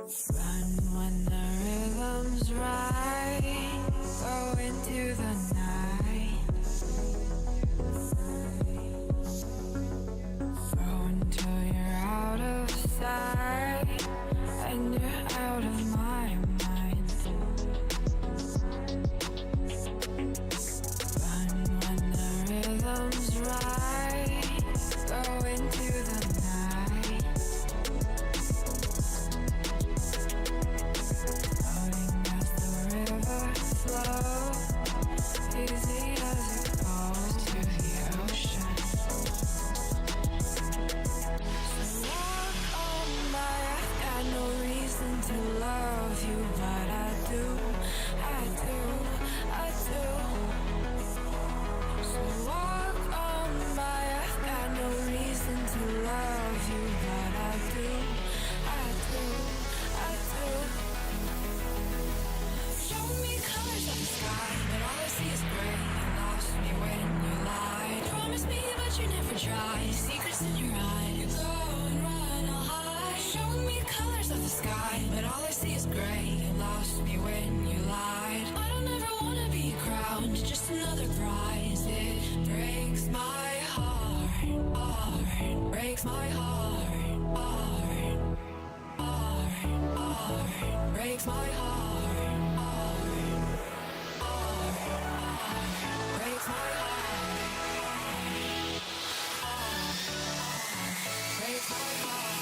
Run when the rhythm's right. Go into the night. Throw until you're out of sight and you're out of my mind. Run when the rhythm's right. Go into the night. Floating as the river flows, easy as it goes to the ocean. So walk on by, I've got no reason to love you, but I do, I do, I do. So walk on by, I've got no reason to love you, but I do, I do, I do. Show me colors of the sky, but all I see is gray. You lost me when you lied. Promise me, but you never tried. Secrets in your eyes. You go and run all high. Show me colors of the sky, but all I see is gray. You lost me when you lied. I don't ever wanna be crowned, just another prize. It breaks my heart, heart. Breaks my heart, heart, heart, heart. Breaks my heart, heart, heart, heart. Breaks my heart, heart, breaks my heart.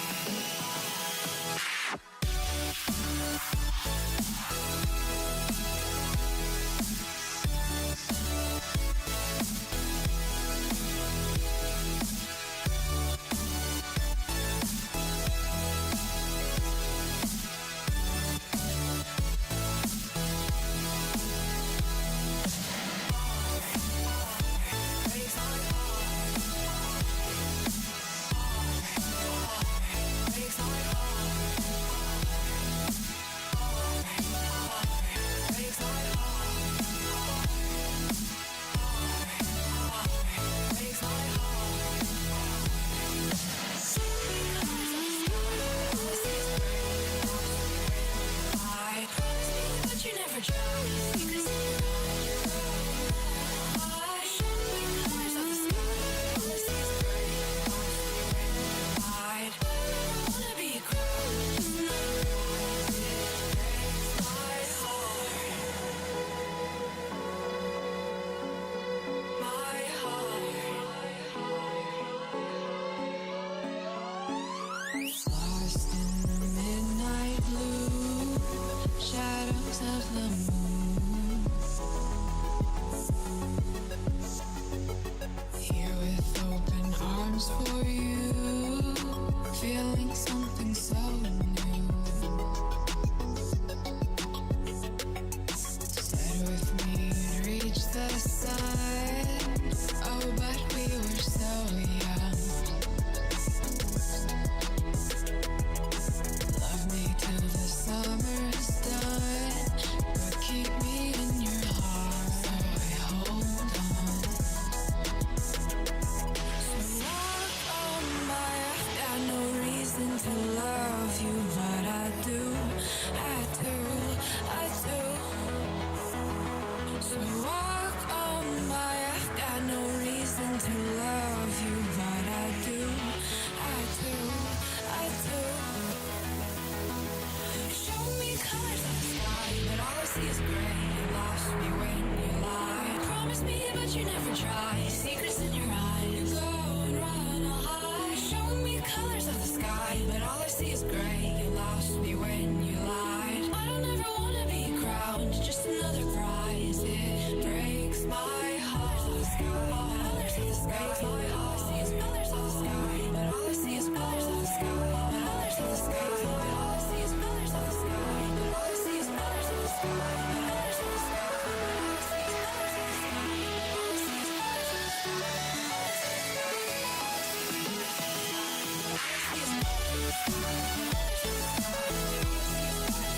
Lost in the midnight blue, shadows of the moon. Here with open arms for you, feeling something so new. Said with me you'd reach the sun, oh but we were so young. Love me till the summer's done, but keep me in your heart, so I hold on. So walk on by, I've got no reason to love you, but I do, I do, I do. So walk on by, I've got no reason to love you, but I do, I do, I do. Show me colors of the sky, but all I see is gray. You lost me when you lied. Promise me, but you never tried. Secrets in your eyes. You go and run all high. Show me colors of the sky, but all I see is gray. You lost me when you lied. I don't ever wanna be crowned, just another prize. It breaks my heart. Colors of the sky, breaks my heart. All I see is colors of the sky, but all I see is colors of the sky. Colors of the sky, but all I see is colors of the sky. But all I see is colors of the sky. Colors of the sky, but all I see is colors of the sky. All I see is colors of the sky. All I see is colors of the sky. All I see is colors of the sky.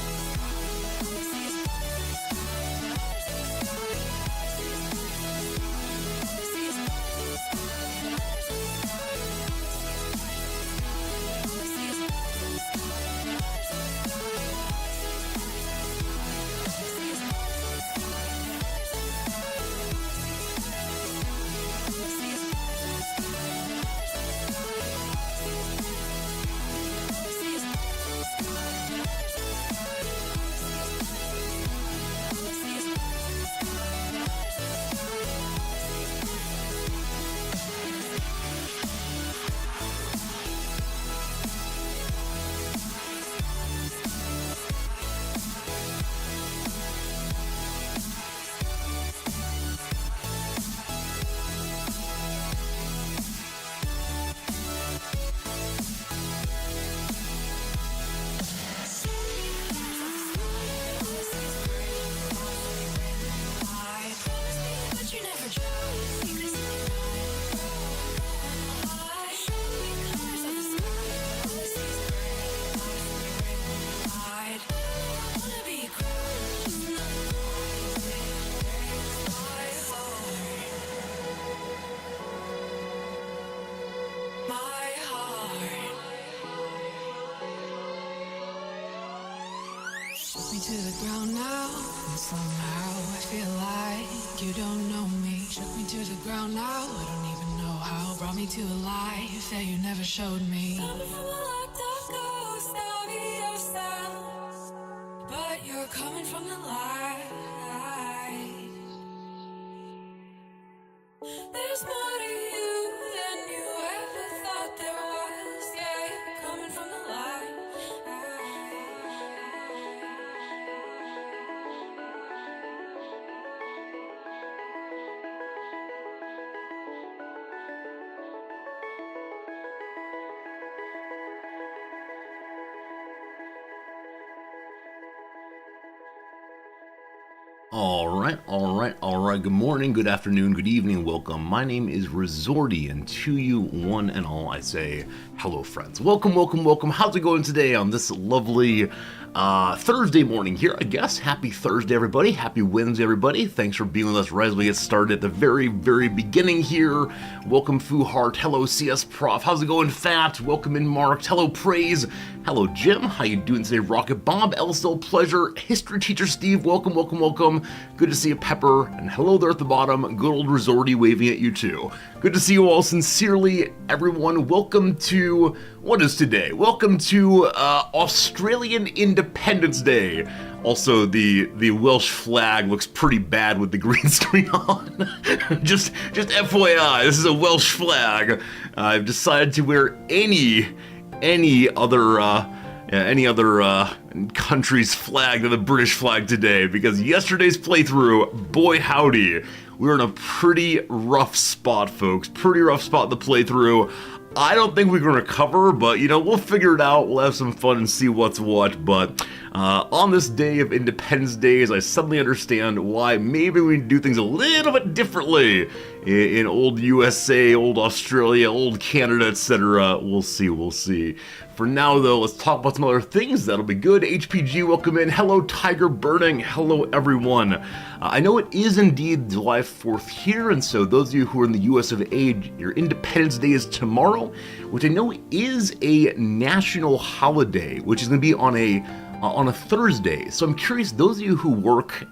me to the ground now, and somehow I feel like you don't know me. Shook me to the ground now, I don't even know how. Brought me to a life that you never showed me. Coming from a locked up ghost of yourself, but you're coming from the light. There's more to you than you ever thought there was. Yeah, you're coming from the light. All right. Good morning, good afternoon, good evening, welcome. My name is Resorty, and to you, one and all, I say hello, friends. Welcome. How's it going today on this lovely Thursday morning here, I guess? Happy Thursday, everybody. Happy Wednesday, everybody. Thanks for being with us right as we get started at the very, very beginning here. Welcome, Foo Heart. Hello, CS Prof. How's it going, Fat? Welcome in, Mark. Hello, Praise. Hello, Jim. How you doing today, Rocket Bob? LSL Pleasure. History Teacher Steve. Welcome. Good to see you, Pepper. And hello there at the bottom. Good old Resorty waving at you, too. Good to see you all sincerely, everyone. Welcome to, what is today? Welcome to Australian Independence Day. Also, the Welsh flag looks pretty bad with the green screen on. just FYI, this is a Welsh flag. I've decided to wear any other country's flag than the British flag today, because yesterday's playthrough, boy howdy, we were in a pretty rough spot, folks. Pretty rough spot in the playthrough. I don't think we're going to recover, but, we'll figure it out. We'll have some fun and see what's what. But on this day of Independence Days, I suddenly understand why maybe we do things a little bit differently in old USA, old Australia, old Canada, etc. We'll see. For now, though, let's talk about some other things. That'll be good. HPG, welcome in. Hello, Tiger Burning. Hello, everyone. I know it is indeed July 4th here, and so those of you who are in the US of A, your Independence Day is tomorrow, which I know is a national holiday, which is going to be on a Thursday. So I'm curious, those of you who work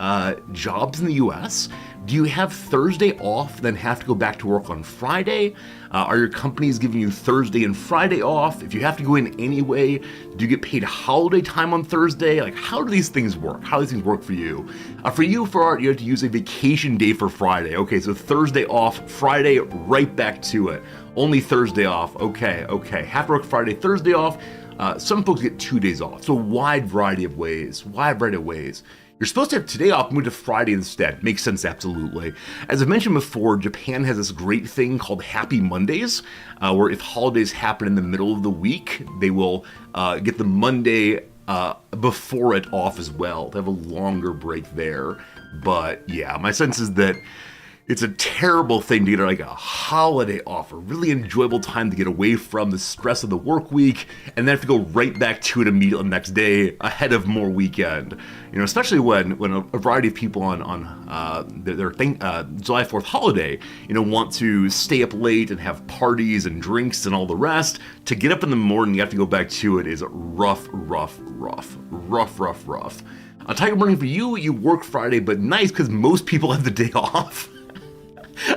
jobs in the US, do you have Thursday off, then have to go back to work on Friday? Are your companies giving you Thursday and Friday off? If you have to go in anyway, do you get paid holiday time on Thursday? Like, how do these things work? How do these things work for you? For you, for art, you have to use a vacation day for Friday. Okay, so Thursday off, Friday right back to it. Only Thursday off. Okay. Have to work Friday, Thursday off. Some folks get 2 days off. So wide variety of ways. You're supposed to have today off, move to Friday instead. Makes sense, absolutely. As I mentioned before, Japan has this great thing called Happy Mondays, where if holidays happen in the middle of the week, they will get the Monday before it off as well. They have a longer break there. But yeah, my sense is that it's a terrible thing to get like a holiday off, a really enjoyable time to get away from the stress of the work week, and then have to go right back to it immediately the next day ahead of more weekend. Especially when a variety of people on their July 4th holiday, want to stay up late and have parties and drinks and all the rest. To get up in the morning, you have to go back to it is rough. Tiger Burning, for you work Friday, but nice because most people have the day off.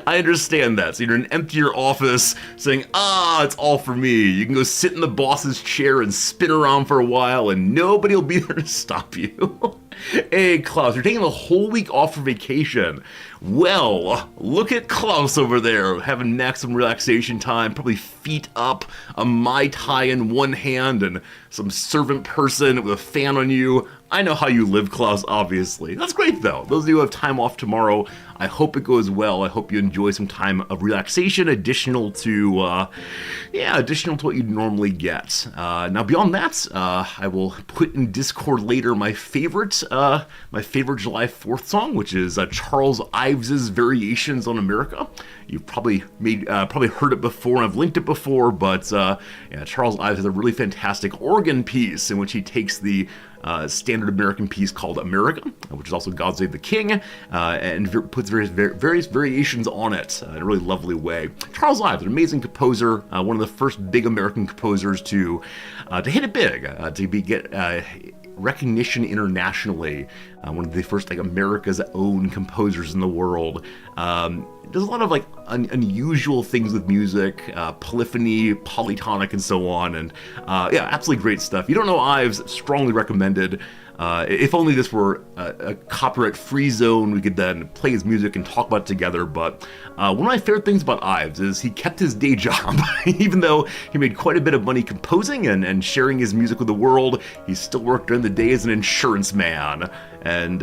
I understand that. So you're in an emptier office saying, it's all for me. You can go sit in the boss's chair and spin around for a while and nobody will be there to stop you. Hey, Klaus, you're taking the whole week off for vacation. Well, look at Klaus over there having maximum relaxation time, probably feet up, a Mai Tai in one hand, and some servant person with a fan on you. I know how you live, Klaus, obviously. That's great, though. Those of you who have time off tomorrow, I hope it goes well. I hope you enjoy some time of relaxation additional to what you'd normally get. Now, beyond that, I will put in Discord later my favorite July 4th song, which is Charles Ives' Variations on America. You've probably heard it before, and I've linked it before, but Charles Ives has a really fantastic organ piece in which he takes the standard American piece called America, which is also God Save the King, and puts various variations on it in a really lovely way. Charles Ives, an amazing composer, one of the first big American composers to hit it big, recognition internationally. One of the first like America's own composers in the world. Does a lot of like unusual things with music, polyphony, polytonic, and so on. And yeah, absolutely great stuff. If you don't know Ives, strongly recommended. If only this were a copyright-free zone, we could then play his music and talk about it together. But one of my favorite things about Ives is he kept his day job. Even though he made quite a bit of money composing and sharing his music with the world, he still worked during the day as an insurance man. And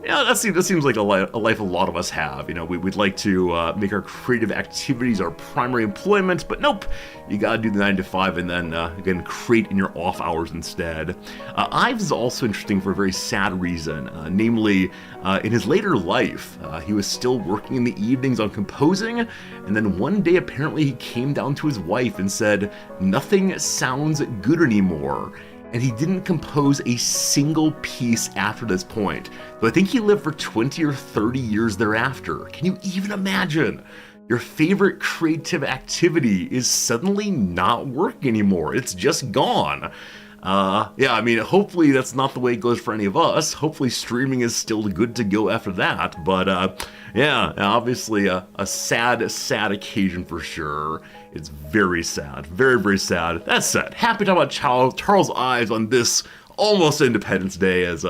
yeah, that seems like a life a lot of us have. You know, we'd like to make our creative activities our primary employment, but nope, you gotta do the 9 to 5 and then, again, create in your off hours instead. Ives is also interesting for a very sad reason, namely, in his later life, he was still working in the evenings on composing, and then one day apparently he came down to his wife and said, "Nothing sounds good anymore." And he didn't compose a single piece after this point. Though I think he lived for 20 or 30 years thereafter. Can you even imagine? Your favorite creative activity is suddenly not working anymore. It's just gone. Yeah, I mean, hopefully that's not the way it goes for any of us. Hopefully streaming is still good to go after that. But yeah, obviously a sad occasion for sure. It's very sad, very, very sad. That said, happy to talk about Charles Ives on this almost Independence Day as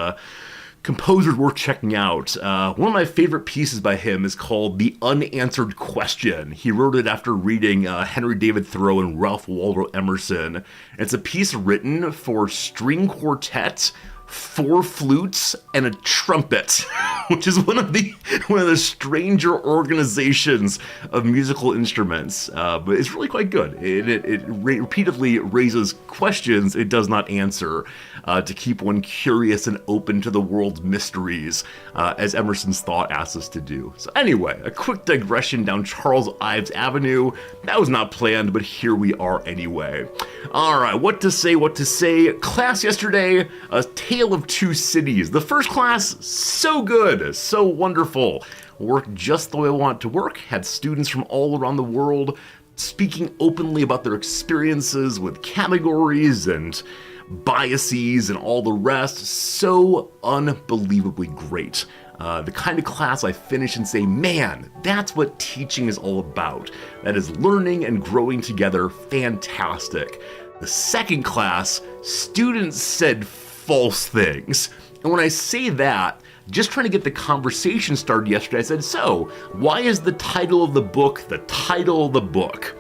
composers worth checking out. One of my favorite pieces by him is called The Unanswered Question. He wrote it after reading Henry David Thoreau and Ralph Waldo Emerson. It's a piece written for string quartet, 4 flutes, and a trumpet, which is one of the stranger organizations of musical instruments. But it's really quite good. It repeatedly raises questions it does not answer, to keep one curious and open to the world's mysteries, as Emerson's thought asks us to do. So anyway, a quick digression down Charles Ives Avenue. That was not planned, but here we are anyway. All right, what to say? Class yesterday, a tale of 2 cities. The first class, so good, so wonderful. Worked just the way I want it to work. Had students from all around the world speaking openly about their experiences with categories and biases and all the rest. So unbelievably great. The kind of class I finish and say, man, that's what teaching is all about. That is learning and growing together. Fantastic. The second class, students said false things. And when I say that, just trying to get the conversation started yesterday, I said, so, why is the title of the book the title of the book?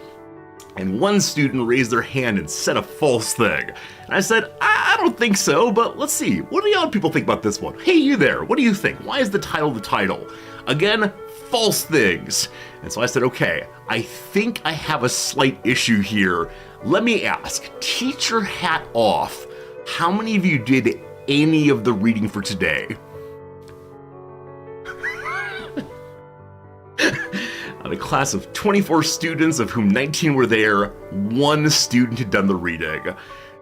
And one student raised their hand and said a false thing. And I said, I don't think so, but let's see. What do the other people think about this one? Hey, you there, what do you think? Why is the title the title? Again, false things. And so I said, okay, I think I have a slight issue here. Let me ask, teach your hat off. How many of you did any of the reading for today? On a class of 24 students, of whom 19 were there, 1 student had done the reading.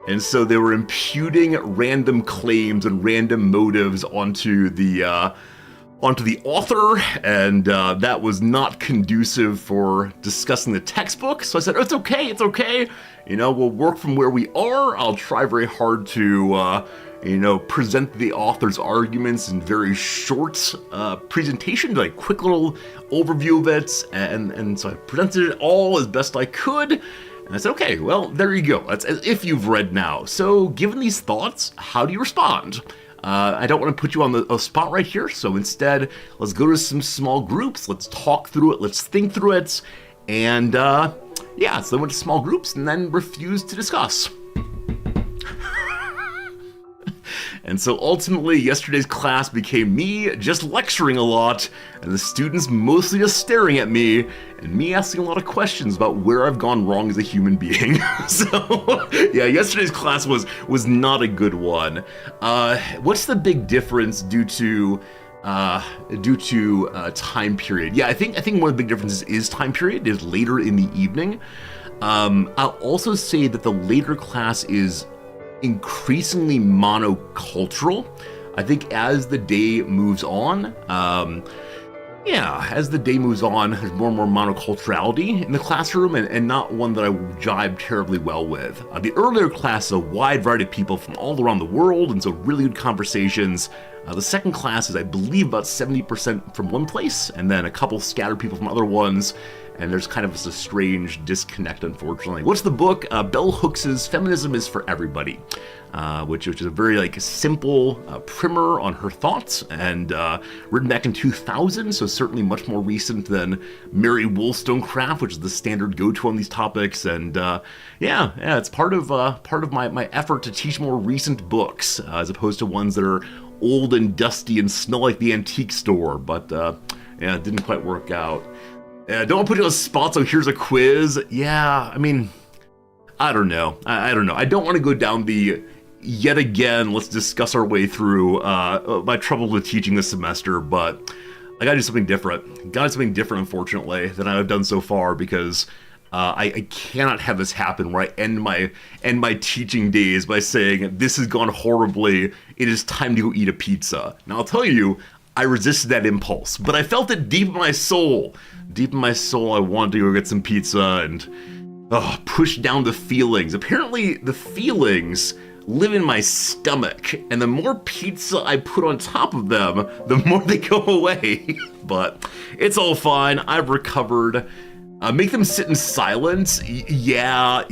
And so they were imputing random claims and random motives onto the author, and that was not conducive for discussing the textbook. So I said, oh, it's okay. You know, we'll work from where we are. I'll try very hard to, present the author's arguments in very short presentation, like quick little overview of it. And so I presented it all as best I could. And I said, okay, well, there you go. That's as if you've read now. So given these thoughts, how do you respond? I don't want to put you on the spot right here, so instead, let's go to some small groups, let's talk through it, let's think through it, and yeah, so they went to small groups and then refused to discuss. And so ultimately, yesterday's class became me just lecturing a lot, and the students mostly just staring at me, and me asking a lot of questions about where I've gone wrong as a human being. So, yeah, yesterday's class was not a good one. What's the big difference due to time period? Yeah, I think one of the big differences is time period. It is later in the evening. I'll also say that the later class is increasingly monocultural. I think as the day moves on, Yeah, as the day moves on, there's more and more monoculturality in the classroom, and not one that I jibe terribly well with. The earlier class is a wide variety of people from all around the world, and so really good conversations. The second class is, I believe, about 70% from one place, and then a couple scattered people from other ones, and there's kind of a strange disconnect, unfortunately. What's the book? Bell Hooks's Feminism is for Everybody, which is a very simple primer on her thoughts, and written back in 2000, so certainly much more recent than Mary Wollstonecraft, which is the standard go-to on these topics. And yeah, it's part of my effort to teach more recent books as opposed to ones that are old and dusty and smell like the antique store. But yeah, it didn't quite work out. Don't want to put you on the spot, so here's a quiz. Yeah, I mean, I don't know. I don't know. I don't want to go down the yet again, let's discuss our way through my trouble with teaching this semester, but I gotta do something different. Gotta do something different, unfortunately, than I've done so far, because I cannot have this happen where I end my teaching days by saying, this has gone horribly, it is time to go eat a pizza. Now, I'll tell you, I resisted that impulse, but I felt it deep in my soul. Deep in my soul, I wanted to go get some pizza and push down the feelings. Apparently, the feelings live in my stomach, and the more pizza I put on top of them, the more they go away. But it's all fine. I've recovered. Make them sit in silence. Yeah.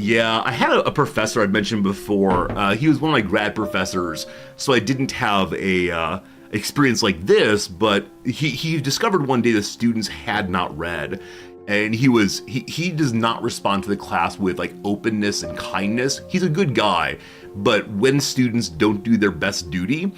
I had a professor I'd mentioned before. He was one of my grad professors, so I didn't have a experience like this, but he discovered one day the students had not read, and he does not respond to the class with openness and kindness. He's a good guy, but when students don't do their best duty,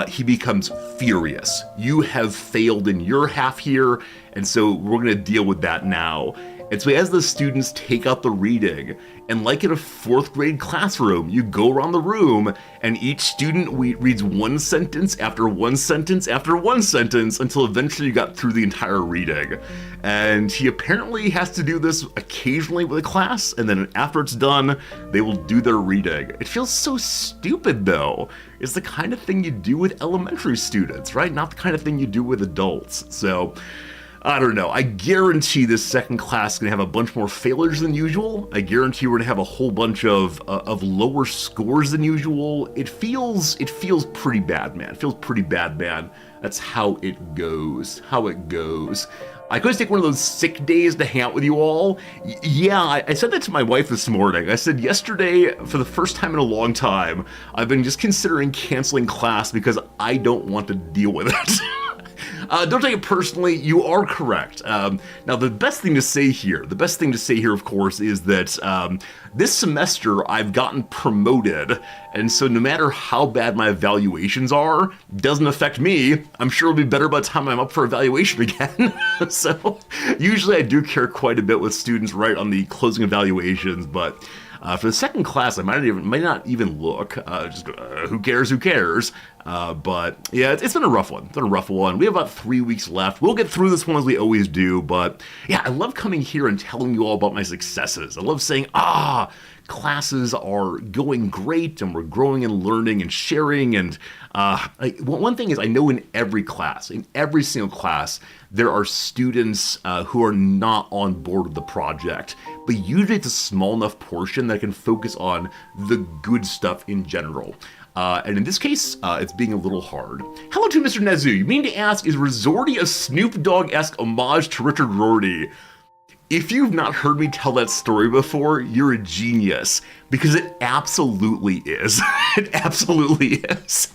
he becomes furious. You have failed in your half here, and so we're gonna deal with that now. And so as the students take out the reading, and like in a 4th grade classroom, you go around the room and each student reads one sentence after one sentence after one sentence until eventually you got through the entire reading. And he apparently has to do this occasionally with a class, and then after it's done, they will do their reading. It feels so stupid though. It's the kind of thing you do with elementary students, right? Not the kind of thing you do with adults. So I don't know. I guarantee this second class is going to have a bunch more failures than usual. I guarantee we're going to have a whole bunch of lower scores than usual. It feels pretty bad, man. It feels pretty bad, man. That's how it goes. I could take one of those sick days to hang out with you all. Yeah, I said that to my wife this morning. I said yesterday, for the first time in a long time, I've been just considering canceling class because I don't want to deal with it. Don't take it personally, you are correct. Now, the best thing to say here, of course, is that this semester I've gotten promoted, and so no matter how bad my evaluations are, doesn't affect me. I'm sure it'll be better by the time I'm up for evaluation again. So usually I do care quite a bit with students right on the closing evaluations, but for the second class, I might not even look. Who cares? But yeah, it's been a rough one. We have about 3 weeks left. We'll get through this one as we always do. But yeah, I love coming here and telling you all about my successes. I love saying, classes are going great and we're growing and learning and sharing. And one thing is, I know in every single class, there are students who are not on board with the project, but usually it's a small enough portion that can focus on the good stuff in general. And in this case, it's being a little hard. Hello to Mr. Nezu. You mean to ask, is Resorty a Snoop Dogg-esque homage to Richard Rorty? If you've not heard me tell that story before, you're a genius, because it absolutely is. It absolutely is.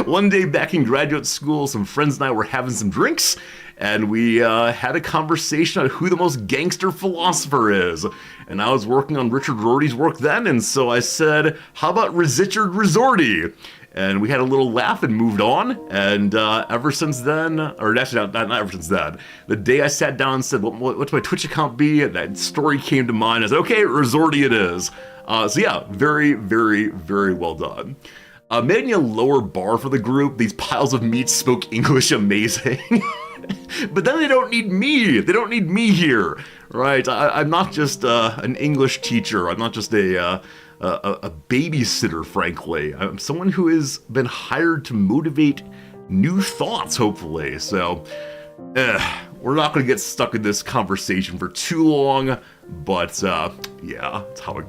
One day back in graduate school, some friends and I were having some drinks, and we had a conversation on who the most gangster philosopher is. And I was working on Richard Rorty's work then, and so I said, how about Richard Resorty? And we had a little laugh and moved on, and ever since then, or actually not ever since then, the day I sat down and said, what's my Twitch account be? That story came to mind. I said, okay, Resorty it is. So yeah, very, very, very well done. Making a lower bar for the group, these piles of meat spoke English amazing. But then they don't need me. They don't need me here, right? I'm not just an English teacher. I'm not just a babysitter, frankly. I'm someone who has been hired to motivate new thoughts, hopefully. So, We're not going to get stuck in this conversation for too long, but yeah, that's how it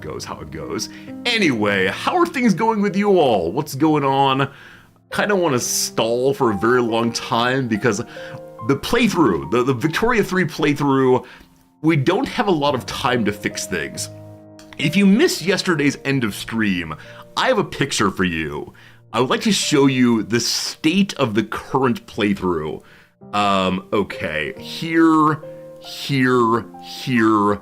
goes. Anyway, how are things going with you all? What's going on? Kind of want to stall for a very long time because the playthrough, the Victoria 3 playthrough, we don't have a lot of time to fix things. If you missed yesterday's end of stream, I have a picture for you. I would like to show you the state of the current playthrough. Okay, here. I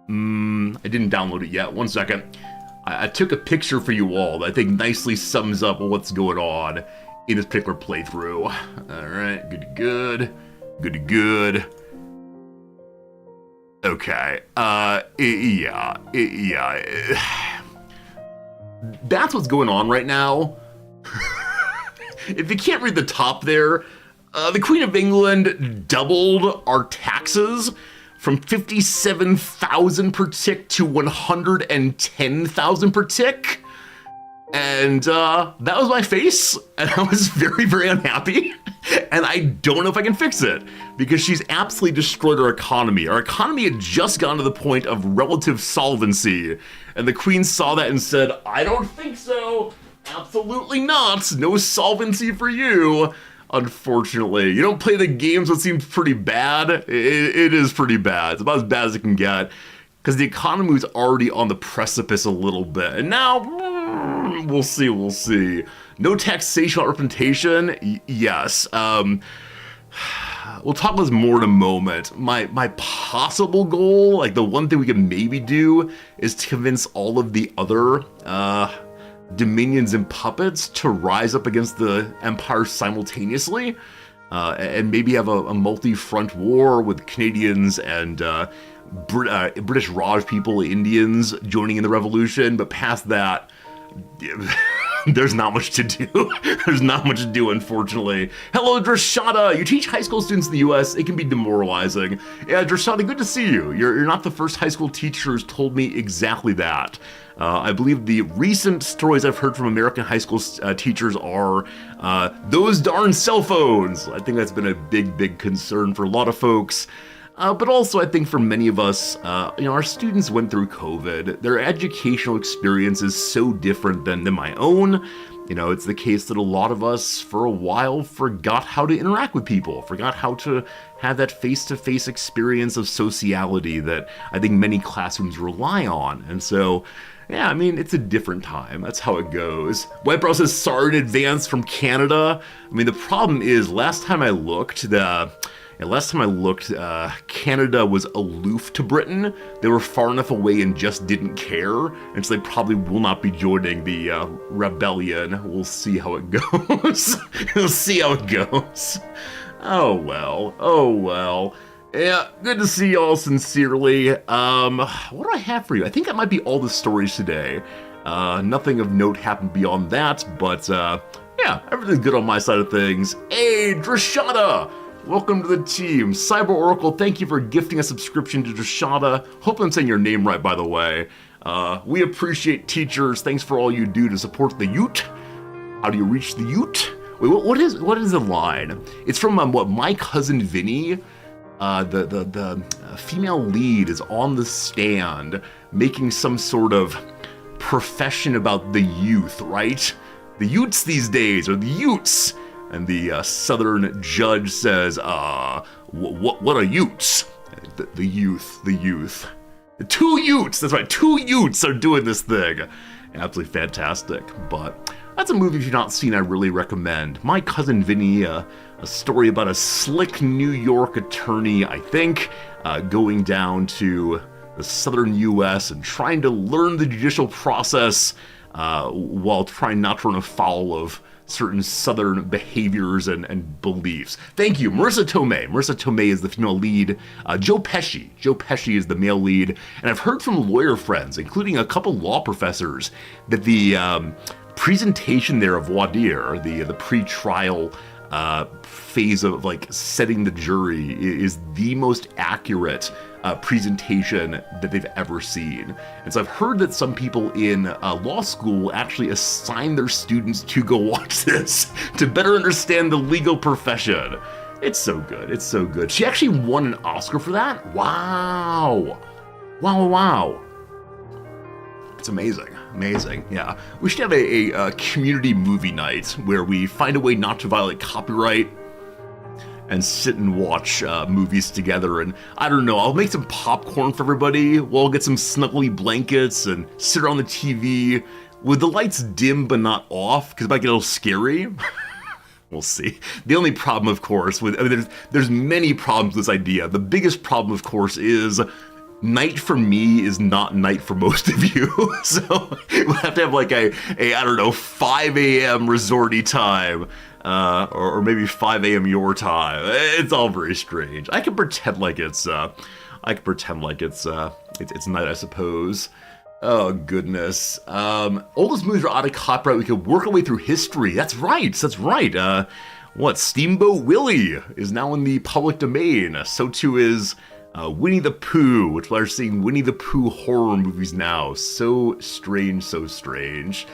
didn't download it yet. One second. I took a picture for you all that I think nicely sums up what's going on in this particular playthrough. All right, good. Okay, yeah. That's what's going on right now. If you can't read the top there, the Queen of England doubled our taxes from 57,000 per tick to 110,000 per tick. And that was my face, and I was very, very unhappy. And I don't know if I can fix it, because she's absolutely destroyed our economy. Our economy had just gotten to the point of relative solvency, and the Queen saw that and said, I don't think so. Absolutely not. No solvency for you. Unfortunately, you don't play the games that seems pretty bad. It is pretty bad. It's about as bad as it can get, because the economy was already on the precipice a little bit. And now, we'll see. No taxation on representation? Yes. We'll talk about this more in a moment. My possible goal, like the one thing we could maybe do, is to convince all of the other dominions and puppets to rise up against the Empire simultaneously, and maybe have a multi-front war with Canadians and British Raj people, Indians joining in the revolution. But past that, there's not much to do. There's not much to do, unfortunately. Hello, Drashada. You teach high school students in the US. It can be demoralizing. Yeah, Drashada, good to see you. You're not the first high school teacher who's told me exactly that. I believe the recent stories I've heard from American high school teachers are those darn cell phones. I think that's been a big concern for a lot of folks. But also, I think for many of us, our students went through COVID. Their educational experience is so different than my own. It's the case that a lot of us, for a while, forgot how to interact with people, forgot how to have that face-to-face experience of sociality that I think many classrooms rely on. And so, yeah, I mean, it's a different time. That's how it goes. Whitebrow says, sorry in advance from Canada. I mean, the problem is, last time I looked, Canada was aloof to Britain. They were far enough away and just didn't care, and so they probably will not be joining the rebellion. We'll see how it goes. We'll see how it goes. Oh well. Yeah, good to see y'all sincerely. What do I have for you? I think that might be all the stories today. Nothing of note happened beyond that, but yeah, everything's good on my side of things. Hey, Drashada! Welcome to the team. Cyber Oracle, thank you for gifting a subscription to Drashada. Hope I'm saying your name right, by the way. We appreciate teachers. Thanks for all you do to support the Ute. How do you reach the Ute? Wait, what is the line? It's from My Cousin Vinny. The female lead is on the stand making some sort of profession about the youth, right? The Utes these days are the Utes. And the southern judge says, what are Utes? The youth. Two Utes, that's right, 2 Utes are doing this thing. Absolutely fantastic. But that's a movie, if you've not seen, I really recommend. My Cousin Vinny, a story about a slick New York attorney, I think, going down to the southern US and trying to learn the judicial process while trying not to run afoul of certain southern behaviors and beliefs. Thank you, Marissa Tomei. Marissa Tomei is the female lead. Joe Pesci is the male lead. And I've heard from lawyer friends, including a couple law professors, that the presentation there of voir dire, the pre-trial phase of like setting the jury, is the most accurate presentation that they've ever seen. And so I've heard that some people in law school actually assign their students to go watch this to better understand the legal profession. It's so good. It's so good. She actually won an Oscar for that? Wow. Wow. It's amazing. Amazing. Yeah. We should have a community movie night where we find a way not to violate copyright and sit and watch movies together. And I don't know, I'll make some popcorn for everybody. We'll get some snuggly blankets and sit around the TV with the lights dim but not off because it might get a little scary. We'll see. The only problem, of course, there's many problems with this idea. The biggest problem, of course, is night for me is not night for most of you. So we'll have to have like a I don't know, 5 a.m. resorty time. Or maybe 5 a.m. your time. It's all very strange. I can pretend like it's night, I suppose. Oh goodness. Oldest movies are out of copyright. We could work our way through history. That's right. Steamboat Willie is now in the public domain. So too is Winnie the Pooh, which we're seeing Winnie the Pooh horror movies now. So strange.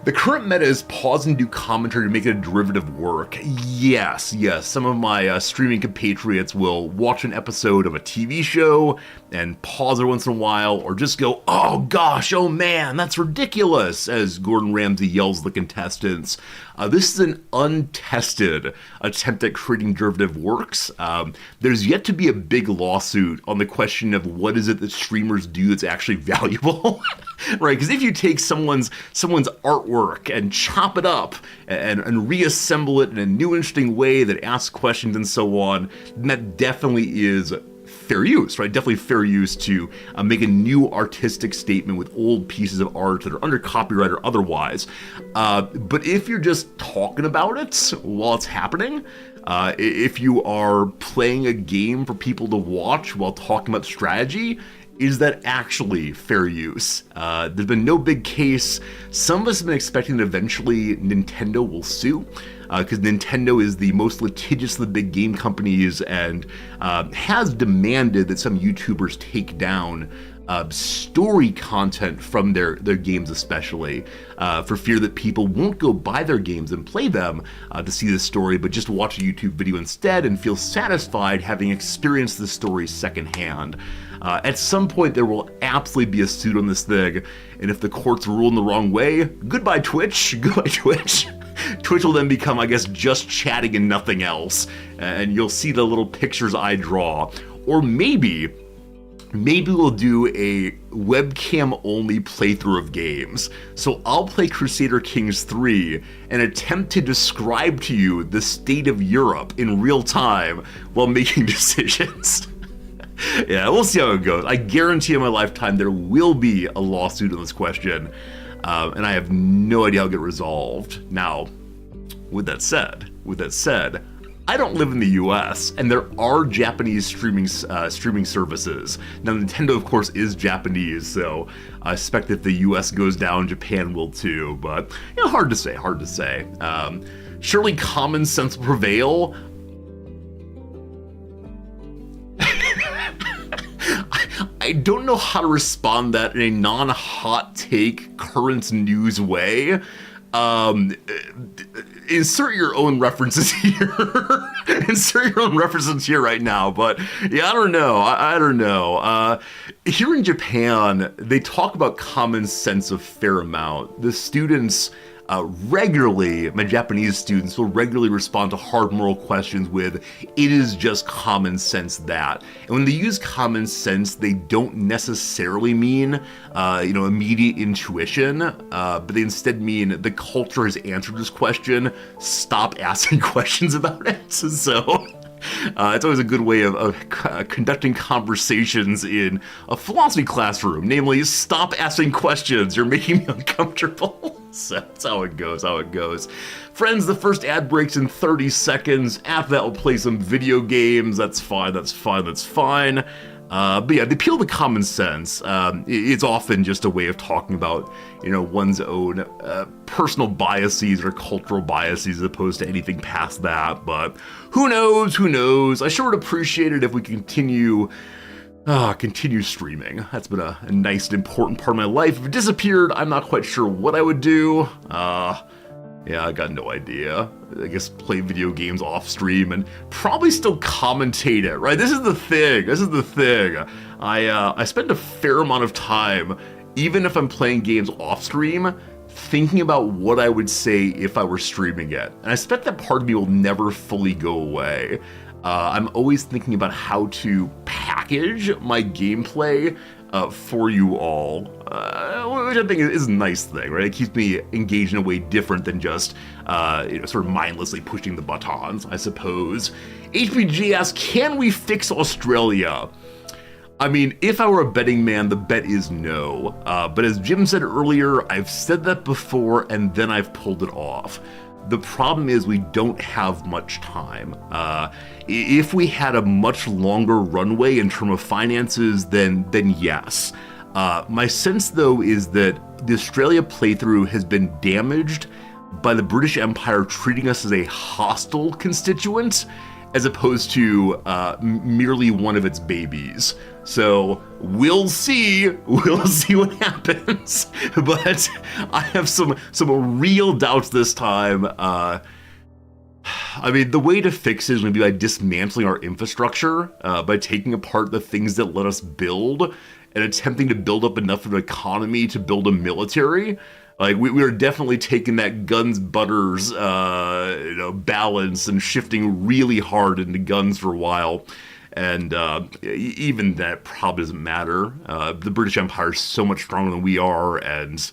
The current meta is pause and do commentary to make it a derivative work. Yes, some of my streaming compatriots will watch an episode of a TV show and pause it once in a while, or just go, oh gosh, oh man, that's ridiculous, as Gordon Ramsay yells at the contestants. This is an untested attempt at creating derivative works. There's yet to be a big lawsuit on the question of what is it that streamers do that's actually valuable, right? Because if you take someone's artwork and chop it up and reassemble it in a new interesting way that asks questions and so on, then that definitely is fair use, right? Definitely fair use to make a new artistic statement with old pieces of art that are under copyright or otherwise. But if you're just talking about it while it's happening, if you are playing a game for people to watch while talking about strategy, is that actually fair use? There's been no big case. Some of us have been expecting that eventually Nintendo will sue, because Nintendo is the most litigious of the big game companies and has demanded that some YouTubers take down story content from their games, especially for fear that people won't go buy their games and play them to see the story, but just watch a YouTube video instead and feel satisfied having experienced the story secondhand. At some point, there will absolutely be a suit on this thing, and if the courts rule in the wrong way, goodbye Twitch. Twitch will then become, I guess, just chatting and nothing else, and you'll see the little pictures I draw. Or maybe we'll do a webcam-only playthrough of games. So I'll play Crusader Kings 3 and attempt to describe to you the state of Europe in real time while making decisions. Yeah, we'll see how it goes. I guarantee in my lifetime there will be a lawsuit on this question, and I have no idea how it'll get resolved. Now, with that said, I don't live in the US, and there are Japanese streaming services. Now, Nintendo, of course, is Japanese, so I expect if the US goes down, Japan will too, but, hard to say. Surely common sense will prevail. I don't know how to respond that in a non-hot take, current news way. Insert your own references here. Right now, but yeah, I don't know. Here in Japan, they talk about common sense a fair amount. The students regularly, my Japanese students will regularly respond to hard moral questions with, it is just common sense that. And when they use common sense, they don't necessarily mean, immediate intuition, but they instead mean the culture has answered this question, stop asking questions about it. So it's always a good way of conducting conversations in a philosophy classroom, namely, stop asking questions, you're making me uncomfortable. So that's how it goes. Friends, the first ad breaks in 30 seconds. After that, we'll play some video games. That's fine. But yeah, the appeal to common sense, it's often just a way of talking about, one's own personal biases or cultural biases as opposed to anything past that. But who knows? I sure would appreciate it if we continue streaming. That's been a nice and important part of my life. If it disappeared, I'm not quite sure what I would do. Yeah, I got no idea. I guess play video games off stream and probably still commentate it, right? This is the thing. I spend a fair amount of time, even if I'm playing games off stream, thinking about what I would say if I were streaming it. And I expect that part of me will never fully go away. I'm always thinking about how to package my gameplay for you all, which I think is a nice thing, right? It keeps me engaged in a way different than just, sort of mindlessly pushing the buttons, I suppose. HPG asks, can we fix Australia? I mean, if I were a betting man, the bet is no. But as Jim said earlier, I've said that before and then I've pulled it off. The problem is we don't have much time. If we had a much longer runway in terms of finances, then yes. My sense, though, is that the Australia playthrough has been damaged by the British Empire treating us as a hostile constituent, as opposed to merely one of its babies. So we'll see what happens. But I have some real doubts this time. I mean, the way to fix it is going to be by dismantling our infrastructure, by taking apart the things that let us build, and attempting to build up enough of an economy to build a military. Like, we are definitely taking that guns butters, balance and shifting really hard into guns for a while. And even that probably doesn't matter. The British Empire is so much stronger than we are, and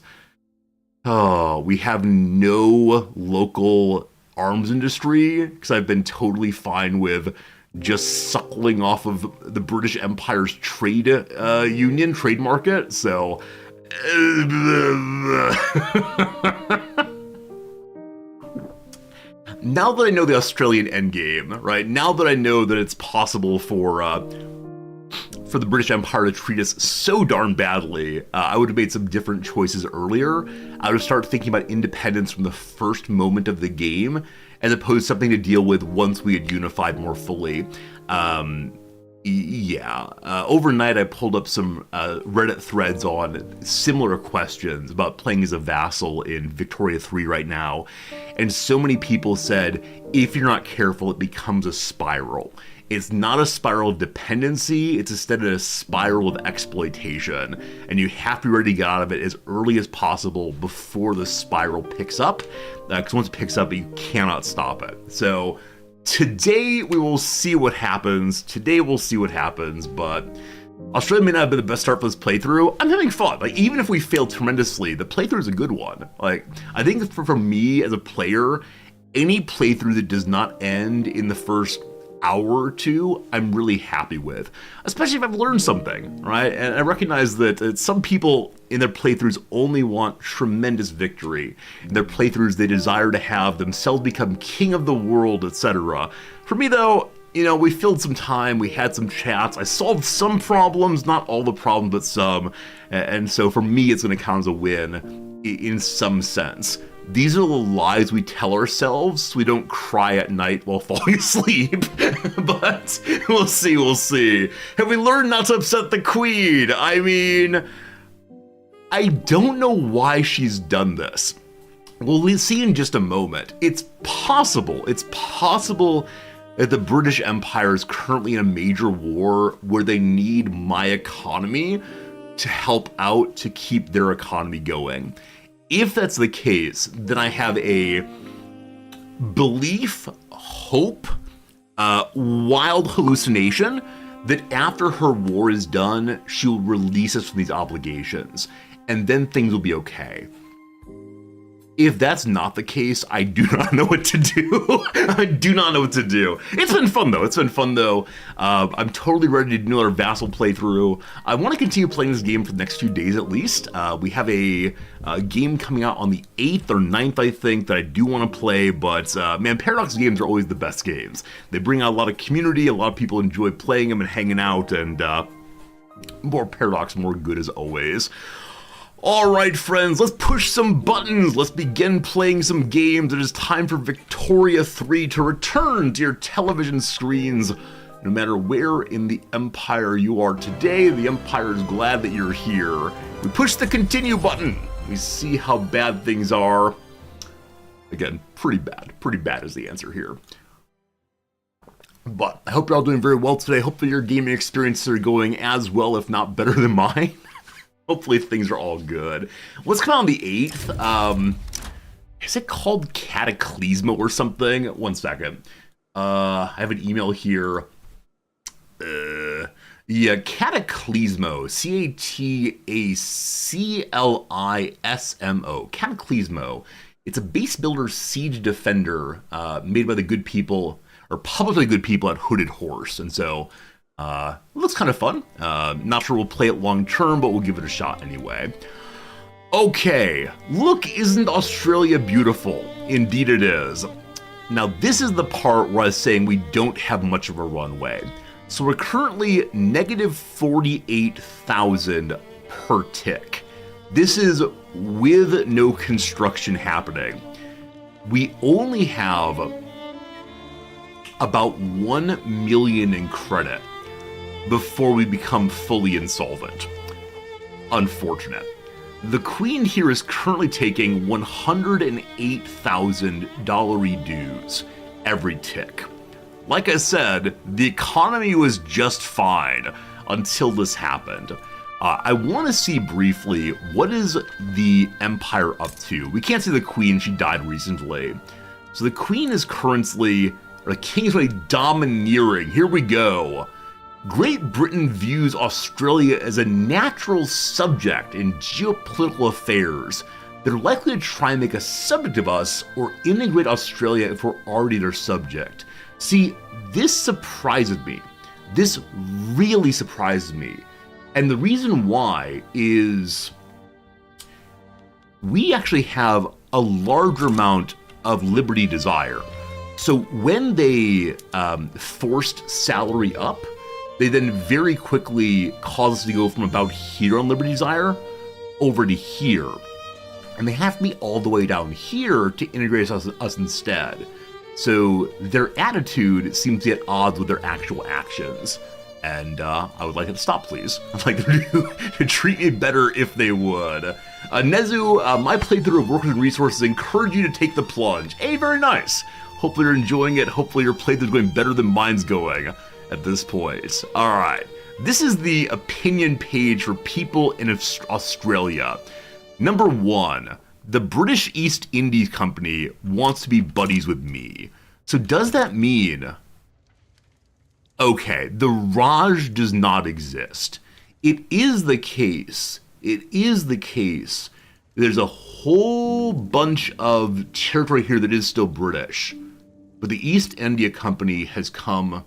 we have no local arms industry, because I've been totally fine with just suckling off of the British Empire's trade market, so... Now that I know the Australian endgame, right? Now that I know that it's possible for the British Empire to treat us so darn badly, I would have made some different choices earlier. I would have started thinking about independence from the first moment of the game, as opposed to something to deal with once we had unified more fully. Overnight I pulled up some Reddit threads on similar questions about playing as a vassal in Victoria 3 right now, and so many people said, if you're not careful, it becomes a spiral. It's not a spiral of dependency, it's instead a spiral of exploitation, and you have to be ready to get out of it as early as possible before the spiral picks up, because once it picks up, you cannot stop it. So today we will see what happens, but Australia may not have been the best start for this playthrough. I'm having fun. Like, even if we fail tremendously, the playthrough is a good one. Like, I think for me as a player, any playthrough that does not end in the first hour or two, I'm really happy with, especially if I've learned something, right? And I recognize that some people in their playthroughs only want tremendous victory. In their playthroughs, they desire to have themselves become king of the world, etc. For me, though, we filled some time, we had some chats, I solved some problems, not all the problems, but some, and so for me, it's going to count as a win in some sense. These are the lies we tell ourselves so we don't cry at night while falling asleep. But we'll see. Have we learned not to upset the queen? I mean, I don't know why she's done this. We'll see in just a moment. It's possible that the British Empire is currently in a major war where they need my economy to help out to keep their economy going. If that's the case, then I have a belief, hope, wild hallucination that after her war is done, she'll release us from these obligations, and then things will be okay. If that's not the case, I do not know what to do. It's been fun though. I'm totally ready to do another Vassal playthrough. I want to continue playing this game for the next few days at least. We have a game coming out on the 8th or 9th, I think, that I do want to play, but man, Paradox games are always the best games. They bring out a lot of community, a lot of people enjoy playing them and hanging out, and more Paradox, more good as always. Alright friends, let's push some buttons, let's begin playing some games. It is time for Victoria 3 to return to your television screens. No matter where in the Empire you are today, the Empire is glad that you're here. We push the continue button, we see how bad things are. Again, pretty bad. Pretty bad is the answer here. But I hope you're all doing very well today. Hopefully your gaming experiences are going as well, if not better than mine. Hopefully things are all good. What's coming out on the 8th? Is it called Cataclysmo or something? One second. I have an email here. Yeah, Cataclysmo. Cataclysmo. Cataclysmo. It's a base builder siege defender made by the good people, or publicly good people at Hooded Horse. And so, it looks kind of fun. Not sure we'll play it long term, but we'll give it a shot anyway. Okay, look, isn't Australia beautiful? Indeed it is. Now, this is the part where I was saying we don't have much of a runway. So we're currently negative 48,000 per tick. This is with no construction happening. We only have about 1 million in credit before we become fully insolvent. Unfortunate. The Queen here is currently taking 108,000 dollary dues every tick. Like I said, the economy was just fine until this happened. I want to see briefly, what is the Empire up to? We can't see the Queen, she died recently. So the Queen is currently, or the King is really domineering. Here we go. Great Britain views Australia as a natural subject in geopolitical affairs. They're likely to try and make a subject of us or integrate Australia if we're already their subject. See, this surprises me. This really surprises me. And the reason why is we actually have a larger amount of liberty desire. So when they forced salary up, they then very quickly caused us to go from about here on liberty desire over to here. And they have to be all the way down here to integrate us instead. So their attitude seems to be at odds with their actual actions. And I would like it to stop, please. I'd like them to treat me better if they would. Nezu, my playthrough of Workers and Resources encourage you to take the plunge. Hey, very nice. Hopefully you're enjoying it. Hopefully your playthrough is going better than mine's going at this point. All right. This is the opinion page for people in Australia. Number 1, the British East Indies Company wants to be buddies with me. So does that mean... Okay, the Raj does not exist. It is the case. There's a whole bunch of territory here that is still British. But the East India Company has come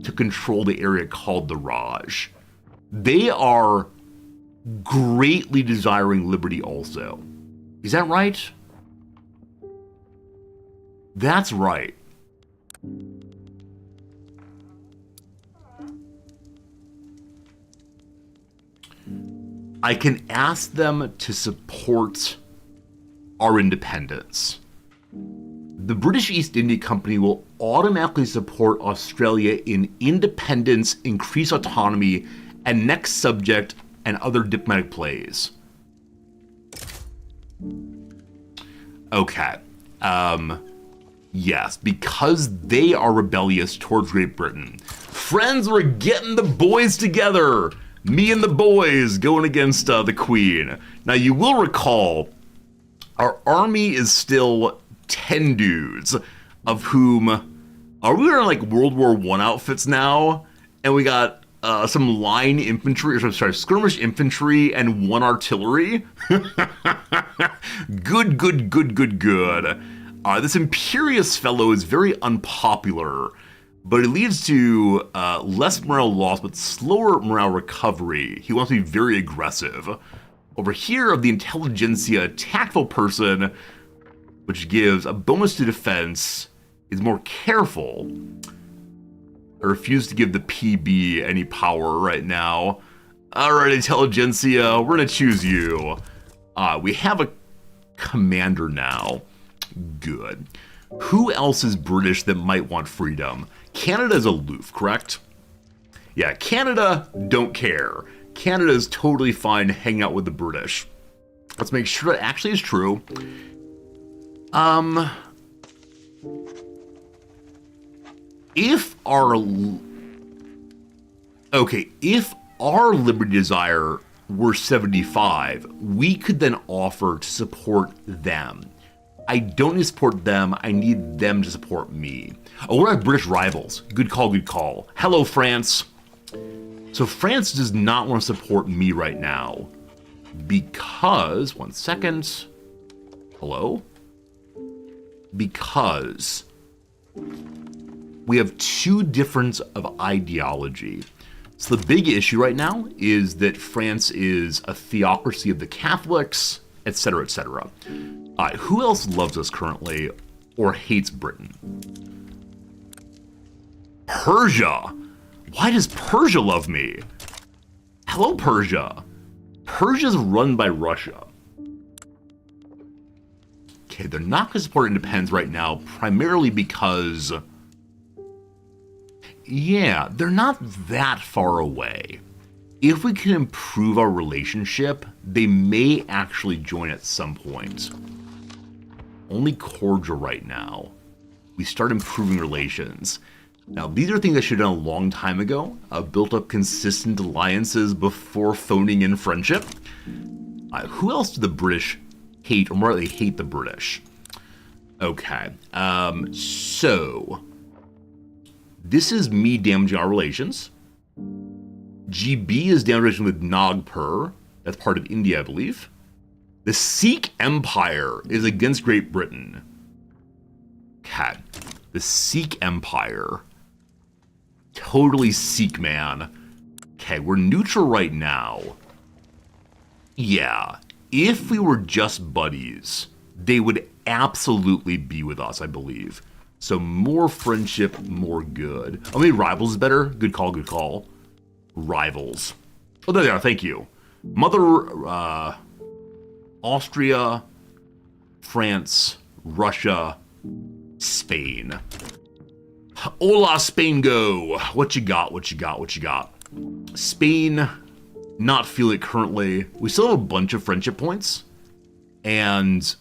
to control the area called the Raj. They are greatly desiring liberty also. Is that right? That's right. I can ask them to support our independence. The British East India Company will automatically support Australia in independence, increased autonomy, and next subject and other diplomatic plays. Okay. Yes, because they are rebellious towards Great Britain. Friends, we're getting the boys together. Me and the boys going against the Queen. Now, you will recall, our army is still 10 dudes, of whom, are we wearing like World War I outfits now? And we got some line infantry, or sorry, skirmish infantry and 1 artillery. Good. This Imperious fellow is very unpopular, but it leads to less morale loss, but slower morale recovery. He wants to be very aggressive. Over here, of the Intelligentsia tactful person, which gives a bonus to defense, is more careful. I refuse to give the PB any power right now. Alright, Intelligentsia, we're gonna choose you. We have a commander now. Good. Who else is British that might want freedom? Canada's aloof, correct? Yeah, Canada don't care. Canada is totally fine hanging out with the British. Let's make sure that actually is true. If our Liberty Desire were 75, we could then offer to support them. I don't need to support them, I need them to support me. Oh, we're our British rivals. Good call, good call. Hello, France. So France does not want to support me right now because, one second. Hello? Because we have two different of ideology. So the big issue right now is that France is a theocracy of the Catholics, etc., etc. Who else loves us currently or hates Britain? Persia. Why does Persia love me? Hello, Persia. Persia's run by Russia. Okay, they're not going to support independence right now, primarily because, yeah, they're not that far away. If we can improve our relationship, they may actually join at some point. Only cordial right now. We start improving relations. Now, these are things I should have done a long time ago. Built up consistent alliances before phoning in friendship. Who else do the British hate, or more likely hate the British? Okay, so this is me damaging our relations. GB is damaging with Nagpur. That's part of India, I believe. The Sikh Empire is against Great Britain. Okay, the Sikh Empire. Totally Sikh, man. Okay, we're neutral right now. Yeah, if we were just buddies, they would absolutely be with us, I believe. So more friendship, more good. Oh, maybe rivals is better? Good call, good call. Rivals. Oh, there they are, thank you. Mother, Austria, France, Russia, Spain. Hola, Spain, go. What you got, what you got, what you got? Spain, not feel it currently. We still have a bunch of friendship points. And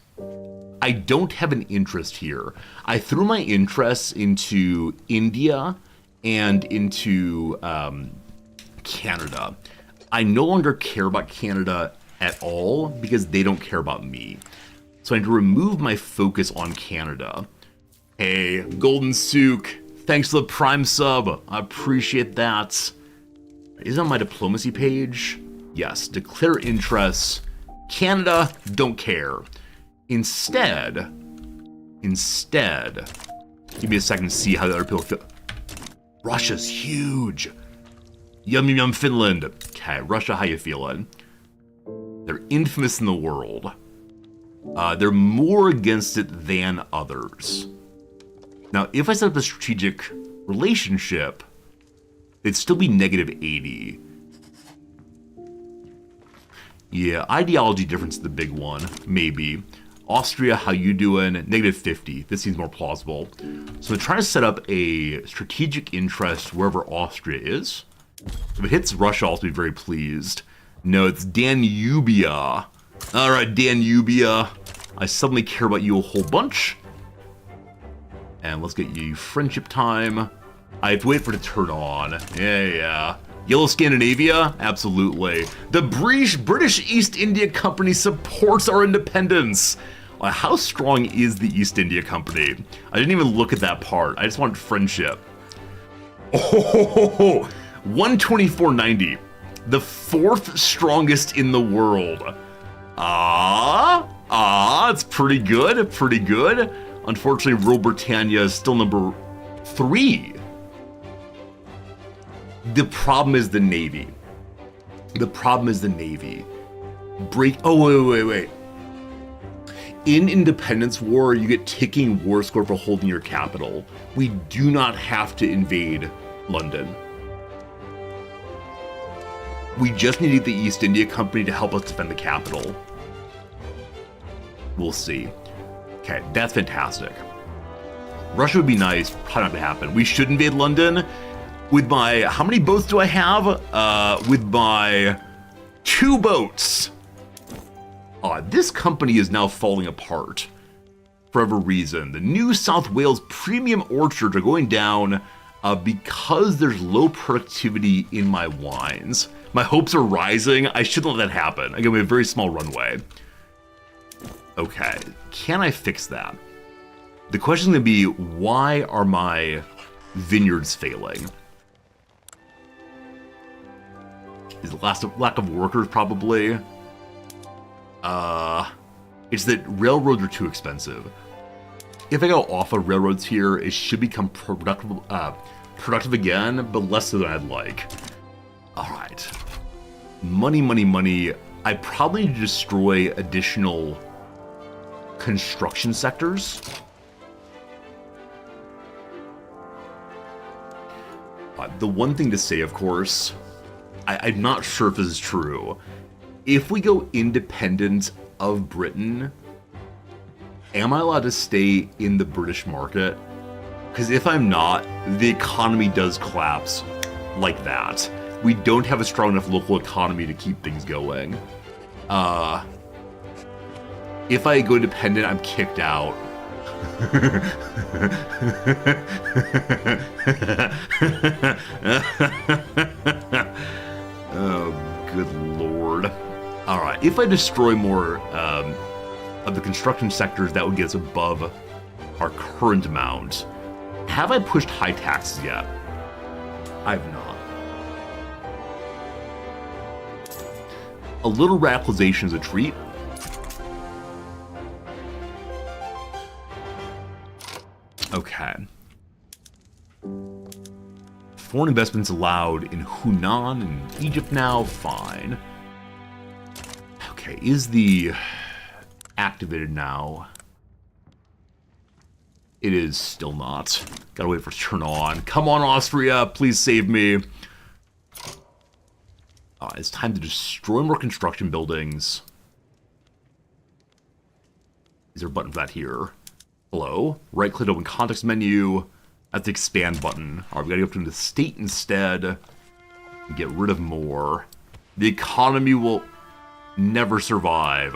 I don't have an interest here. I threw my interests into India and into Canada. I no longer care about Canada at all because they don't care about me. So I need to remove my focus on Canada. Hey, Golden Sook, thanks for the Prime sub. I appreciate that. Is it on my diplomacy page? Yes, declare interests. Canada, don't care. Instead, give me a second to see how the other people feel. Russia's huge. Yum yum yum Finland. Okay, Russia, how you feeling? They're infamous in the world. They're more against it than others. Now, if I set up a strategic relationship, they'd still be negative 80. Yeah, ideology difference is the big one, maybe. Austria, how you doing? Negative 50. This seems more plausible. So I'm trying to set up a strategic interest wherever Austria is. If it hits Russia, I'll be very pleased. No, it's Danubia. All right, Danubia. I suddenly care about you a whole bunch. And let's get you friendship time. I have to wait for it to turn on. Yeah. Yellow Scandinavia? Absolutely. The British East India Company supports our independence. How strong is the East India Company? I didn't even look at that part. I just wanted friendship. Oh, 124.90. The fourth strongest in the world. It's pretty good, pretty good. Unfortunately, Rule Britannia is still number 3. The problem is the Navy. Wait. In Independence War, you get ticking war score for holding your capital. We do not have to invade London. We just need the East India Company to help us defend the capital. We'll see. Okay, that's fantastic. Russia would be nice, probably not gonna happen. We should invade London. With my, how many boats do I have? With my 2 boats. This company is now falling apart. for whatever reason, the New South Wales premium orchards are going down because there's low productivity in my wines. My hopes are rising. I shouldn't let that happen. Again, we have a very small runway. Okay, can I fix that? The question is going to be, why are my vineyards failing? Is it lack of workers, probably? It's that railroads are too expensive. If I go off of railroads here, it should become productive again, but less so than I'd like. All right. Money, money, money. I probably need to destroy additional construction sectors. The one thing to say, of course, I'm not sure if this is true. If we go independent of Britain, am I allowed to stay in the British market? Because if I'm not, the economy does collapse like that. We don't have a strong enough local economy to keep things going. If I go independent, I'm kicked out. Oh, good lord. Alright, if I destroy more of the construction sectors, that would get us above our current amount. Have I pushed high taxes yet? I have not. A little radicalization is a treat. Okay. Foreign investments allowed in Hunan and Egypt now? Fine. Okay, is the activated now? It is still not. Gotta wait for it to turn on. Come on, Austria, please save me. It's time to destroy more construction buildings. Is there a button for that here? Hello? Right click to open context menu. That's the expand button. Alright, we gotta go up to the state instead. And get rid of more. The economy will never survive.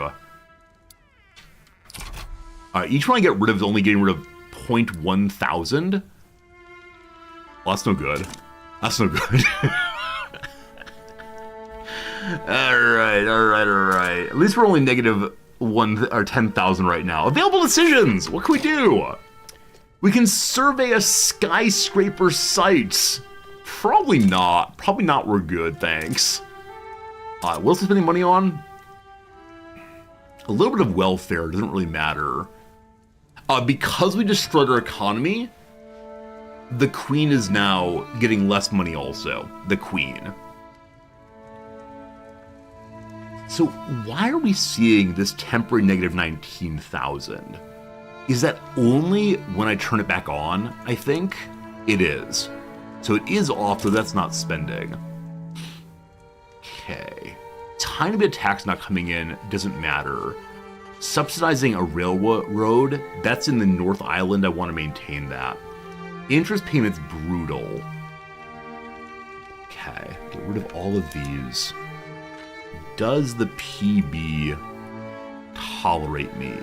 Alright, each one I get rid of is only getting rid of 0.1000. Well, that's no good. That's no good. Alright. At least we're only negative 10,000 right now. Available decisions! What can we do? We can survey a skyscraper site. Probably not. Probably not we're good, thanks. What else is spending money on? A little bit of welfare, doesn't really matter. Because we destroyed our economy, the Queen is now getting less money also. The Queen. So why are we seeing this temporary negative 19,000? Is that only when I turn it back on, I think? It is. So it is off, so that's not spending. Okay. Tiny bit of tax not coming in doesn't matter. Subsidizing a railroad, that's in the North Island, I want to maintain that. Interest payments, brutal. Okay, get rid of all of these. Does the PB tolerate me?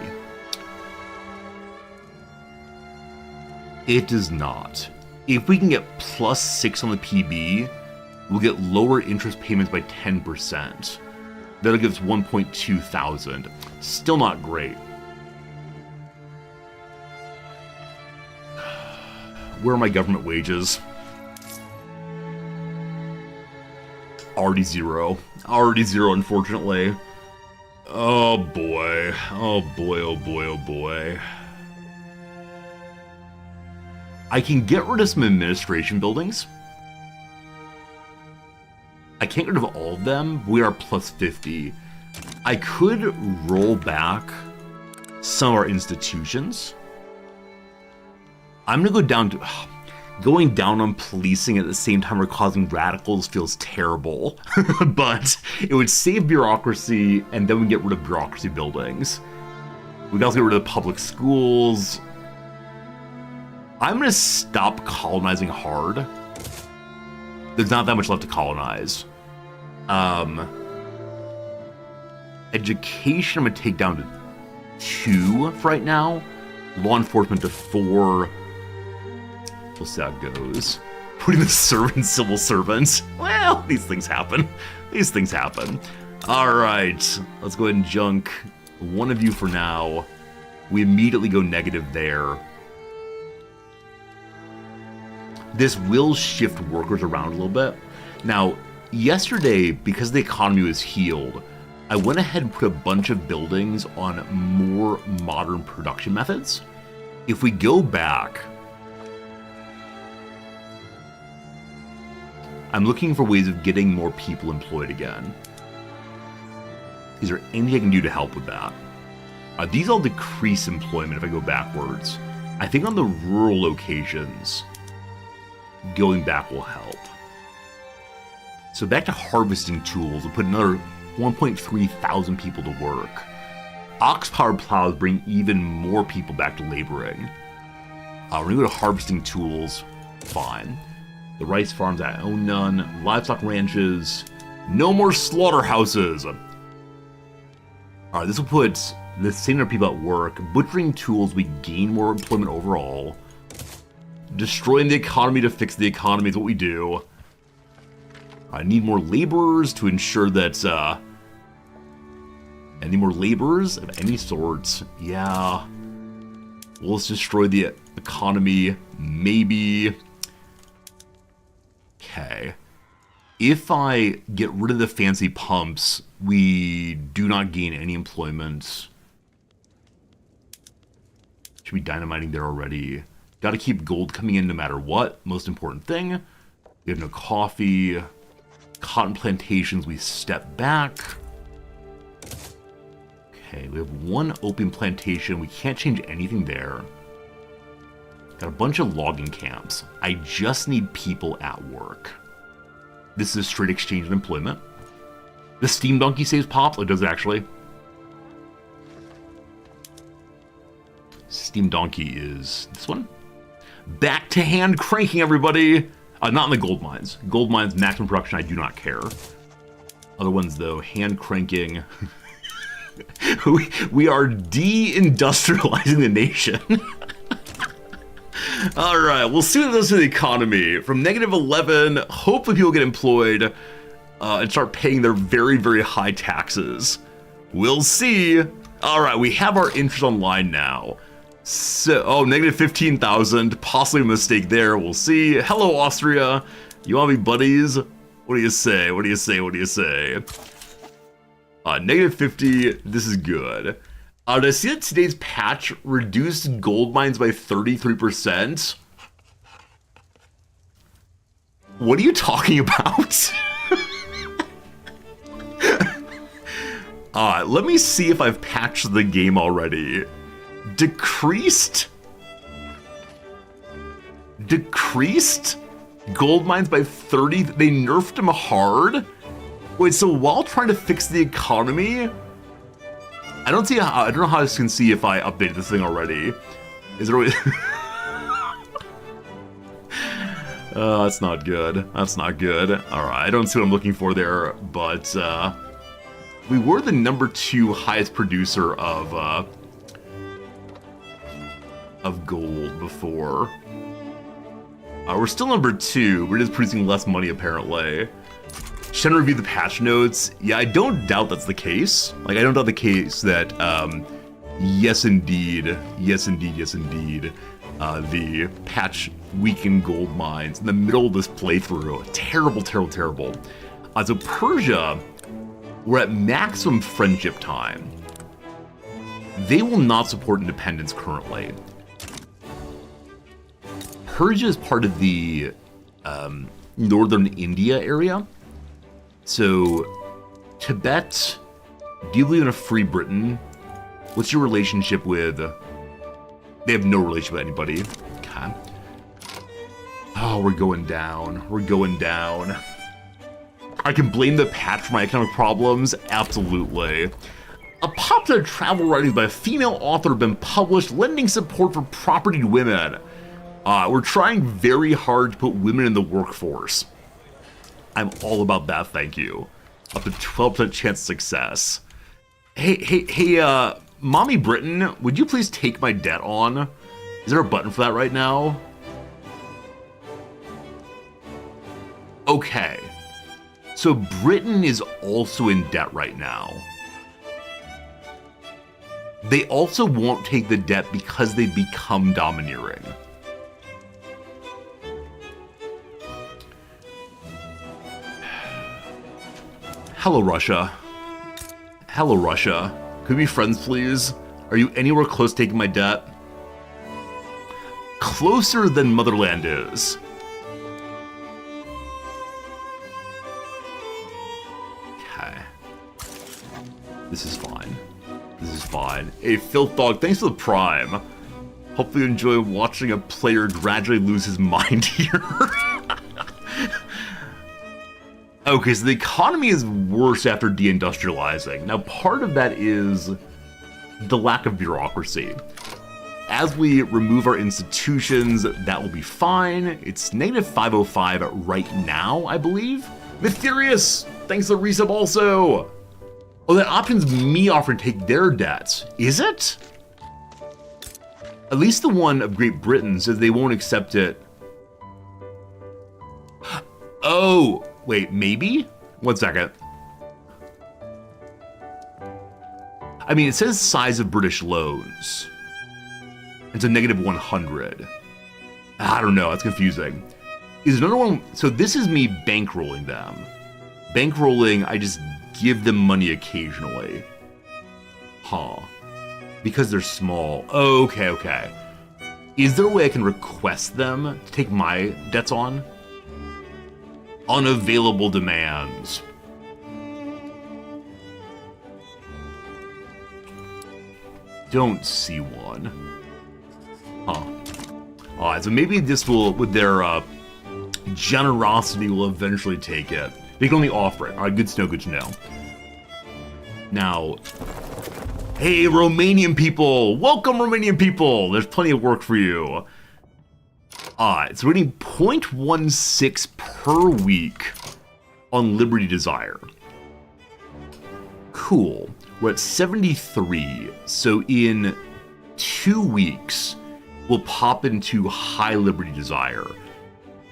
It does not. If we can get +6 on the PB, we'll get lower interest payments by 10%. That'll give us 1.2 thousand. Still not great. Where are my government wages? Already zero. Already zero, unfortunately. Oh boy. Oh boy, oh boy, oh boy. I can get rid of some administration buildings. I can't get rid of all of them. We are +50. I could roll back some of our institutions. I'm gonna go down to... Going down on policing at the same time we're causing radicals feels terrible. But it would save bureaucracy, and then we get rid of bureaucracy buildings. We can also get rid of public schools. I'm gonna stop colonizing hard. There's not that much left to colonize. Education I'm gonna take down to 2 for right now. Law enforcement to 4. We'll see how it goes. Putting the servants, civil servants. Well, these things happen. These things happen. Alright, let's go ahead and junk one of you for now. We immediately go negative there. This will shift workers around a little bit. Now, yesterday, because the economy was healed, I went ahead and put a bunch of buildings on more modern production methods. If we go back, I'm looking for ways of getting more people employed again. Is there anything I can do to help with that? These all decrease employment if I go backwards. I think on the rural locations, going back will help. So back to harvesting tools, we'll put another 1.3 thousand people to work. Ox-powered plows bring even more people back to laboring. We're gonna go to harvesting tools, fine. The rice farms, I own none. Livestock ranches, no more slaughterhouses. Alright, this will put the same number of people at work. Butchering tools, we gain more employment overall. Destroying the economy to fix the economy is what we do. I need more laborers to ensure that, any more laborers of any sorts? Yeah. Well, let's destroy the economy. Maybe. Okay. If I get rid of the fancy pumps, we do not gain any employment. Should be dynamiting there already. Got to keep gold coming in no matter what. Most important thing. We have no coffee. Cotton plantations, we step back. Okay, we have one opium plantation. We can't change anything there. Got a bunch of logging camps. I just need people at work. This is a straight exchange of employment. The steam donkey saves pops. Oh, it does actually. Steam donkey is this one. Back to hand cranking, everybody. Not in the gold mines. Gold mines, maximum production, I do not care. Other ones, though, hand cranking. we are de-industrializing the nation. Alright, we'll see what it does to the economy. From negative 11, hopefully people get employed and start paying their very, very high taxes. We'll see. Alright, we have our interest online now. So, oh, negative 15,000, possibly a mistake there, we'll see. Hello, Austria. You wanna be buddies? What do you say? What do you say? What do you say? Negative 50, this is good. Did I see that today's patch reduced gold mines by 33%? What are you talking about? Let me see if I've patched the game already. Decreased gold mines by 30. They nerfed them hard. Wait, so while trying to fix the economy, I don't know how I can see if I updated this thing already. Is there a way? That's not good. That's not good. Alright, I don't see what I'm looking for there, but we were the #2 highest producer of gold before. We're still #2. We're just producing less money apparently. Should I review the patch notes? Yeah, I don't doubt that's the case. Like, I don't doubt the case that, yes indeed, the patch weakened gold mines in the middle of this playthrough. Terrible, terrible, terrible. So Persia, we're at maximum friendship time. They will not support independence currently. Persia is part of the northern India area. So, Tibet, do you believe in a free Britain? What's your relationship with... They have no relationship with anybody. Okay. Oh, we're going down. We're going down. I can blame the patch for my economic problems? Absolutely. A popular travel writings by a female author have been published lending support for property to women. We're trying very hard to put women in the workforce. I'm all about that, thank you. Up to 12% chance of success. Hey, Mommy Britain, would you please take my debt on? Is there a button for that right now? Okay. So Britain is also in debt right now. They also won't take the debt because they become domineering. Hello, Russia. Hello, Russia. Could we be friends, please? Are you anywhere close to taking my debt? Closer than Motherland is. Okay. This is fine. This is fine. Hey, Filth Dog, thanks for the prime. Hopefully you enjoy watching a player gradually lose his mind here. Okay, so the economy is worse after deindustrializing. Now, part of that is the lack of bureaucracy. As we remove our institutions, that will be fine. It's negative 505 right now, I believe. Mysterious, thanks to resub also. Oh, that option's me offering to take their debts. Is it? At least the one of Great Britain says they won't accept it. Oh, wait, maybe? 1 second. I mean, it says size of British loans. It's a negative 100. I don't know, that's confusing. Is another one, so this is me bankrolling them. Bankrolling, I just give them money occasionally. Huh. Because they're small. Okay, okay. Is there a way I can request them to take my debts on? Unavailable demands. Don't see one. Huh. Alright, so maybe this will, with their generosity, will eventually take it. They can only offer it. Alright, good to know, good to know. Now, hey, Romanian people! Welcome, Romanian people! There's plenty of work for you. Alright, so we're getting 0.16 per week on Liberty Desire. Cool. We're at 73, so in 2 weeks, we'll pop into High Liberty Desire.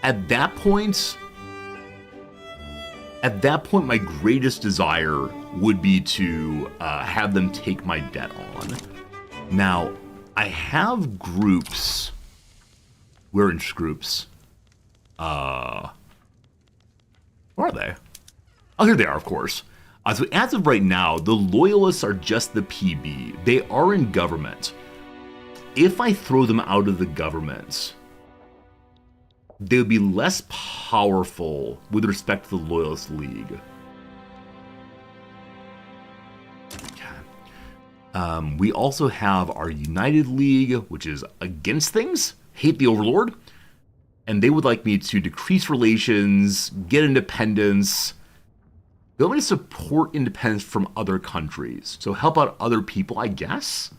At that point, my greatest desire would be to have them take my debt on. Now, I have groups. We're in groups. Where are they? Oh, here they are, of course. So as of right now, the Loyalists are just the PB. They are in government. If I throw them out of the government, they would be less powerful with respect to the Loyalist League. Okay. We also have our United League, which is against things, hate the Overlord, and they would like me to decrease relations, get independence. They want me to support independence from other countries, so help out other people, I guess?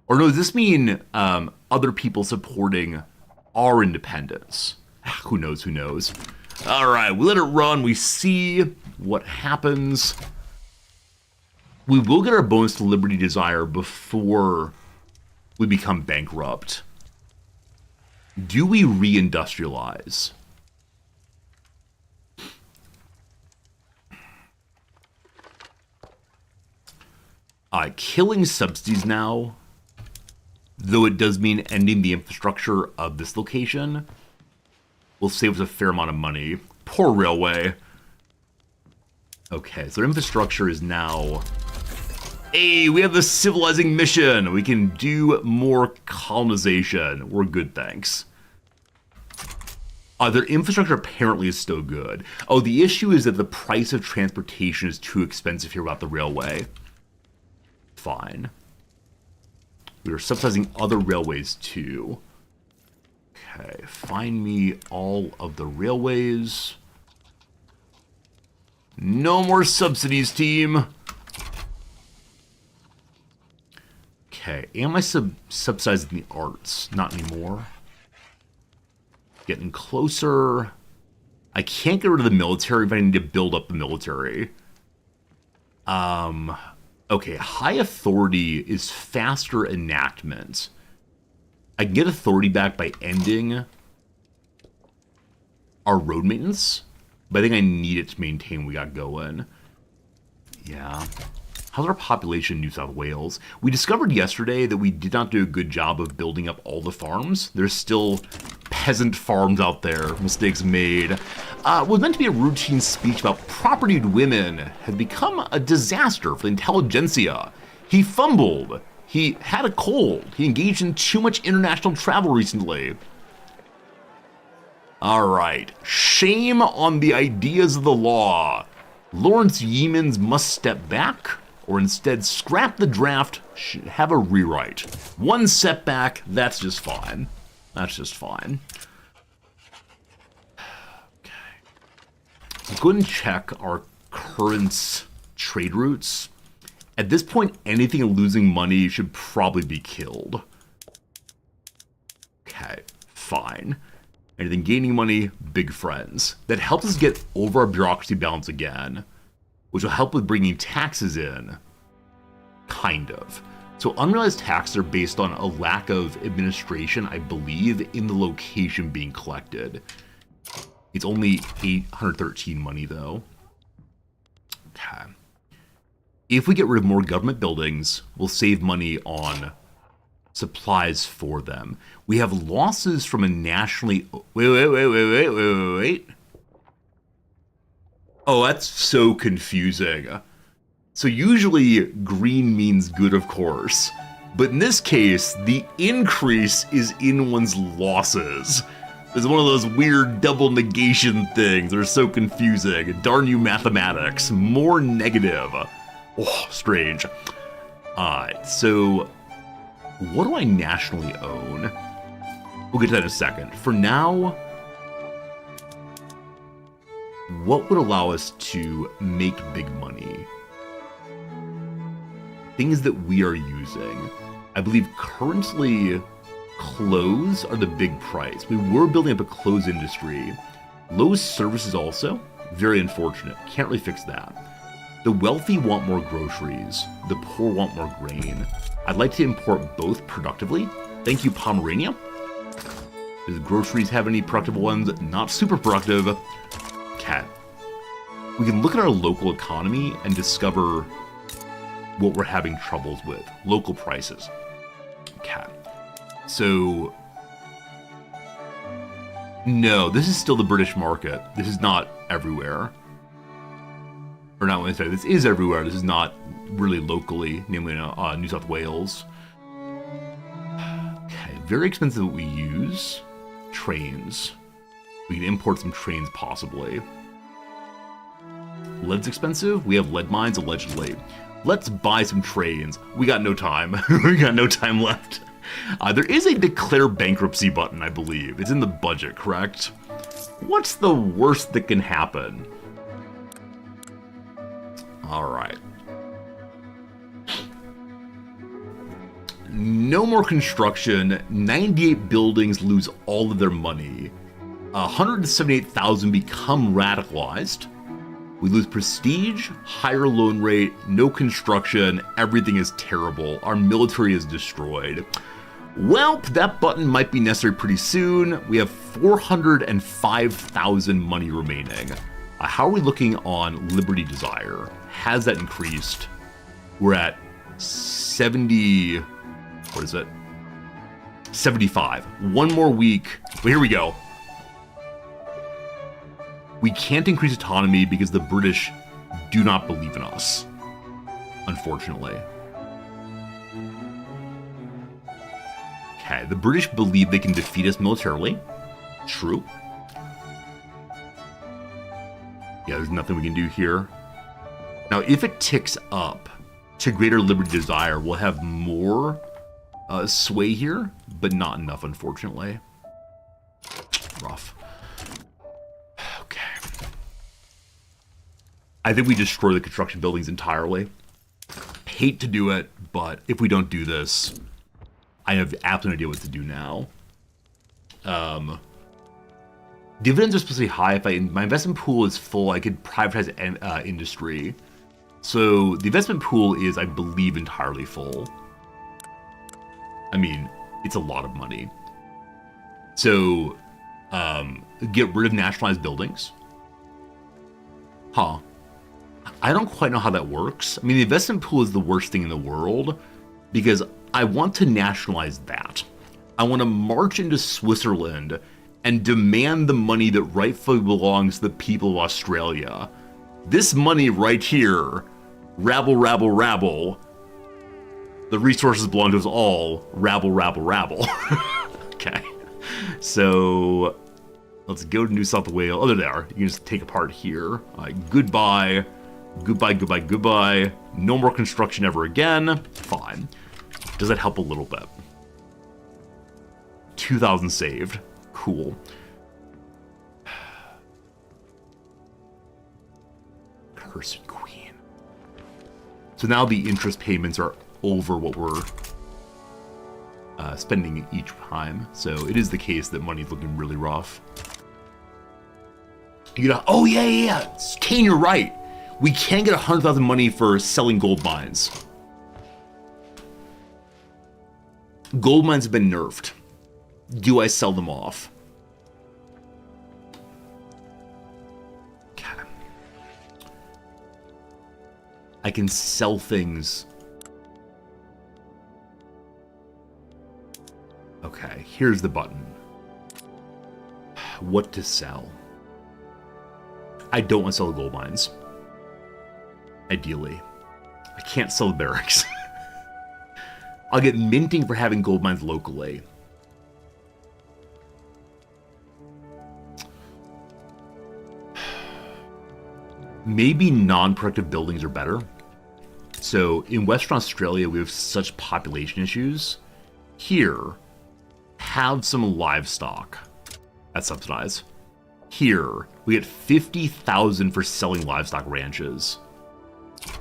Or no, does this mean other people supporting our independence? Who knows, who knows? All right, we let it run. We see what happens. We will get our bonus to Liberty Desire before we become bankrupt. Do we reindustrialize? Killing subsidies now, though it does mean ending the infrastructure of this location, will save us a fair amount of money. Poor railway. Okay, so infrastructure is now... Hey, we have the civilizing mission. We can do more colonization. We're good, thanks. Their infrastructure apparently is still good. Oh, the issue is that the price of transportation is too expensive here without the railway. Fine. We are subsidizing other railways too. Okay, find me all of the railways. No more subsidies, team. Okay, am I subsidizing the arts? Not anymore. Getting closer. I can't get rid of the military if I need to build up the military. Okay, high authority is faster enactment. I can get authority back by ending our road maintenance, but I think I need it to maintain what we got going. Yeah. How's our population in New South Wales? We discovered yesterday that we did not do a good job of building up all the farms. There's still peasant farms out there, mistakes made. What was meant to be a routine speech about propertied women had become a disaster for the intelligentsia. He fumbled. He had a cold. He engaged in too much international travel recently. All right. Shame on the ideas of the law. Lawrence Yeamans must step back, or instead scrap the draft, have a rewrite. One setback, that's just fine. That's just fine. Okay. Let's go ahead and check our current trade routes. At this point, anything losing money should probably be killed. Okay, fine. Anything gaining money, big friends. That helps us get over our bureaucracy balance again, which will help with bringing taxes in. Kind of. So unrealized taxes are based on a lack of administration, I believe, in the location being collected. It's only 813 money, though. Okay. If we get rid of more government buildings, we'll save money on supplies for them. We have losses from a nationally... Wait. Oh, that's so confusing. So usually green means good, of course. But in this case, the increase is in one's losses. It's one of those weird double negation things that are so confusing. Darn you mathematics. More negative. Oh, strange. Alright, so what do I nationally own? We'll get to that in a second. For now, what would allow us to make big money? Things that we are using. I believe currently clothes are the big price. We were building up a clothes industry. Lowe's services also. Very unfortunate. Can't really fix that. The wealthy want more groceries. The poor want more grain. I'd like to import both productively. Thank you, Pomerania. Does groceries have any productive ones? Not super productive. Cat. We can look at our local economy and discover what we're having troubles with. Local prices. Cat. So, no, this is still the British market. This is not everywhere. Or not, when I say this is everywhere, this is not really locally, namely in New South Wales. Okay, very expensive what we use. Trains. We can import some trains, possibly. Lead's expensive. We have lead mines, allegedly. Let's buy some trains. We got no time. We got no time left. There is a declare bankruptcy button, I believe. It's in the budget, correct? What's the worst that can happen? Alright. No more construction. 98 buildings lose all of their money. 178,000 become radicalized. We lose prestige, higher loan rate, no construction, everything is terrible. Our military is destroyed. Well, that button might be necessary pretty soon. We have 405,000 money remaining. How are we looking on Liberty Desire? Has that increased? We're at 70... What is it? 75. One more week. Well, here we go. We can't increase autonomy because the British do not believe in us. Unfortunately. Okay, the British believe they can defeat us militarily. True. Yeah, there's nothing we can do here. Now, if it ticks up to greater liberty desire, we'll have more sway here, but not enough, unfortunately. Rough. Okay. I think we destroy the construction buildings entirely. Hate to do it, but if we don't do this, I have absolutely no idea what to do now. Dividends are supposed to be high. If my investment pool is full, I could privatize industry. So the investment pool is, I believe, entirely full. I mean, it's a lot of money. So, get rid of nationalized buildings. Huh. I don't quite know how that works. I mean, the investment pool is the worst thing in the world because I want to nationalize that. I want to march into Switzerland and demand the money that rightfully belongs to the people of Australia. This money right here, rabble, rabble, rabble. The resources belong to us all, rabble, rabble, rabble. Okay. So let's go to New South Wales. Oh, there. You can just take apart here. Goodbye. Goodbye, goodbye, goodbye. No more construction ever again. Fine. Does that help a little bit? 2,000 saved. Cool. Cursed Queen. So now the interest payments are over what we're spending each time. So it is the case that money's looking really rough. Oh, yeah. Kane, you're right. We can get 100,000 money for selling gold mines. Gold mines have been nerfed. Do I sell them off? Okay. I can sell things. Okay, here's the button. What to sell? I don't want to sell the gold mines. Ideally. I can't sell the barracks. I'll get minting for having gold mines locally. Maybe non-productive buildings are better. So in Western Australia, we have such population issues. Here, have some livestock. That's subsidized. Here, we get 50,000 for selling livestock ranches.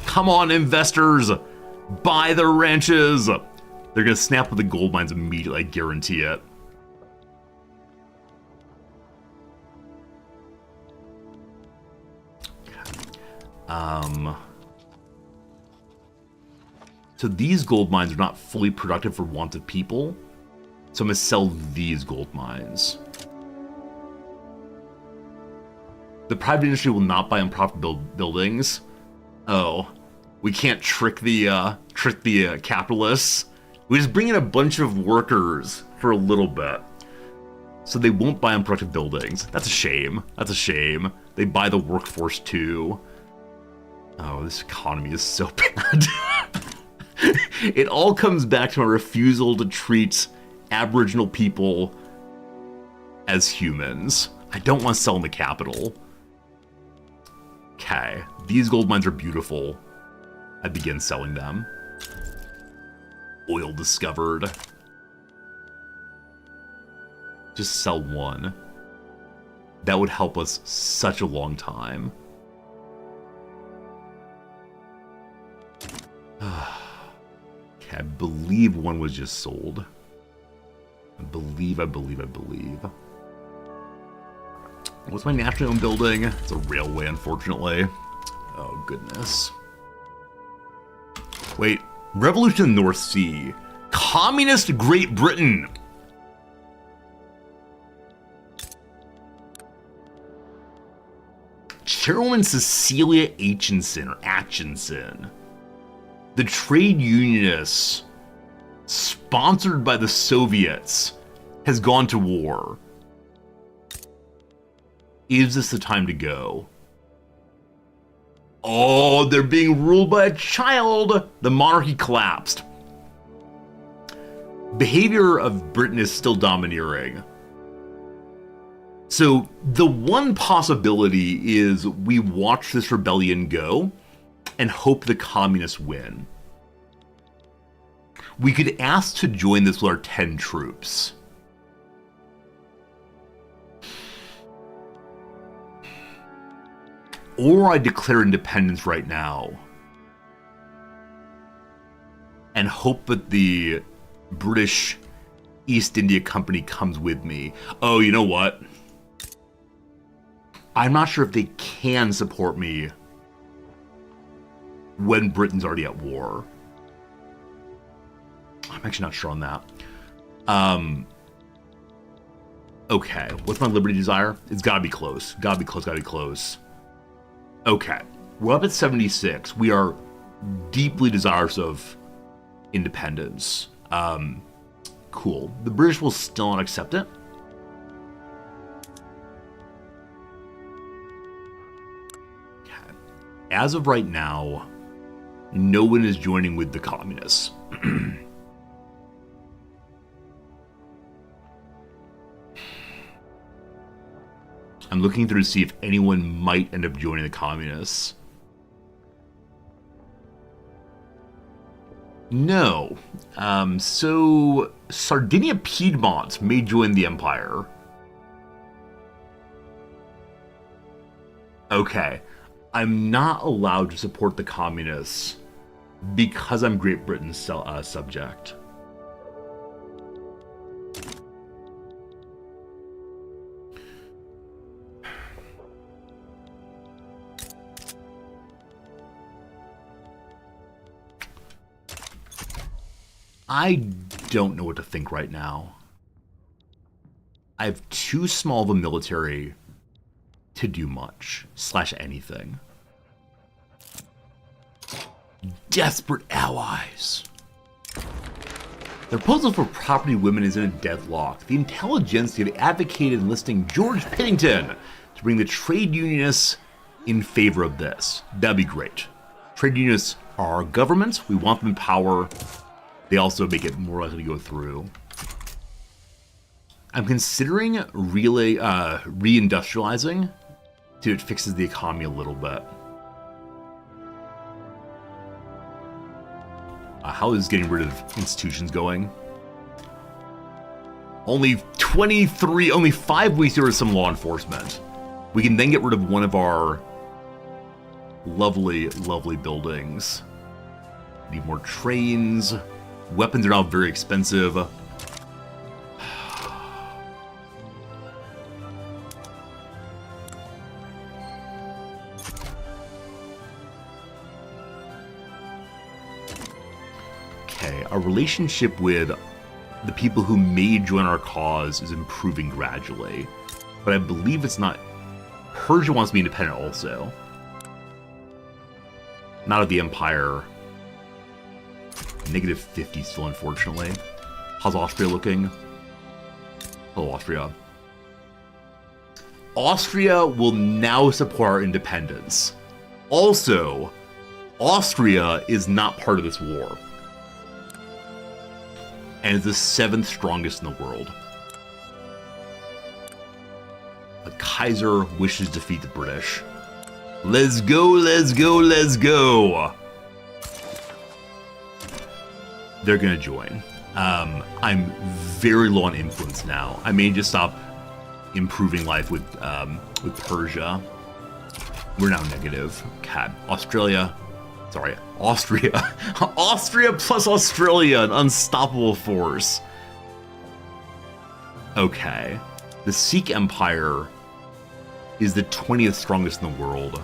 Come on, investors! Buy the ranches! They're gonna snap with the gold mines immediately, I guarantee it. So these gold mines are not fully productive for want of people. So I'm gonna sell these gold mines. The private industry will not buy unprofitable buildings. Oh, we can't trick the capitalists. We just bring in a bunch of workers for a little bit, so they won't buy unproductive buildings. That's a shame. That's a shame. They buy the workforce too. Oh, this economy is so bad. It all comes back to my refusal to treat Aboriginal people as humans. I don't want to sell them the capital. Okay, these gold mines are beautiful. I begin selling them. Oil discovered. Just sell one. That would help us such a long time. Okay, I believe one was just sold. I believe. What's my nationally owned building? It's a railway, unfortunately. Oh, goodness. Wait, Revolution in the North Sea. Communist Great Britain! Chairwoman Cecilia Aitchison, the trade unionist sponsored by the Soviets, has gone to war. Is this the time to go? Oh, they're being ruled by a child! The monarchy collapsed. Behavior of Britain is still domineering. So the one possibility is we watch this rebellion go and hope the communists win. We could ask to join this with our 10 troops. Or I declare independence right now and hope that the British East India Company comes with me. Oh, you know what? I'm not sure if they can support me when Britain's already at war. I'm actually not sure on that. Okay, what's my liberty desire? It's gotta be close. Gotta be close, gotta be close. Okay, we're up at 76. We are deeply desirous of independence. Cool. The British will still not accept it. Okay. As of right now, no one is joining with the communists. I'm looking through to see if anyone might end up joining the communists. No. So Sardinia Piedmont may join the Empire. Okay. I'm not allowed to support the communists because I'm Great Britain's subject. I don't know what to think right now. I have too small of a military to do much, / anything. Desperate allies. The proposal for property women is in a deadlock. The intelligentsia have advocated enlisting George Piddington to bring the trade unionists in favor of this. That'd be great. Trade unionists are our government. We want them in power. They also make it more likely to go through. I'm considering reindustrializing so it fixes the economy a little bit. How is getting rid of institutions going? Only 5 weeks here is some law enforcement. We can then get rid of one of our lovely, lovely buildings. Need more trains. Weapons are now very expensive. Okay, our relationship with the people who may join our cause is improving gradually. But I believe it's not... Persia wants to be independent also. Not of the Empire. Negative 50 still, unfortunately. How's Austria looking? Hello, Austria. Austria will now support our independence. Also, Austria is not part of this war. And is the 7th strongest in the world. The Kaiser wishes to defeat the British. Let's go, let's go, let's go! They're gonna join. I'm very low on influence now. I may just stop improving life with Persia. We're now negative. Okay, Austria. Austria plus Australia, an unstoppable force. Okay, the Sikh Empire is the 20th strongest in the world.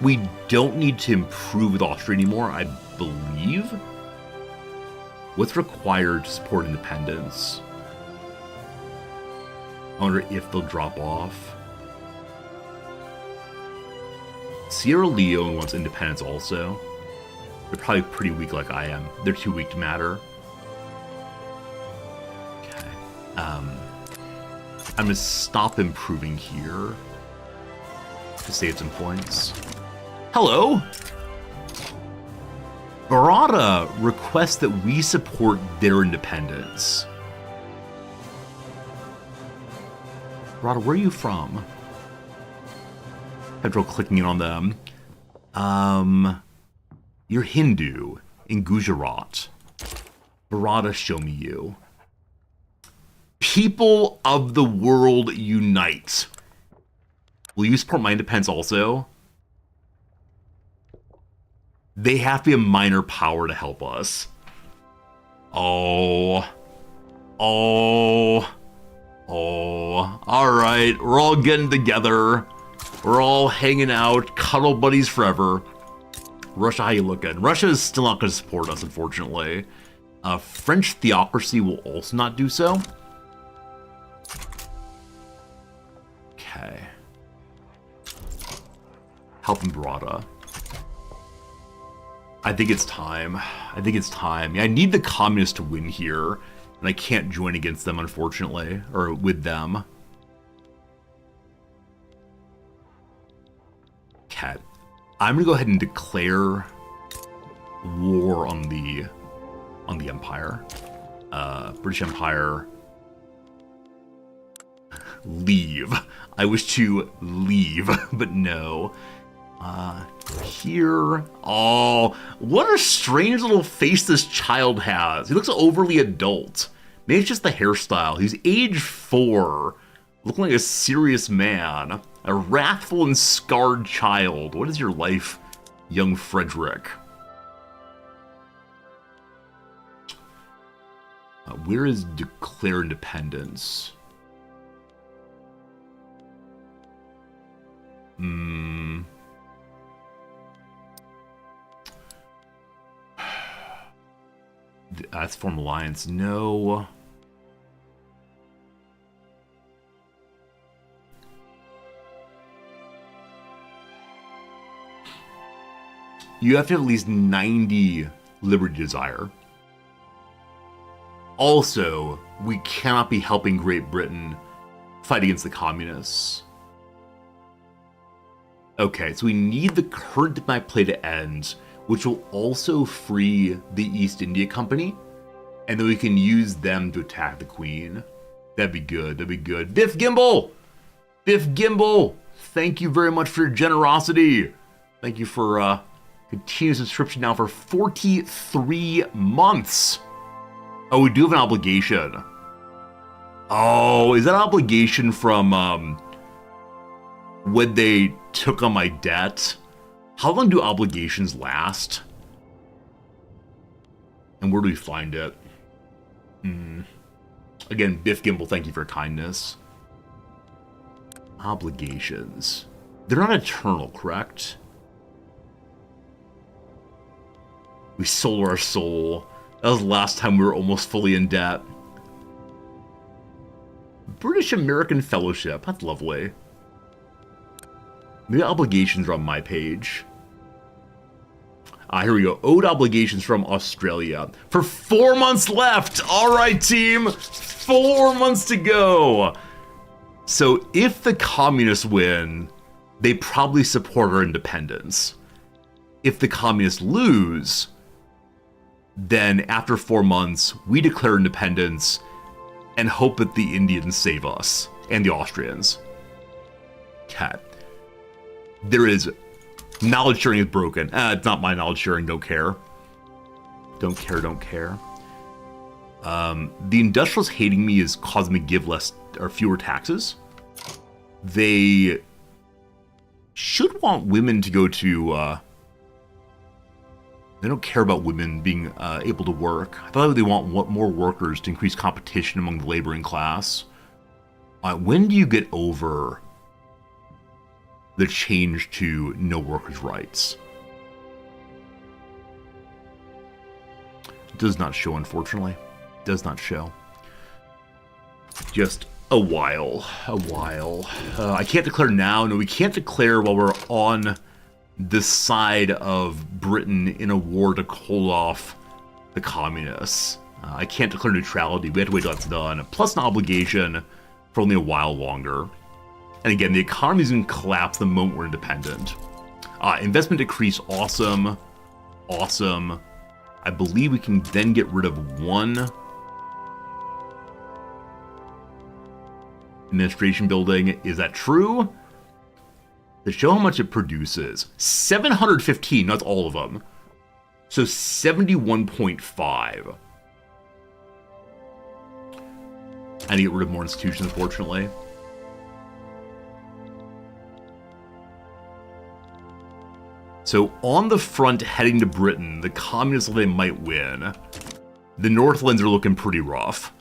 We don't need to improve with Austria anymore, I believe. What's required to support independence? I wonder if they'll drop off. Sierra Leone wants independence also. They're probably pretty weak like I am. They're too weak to matter. Okay. I'm gonna stop improving here to save some points. Hello! Baroda requests that we support their independence. Baroda, where are you from? Petrol clicking in on them. You're Hindu in Gujarat. Baroda, show me you. People of the world unite. Will you support my independence also? They have to be a minor power to help us. Oh. Alright, we're all getting together. We're all hanging out, cuddle buddies forever. Russia, how you looking? Russia is still not going to support us, unfortunately. French theocracy will also not do so. Okay. Helping Barada. I think it's time. I think it's time. Yeah, I need the communists to win here, and I can't join against them, unfortunately, or with them. Okay. I'm gonna go ahead and declare war on the Empire. British Empire. Leave. I wish to leave, but no. Here. Oh, what a strange little face this child has. He looks overly adult. Maybe it's just the hairstyle. He's age 4, looking like a serious man. A wrathful and scarred child. What is your life, young Frederick? Where is declare independence? That's form alliance. No. You have to have at least 90 liberty desire. Also, we cannot be helping Great Britain fight against the communists. Okay, so we need the current diplomatic play to end, which will also free the East India Company, and then we can use them to attack the Queen. That'd be good, that'd be good. Biff Gimbal! Biff Gimbal! Thank you very much for your generosity. Thank you for continued subscription now for 43 months. Oh, we do have an obligation. Oh, is that an obligation from when they took on my debt? How long do obligations last? And where do we find it? Again, Biff Gimbal, thank you for your kindness. Obligations. They're not eternal, correct? We sold our soul. That was the last time we were almost fully in debt. British American Fellowship. That's lovely. The obligations are on my page. Here we go. Owed obligations from Australia. For 4 months left! Alright, team! 4 months to go! So, if the communists win, they probably support our independence. If the communists lose, then after 4 months, we declare independence and hope that the Indians save us. And the Austrians. Okay. There is... Knowledge sharing is broken. It's not my knowledge sharing, don't care. Don't care, don't care. The industrialists hating me is causing me to give less or fewer taxes. They should want women to go to... They don't care about women being able to work. I thought they want more workers to increase competition among the laboring class. When do you get over the change to no workers' rights? It does not show, unfortunately. It does not show. Just a while. A while. I can't declare now. No, we can't declare while we're on the side of Britain in a war to hold off the communists. I can't declare neutrality. We have to wait till that's done. Plus an obligation for only a while longer. And again, the economy is going to collapse the moment we're independent. Investment decrease, awesome. Awesome. I believe we can then get rid of one administration building. Is that true? To show how much it produces. 715, that's all of them. So 71.5. I need to get rid of more institutions, unfortunately. So on the front heading to Britain, the communists, they might win. The Northlands are looking pretty rough.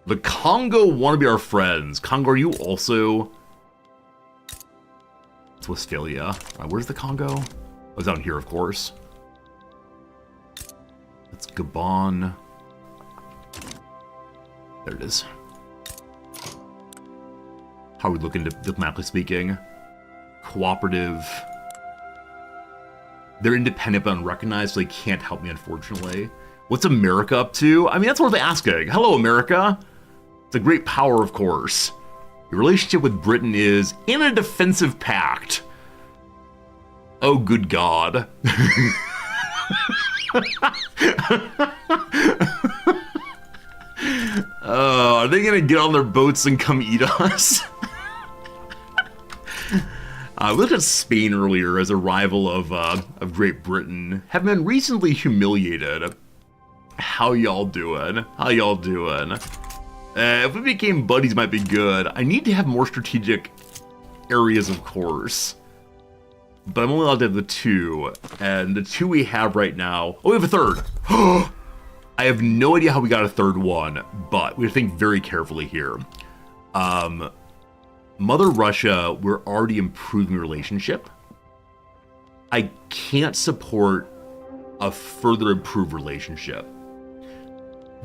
The Congo want to be our friends. Congo, are you also... That's Westphalia. Where's the Congo? Oh, it's out here, of course. That's Gabon. There it is. How are we looking, diplomatically speaking? Cooperative. They're independent but unrecognized, so they can't help me, unfortunately. What's America up to? I mean, that's worth asking. Hello, America. It's a great power, of course. Your relationship with Britain is in a defensive pact. Oh, good God. Are they gonna get on their boats and come eat us? We looked at Spain earlier as a rival of Great Britain. Have been recently humiliated. How y'all doing? How y'all doing? If we became buddies, might be good. I need to have more strategic areas, of course. But I'm only allowed to have the 2. And the 2 we have right now... Oh, we have a 3rd! I have no idea how we got a 3rd one, but we have to think very carefully here. Mother Russia, we're already improving the relationship. I can't support a further improved relationship.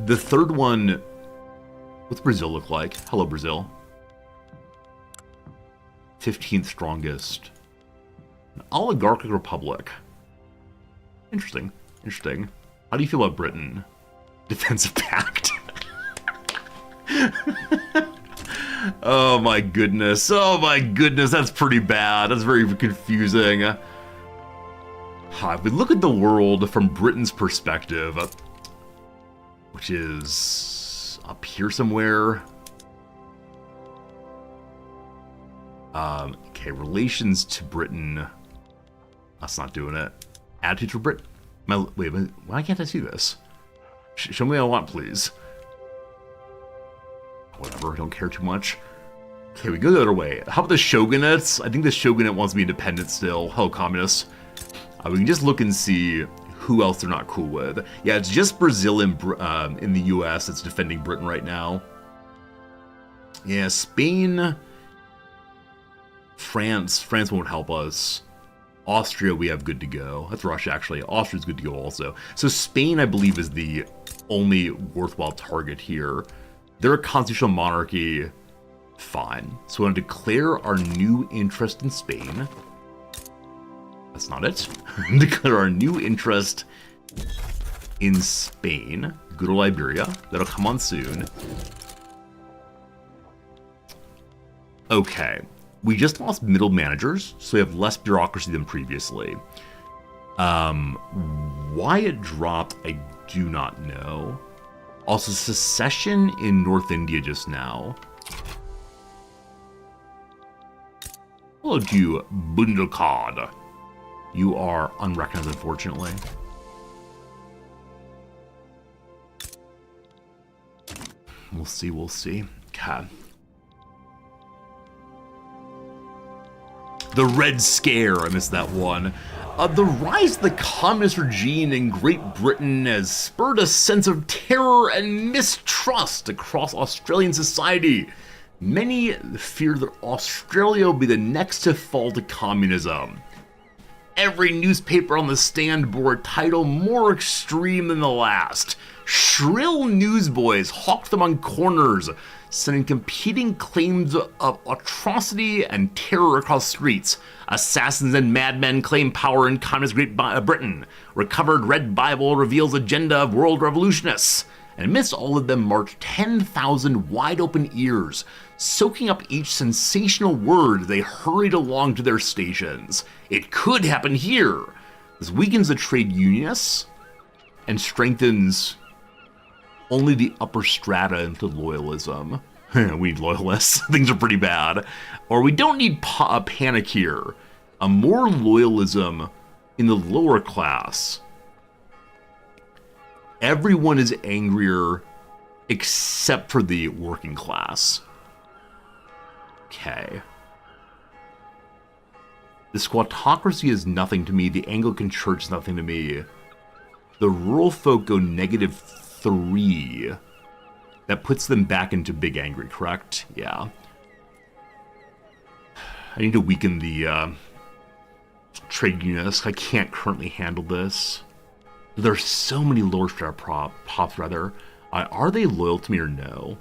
The 3rd one... What's Brazil look like? Hello, Brazil. 15th strongest. An oligarchic republic. Interesting. Interesting. How do you feel about Britain? Defensive pact. Oh my goodness. Oh my goodness. That's pretty bad. That's very confusing. If we look at the world from Britain's perspective, which is up here somewhere. Okay, relations to Britain. That's not doing it. Attitude for Britain. Wait a minute. Why can't I see this? Show me what I want, please. Whatever, I don't care too much. Okay, we go the other way. How about the shogunates? I think the shogunate wants to be independent still. Hello, communists. We can just look and see who else they're not cool with. Yeah, it's just Brazil in the US that's defending Britain right now. Yeah, Spain... France won't help us. Austria, we have good to go. That's Russia, actually. Austria's good to go also. So Spain, I believe, is the only worthwhile target here. They're a constitutional monarchy. Fine. So we want to declare our new interest in Spain. That's not it. Declare our new interest in Spain. Good old Iberia. That'll come on soon. Okay. We just lost middle managers, so we have less bureaucracy than previously. Why it dropped, I do not know. Also, secession in North India just now. Hello to you, Bundelkad. You are unrecognized, unfortunately. We'll see, we'll see. Okay. The Red Scare, I missed that one. The rise of the communist regime in Great Britain has spurred a sense of terror and mistrust across Australian society. Many fear that Australia will be the next to fall to communism. Every newspaper on the stand bore a title more extreme than the last. Shrill newsboys hawked them on corners, sending competing claims of atrocity and terror across streets. Assassins and madmen claim power in communist Great Britain. Recovered Red Bible reveals agenda of world revolutionists. And amidst all of them marched 10,000 wide-open ears, soaking up each sensational word they hurried along to their stations. It could happen here. This weakens the trade unionists and strengthens only the upper strata into loyalism. We need loyalists. Things are pretty bad. Or we don't need a panic here. A more loyalism in the lower class. Everyone is angrier except for the working class. Okay. The squattocracy is nothing to me. The Anglican Church is nothing to me. The rural folk go -3. That puts them back into big angry, correct? Yeah. I need to weaken the Trade units. I can't currently handle this. There's so many lower strata pops, rather. Are they loyal to me or no?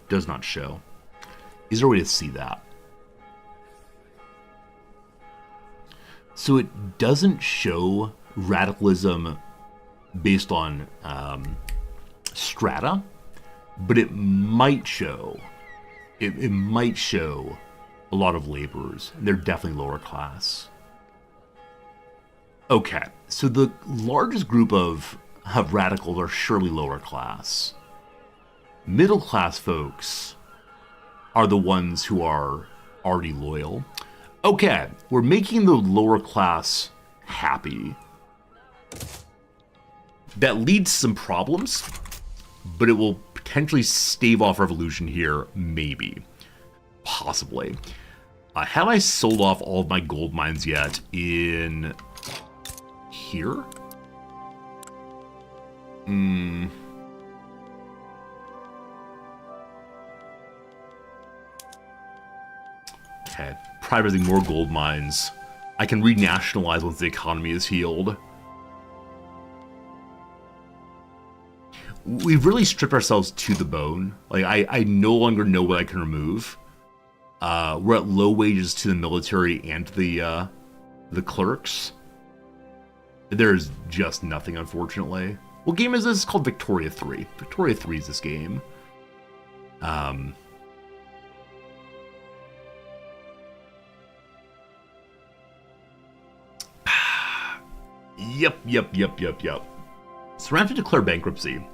Does not show. Is there a way to see that? So it doesn't show radicalism based on strata, but it might show. It might show a lot of laborers. They're definitely lower class. Okay, so the largest group of radicals are surely lower class. Middle class folks are the ones who are already loyal. Okay, we're making the lower class happy. That leads to some problems, but it will potentially stave off revolution here, maybe. Possibly. Have I sold off all of my gold mines yet in here? Okay, privatizing more gold mines. I can renationalize once the economy is healed. We've really stripped ourselves to the bone. Like, I no longer know what I can remove. We're at low wages to the military and to the clerks. There's just nothing, unfortunately. What game is this? It's called Victoria 3. Victoria 3 is this game. Yep. So we're going to have to declare bankruptcy.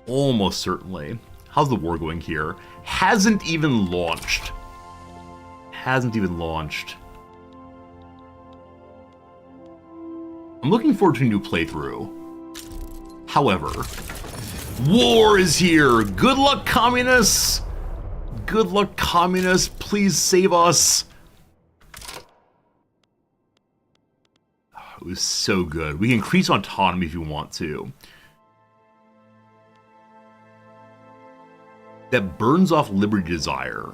Almost certainly. How's the war going here? Hasn't even launched. I'm looking forward to a new playthrough. However, war is here. Good luck, communists. Good luck, communists. Please save us. It was so good. We can increase autonomy if you want to. That burns off Liberty Desire.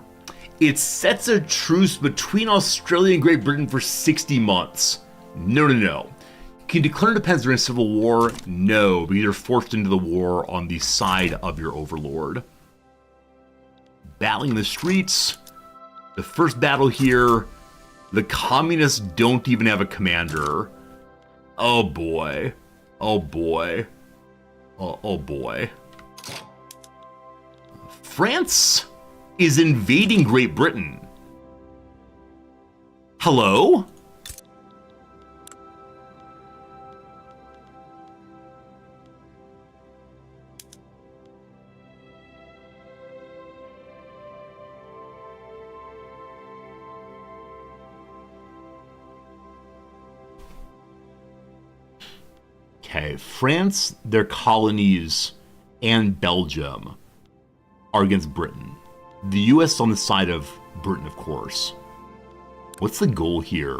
It sets a truce between Australia and Great Britain for 60 months. No. Can you declare independence during a civil war? No, but you're forced into the war on the side of your overlord. Battling the streets. The first battle here. The communists don't even have a commander. Oh boy. France is invading Great Britain. Hello? Okay, France, their colonies, and Belgium are against Britain. The US is on the side of Britain, of course. What's the goal here?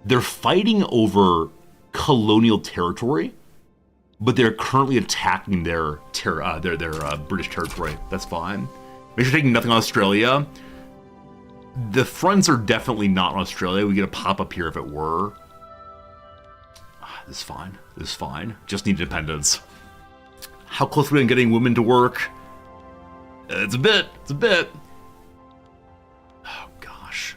They're fighting over colonial territory, but they're currently attacking their British territory. That's fine. Make sure taking nothing on Australia. The fronts are definitely not in Australia. We get a pop up here if it were. This is fine. Just need independence. How close are we on getting women to work? It's a bit. Oh, gosh.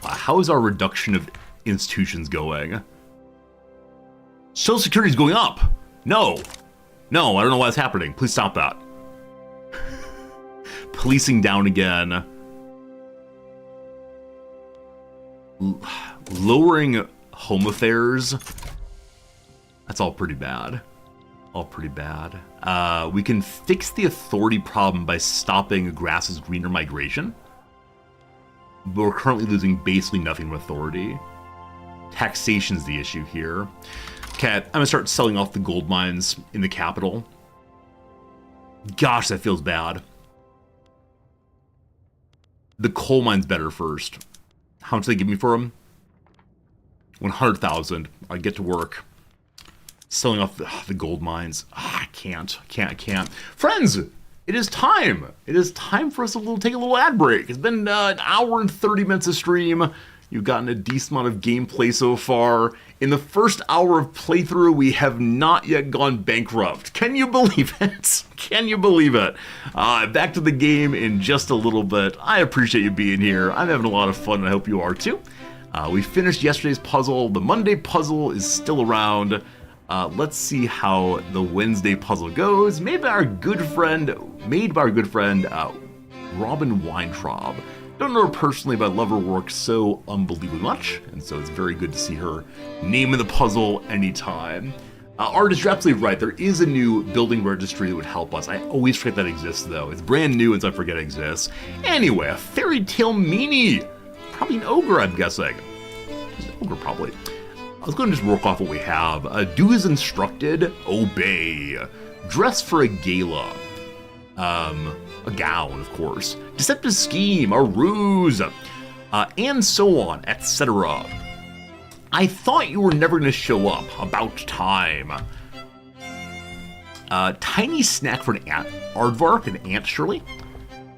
How is our reduction of institutions going? Social Security is going up. No, I don't know why that's happening. Please stop that. Policing down again. Lowering home affairs. That's all pretty bad. We can fix the authority problem by stopping Grass's greener migration. But we're currently losing basically nothing with authority. Taxation's the issue here. Okay, I'm gonna start selling off the gold mines in the capital. Gosh, that feels bad. The coal mine's better first. How much do they give me for them? 100,000. I get to work. Selling off the gold mines. I can't. Friends, it is time. It is time for us to take a little ad break. It's been an hour and 30 minutes of stream. You've gotten a decent amount of gameplay so far. In the first hour of playthrough, we have not yet gone bankrupt. Can you believe it? Can you believe it? Back to the game in just a little bit. I appreciate you being here. I'm having a lot of fun, and I hope you are too. We finished yesterday's puzzle. The Monday puzzle is still around. Let's see how the Wednesday puzzle goes. Made by our good friend, Robin Weintraub. Don't know her personally, but I love her work so unbelievably much, and so it's very good to see her name in the puzzle anytime. Artist, you're absolutely right. There is a new building registry that would help us. I always forget that exists, though. It's brand new, and so I forget it exists. Anyway, a fairy tale meanie. Probably an ogre, I'm guessing. It's an ogre, probably. I was going to just work off what we have. Do as instructed, obey. Dress for a gala. A gown, of course. Deceptive scheme, a ruse, and so on, etc. I thought you were never going to show up. About time. Tiny snack for an ant. Aardvark, an ant, surely.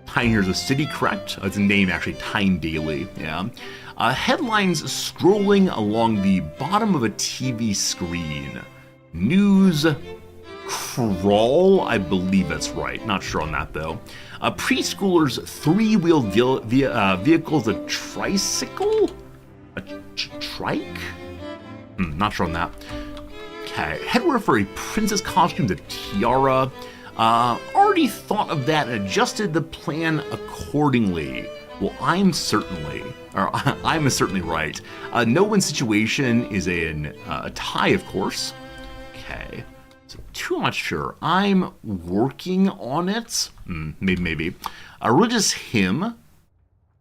Tyne here's a city, correct? It's a name, actually, Tyne Daily, yeah. Headlines scrolling along the bottom of a TV screen. News crawl, I believe that's right. Not sure on that, though. Preschoolers' three-wheeled vehicles, a tricycle? A trike? Not sure on that. Okay, headwear for a princess costume, a tiara. Already thought of that and adjusted the plan accordingly. Well, I'm certainly right. No-win situation is a tie, of course. Okay, so too much sure. I'm working on it. Maybe. A religious hymn.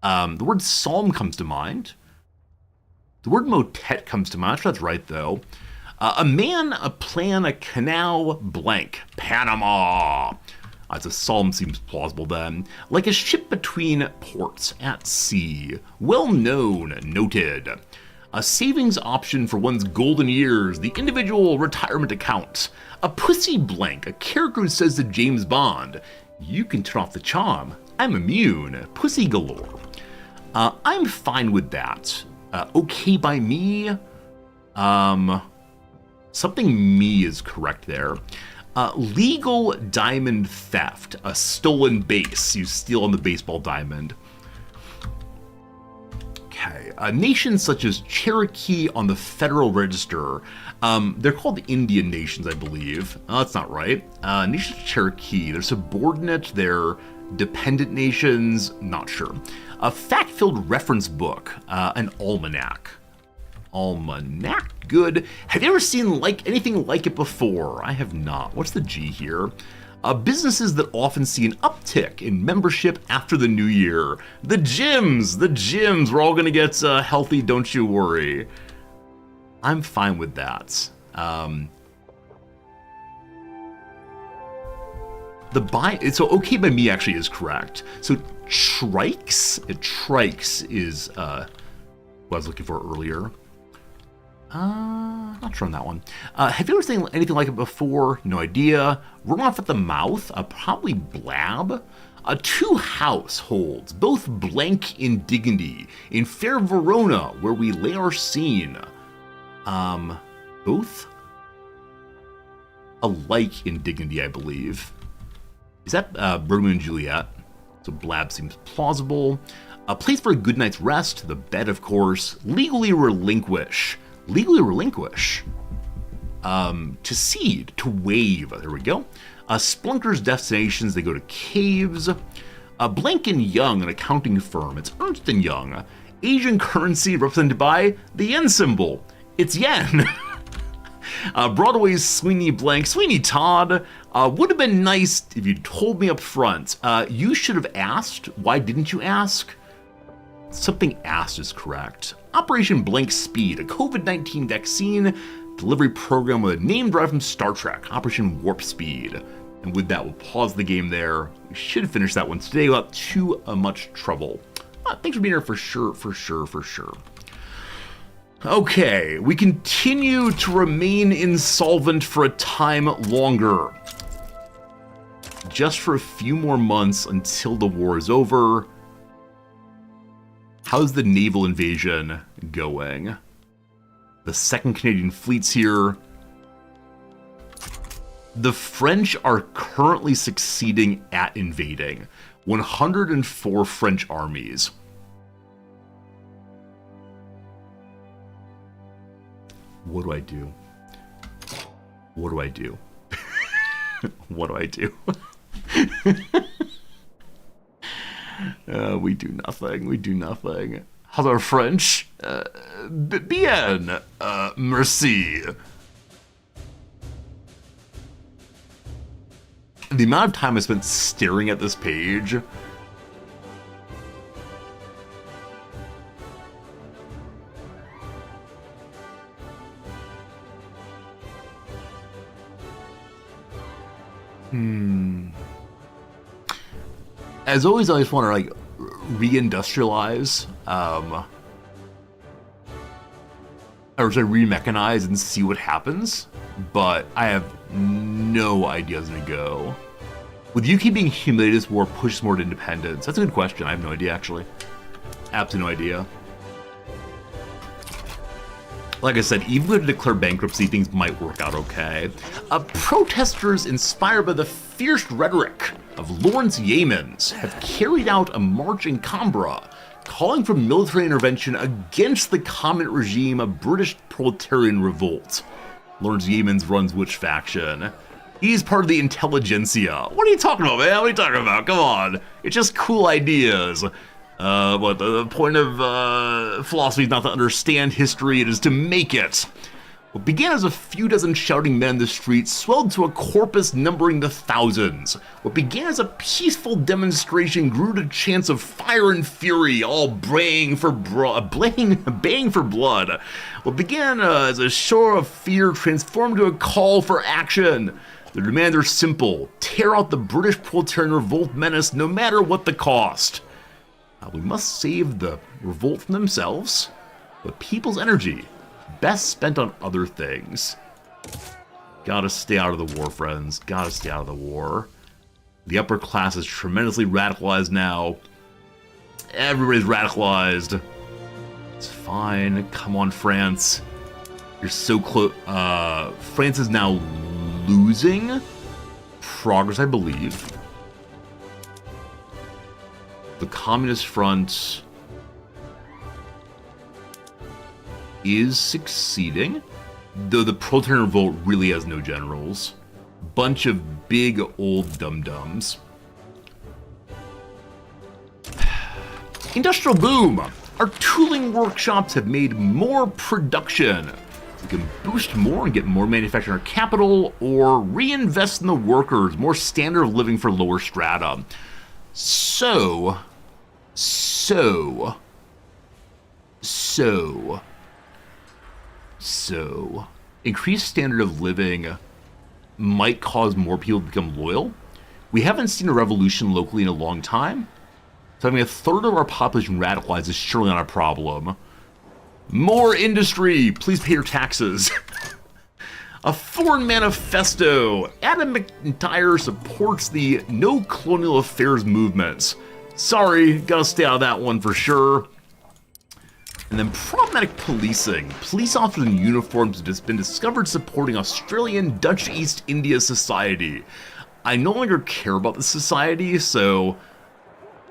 The word psalm comes to mind. The word motet comes to mind. I'm sure that's right, though. A man, a plan, a canal, blank. Panama. As a psalm seems plausible then. Like a ship between ports at sea. Well known, noted. A savings option for one's golden years. The individual retirement account. A pussy blank. A character who says to James Bond, you can turn off the charm. I'm immune. Pussy galore. I'm fine with that. Okay by me. Something me is correct there. Legal diamond theft, a stolen base. You steal on the baseball diamond. Okay, nations such as Cherokee on the Federal Register. They're called Indian nations, I believe. That's not right. Nations Cherokee, they're subordinate, they're dependent nations, not sure. A fact-filled reference book, an almanac. Almanac, good. Have you ever seen anything like it before? I have not. What's the G here? Businesses that often see an uptick in membership after the new year. The gyms. We're all gonna get healthy, don't you worry. I'm fine with that. So okay by me actually is correct. So trikes is what I was looking for earlier. Not sure on that one. Have you ever seen anything like it before? No idea. Run off at the mouth? Probably blab. Two households, both blank in dignity, in fair Verona, where we lay our scene. Both alike in dignity, I believe. Is that Romeo and Juliet? So blab seems plausible. A place for a good night's rest, the bed, of course. Legally relinquish. To seed, to wave. There we go. Splunkers' destinations, they go to caves. Blank & Young, an accounting firm. It's Ernst & Young. Asian currency represented by the yen symbol. It's yen. Broadway's Sweeney Todd. Would have been nice if you'd told me up front. You should have asked. Why didn't you ask? Something asked is correct. Operation Blank Speed, a COVID-19 vaccine delivery program with a name derived from Star Trek, Operation Warp Speed. And with that, we'll pause the game there. We should finish that one today without too much trouble. Thanks for being here for sure. Okay, we continue to remain insolvent for a time longer. just for a few more months until the war is over. How's the naval invasion going? The 2nd Canadian Fleet's here. The French are currently succeeding at invading. 104 French armies. What do I do? What do I do? What do I do? We do nothing. We do nothing. How's our French? Bien. Merci. The amount of time I spent staring at this page. As always, I just want to like re-industrialize, or say re-mechanize and see what happens. But I have no idea as to go. With UK being humiliated, this war pushes more to independence. That's a good question. I have no idea, actually. Absolutely no idea. Like I said, even if we declare bankruptcy, things might work out okay. Protesters inspired by the fierce rhetoric of Lawrence Yeamans have carried out a march in Canberra, calling for military intervention against the communist regime of British proletarian revolt. Lawrence Yeamans runs which faction? He's part of the intelligentsia. What are you talking about, man? What are you talking about? Come on. It's just cool ideas. But the point of philosophy is not to understand history, it is to make it. What began as a few dozen shouting men in the streets swelled to a corpus numbering the thousands. What began as a peaceful demonstration grew to chants of fire and fury, all baying for blood. What began as a show of fear transformed to a call for action. Their demands are simple: tear out the British proletarian revolt menace no matter what the cost. We must save the revolt from themselves, but people's energy best spent on other things. Gotta stay out of the war, friends. Gotta stay out of the war. The upper class is tremendously radicalized now. Everybody's radicalized. It's fine. Come on, France. You're so close. France is now losing progress, I believe. The Communist Front is succeeding, though the proletarian revolt really has no generals. Bunch of big old dum-dums. Industrial boom! Our tooling workshops have made more production. We can boost more and get more manufacturing capital, or reinvest in the workers, more standard of living for lower strata. So, increased standard of living might cause more people to become loyal. We haven't seen a revolution locally in a long time, so having a third of our population radicalized is surely not a problem. More industry! Please pay your taxes. A foreign manifesto. Adam McIntyre supports the No Colonial Affairs movements. Sorry, gotta stay out of that one for sure. And then problematic policing. Police officers in uniforms have just been discovered supporting Australian Dutch East India Society. I no longer care about the society, so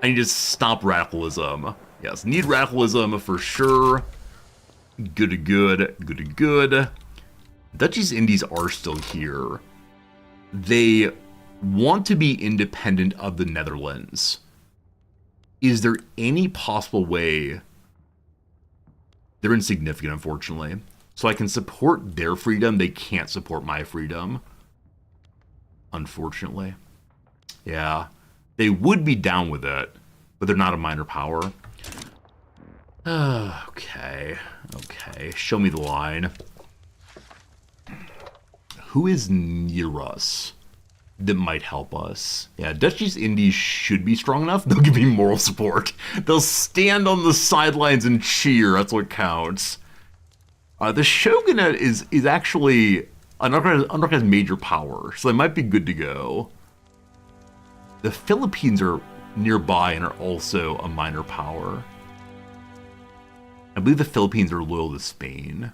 I need to stop radicalism. Yes, need radicalism for sure. Good. Dutch East Indies are still here. They want to be independent of the Netherlands. Is there any possible way? They're insignificant, unfortunately. So I can support their freedom. They can't support my freedom. Unfortunately. Yeah. They would be down with it, but they're not a minor power. Okay. Show me the line. Who is near us that might help us? Yeah, Dutch East Indies should be strong enough. They'll give me moral support. They'll stand on the sidelines and cheer. That's what counts. The Shogunate is actually an unorganized major power, so they might be good to go. The Philippines are nearby and are also a minor power. I believe the Philippines are loyal to Spain.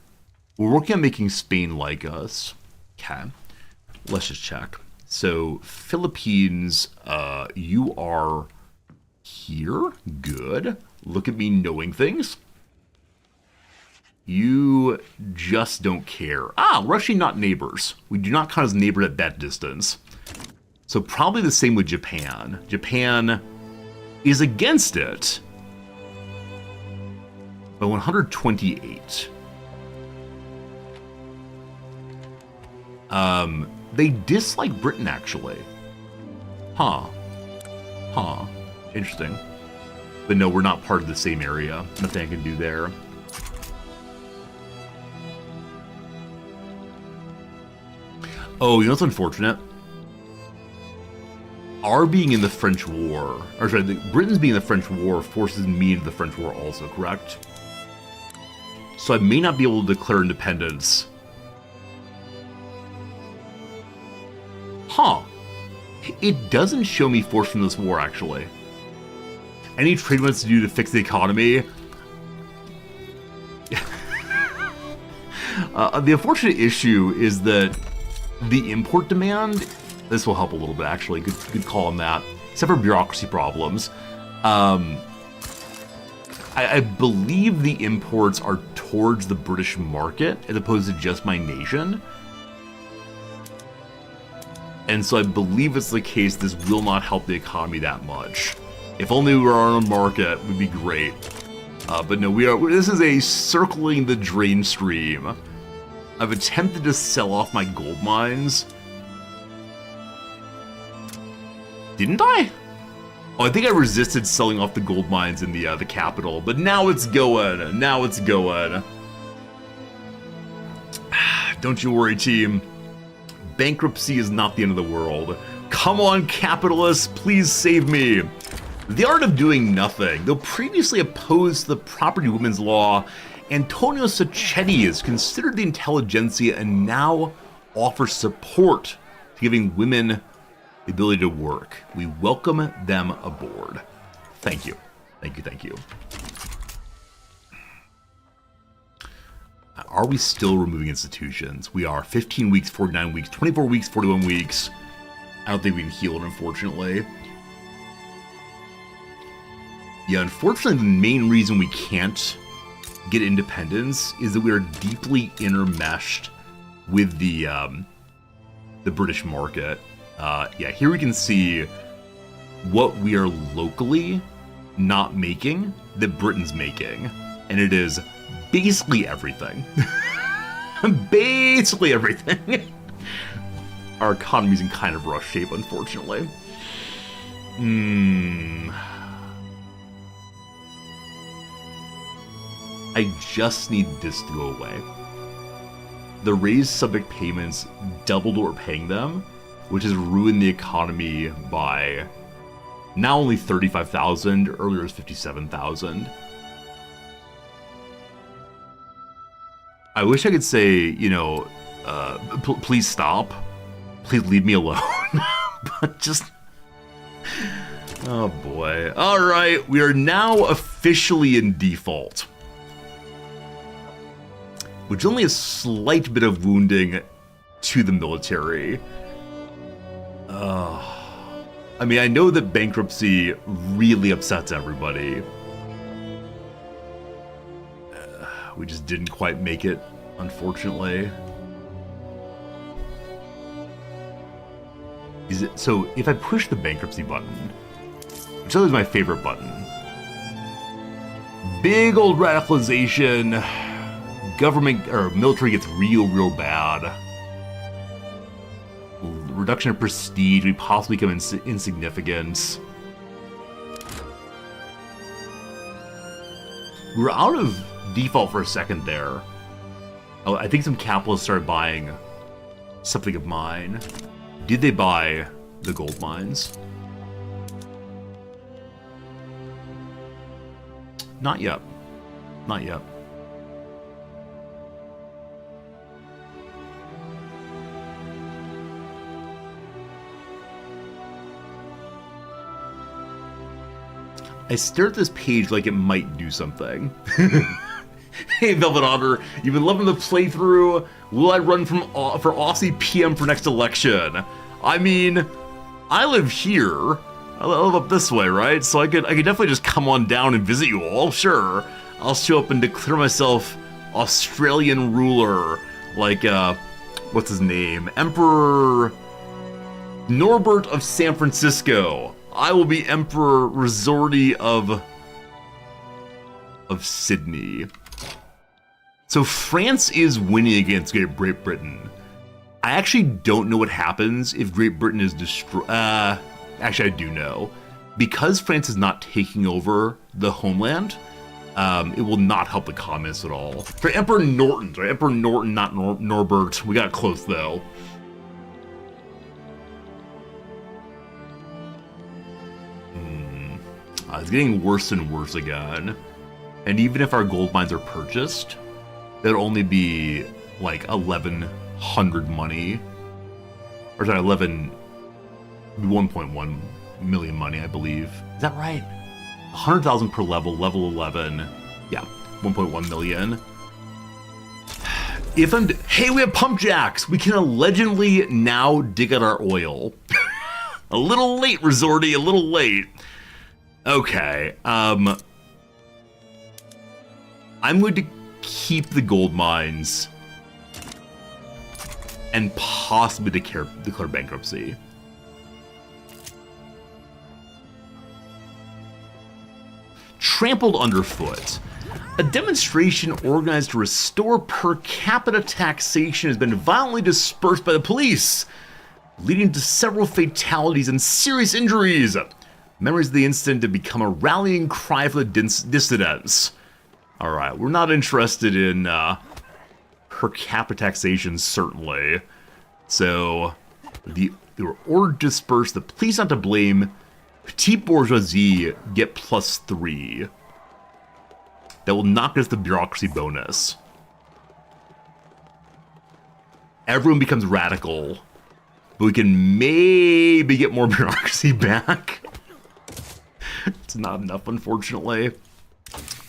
We're working on making Spain like us. Okay. Let's just check. So, Philippines, you are here. Good. Look at me knowing things. You just don't care. Ah, we're actually not neighbors. We do not count as neighbors at that distance. So probably the same with Japan. Japan is against it by 128. They dislike Britain, actually. Huh. Interesting. But no, we're not part of the same area. Nothing I can do there. Oh, you know what's unfortunate? Our being in the French War, or sorry, Britain's being in the French War forces me into the French War also, correct? So I may not be able to declare independence. Huh. It doesn't show me forced from this war, actually. Any trade wants to do to fix the economy? The unfortunate issue is that the import demand, this will help a little bit actually, good call on that, except for bureaucracy problems. I believe the imports are towards the British market as opposed to just my nation. And so I believe it's the case this will not help the economy that much. If only we were on a market, would be great. But no, this is a circling the drain stream. I've attempted to sell off my gold mines. Didn't I? Oh, I think I resisted selling off the gold mines in the capital, but now it's going. Now it's going. Don't you worry, team. Bankruptcy is not the end of the world. Come on, capitalists, please save me. The art of doing nothing. Though previously opposed to the property women's law, Antonio Sacchetti is considered the intelligentsia and now offers support to giving women the ability to work. We welcome them aboard. Thank you. Thank you, thank you. Are we still removing institutions? We are. 15 weeks, 49 weeks, 24 weeks, 41 weeks. I don't think we can heal it, unfortunately. Yeah, unfortunately, the main reason we can't get independence is that we are deeply intermeshed with the British market. Yeah, here we can see what we are locally not making that Britain's making, and it is basically everything. Basically everything. Our economy's in kind of rough shape, unfortunately. I just need this to go away. The raised subject payments doubled what we're paying them, which has ruined the economy by now only 35,000, earlier it was 57,000. I wish I could say, you know, please stop. Please leave me alone. But just... Oh boy. Alright, we are now officially in default. Which is only a slight bit of wounding to the military. I mean, I know that bankruptcy really upsets everybody. We just didn't quite make it, unfortunately. Is it so? If I push the bankruptcy button, which is my favorite button, big old radicalization, government or military gets real bad. Reduction of prestige, we possibly become insignificant. We're out of default for a second there. Oh, I think some capitalists started buying something of mine. Did they buy the gold mines? Not yet. Not yet. I stare at this page like it might do something. Hey, Velvet Otter, you've been loving the playthrough. Will I run for Aussie PM for next election? I mean, I live here. I live up this way, right? So I could definitely just come on down and visit you all. Sure, I'll show up and declare myself Australian ruler, like what's his name? Emperor Norbert of San Francisco. I will be Emperor Resorti of Sydney. So France is winning against Great Britain. I actually don't know what happens if Great Britain is destroyed. Actually, I do know. Because France is not taking over the homeland, it will not help the communists at all. For Emperor Norton, right? Emperor Norton, not Norbert. We got close, though. It's getting worse and worse again. And even if our gold mines are purchased, that'll only be like 1,100 money. Or sorry, 1.1 million money, I believe. Is that right? 100,000 per level, level 11. Yeah, 1.1 million. Hey, we have pump jacks! We can allegedly now dig out our oil. A little late, Resorti, a little late. Okay, I'm going to keep the gold mines and possibly declare bankruptcy. Trampled underfoot. A demonstration organized to restore per capita taxation has been violently dispersed by the police, leading to several fatalities and serious injuries. Memories of the incident have become a rallying cry for the dissidents. Alright, we're not interested in per capita taxation, certainly. So, they were ordered to disperse. The police not to blame. Petite bourgeoisie get +3. That will not get us the bureaucracy bonus. Everyone becomes radical. But we can maybe get more bureaucracy back. It's not enough, unfortunately.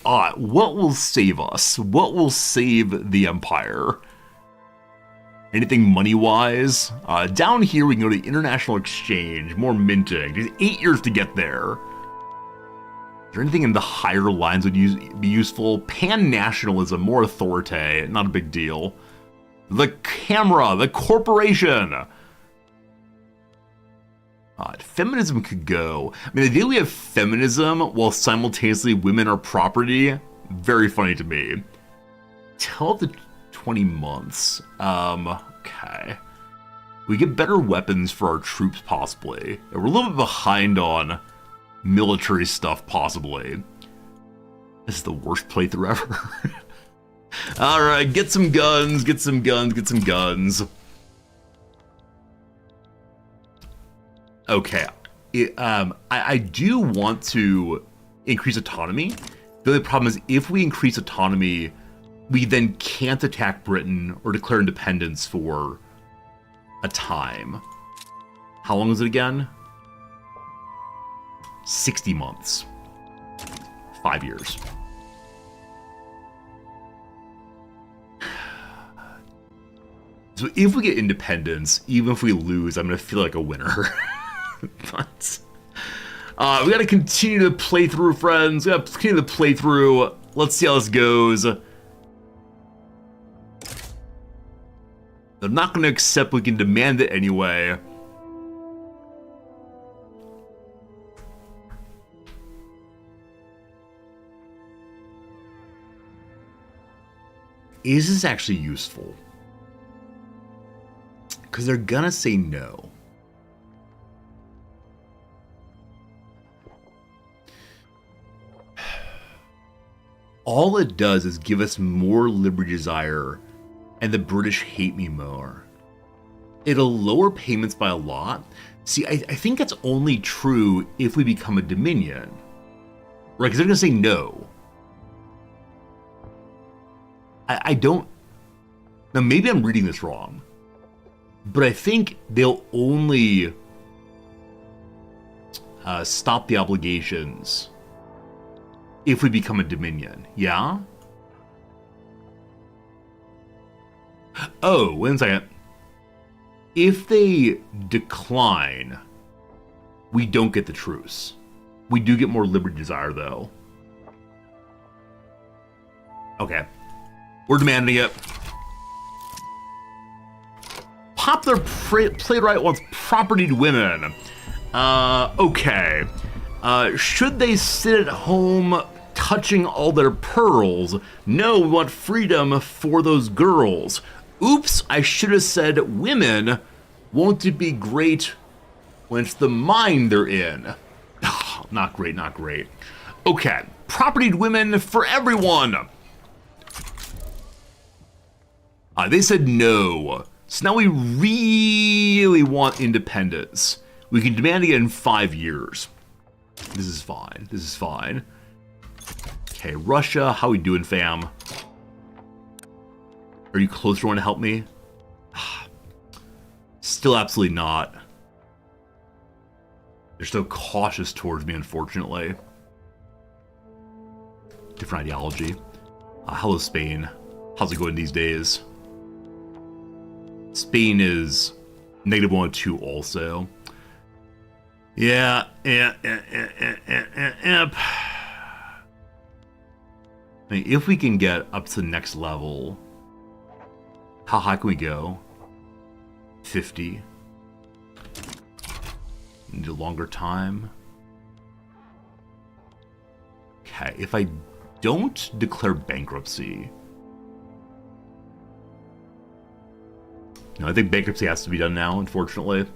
What will save us? What will save the Empire? Anything money-wise? Down here, we can go to international exchange, more minting. It takes 8 years to get there. Is there anything in the higher lines that would be useful? Pan-nationalism, more authority, not a big deal. The camera, the corporation. Feminism could go. I mean, the idea we have feminism while simultaneously women are property, very funny to me. Tell the 20 months. Okay. We get better weapons for our troops, possibly. We're a little bit behind on military stuff, possibly. This is the worst playthrough ever. Alright, get some guns, get some guns, get some guns. Okay, I do want to increase autonomy. The only problem is if we increase autonomy, we then can't attack Britain or declare independence for a time. How long is it again? 60 months. 5 years. So if we get independence, even if we lose, I'm going to feel like a winner. But we gotta continue to play through, friends. We gotta continue to play through. Let's see how this goes. They're not gonna accept we can demand it anyway. Is this actually useful? Because they're gonna say no. All it does is give us more liberty desire, and the British hate me more. It'll lower payments by a lot. See, I think that's only true if we become a Dominion. Right, because they're going to say no. I don't... Now, maybe I'm reading this wrong, but I think they'll only stop the obligations if we become a dominion, yeah? Oh, wait a second. If they decline, we don't get the truce. We do get more liberty desire, though. Okay. We're demanding it. Popular playwright wants property to women. Okay. Should they sit at home touching all their pearls? No, we want freedom for those girls. Oops, I should have said women. Won't it be great when it's the mind they're in? Not great, not great. Okay, property to women for everyone. They said no. So now we really want independence. We can demand it in 5 years. This is fine. This is fine. Okay, Russia, how we doing, fam? Are you close to wanting to help me? Still absolutely not. They're so cautious towards me, unfortunately. Different ideology. Hello, Spain. How's it going these days? Spain is -102 also. Yeah. I mean, if we can get up to the next level, how high can we go? 50. Need a longer time. Okay, if I don't declare bankruptcy... No, I think bankruptcy has to be done now, unfortunately.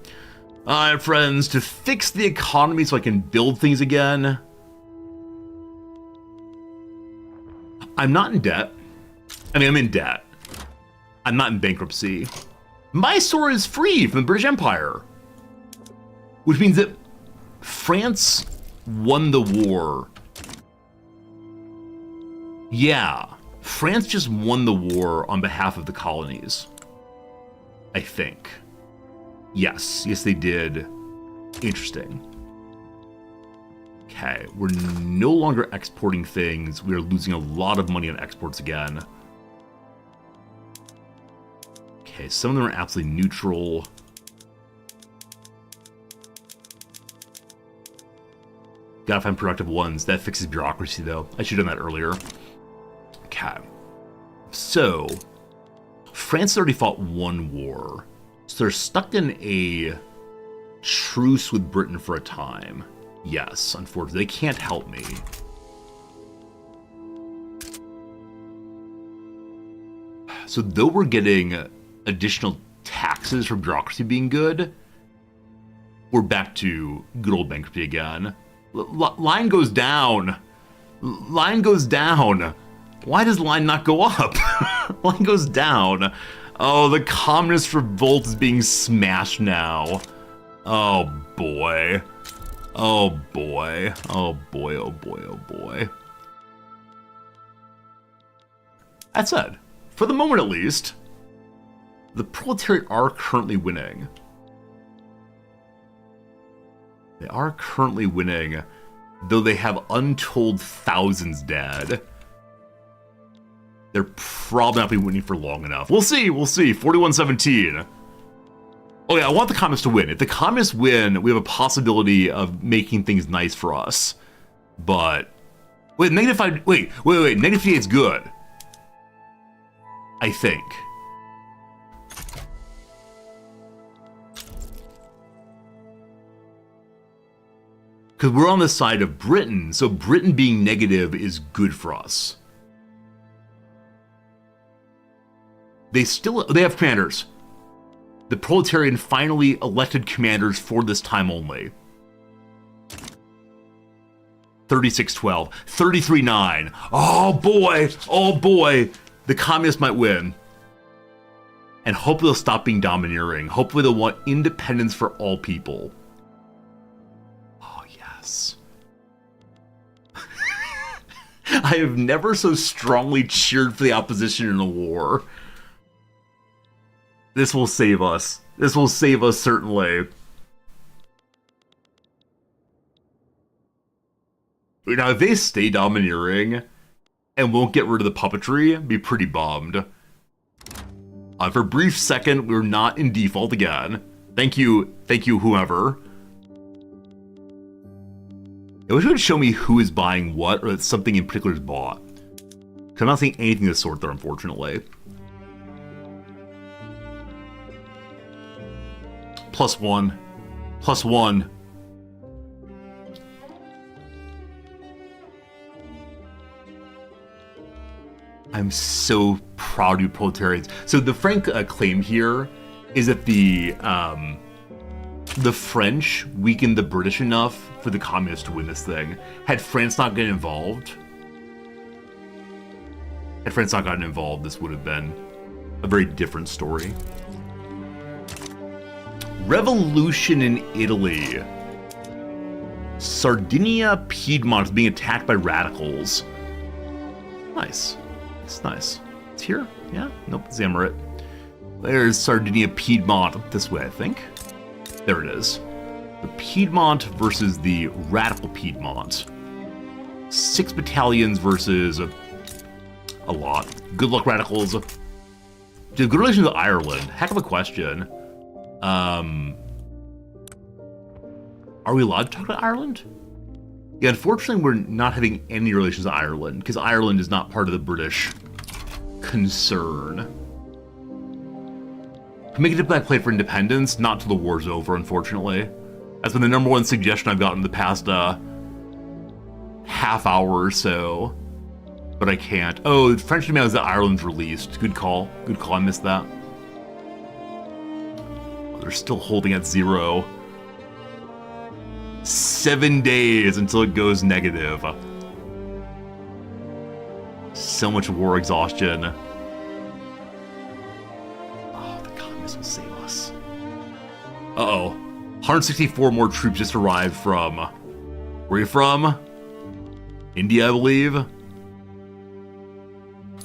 Alright, friends, to fix the economy so I can build things again. I'm not in debt. I mean, I'm in debt. I'm not in bankruptcy. Mysore is free from the British Empire. Which means that France won the war. Yeah, France just won the war on behalf of the colonies. I think. Yes, they did. Interesting. Okay, we're no longer exporting things. We are losing a lot of money on exports again. Okay, some of them are absolutely neutral. Gotta find productive ones. That fixes bureaucracy, though. I should have done that earlier. Okay. So, France already fought one war. So they're stuck in a truce with Britain for a time. Yes, unfortunately, they can't help me. So though we're getting additional taxes for bureaucracy being good, we're back to good old bankruptcy again. Line goes down. Line goes down. Why does line not go up? Line goes down. Oh, the communist revolt is being smashed now. Oh boy. Oh boy. Oh boy, oh boy, oh boy. That said, for the moment at least, the proletariat are currently winning. They are currently winning, though they have untold thousands dead. They're probably not be winning for long enough. We'll see, 41-17. Oh yeah, I want the communists to win. If the communists win, we have a possibility of making things nice for us. But, wait, -5, wait, -58 is good. I think. Because we're on the side of Britain, so Britain being negative is good for us. They have commanders. The proletariat finally elected commanders for this time only. 36-12, 33-9. Oh boy, the communists might win. And hopefully they'll stop being domineering. Hopefully they'll want independence for all people. Oh yes. I have never so strongly cheered for the opposition in a war. This will save us. This will save us, certainly. Now, if they stay domineering and won't get rid of the puppetry, I'd be pretty bummed. For a brief second, we're not in default again. Thank you, whoever. I wish it would show me who is buying what, or that something in particular is bought. Because I'm not seeing anything of the sort there, unfortunately. +1. +1. I'm so proud of you proletarians. So the frank claim here is that the French weakened the British enough for the communists to win this thing. Had France not gotten involved, this would have been a very different story. Revolution in Italy. Sardinia, Piedmont is being attacked by radicals. Nice. It's nice. It's here? Yeah? Nope, it's Emirate. There's Sardinia, Piedmont. This way, I think. There it is. The Piedmont versus the radical Piedmont. 6 battalions versus a lot. Good luck, radicals. Good relations with Ireland. Heck of a question. Are we allowed to talk about Ireland? Yeah, unfortunately, we're not having any relations with Ireland, because Ireland is not part of the British concern. Make a diplomatic play for independence, not till the war's over, unfortunately. That's been the #1 suggestion I've gotten in the past half hour or so. But I can't. Oh, the French demand is that Ireland's released. Good call. Good call, I missed that. Oh, they're still holding at 0. 7 days until it goes negative. So much war exhaustion. Oh, the communists will save us. Uh-oh. 164 more troops just arrived from... Where are you from? India, I believe?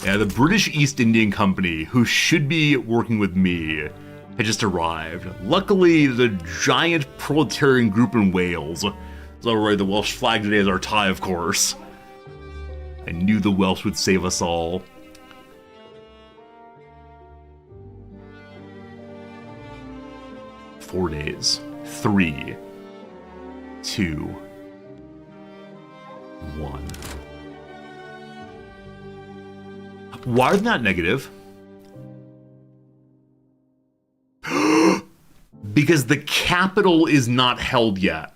Yeah, the British East Indian Company, who should be working with me, had just arrived. Luckily, there's a giant proletarian group in Wales. So right, the Welsh flag today is our tie, of course. I knew the Welsh would save us all. Four days. 3, 2, 1. Why are they not negative? Because the capital is not held yet.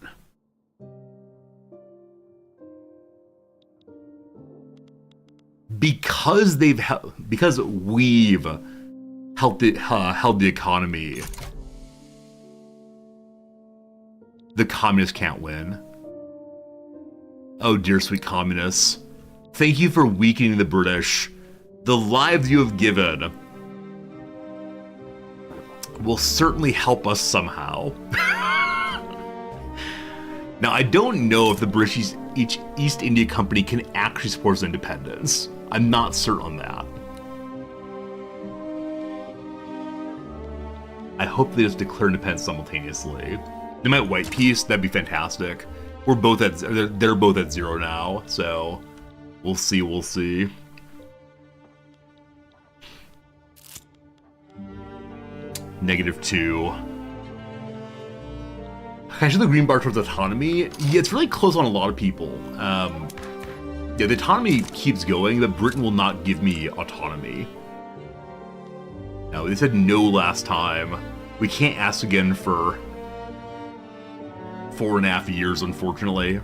Because we've held the economy, the communists can't win. Oh dear sweet communists. Thank you for weakening the British. The lives you have given will certainly help us somehow. Now, I don't know if the British East India Company can actually support its independence. I'm not certain on that. I hope they just declare independence simultaneously. They might white peace, that'd be fantastic. They're both at 0 now, so we'll see. -2. Actually, the green bar towards autonomy, yeah, it's really close on a lot of people. Yeah, the autonomy keeps going, but Britain will not give me autonomy. Now, they said no last time. We can't ask again for 4.5 years, unfortunately.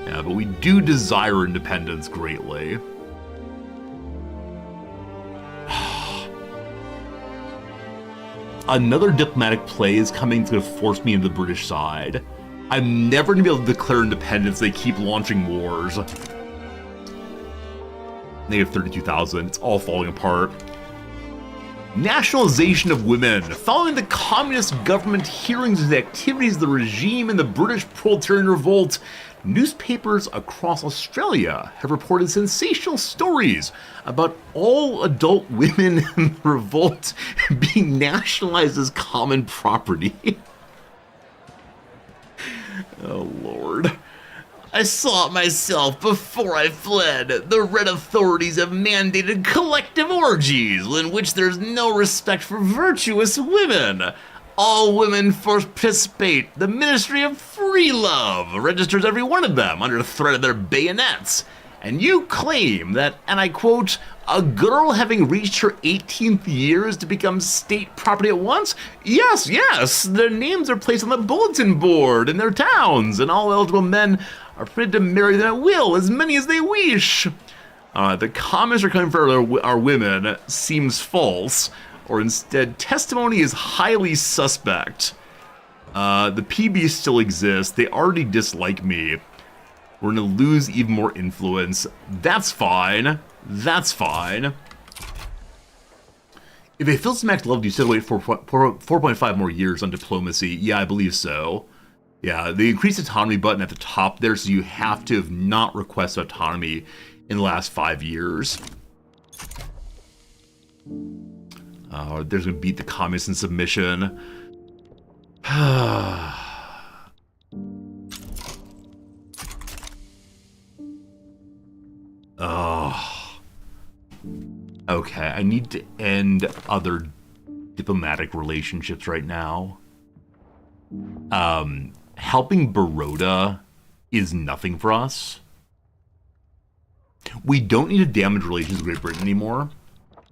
Yeah, but we do desire independence greatly. Another diplomatic play is coming to force me into the British side. I'm never going to be able to declare independence. They keep launching wars. -32,000. It's all falling apart. Nationalization of women. Following the communist government hearings into the activities of the regime and the British proletarian revolt, newspapers across Australia have reported sensational stories about all adult women in the revolt being nationalized as common property. Oh, Lord. I saw it myself before I fled. The Red authorities have mandated collective orgies in which there's no respect for virtuous women. All women participate. The Ministry of Free Love registers every one of them under threat of their bayonets. And you claim that, and I quote, a girl having reached her 18th year is to become state property at once? Yes, yes, their names are placed on the bulletin board in their towns, and all eligible men are permitted to marry them at will, as many as they wish. The comments are coming for our women seems false, or instead, testimony is highly suspect. The PB still exists. They already dislike me. We're gonna lose even more influence. That's fine. That's fine. If they feel smacked loved, you still wait for 4.5 more years on diplomacy. Yeah, I believe so. Yeah, the increased autonomy button at the top there, so you have to have not requested autonomy in the last 5 years. There's gonna beat the communists in submission. Oh. Okay, I need to end other diplomatic relationships right now. Helping Baroda is nothing for us. We don't need to damage relations with Great Britain anymore.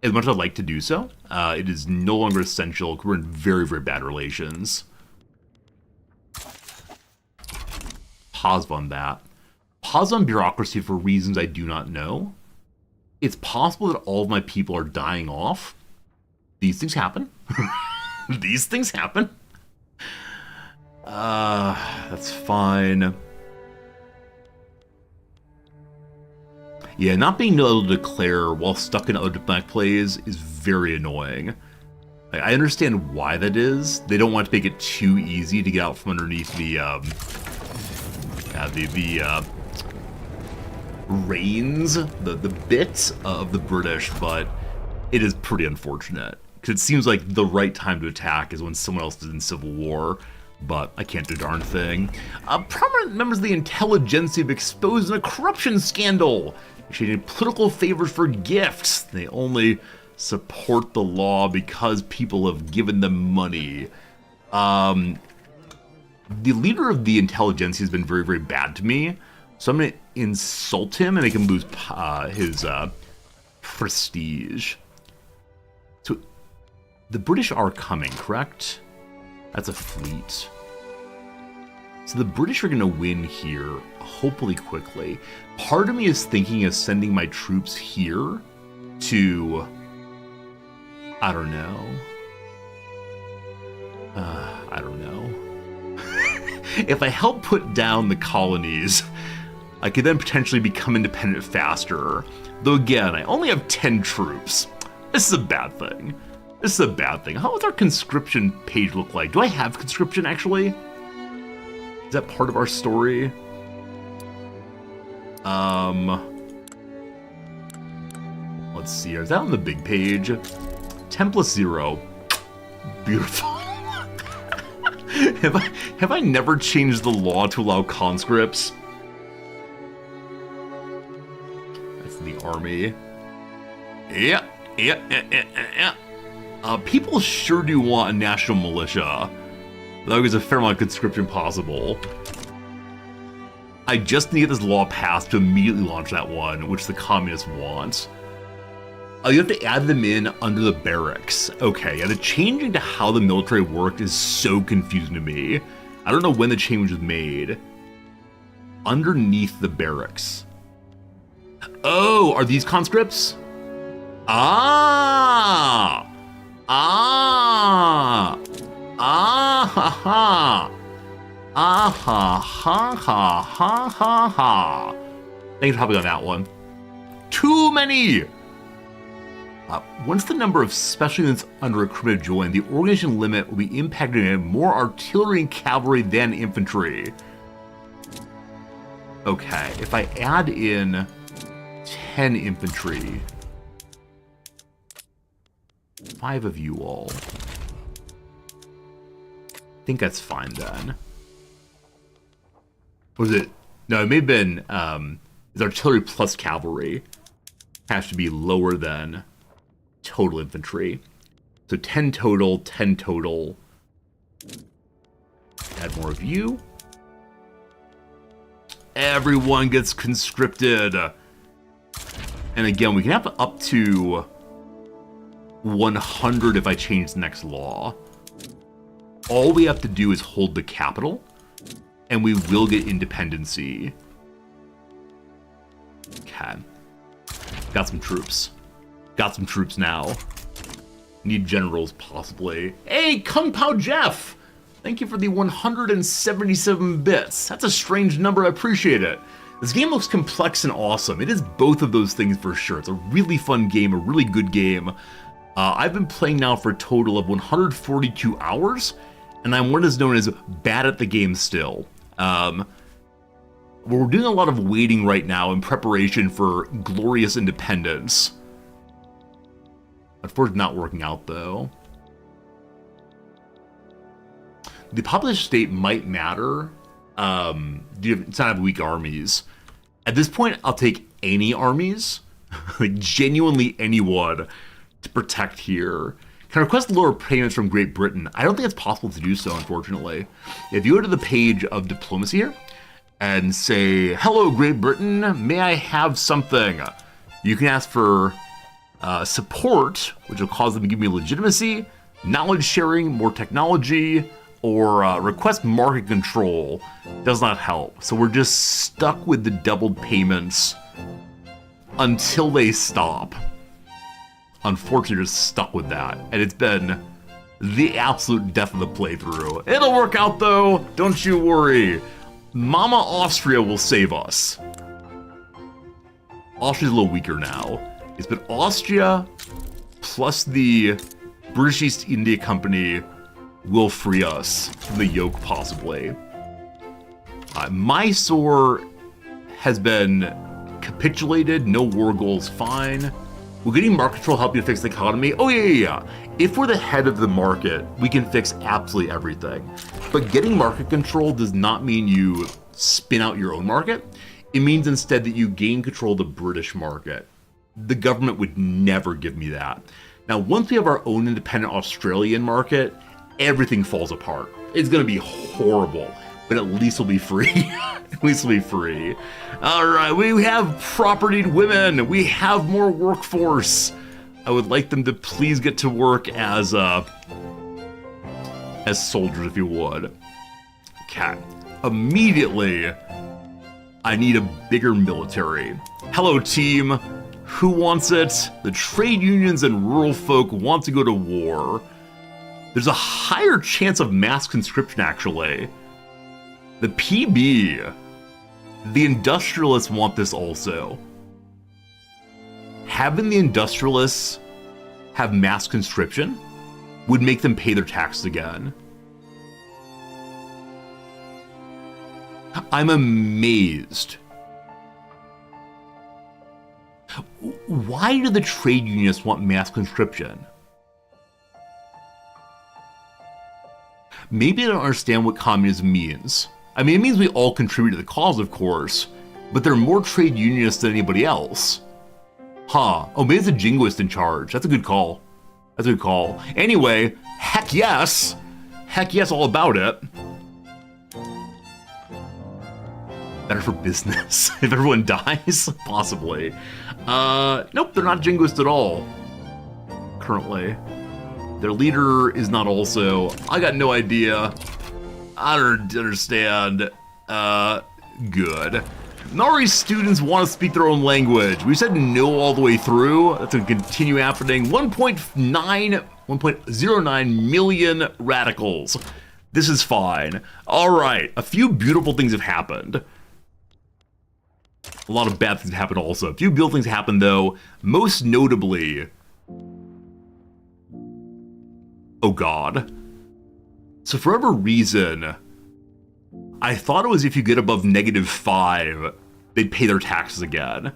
As much as I'd like to do so, it is no longer essential. We're in very, very bad relations. Pause on that. Pause on bureaucracy for reasons I do not know. It's possible that all of my people are dying off. These things happen. These things happen. That's fine. Yeah, not being able to declare while stuck in other diplomatic plays is very annoying. I understand why that is. They don't want to make it too easy to get out from underneath the reins, the bits of the British, but it is pretty unfortunate. Because it seems like the right time to attack is when someone else is in civil war, but I can't do a darn thing. Prominent members of the intelligentsia have exposed a corruption scandal, exchanging political favors for gifts. They only support the law because people have given them money. The leader of the intelligentsia has been very, very bad to me, so I'm going to insult him and make him lose his prestige. So, the British are coming, correct? That's a fleet. So the British are going to win here, hopefully quickly. Part of me is thinking of sending my troops here to... I don't know. I don't know. If I help put down the colonies, I could then potentially become independent faster. Though again, I only have 10 troops. This is a bad thing. This is a bad thing. How does our conscription page look like? Do I have conscription, actually? Is that part of our story? Let's see. Is that on the big page? Template 0. Beautiful. Have I never changed the law to allow conscripts? That's the army. Yeah. People sure do want a national militia. Though there's a fair amount of conscription possible. I just need this law passed to immediately launch that one, which the communists want. You have to add them in under the barracks. Okay, yeah, the changing to how the military worked is so confusing to me. I don't know when the change was made. Underneath the barracks. Oh, are these conscripts? Ah! Ha ha. Ah ha ha ha ha ha ha. Thanks for hopping on that one. Too many! Once the number of special units under recruitment join, the organization limit will be impacted in more artillery and cavalry than infantry. Okay, if I add in 10 infantry, 5 of you all, I think that's fine then. Or is it No, it may have been, it's artillery plus cavalry. Has to be lower than total infantry. So 10 total, 10 total. Add more of you. Everyone gets conscripted. And again, we can have up to 100 if I change the next law. All we have to do is hold the capital, and we will get independency. Okay. Got some troops. Got some troops now. Need generals, possibly. Hey, Kung Pao Jeff! Thank you for the 177 bits. That's a strange number, I appreciate it. This game looks complex and awesome. It is both of those things for sure. It's a really fun game, a really good game. I've been playing now for a total of 142 hours, and I'm what is known as bad at the game still. We're doing a lot of waiting right now in preparation for glorious independence. Unfortunately, not working out though. The population state might matter. It's not have weak armies. At this point, I'll take any armies, like genuinely anyone, to protect here. Can I request lower payments from Great Britain? I don't think it's possible to do so, unfortunately. If you go to the page of diplomacy here and say, hello, Great Britain, may I have something? You can ask for support, which will cause them to give me legitimacy, knowledge sharing, more technology, or request market control. Does not help. So we're just stuck with the doubled payments until they stop. Unfortunately, you're just stuck with that. And it's been the absolute death of the playthrough. It'll work out though, don't you worry. Mama Austria will save us. Austria's a little weaker now. It's been Austria plus the British East India Company will free us from the yoke, possibly. Mysore has been capitulated. No war goals, fine. Will getting market control help you fix the economy? Oh, yeah. If we're the head of the market, we can fix absolutely everything. But getting market control does not mean you spin out your own market. It means instead that you gain control of the British market. The government would never give me that. Now, once we have our own independent Australian market, everything falls apart. It's going to be horrible, but at least we'll be free. At least we'll be free. All right, we have propertied women. We have more workforce. I would like them to please get to work as soldiers, if you would. Okay. Immediately, I need a bigger military. Hello, team. Who wants it? The trade unions and rural folk want to go to war. There's a higher chance of mass conscription, actually. The PB, the industrialists want this also. Having the industrialists have mass conscription would make them pay their taxes again. I'm amazed. Why do the trade unionists want mass conscription? Maybe I don't understand what communism means. I mean, it means we all contribute to the cause, of course, but there are more trade unionists than anybody else. Huh. Oh, maybe it's a jingoist in charge. That's a good call. That's a good call. Anyway, heck yes. Heck yes, all about it. Better for business. If everyone dies? Possibly. Nope, they're not jingoist at all. Currently. Their leader is not also. I got no idea. I don't understand. Good. Nari students want to speak their own language. We said no all the way through. That's going to continue happening. 1.09 million radicals. This is fine. All right, a few beautiful things have happened. A lot of bad things have happened also. A few beautiful things happened though. Most notably, oh God. So for whatever reason, I thought it was if you get above -5, they'd pay their taxes again.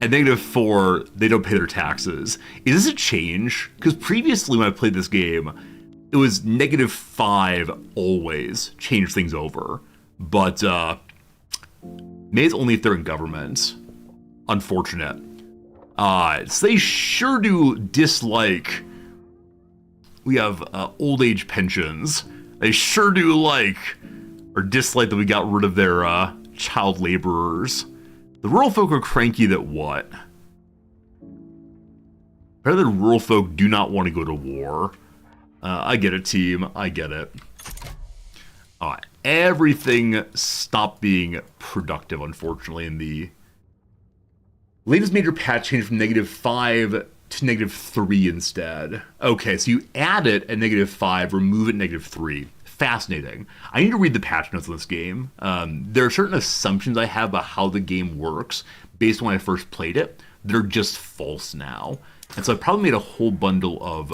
At -4, they don't pay their taxes. Is this a change? Because previously when I played this game, it was -5 always changed things over. But maybe it's only if they're in government. Unfortunate. So they sure do dislike. We have old age pensions. They sure do like or dislike that we got rid of their child laborers. The rural folk are cranky that what? Apparently the rural folk do not want to go to war. I get it, team. I get it. Everything stopped being productive, unfortunately, in the latest major patch changed from -5 to -3 instead. Okay, so you add it at -5, remove it at -3. Fascinating. I need to read the patch notes on this game. There are certain assumptions I have about how the game works based on when I first played it. They're just false now. And so I probably made a whole bundle of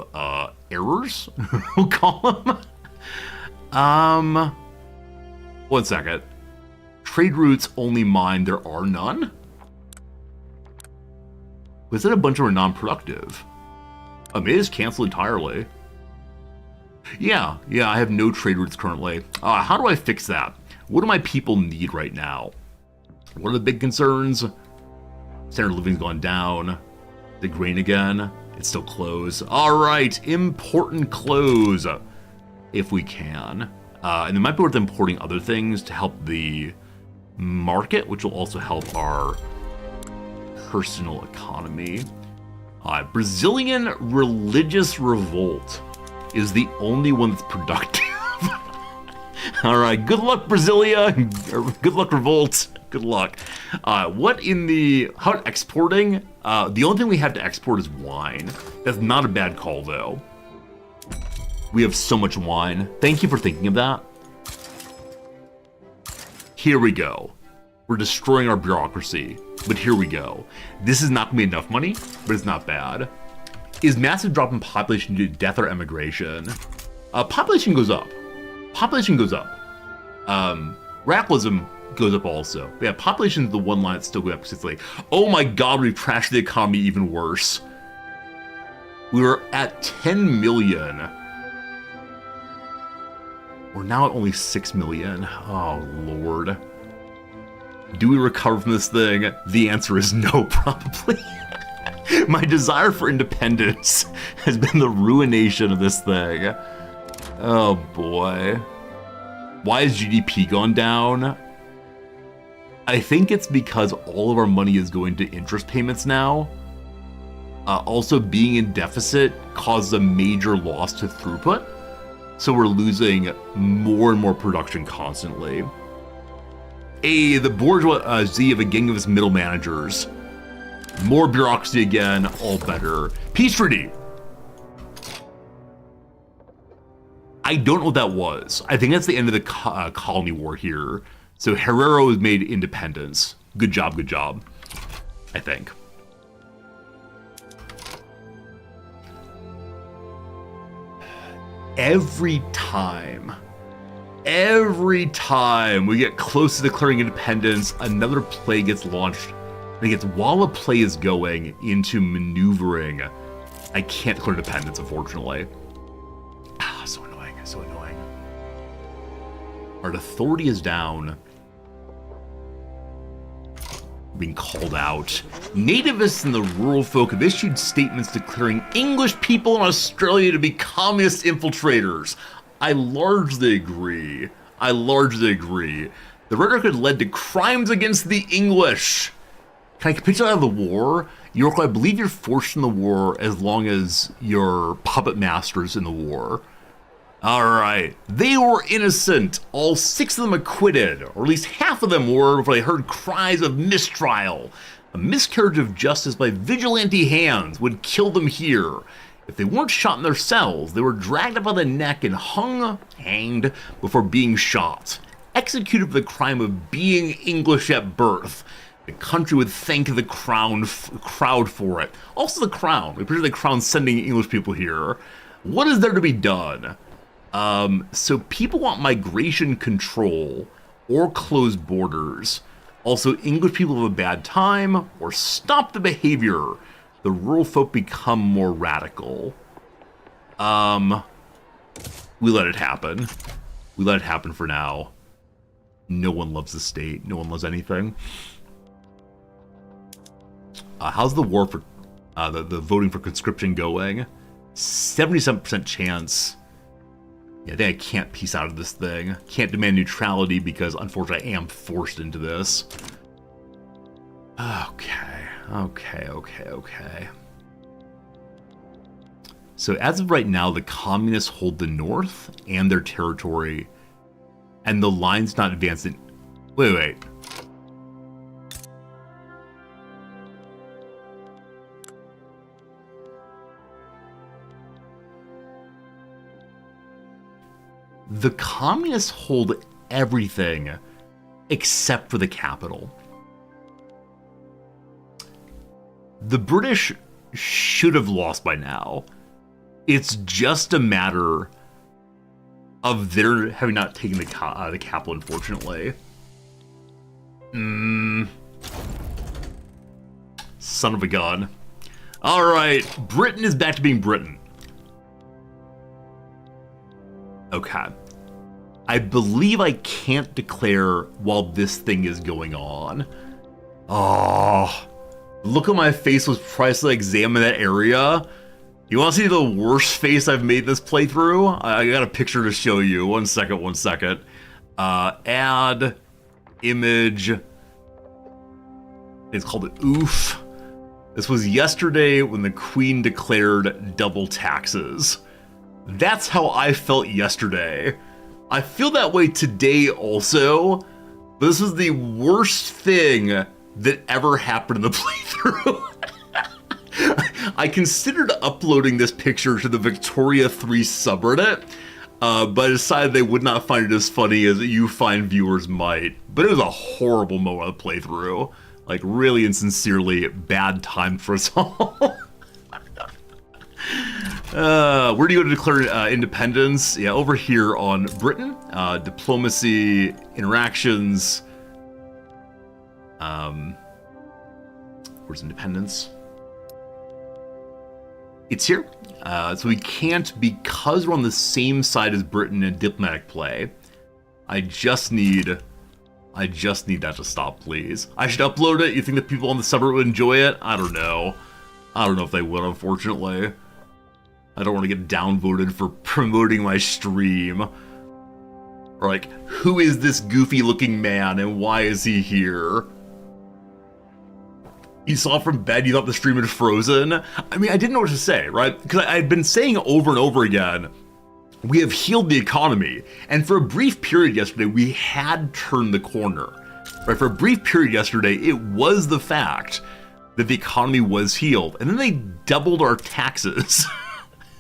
errors, we'll call them. 1 second. Trade routes only mine, there are none? Was that a bunch of are non-productive? Maybe it's canceled entirely. Yeah, I have no trade routes currently. How do I fix that? What do my people need right now? What are the big concerns? Standard of living's gone down. The grain again. It's still closed. All right, important close if we can. And it might be worth importing other things to help the market, which will also help our personal economy. Brazilian religious revolt is the only one that's productive. All right, good luck, Brasilia. Good luck, revolt. Good luck. How exporting? The only thing we have to export is wine. That's not a bad call, though. We have so much wine. Thank you for thinking of that. Here we go. We're destroying our bureaucracy, but here we go. This is not gonna be enough money, but it's not bad. Is massive drop in population due to death or emigration? Population goes up. Population goes up. Radicalism goes up also. Yeah, population is the one line that's still going up consistently. Oh my god, we've trashed the economy even worse. We were at 10 million. We're now at only 6 million. Oh, Lord. Do we recover from this thing? The answer is no, probably. My desire for independence has been the ruination of this thing. Oh, boy. Why has GDP gone down? I think it's because all of our money is going to interest payments now. Also, being in deficit causes a major loss to throughput. So we're losing more and more production constantly. The bourgeoisie of a gang of its middle managers. More bureaucracy again, all better. Peace treaty. I don't know what that was. I think that's the end of the colony war here. So Herrero has made independence. Good job, I think. Every time we get close to declaring independence, another play gets launched. And while a play is going into maneuvering, I can't declare independence, unfortunately. So annoying. Our authority is down. Being called out. Nativists and the rural folk have issued statements declaring English people in Australia to be communist infiltrators. I largely agree. The rhetoric had led to crimes against the English. Can I capitulate out of the war? York, I believe you're forced in the war as long as your puppet master's in the war. Alright, they were innocent. All 6 of them acquitted, or at least half of them were before they heard cries of mistrial. A miscarriage of justice by vigilante hands would kill them here. If they weren't shot in their cells, they were dragged up by the neck and hanged before being shot. Executed for the crime of being English at birth. The country would thank the crowd for it. Also the crown. We appreciate the crown sending English people here. What is there to be done? So people want migration control or closed borders. Also, English people have a bad time or stop the behavior. The rural folk become more radical. We let it happen. We let it happen for now. No one loves the state. No one loves anything. How's the war for the voting for conscription going? 77% chance. Yeah, I think I can't peace out of this thing. Can't demand neutrality because, unfortunately, I am forced into this. Okay. So, as of right now, the communists hold the north and their territory, and the line's not advancing. Wait. The communists hold everything except for the capital. The British should have lost by now. It's just a matter of their having not taken the capital, unfortunately. Son of a gun. Alright, Britain is back to being Britain. Okay. I believe I can't declare while this thing is going on. Oh, look at my face was priceless. Examine that area. You want to see the worst face I've made this playthrough? I got a picture to show you. One second. Add image. It's called Oof. This was yesterday when the Queen declared double taxes. That's how I felt yesterday. I feel that way today also. But this is the worst thing that ever happened in the playthrough. I considered uploading this picture to the Victoria 3 subreddit, but I decided they would not find it as funny as you fine viewers might. But it was a horrible moment of the playthrough. Like, really and sincerely bad time for us all. Where do you go to declare independence? Yeah, over here on Britain. Diplomacy, interactions. Where's independence? It's here. So we can't because we're on the same side as Britain in diplomatic play. I just need that to stop, please. I should upload it. You think the people on the subreddit would enjoy it? I don't know. I don't know if they would, unfortunately. I don't want to get downvoted for promoting my stream. Or like, who is this goofy looking man and why is he here? You saw from bed, you thought the stream had frozen? I mean, I didn't know what to say, right? Because I'd been saying over and over again, we have healed the economy. And for a brief period yesterday, we had turned the corner. Right? For a brief period yesterday, it was the fact that the economy was healed. And then they doubled our taxes.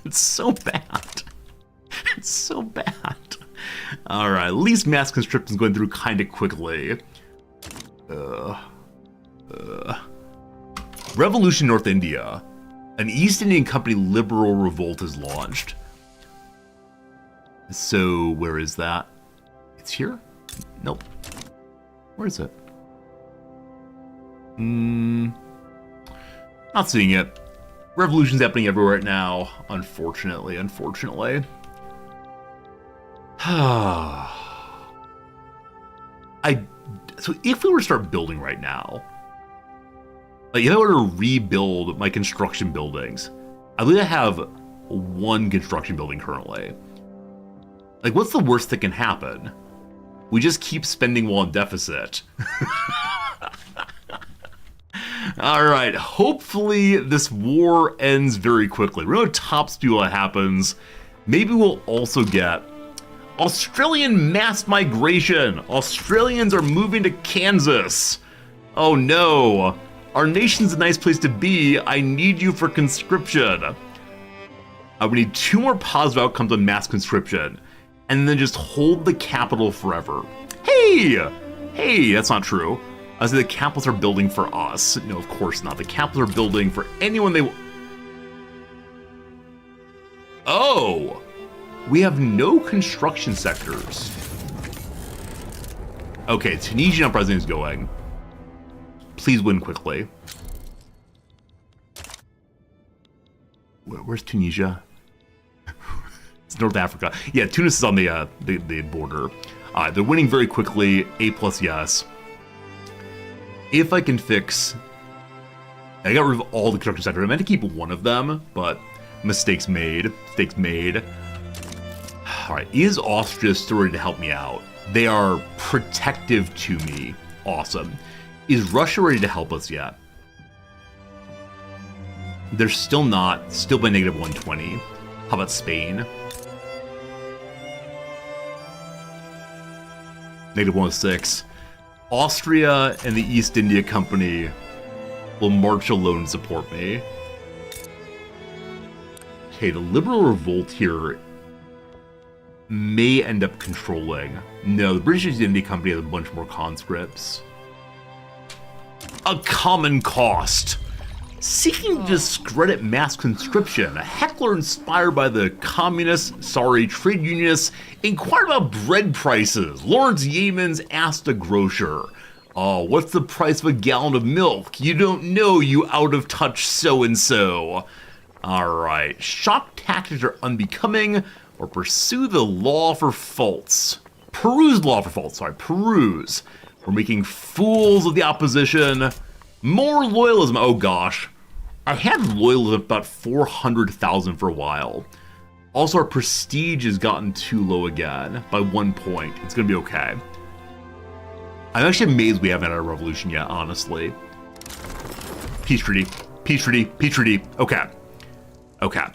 It's so bad. It's so bad. All right, at least mass conscription's going through kind of quickly. Revolution North India. An East Indian Company liberal revolt is launched. So, where is that? It's here? Nope. Where is it? Not seeing it. Revolution's happening everywhere right now, unfortunately. So if we were to start building right now, like if I were to rebuild my construction buildings, I believe I have one construction building currently. Like, what's the worst that can happen? We just keep spending while in deficit. All right, hopefully this war ends very quickly. We're going to top speed what happens. Maybe we'll also get Australian mass migration. Australians are moving to Kansas. Oh no. Our nation's a nice place to be. I need you for conscription. We need 2 more positive outcomes on mass conscription. And then just hold the capital forever. Hey, that's not true. I say the capitals are building for us. No, of course not. The capitals are building for anyone they... Oh! We have no construction sectors. Okay, Tunisian uprising is going. Please win quickly. Where's Tunisia? It's North Africa. Yeah, Tunis is on the border. Alright, they're winning very quickly. A+, yes. If I can fix... I got rid of all the construction sectors. I meant to keep one of them, but mistakes made. Mistakes made. Alright, is Austria still ready to help me out? They are protective to me. Awesome. Is Russia ready to help us yet? They're still not. Still by negative 120. How about Spain? Negative 106. Austria and the East India Company will march alone and support me. Okay, the Liberal Revolt here may end up controlling. No, the British East India Company has a bunch more conscripts. A common cost. Seeking to discredit mass conscription, a heckler inspired by the trade unionists inquired about bread prices. Lawrence Yeamans asked a grocer, "Oh, what's the price of a gallon of milk? You don't know, you out-of-touch so-and-so." Alright, shock tactics are unbecoming, or pursue the law for faults. Peruse the law for faults, peruse. We're making fools of the opposition. More loyalism, oh gosh. I had loyalism about 400,000 for a while. Also, our prestige has gotten too low again by 1 point. It's gonna be okay. I'm actually amazed we haven't had a revolution yet, honestly. Peace treaty, peace treaty, peace treaty. Okay. Okay.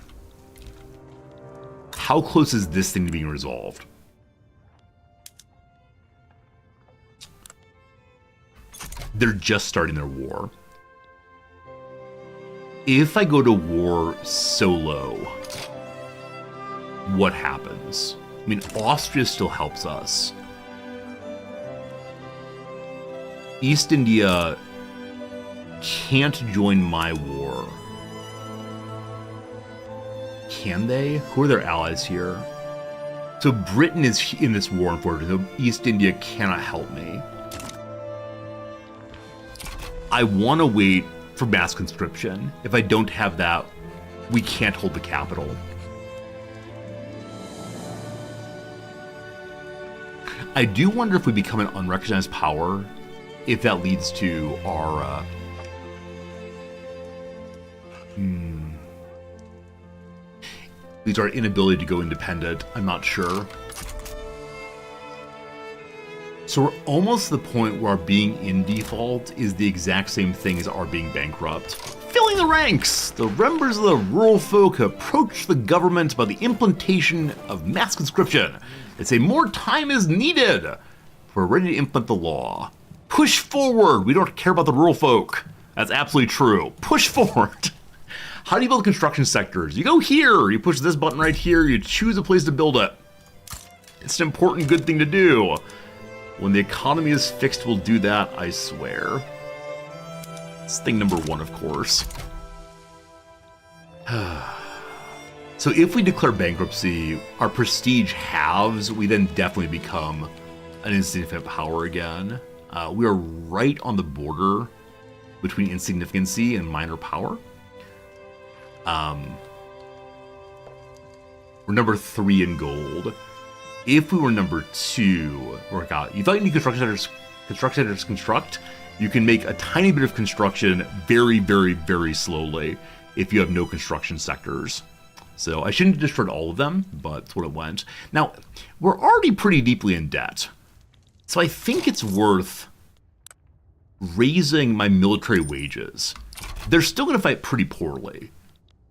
How close is this thing to being resolved? They're just starting their war. If I go to war solo, what happens? I mean, Austria still helps us. East India can't join my war. Can they? Who are their allies here? So Britain is in this war, unfortunately. So East India cannot help me. I want to wait for mass conscription. If I don't have that, we can't hold the capital. I do wonder if we become an unrecognized power, if that leads to our... leads to our inability to go independent. I'm not sure. So we're almost to the point where our being in default is the exact same thing as our being bankrupt. Filling the ranks! The members of the rural folk approach the government about the implementation of mass conscription. They say more time is needed. We're ready to implement the law. Push forward! We don't care about the rural folk. That's absolutely true. Push forward! How do you build construction sectors? You go here, you push this button right here, you choose a place to build it. It's an important, good thing to do. When the economy is fixed, we'll do that, I swear. It's thing number one, of course. So if we declare bankruptcy, our prestige halves, we then definitely become an insignificant power again. We are right on the border between insignificancy and minor power. We're number 3 in gold. If we were number 2, work out. You thought you need construction centers construct? You can make a tiny bit of construction very, very, very slowly if you have no construction sectors. So I shouldn't have destroyed all of them, but that's what it went. Now, we're already pretty deeply in debt. So I think it's worth raising my military wages. They're still going to fight pretty poorly.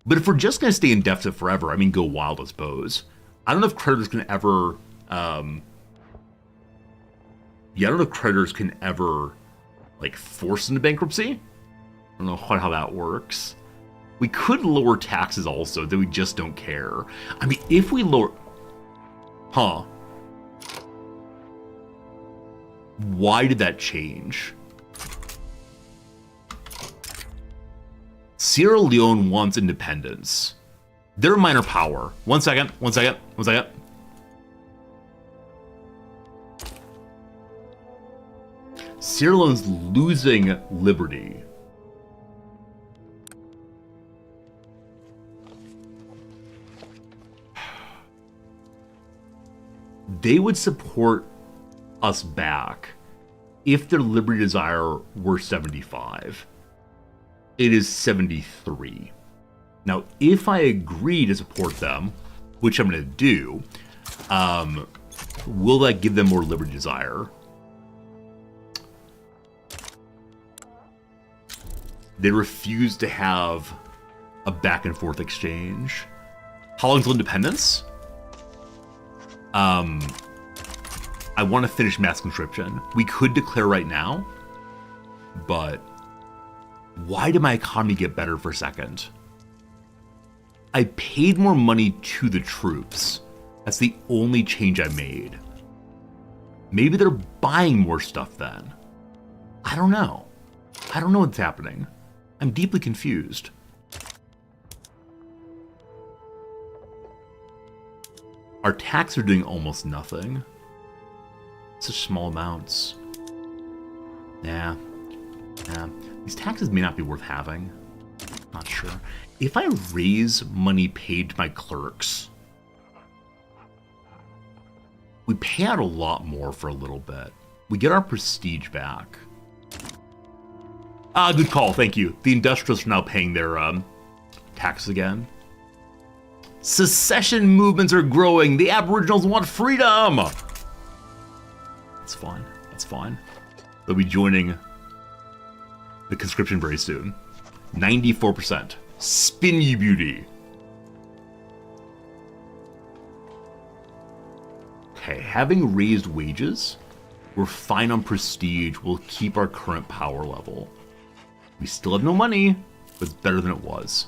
But if we're just going to stay in deficit forever, I mean, go wild, I suppose. I don't know if creditors can ever... I don't know if creditors can ever, like, force into bankruptcy. I don't know quite how that works. We could lower taxes also, that we just don't care. I mean, if we lower... Huh. Why did that change? Sierra Leone wants independence. They're a minor power. One second. Sierra Leone's losing liberty. They would support us back if their Liberty Desire were 75. It is 73. Now, if I agree to support them, which I'm going to do, will that give them more Liberty Desire? They refuse to have a back and forth exchange. How long till independence? I want to finish mass conscription. We could declare right now, but why did my economy get better for a second? I paid more money to the troops. That's the only change I made. Maybe they're buying more stuff then. I don't know. I don't know what's happening. I'm deeply confused. Our taxes are doing almost nothing. Such small amounts. Yeah. These taxes may not be worth having. Not sure. If I raise money paid to my clerks, we pay out a lot more for a little bit. We get our prestige back. Good call, thank you. The industrialists are now paying their taxes again. Secession movements are growing. The Aboriginals want freedom. That's fine. That's fine. They'll be joining the conscription very soon. 94%. Spin ye beauty. Okay, having raised wages, we're fine on prestige. We'll keep our current power level. We still have no money, but it's better than it was.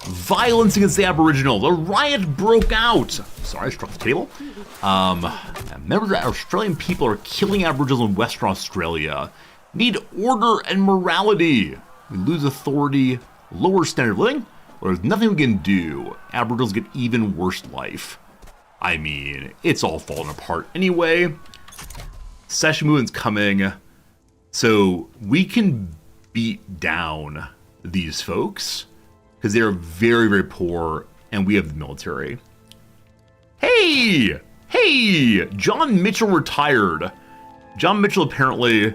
Violence against the Aboriginals. A riot broke out. Sorry, I struck the table. Members of Australian people are killing Aboriginals in Western Australia. Need order and morality. We lose authority, lower standard of living, or there's nothing we can do. Aboriginals get even worse life. I mean, it's all falling apart anyway. Secession movement's coming. So we can beat down these folks because they are very, very poor and we have the military. Hey! John Mitchell retired. John Mitchell apparently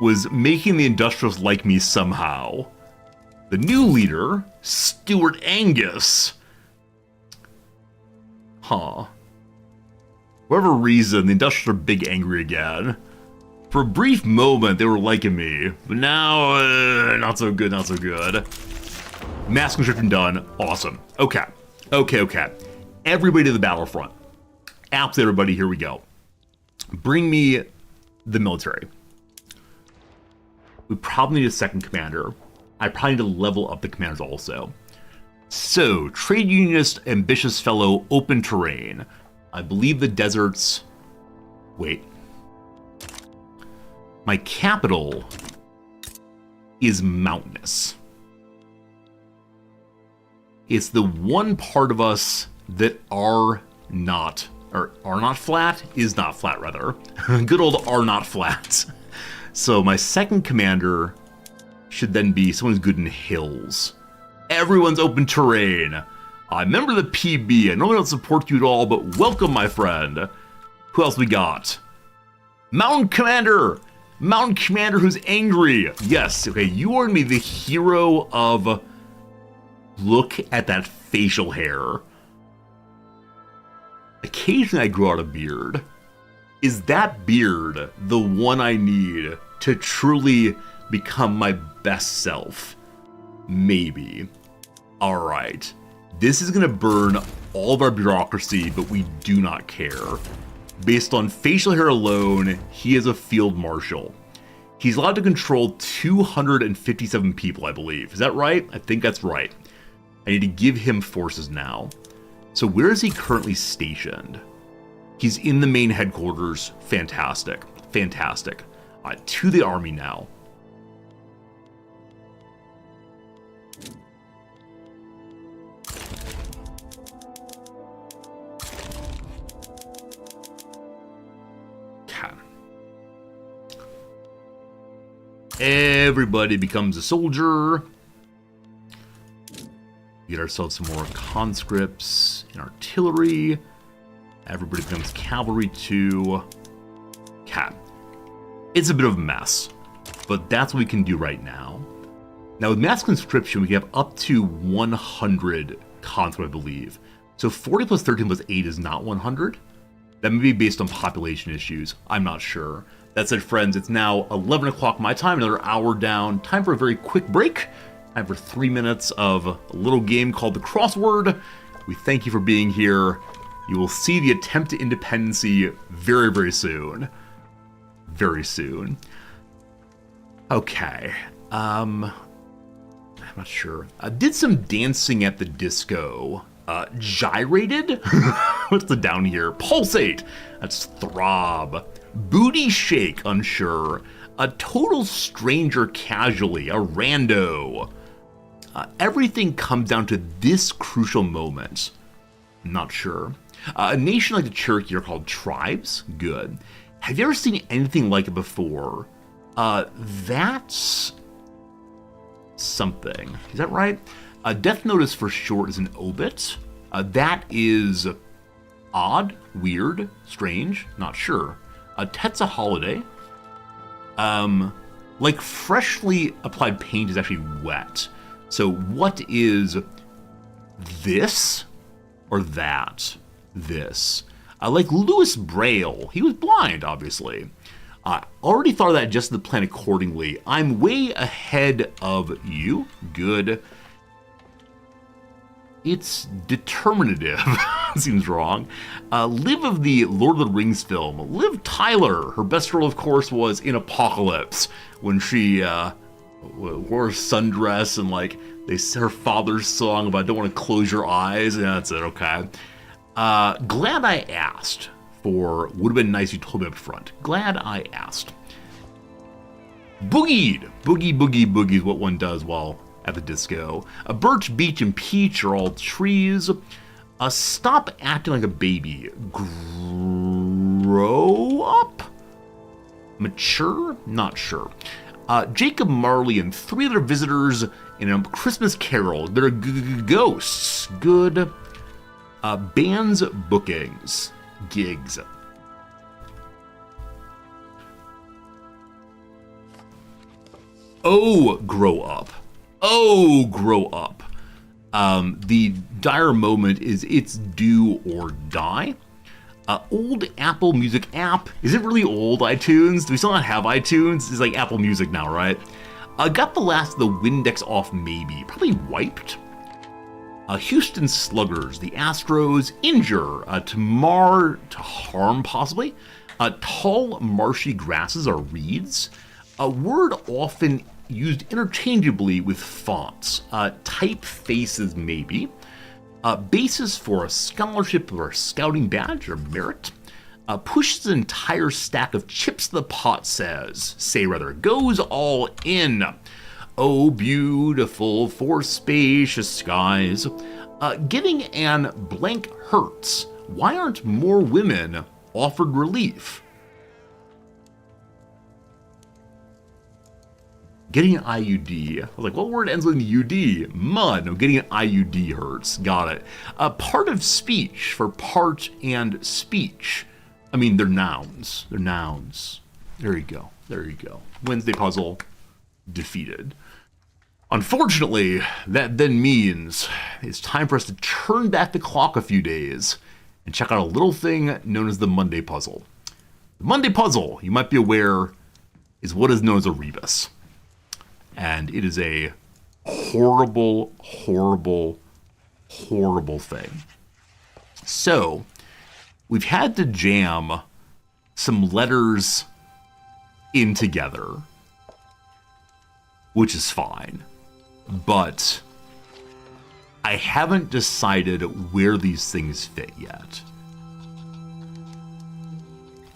was making the industrialists like me somehow. The new leader, Stuart Angus. For whatever reason, the industrialists are big angry again. For a brief moment, they were liking me, but now, not so good. Mass conscription done. Awesome. Okay. Everybody to the battlefront. Absolutely everybody, here we go. Bring me the military. We probably need a second commander. I probably need to level up the commanders also. So, trade unionist, ambitious fellow, open terrain. I believe the deserts... Wait. My capital is mountainous. It's the one part of us that are not flat, is not flat rather. Good old are not flat. So my second commander should then be someone who's good in hills. Everyone's open terrain. I remember the PB. I normally don't support you at all, but welcome, my friend. Who else we got? Mountain Commander! Mountain Commander who's angry. Yes, okay, you are gonna be the hero of... Look at that facial hair. Occasionally I grow out a beard. Is that beard the one I need to truly become my best self? Maybe. Alright. This is gonna burn all of our bureaucracy, but we do not care. Based on facial hair alone, he is a field marshal. He's allowed to control 257 people, I believe. Is that right? I think that's right. I need to give him forces now. So where is he currently stationed? He's in the main headquarters. Fantastic. To the army now. Everybody becomes a soldier. Get ourselves some more conscripts and artillery. Everybody becomes cavalry 2. Okay. It's a bit of a mess, but that's what we can do right now. Now with mass conscription, we can have up to 100 conscript, I believe. So 40 plus 13 plus 8 is not 100. That may be based on population issues. I'm not sure. That said, friends, it's now 11 o'clock my time, another hour down. Time for a very quick break. Time for 3 minutes of a little game called the Crossword. We thank you for being here. You will see the attempt to independency very, very soon. Very soon. Okay. I'm not sure. Did some dancing at the disco. Gyrated? What's the down here? Pulsate. That's throb. Booty shake, unsure. A total stranger casually, a rando. Everything comes down to this crucial moment. Not sure. A nation like the Cherokee are called tribes. Good. Have you ever seen anything like it before? That's something. Is that right? Death Notice for short is an obit. That is odd, weird, strange, not sure. Tet's a holiday. Like freshly applied paint is actually wet. So what is this or that? This. Like Louis Braille, he was blind, obviously. Already thought of that, adjusted the plan accordingly. I'm way ahead of you. Good. It's determinative. Seems wrong. Liv of the Lord of the Rings film. Liv Tyler. Her best role, of course, was in Apocalypse when she wore a sundress and like they said her father's song about "Don't want to close your eyes." And that's it. Okay. Glad I asked. For would have been nice you told me up front. Glad I asked. Boogied. Boogie, boogie, boogie is what one does while at the disco. Birch, beech, and peach are all trees. Stop acting like a baby. Grow up? Mature? Not sure. Jacob Marley and 3 other visitors in a Christmas carol. They're ghosts. Good. Bands bookings. Gigs. Oh, grow up. Oh, grow up. The dire moment is it's do or die. Old Apple Music app. Is it really old, iTunes? Do we still not have iTunes? It's like Apple Music now, right? Got the last of the Windex off maybe. Probably wiped. Houston Sluggers, the Astros, injure, to harm possibly. Tall marshy grasses are reeds. A word often used interchangeably with fonts. Typefaces maybe. Basis for a scholarship or a scouting badge or merit. Pushes an entire stack of chips to the pot goes all in. Oh, beautiful for spacious skies. Getting an blank hurts. Why aren't more women offered relief? Getting an IUD. I was like, what word ends with an UD? Mud. No, getting an IUD hurts. Got it. Part of speech for part and speech. I mean, they're nouns. They're nouns. There you go. There you go. Wednesday puzzle defeated. Unfortunately, that then means it's time for us to turn back the clock a few days and check out a little thing known as the Monday puzzle. The Monday puzzle, you might be aware, is what is known as a rebus. And it is a horrible, horrible, horrible thing. So, we've had to jam some letters in together, which is fine. But I haven't decided where these things fit yet.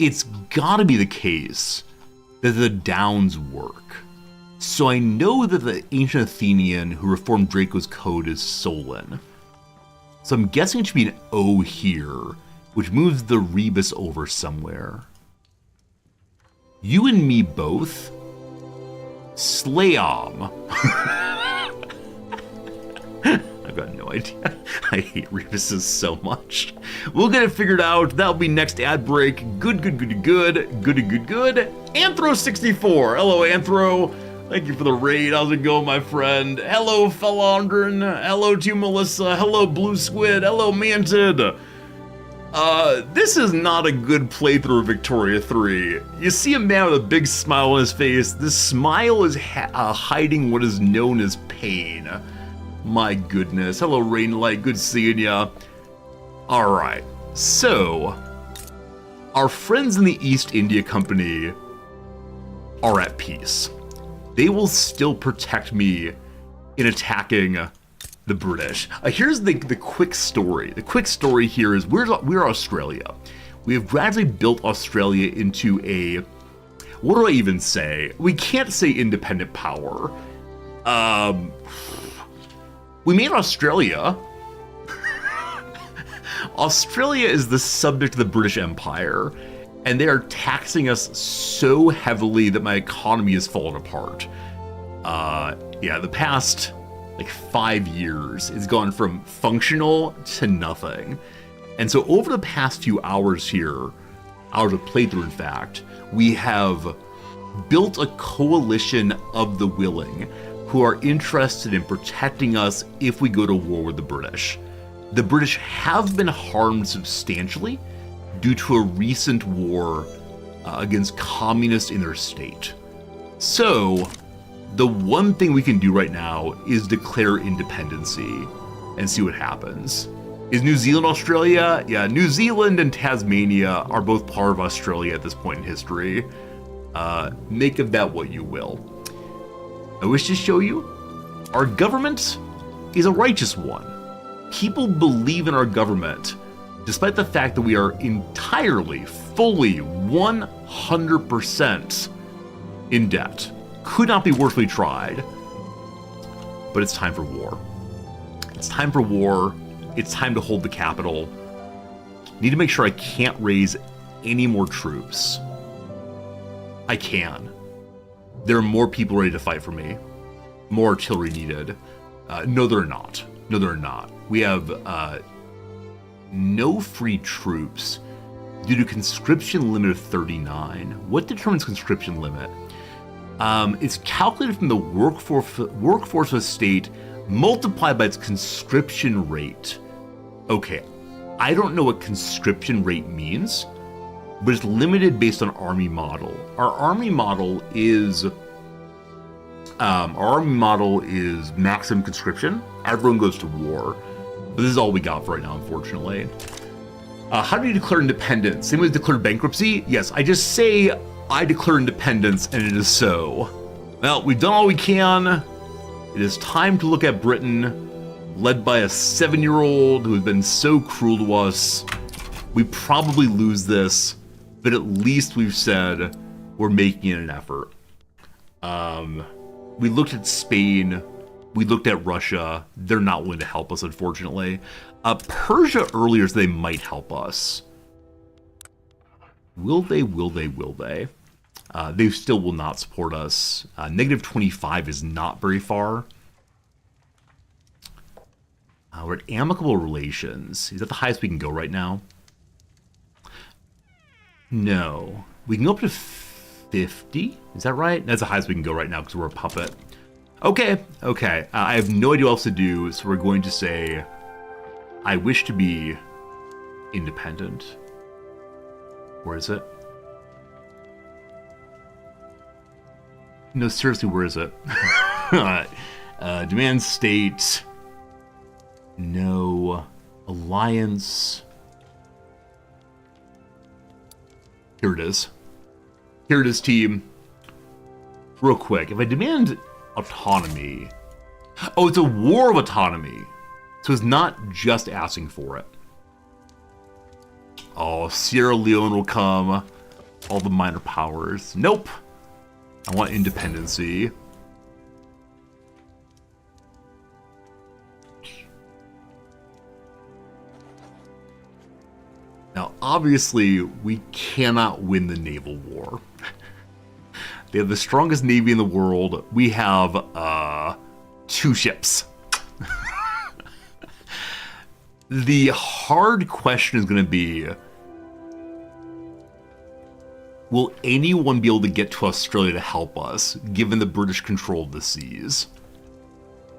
It's gotta be the case that the downs work. So I know that the ancient Athenian who reformed Draco's code is Solon. So I'm guessing it should be an O here, which moves the rebus over somewhere. You and me both? Slayam. I've got no idea. I hate Rebuses so much. We'll get it figured out. That'll be next ad break. Good. Anthro64. Hello, Anthro. Thank you for the raid. How's it going, my friend? Hello, Felondrin. Hello to Melissa. Hello, Blue Squid. Hello, Manted. This is not a good playthrough of Victoria 3. You see a man with a big smile on his face. This smile is hiding what is known as pain. My goodness. Hello, Rainlight. Good seeing ya. Alright, so our friends in the East India Company are at peace. They will still protect me in attacking the British. Here's the quick story. The quick story here is we're Australia. We have gradually built Australia into a, what do I even say? We can't say independent power. We made Australia. Australia is the subject of the British Empire, and they are taxing us so heavily that my economy has fallen apart. Yeah, the past like 5 years, it's gone from functional to nothing. And so over the past few hours here, hours of playthrough in fact, we have built a coalition of the willing who are interested in protecting us if we go to war with the British. The British have been harmed substantially due to a recent war against communists in their state. So, the one thing we can do right now is declare independency and see what happens. Is New Zealand Australia? Yeah, New Zealand and Tasmania are both part of Australia at this point in history. Make of that what you will. I wish to show you, our government is a righteous one. People believe in our government, despite the fact that we are entirely, fully, 100% in debt. Could not be worthily tried, but it's time for war. It's time for war. It's time to hold the capital. Need to make sure I can't raise any more troops. I can. There are more people ready to fight for me. More artillery needed. No, they're not. No, they're not. We have no free troops due to conscription limit of 39. What determines conscription limit? It's calculated from the workforce of a state multiplied by its conscription rate. Okay, I don't know what conscription rate means, but it's limited based on army model. Our army model is maximum conscription. Everyone goes to war, but this is all we got for right now, unfortunately. How do you declare independence? Same way as declare bankruptcy? Yes, I just say I declare independence, and it is so. Well, we've done all we can. It is time to look at Britain, led by a 7-year-old who has been so cruel to us. We probably lose this, but at least we've said we're making an effort. We looked at Spain. We looked at Russia. They're not willing to help us, unfortunately. Persia earlier said they might help us. Will they? They still will not support us. Negative 25 is not very far. We're at amicable relations. Is that the highest we can go right now? No. We can go up to 50? Is that right? That's the highest we can go right now because we're a puppet. Okay. I have no idea what else to do, so we're going to say, I wish to be independent. Where is it? No, seriously, where is it? Demand state. No. Alliance. Here it is. Here it is, team. Real quick, if I demand autonomy... Oh, it's a war of autonomy. So it's not just asking for it. Oh, Sierra Leone will come. All the minor powers. Nope. I want independency. Now, obviously, we cannot win the naval war. They have the strongest navy in the world. We have 2 ships. The hard question is going to be, will anyone be able to get to Australia to help us, given the British control of the seas?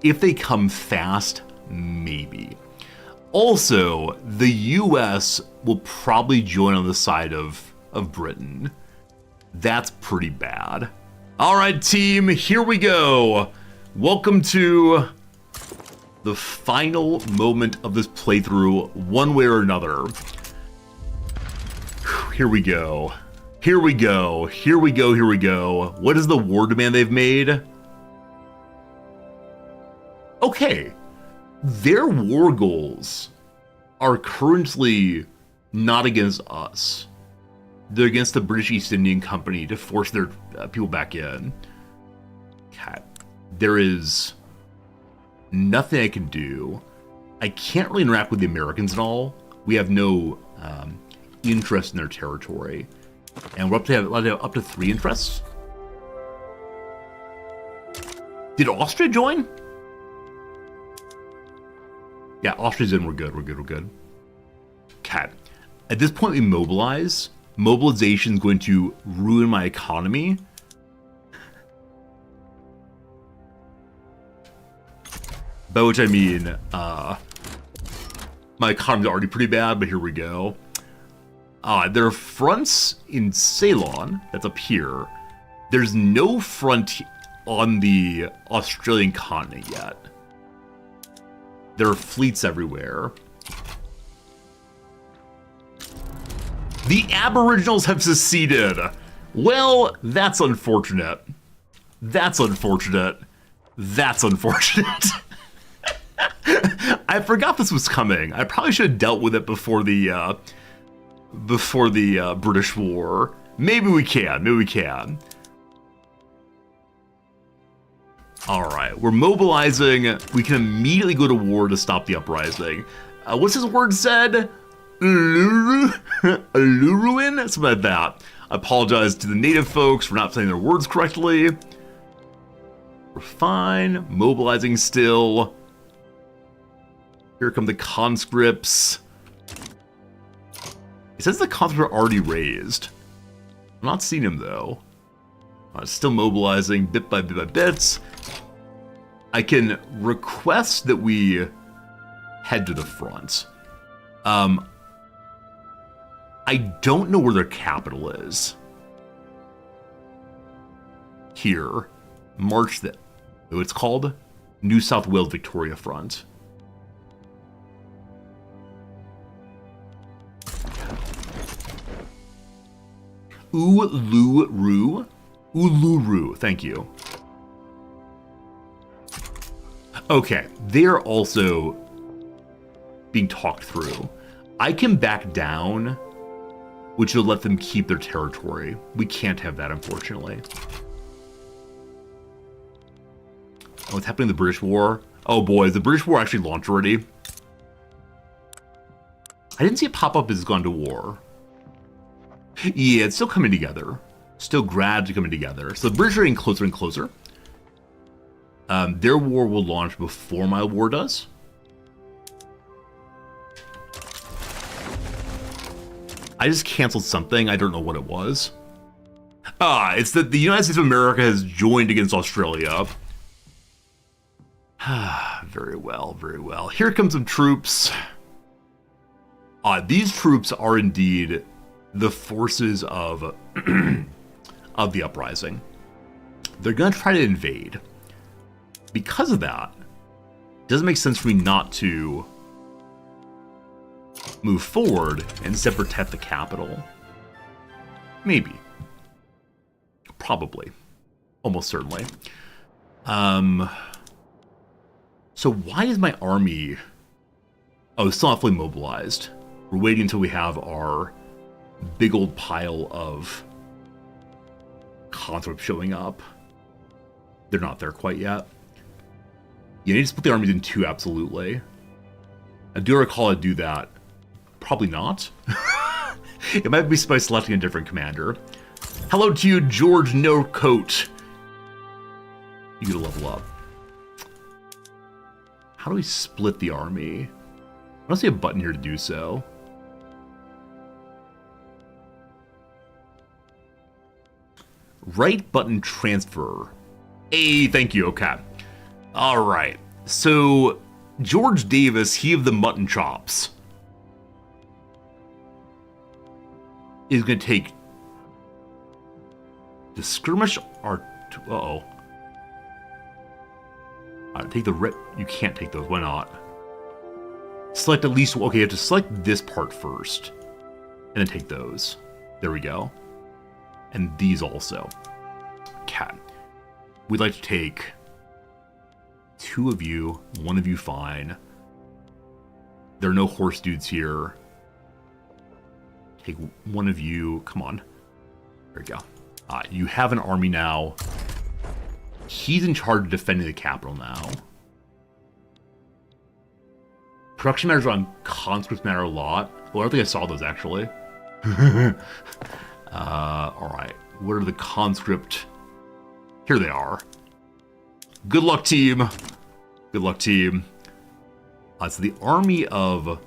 If they come fast, maybe. Also, the US will probably join on the side of Britain. That's pretty bad. All right, team, here we go. Welcome to the final moment of this playthrough, one way or another. Here we go. Here we go. Here we go. Here we go. What is the war demand they've made? Okay. Their war goals are currently not against us. They're against the British East Indian Company to force their people back in. Okay. There is nothing I can do. I can't really interact with the Americans at all. We have no interest in their territory. And we're allowed to have up to 3 interests. Did Austria join? Yeah, Austria's in. We're good. We're good. We're good. Okay. At this point, we mobilize. Mobilization is going to ruin my economy. By which I mean, my economy's already pretty bad, but here we go. There are fronts in Ceylon, that's up here. There's no front on the Australian continent yet. There are fleets everywhere. The Aboriginals have seceded. Well, that's unfortunate. That's unfortunate. That's unfortunate. I forgot this was coming. I probably should have dealt with it before the British War. Maybe we can. Maybe we can. All right, we're mobilizing. We can immediately go to war to stop the uprising. What's his word said? Aluruin? Something like that. I apologize to the native folks for not saying their words correctly. We're fine. Mobilizing still. Here come the conscripts. It says the conscripts are already raised. I'm not seeing him though. Still mobilizing bit by bit by bits. I can request that we head to the front. I don't know where their capital is. Here. March the... Oh, it's called New South Wales Victoria Front. Uluru? Uluru, thank you. Okay, they're also being talked through. I can back down, which will let them keep their territory. We can't have that, unfortunately. Oh, what's happening in the British War? Oh boy, the British War actually launched already. I didn't see it pop up as it's gone to war. Yeah, it's still coming together. Still gradually coming together. So the British are getting closer and closer. Their war will launch before my war does. I just canceled something. I don't know what it was. It's that the United States of America has joined against Australia. Very well, very well. Here come some troops. These troops are indeed the forces of of the uprising. They're going to try to invade. Because of that, it doesn't make sense for me not to move forward and instead protect the capital. Maybe. Probably. Almost certainly. So why is my army... Oh, it's still not fully mobilized. We're waiting until we have our big old pile of conscripts showing up. They're not there quite yet. You need to split the armies in 2, absolutely. I do recall I do that. Probably not. It might be by selecting a different commander. Hello to you, George No Coat. You get a level up. How do we split the army? I don't see a button here to do so. Right button transfer. Hey, thank you, okay. Alright, so George Davis, he of the mutton chops, is going to take the skirmish art. Uh-oh. Alright, take the rip. You can't take those. Why not? Select at least. Okay, you have to select this part first. And then take those. There we go. And these also. Cat. We'd like to take 2 of you. 1 of you, fine. There are no horse dudes here. Take 1 of you. Come on. There we go. You have an army now. He's in charge of defending the capital now. Production matters on conscripts matter a lot. Well, I don't think I saw those, actually. Alright. What are the conscript? Here they are. Good luck, team. Good luck, team. So the army of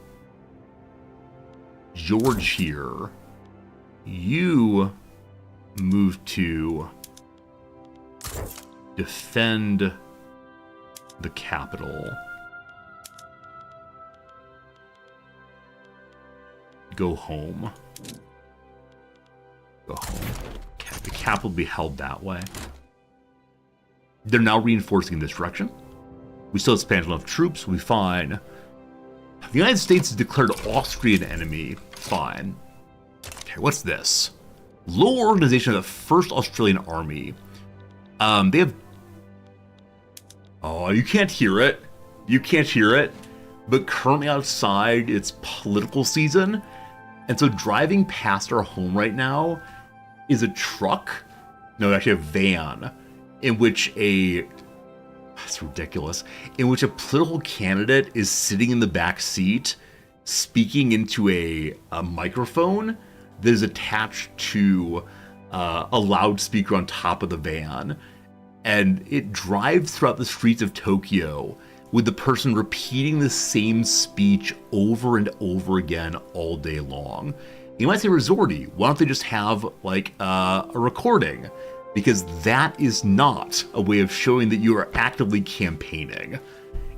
George here. You move to defend the capital. Go home. Go home. The capital will be held that way. They're now reinforcing in this direction. We still expand enough troops. We fine. The United States has declared Austria an enemy. Fine. Okay, what's this? Low organization of the 1st Australian Army. They have... Oh, you can't hear it. You can't hear it. But currently outside, it's political season. And so driving past our home right now is a truck. No, actually a van. In which a... That's ridiculous. In which a political candidate is sitting in the back seat speaking into a microphone that is attached to a loudspeaker on top of the van. And it drives throughout the streets of Tokyo with the person repeating the same speech over and over again all day long. You might say, Resorty, why don't they just have, like, a recording? Because that is not a way of showing that you are actively campaigning.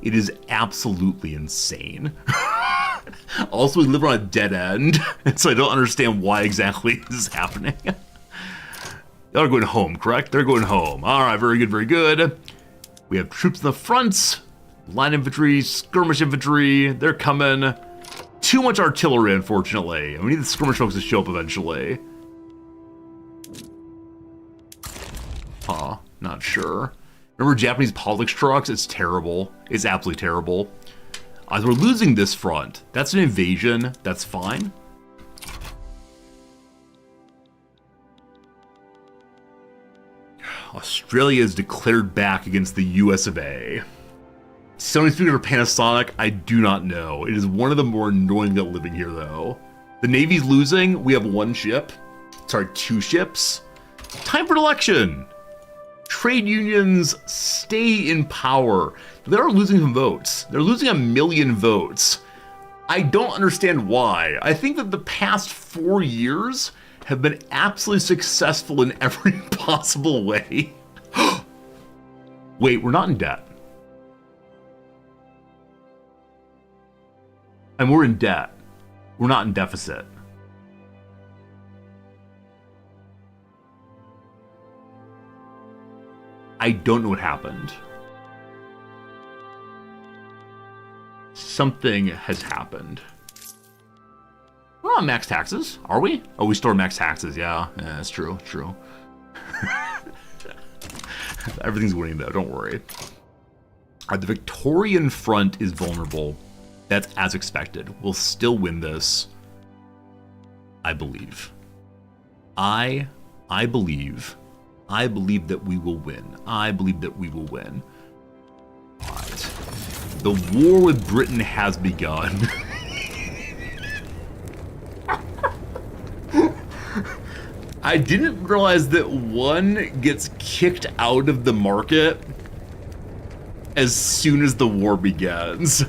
It is absolutely insane. Also, we live on a dead end, and so I don't understand why exactly this is happening. They're going home, correct? They're going home. All right, very good, very good. We have troops in the front, line infantry, skirmish infantry. They're coming. Too much artillery, unfortunately. We need the skirmish folks to show up eventually. Huh, not sure. Remember Japanese politics trucks? It's terrible. It's absolutely terrible. As we're losing this front, that's an invasion. That's fine. Australia is declared back against the US of A. Sony speaking for Panasonic, I do not know. It is one of the more annoying that living here, though. The Navy's losing. We have 1 ship. Sorry, 2 ships. Time for an election. Trade unions stay in power. They are losing some votes. They're losing 1 million votes. I don't understand why. I think that the past 4 years have been absolutely successful in every possible way. Wait, we're not in debt. And we're in debt. We're not in deficit. I don't know what happened. Something has happened. We're not on max taxes, are we? Oh, we store max taxes, yeah. Yeah, that's true, true. Everything's winning though, don't worry. The Victorian front is vulnerable. That's as expected. We'll still win this. I believe. I believe. I believe that we will win. I believe that we will win. Right. The war with Britain has begun. I didn't realize that one gets kicked out of the market as soon as the war begins.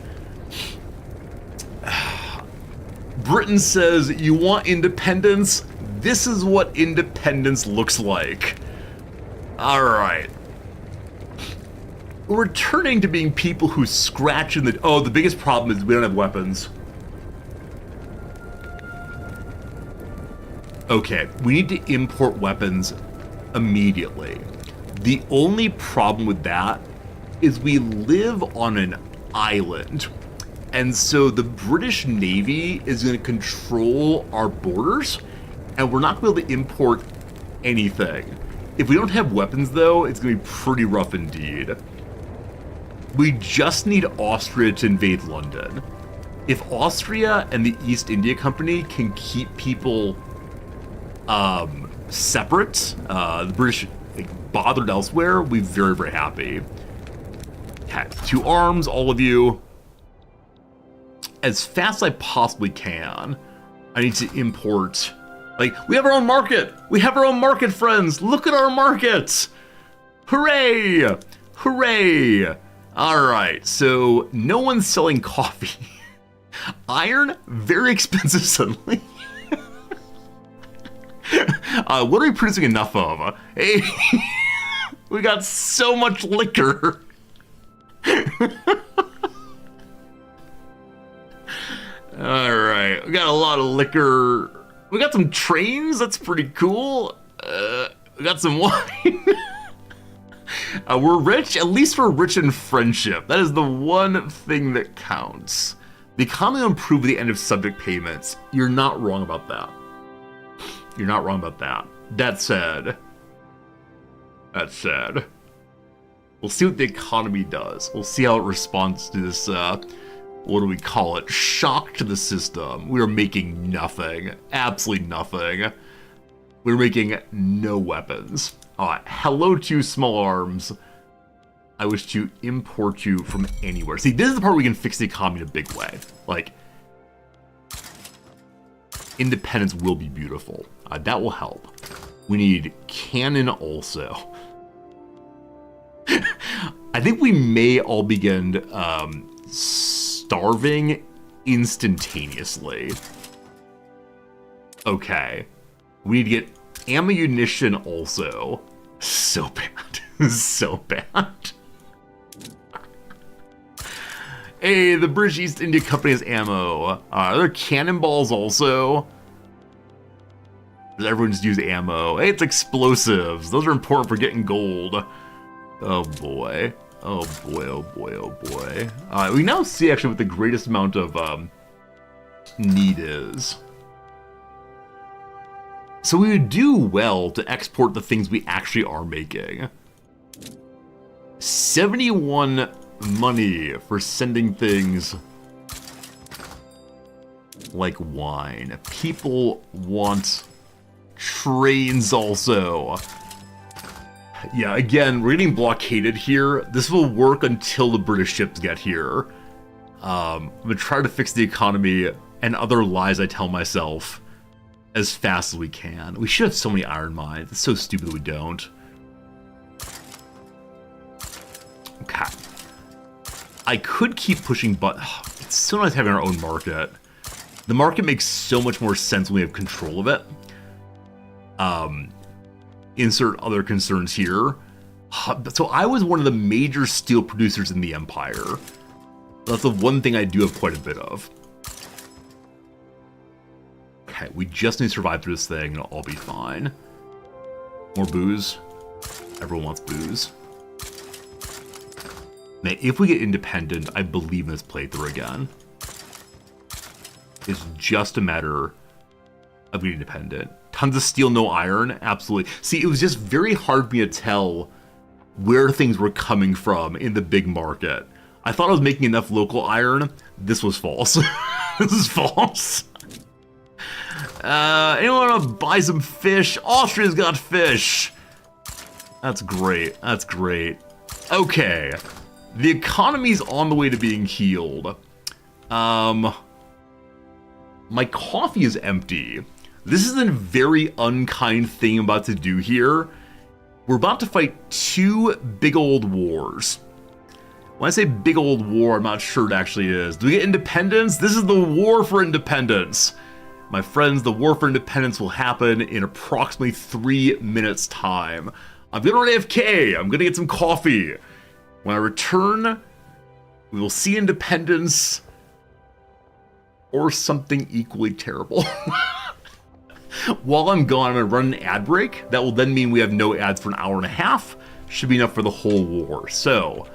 Britain says, you want independence? This is what independence looks like. Alright. We're returning to being people who scratch in the... Oh, the biggest problem is we don't have weapons. Okay, we need to import weapons immediately. The only problem with that is we live on an island. And so the British Navy is going to control our borders, and we're not going to be able to import anything. If we don't have weapons, though, it's going to be pretty rough indeed. We just need Austria to invade London. If Austria and the East India Company can keep people separate, the British bothered elsewhere, we'll be very, very happy. Okay, 2 arms, all of you. As fast as I possibly can, I need to import... Like, we have our own market! We have our own market, friends! Look at our market! Hooray! Hooray! Alright, so no one's selling coffee. Iron, very expensive suddenly. What are we producing enough of? Hey, we got so much liquor. Alright, we got a lot of liquor. We got some trains, that's pretty cool. We got some wine. We're rich, at least we're rich in friendship. That is the one thing that counts. The economy will improve at the end of subject payments. You're not wrong about that. You're not wrong about that. That said, we'll see what the economy does. We'll see how it responds to this, what do we call it? Shock to the system. We are making nothing. Absolutely nothing. We're making no weapons. Hello to small arms. I wish to import you from anywhere. See, this is the part where we can fix the economy in a big way. Like, independence will be beautiful. That will help. We need cannon also. I think we may all begin starving instantaneously. Okay. We need to get ammunition also. So bad. So bad. Hey, the British East India Company has ammo. Are there cannonballs also? Does everyone just use ammo? Hey, it's explosives. Those are important for getting gold. Oh boy. Oh boy, oh boy, oh boy. We now see actually what the greatest amount of need is. So we would do well to export the things we actually are making. 71 money for sending things like wine. People want trains also. Yeah, again, we're getting blockaded here. This will work until the British ships get here. I'm gonna try to fix the economy and other lies I tell myself as fast as we can. We should have so many iron mines. It's so stupid that we don't. Okay. I could keep pushing, but it's so nice having our own market. The market makes so much more sense when we have control of it. Insert other concerns here. So I was one of the major steel producers in the Empire. That's the one thing I do have quite a bit of. Okay, we just need to survive through this thing and it'll all be fine. More booze. Everyone wants booze. Now, if we get independent, I believe in this playthrough again. It's just a matter of being independent. Tons of steel, no iron? Absolutely. See, it was just very hard for me to tell where things were coming from in the big market. I thought I was making enough local iron. This was false. This is false. Anyone want to buy some fish? Austria's got fish. That's great. That's great. Okay. The economy's on the way to being healed. My coffee is empty. This is a very unkind thing I'm about to do here. We're about to fight 2 big old wars. When I say big old war, I'm not sure it actually is. Do we get independence? This is the war for independence. My friends, the war for independence will happen in approximately 3 minutes time. I'm gonna run AFK, I'm gonna get some coffee. When I return, we will see independence or something equally terrible. While I'm gone, I'm gonna run an ad break. That will then mean we have no ads for an hour and a half. Should be enough for the whole war. So,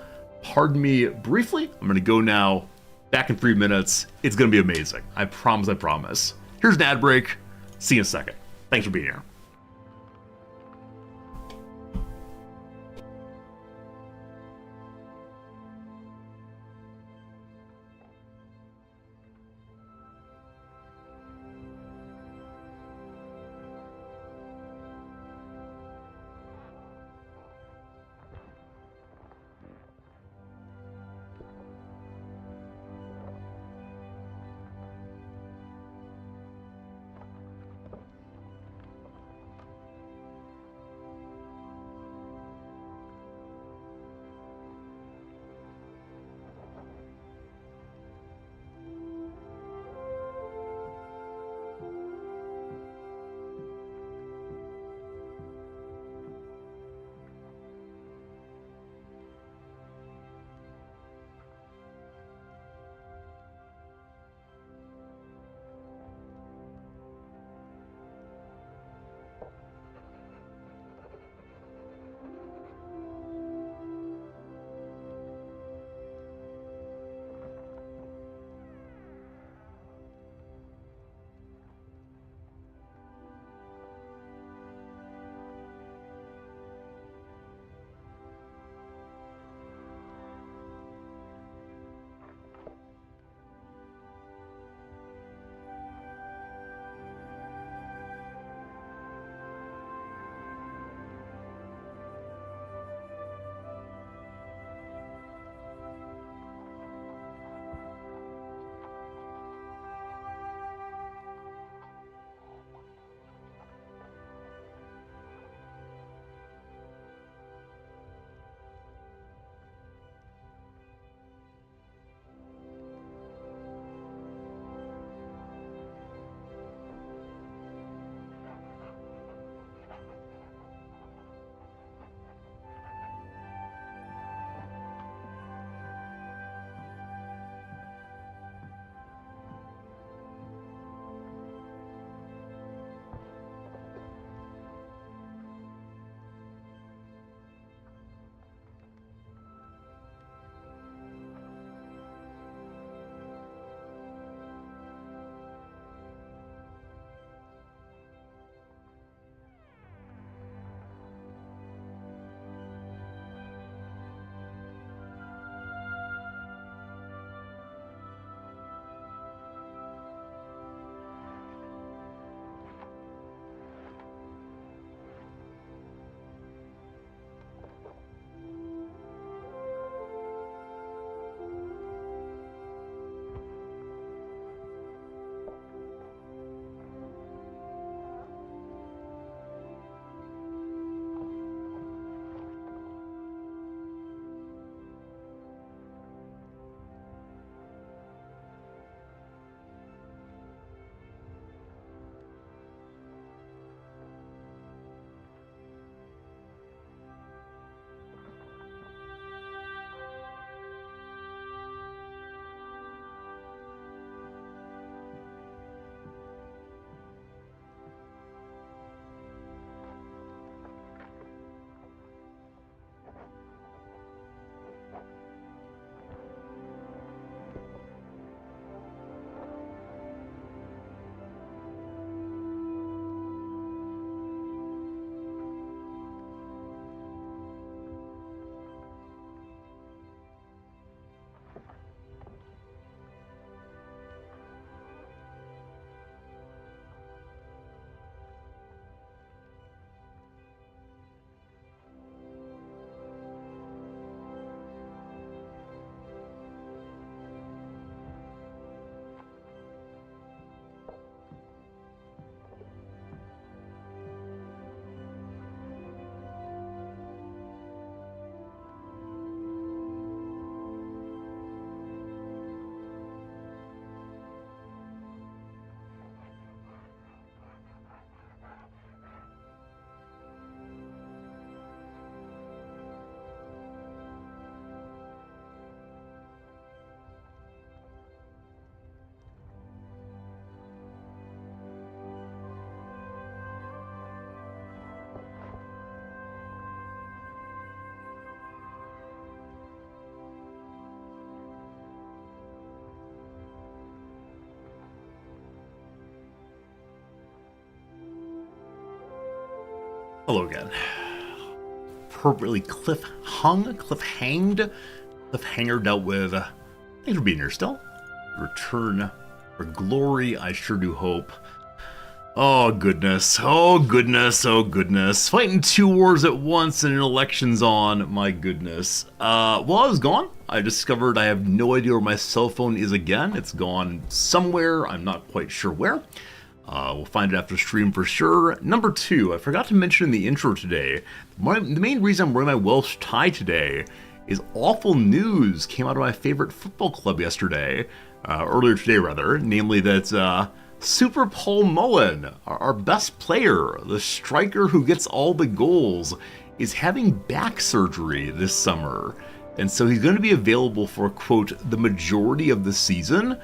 pardon me briefly. I'm gonna go now. Back in 3 minutes. It's gonna be amazing. I promise, I promise. Here's an ad break. See you in a second. Thanks for being here. Hello again. Appropriately cliffhanger dealt with. Thanks for being here still. Return for glory, I sure do hope. Oh goodness, oh goodness, oh goodness. Fighting two wars at once and an election's on, my goodness. While I was gone, I discovered I have no idea where my cell phone is again. It's gone somewhere, I'm not quite sure where. We'll find it after stream for sure. Number 2, I forgot to mention in the intro today, the main reason I'm wearing my Welsh tie today is awful news came out of my favorite football club yesterday, earlier today rather, namely that Super Paul Mullen, our best player, the striker who gets all the goals, is having back surgery this summer. And so he's going to be available for, quote, the majority of the season.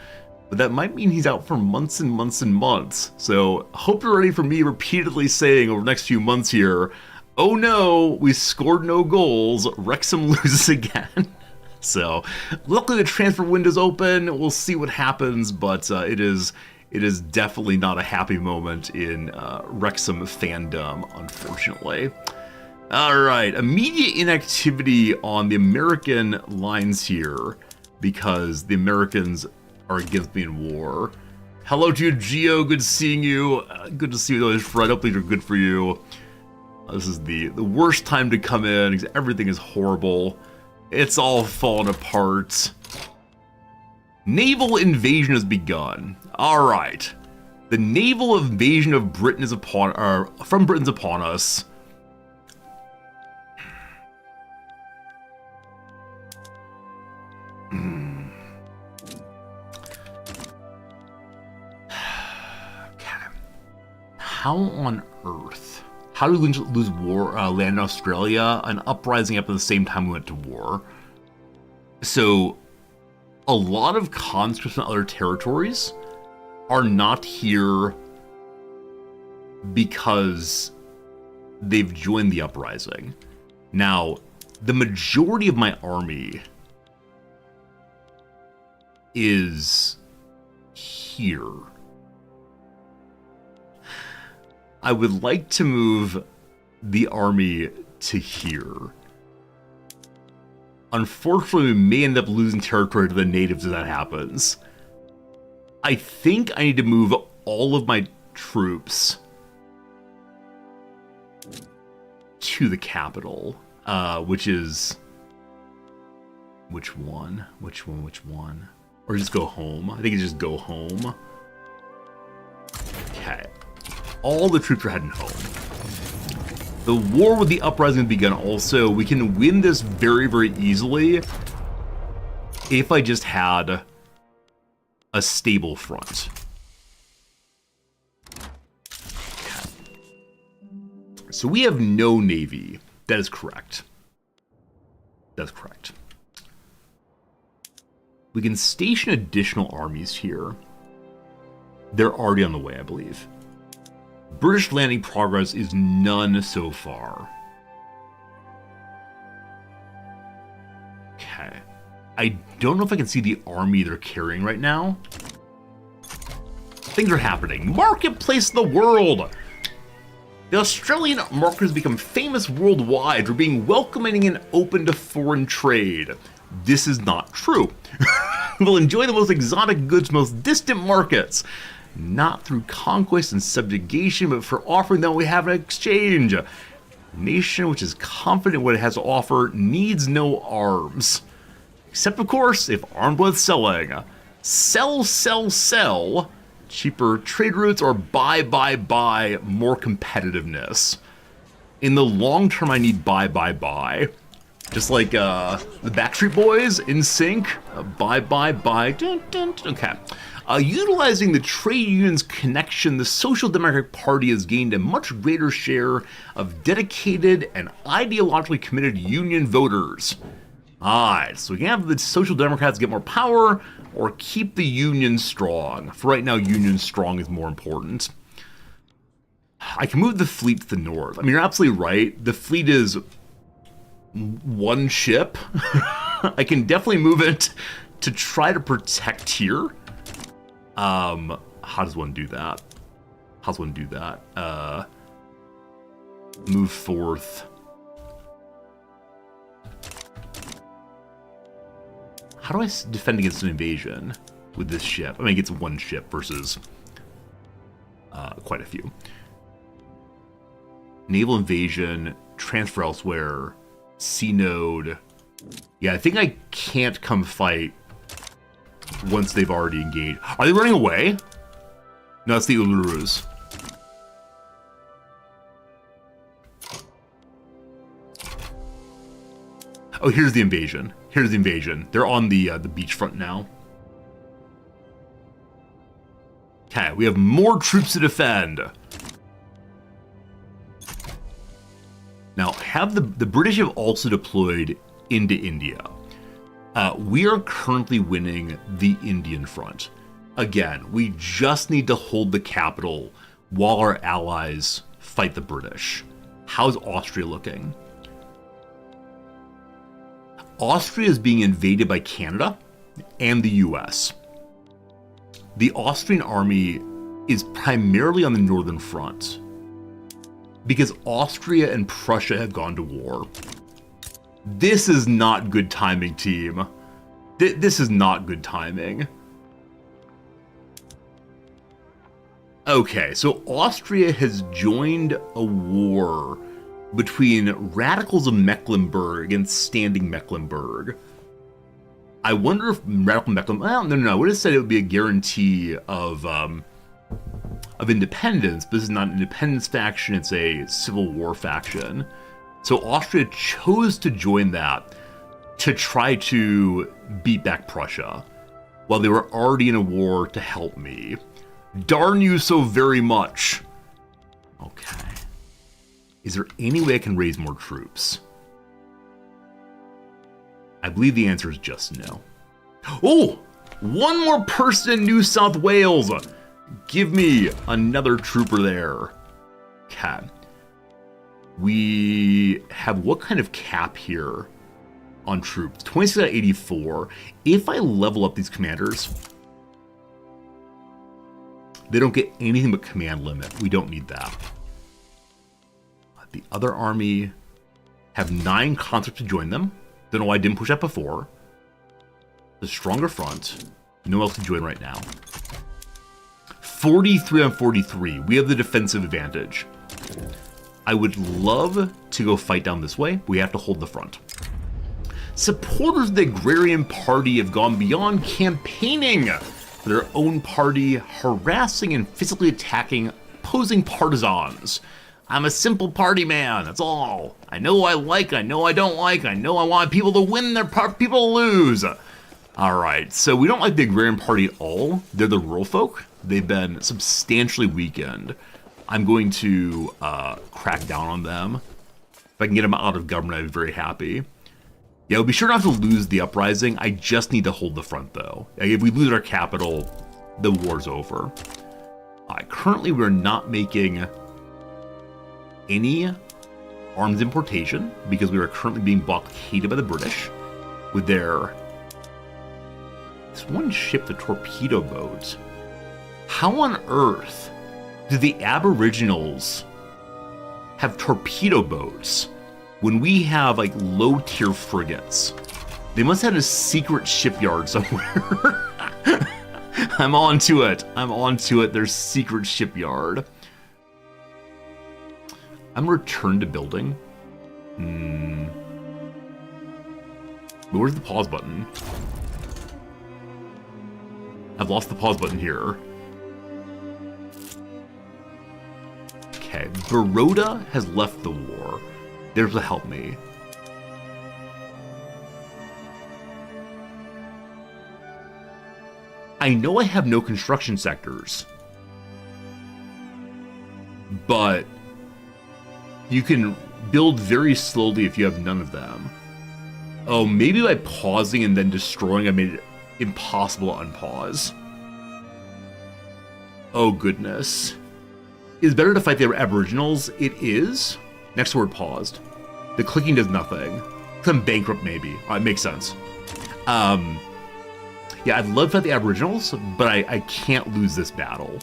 But that might mean he's out for months and months and months. So hope you're ready for me repeatedly saying over the next few months here, oh no, we scored no goals, Wrexham loses again. So luckily the transfer window's open, we'll see what happens, but it is definitely not a happy moment in Wrexham fandom, unfortunately. Alright, immediate inactivity on the American lines here, because the Americans are against me in war. Hello to you, Geo. Good seeing you. Good to see you, Fred. Hopefully they're good for you. This is the worst time to come in because everything is horrible. It's all falling apart. Naval invasion has begun. All right. The naval invasion of Britain is from Britain's upon us. How on earth? How did we lose war, land in Australia? An uprising up at the same time we went to war. So, a lot of conscripts in other territories are not here because they've joined the uprising. Now, the majority of my army is here. I would like to move the army to here. Unfortunately, we may end up losing territory to the natives if that happens. I think I need to move all of my troops to the capital, which is... Which one? Or just go home? I think it's just go home. Okay. All the troops are heading home. The war with the uprising has begun also. We can win this very, very easily if I just had a stable front. Okay. So we have no navy. That is correct. That's correct. We can station additional armies here. They're already on the way, I believe. British landing progress is none so far. Okay. I don't know if I can see the army they're carrying right now. Things are happening. Marketplace of the world! The Australian market has become famous worldwide for being welcoming and open to foreign trade. This is not true. We'll enjoy the most exotic goods, most distant markets. Not through conquest and subjugation, but for offering them what we have in exchange. A nation which is confident in what it has to offer needs no arms. Except, of course, if armed with selling. Sell, sell, sell. Cheaper trade routes or buy, more competitiveness. In the long term, I need buy. Just like the Backstreet Boys, in sync. Buy. Dun, dun, dun. Okay. Utilizing the trade union's connection, the Social Democratic Party has gained a much greater share of dedicated and ideologically committed union voters. Alright, so we can have the Social Democrats get more power, or keep the union strong. For right now, union strong is more important. I can move the fleet to the north. I mean, you're absolutely right. The fleet is one ship. I can definitely move it to try to protect here. How does one do that? Move forth. How do I defend against an invasion with this ship? I mean, against one ship versus quite a few. Naval invasion, transfer elsewhere, sea node. Yeah, I think I can't come fight once they've already engaged. Are they running away? No, it's the Ulurus. Oh, here's the invasion. Here's the invasion. They're on the beachfront now. Okay, we have more troops to defend. Now, the British have also deployed into India. We are currently winning the Indian front. Again, we just need to hold the capital while our allies fight the British. How's Austria looking? Austria is being invaded by Canada and the US. The Austrian army is primarily on the northern front because Austria and Prussia have gone to war. This is not good timing, team. This is not good timing. Okay, so Austria has joined a war between radicals of Mecklenburg against standing Mecklenburg. I wonder if radical Mecklenburg... Well, no. I would have said it would be a guarantee of independence, but this is not an independence faction, it's a civil war faction. So Austria chose to join that to try to beat back Prussia, while they were already in a war to help me. Darn you so very much. Okay. Is there any way I can raise more troops? I believe the answer is just no. Oh! One more person in New South Wales! Give me another trooper there. Okay. We have what kind of cap here on troops? 26 out of 84. If I level up these commanders, they don't get anything but command limit. We don't need that. The other army have 9 conscripts to join them. Don't know why I didn't push that before. The stronger front. No one else to join right now. 43 on 43. We have the defensive advantage. I would love to go fight down this way. We have to hold the front. Supporters of the Agrarian Party have gone beyond campaigning for their own party, harassing and physically attacking opposing partisans. I'm a simple party man, that's all. I know I like, I know I don't like, I know I want people to win, their people to lose. Alright, so we don't like the Agrarian Party at all. They're the rural folk. They've been substantially weakened. I'm going to crack down on them. If I can get them out of government, I'd be very happy. Yeah, we'll be sure not to lose the uprising. I just need to hold the front, though. Like, if we lose our capital, the war's over. Currently, we're not making any arms importation because we are currently being blockaded by the British with their... This one ship, the torpedo boat. How on earth do the Aboriginals have torpedo boats when we have, like, low-tier frigates? They must have a secret shipyard somewhere. I'm on to it. I'm on to it. There's secret shipyard. I'm returned to building. But where's the pause button? I've lost the pause button here. Okay, Baroda has left the war. There's to help me. I know I have no construction sectors, but you can build very slowly if you have none of them. Oh, maybe by pausing and then destroying, I made it impossible to unpause. Oh, goodness. It's better to fight the Aboriginals. It is. Next word paused. The clicking does nothing. I'm bankrupt, maybe. It makes sense. Yeah, I'd love to fight the Aboriginals, but I can't lose this battle.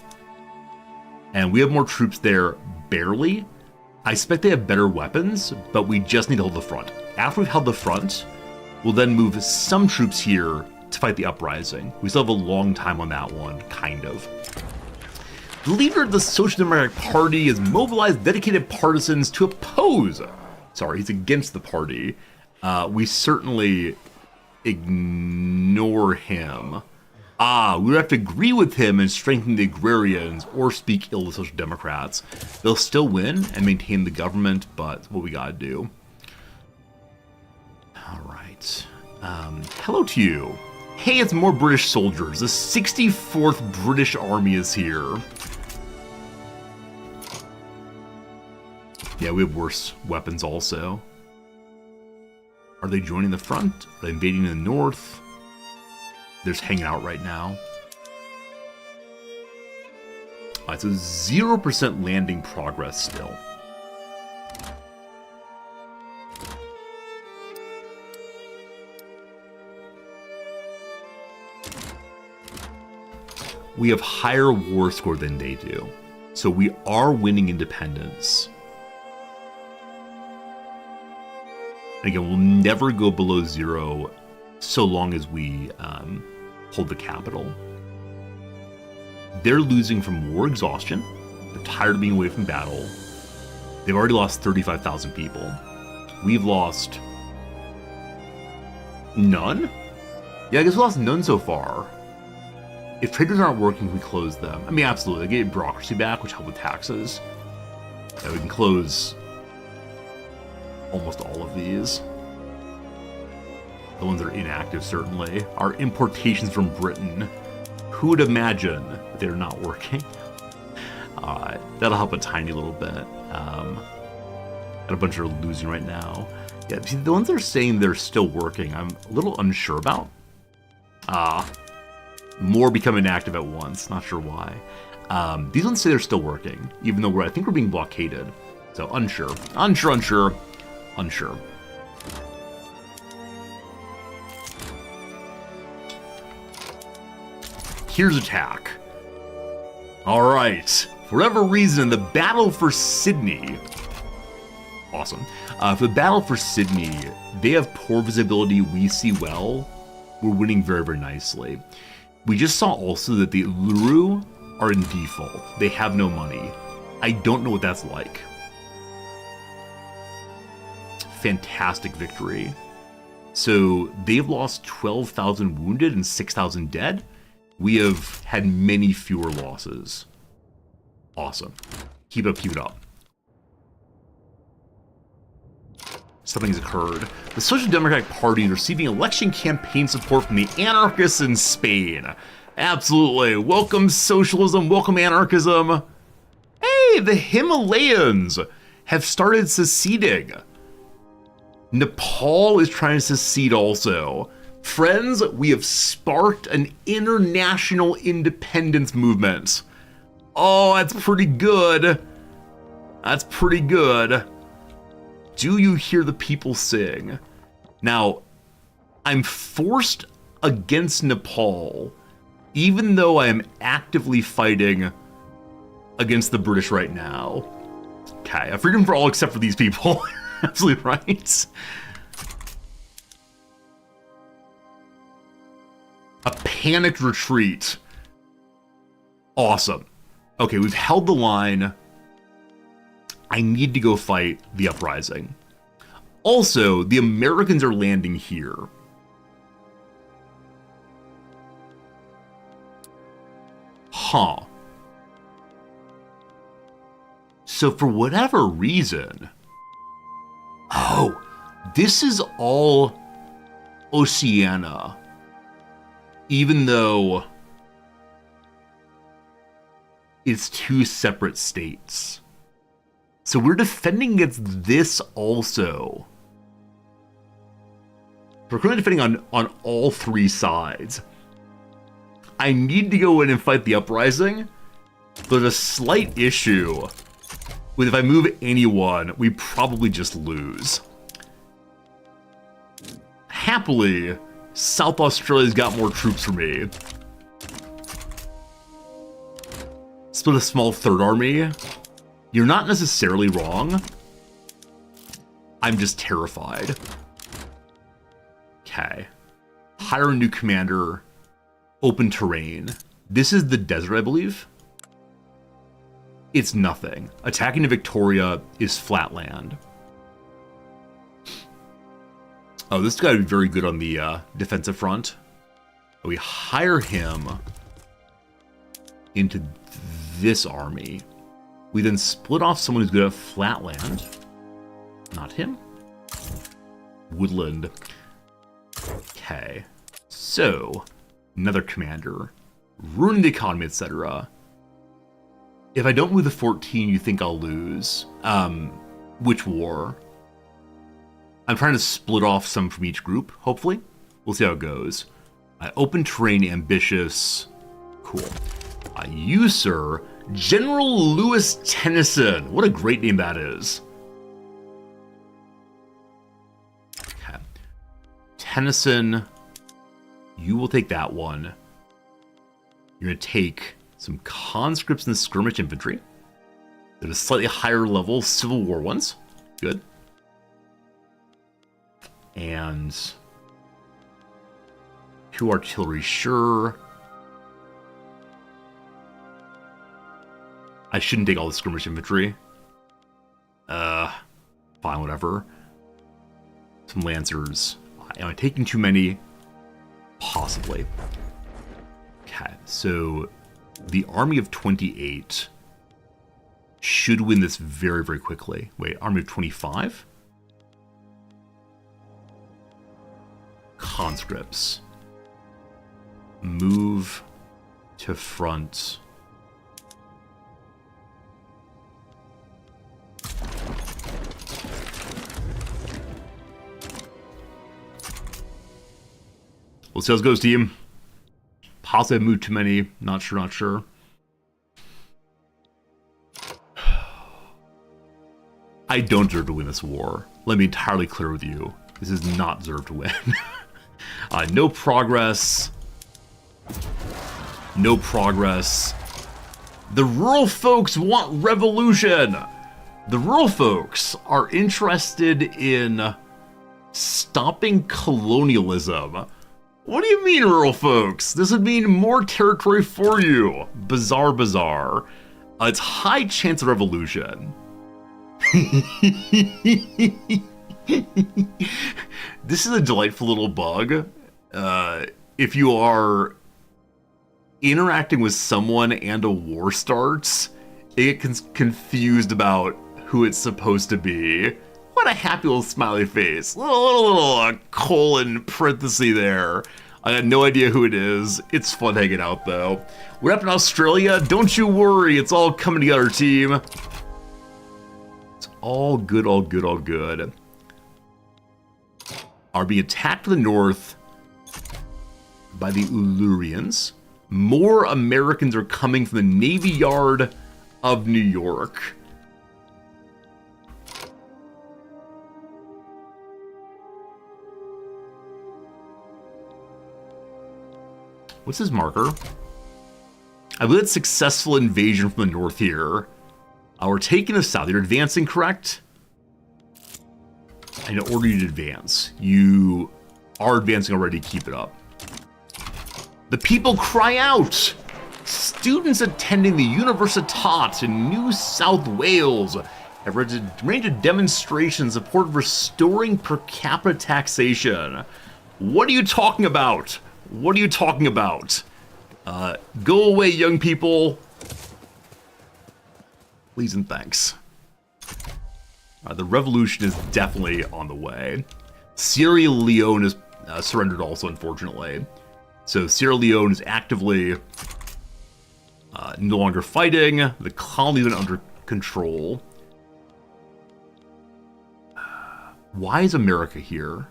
And we have more troops there, barely. I expect they have better weapons, but we just need to hold the front. After we've held the front, we'll then move some troops here to fight the uprising. We still have a long time on that one, kind of. The leader of the Social Democratic Party has mobilized dedicated partisans to oppose. Sorry, he's against the party. We certainly ignore him. We would have to agree with him and strengthen the agrarians or speak ill of Social Democrats. They'll still win and maintain the government, but it's what we gotta do. All right. Hello to you. Hey, it's more British soldiers. The 64th British Army is here. Yeah, we have worse weapons also. Are they joining the front? Are they invading the north? They're just hanging out right now. Alright, so 0% landing progress still. We have higher war score than they do. So we are winning independence. And again, we'll never go below 0 so long as we hold the capital. They're losing from war exhaustion. They're tired of being away from battle. They've already lost 35,000 people. We've lost none? Yeah, I guess we lost none so far. If traders aren't working, we close them. I mean, absolutely. They get bureaucracy back, which help with taxes. Yeah, we can close almost all of these. The ones that are inactive, certainly. Our importations from Britain. Who would imagine that they're not working? That'll help a tiny little bit. And a bunch are losing right now. Yeah, see, the ones that are saying they're still working, I'm a little unsure about. More become inactive at once. Not sure why. These ones say they're still working, even though I think we're being blockaded. So unsure. Unsure. Here's attack. Alright. For whatever reason, the battle for Sydney. Awesome. For the battle for Sydney, they have poor visibility, we see well. We're winning very, very nicely. We just saw also that the Uluru are in default. They have no money. I don't know what that's like. Fantastic victory. So they've lost 12,000 wounded and 6,000 dead. We have had many fewer losses. Awesome. Keep it up. Something has occurred. The Social Democratic Party is receiving election campaign support from the anarchists in Spain. Absolutely. Welcome socialism, welcome anarchism. Hey, the Himalayans have started seceding. Nepal is trying to secede also. Friends, we have sparked an international independence movement. Oh, that's pretty good. That's pretty good. Do you hear the people sing? Now, I'm forced against Nepal, even though I am actively fighting against the British right now. Okay, a freedom for all except for these people. Absolutely right. A panicked retreat. Awesome. Okay, we've held the line. I need to go fight the uprising. Also, the Americans are landing here. Huh. So for whatever reason... Oh, this is all Oceania. Even though it's two separate states. So we're defending against this also. We're currently defending on all three sides. I need to go in and fight the uprising. There's a slight issue with if I move anyone, we probably just lose. Happily, South Australia's got more troops for me. Split a small third army. You're not necessarily wrong. I'm just terrified. Okay. Hire a new commander. Open terrain. This is the desert, I believe. It's nothing. Attacking to Victoria is flatland. Oh, this guy would be very good on the defensive front. We hire him into this army. We then split off someone who's good at flatland. Not him. Woodland. Okay. So, another commander. Ruin the economy, etc. If I don't move the 14, you think I'll lose. Which war? I'm trying to split off some from each group, hopefully. We'll see how it goes. Open terrain, ambitious. Cool. You, sir, General Lewis Tennyson. What a great name that is. Okay. Tennyson, you will take that one. You're going to take some conscripts and the skirmish infantry. They're a slightly higher level Civil War ones. Good. And 2 artillery, sure. I shouldn't take all the skirmish infantry. Fine, whatever. Some lancers. Am I taking too many? Possibly. Okay, so the army of 28 should win this very, very quickly. Wait, army of 25? Conscripts. Move to front. We'll see how this goes, team. Possibly moved too many. Not sure, not sure. I don't deserve to win this war. Let me be entirely clear with you. This is not deserved to win. No progress. No progress. The rural folks want revolution. The rural folks are interested in stopping colonialism. What do you mean, rural folks? This would mean more territory for you. Bizarre, bizarre. It's high chance of revolution. This is a delightful little bug. If you are interacting with someone and a war starts, it gets confused about who it's supposed to be. What a happy little smiley face. Little colon parenthesis there. I had no idea who it is. It's fun hanging out, though. What happened in Australia? Don't you worry. It's all coming together, team. It's all good, all good, all good. Are being attacked to the north by the Illyrians. More Americans are coming from the Navy Yard of New York. What's his marker? I believe it's successful invasion from the north here. We're taking the south. You're advancing, correct? In order you to advance. You are advancing already. Keep it up. The people cry out! Students attending the Universitat in New South Wales have arranged a demonstration in support of restoring per capita taxation. What are you talking about? What are you talking about? Go away, young people. Please and thanks. The revolution is definitely on the way. Sierra Leone has surrendered also, unfortunately. So Sierra Leone is actively no longer fighting. The colony is under control. Why is America here?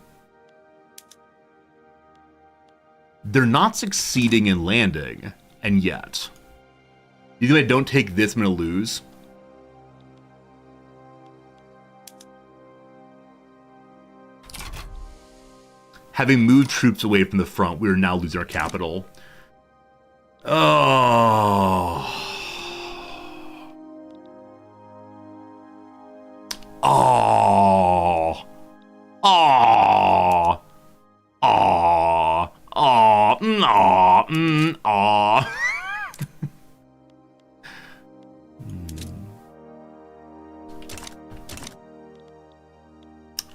They're not succeeding in landing, and yet. You think I don't take this, I'm going to lose? Having moved troops away from the front, we are now losing our capital. Oh.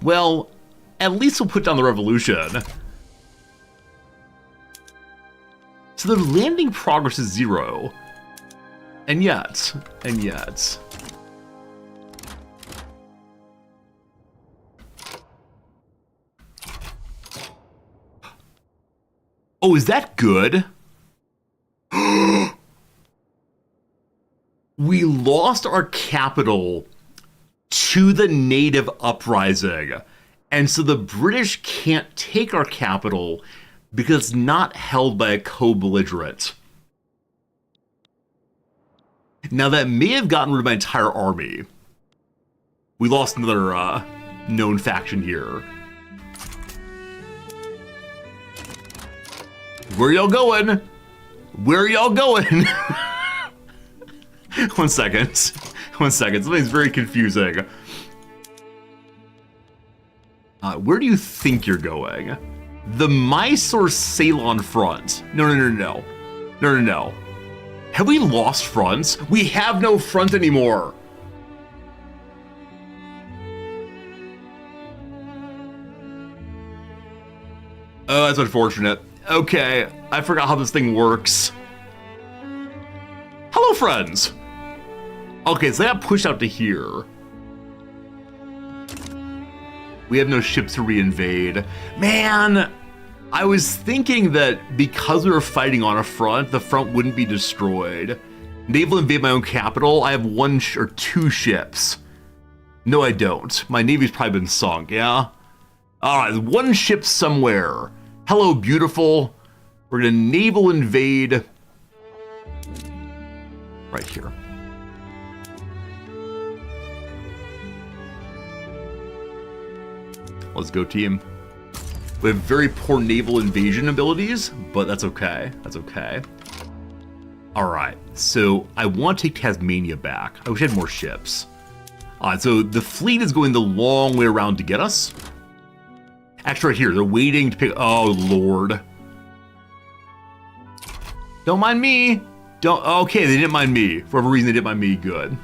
Well, at least we'll put down the revolution. So the landing progress is 0. And yet. Oh, is that good? We lost our capital to the native uprising. And so the British can't take our capital because it's not held by a co-belligerent. Now that may have gotten rid of my entire army. We lost another known faction here. Where y'all going? Where y'all going? One second. Something's very confusing. Where do you think you're going? The Mysore Ceylon front. No. Have we lost fronts? We have no front anymore. Oh, that's unfortunate. Okay, I forgot how this thing works. Hello, friends. Okay, so they got pushed out to here. We have no ships to reinvade. Man, I was thinking that because we were fighting on a front, the front wouldn't be destroyed. Naval invade my own capital. I have 1 or 2 ships. No, I don't. My navy's probably been sunk, yeah? Alright, there's 1 ship somewhere. Hello, beautiful. We're gonna naval invade right here. Let's go, team. We have very poor naval invasion abilities, but that's okay. Alright, so I want to take Tasmania back. I wish I had more ships. Alright, so the fleet is going the long way around to get us. Actually, right here, they're waiting to pick. Oh, Lord. Don't mind me. Okay, they didn't mind me. For whatever reason, they didn't mind me. Good.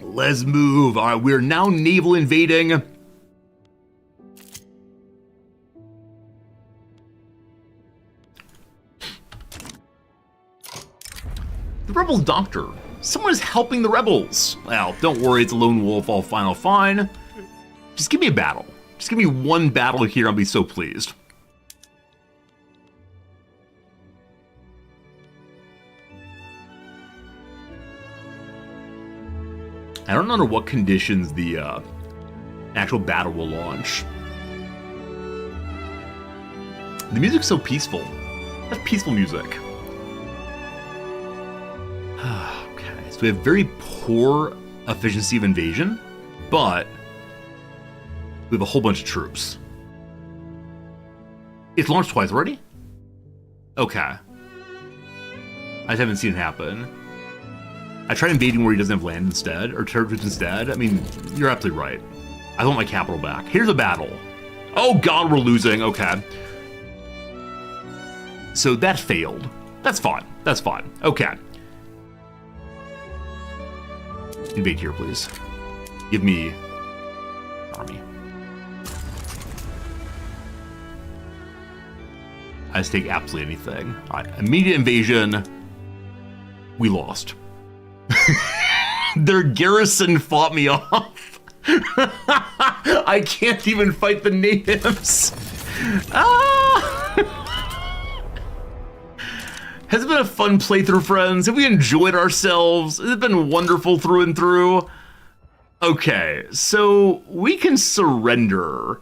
Let's move. All right, we're now naval invading. The rebel doctor. Someone is helping the rebels. Well, don't worry, it's a lone wolf, all fine. Just give me a battle. Just give me 1 battle here, I'll be so pleased. I don't know under what conditions the actual battle will launch. The music's so peaceful. That's peaceful music. Okay, so we have very poor efficiency of invasion, but we have a whole bunch of troops. It's launched twice already? Okay. I just haven't seen it happen. I tried invading where he doesn't have land instead, or territories instead. I mean, you're absolutely right. I want my capital back. Here's a battle. Oh god, we're losing. Okay. So that failed. That's fine. Okay. Invade here, please. Give me army. I just take absolutely anything. Alright, immediate invasion. We lost. Their garrison fought me off. I can't even fight the natives. Has it been a fun playthrough, friends? Have we enjoyed ourselves? Has it been wonderful through and through? Okay, so we can surrender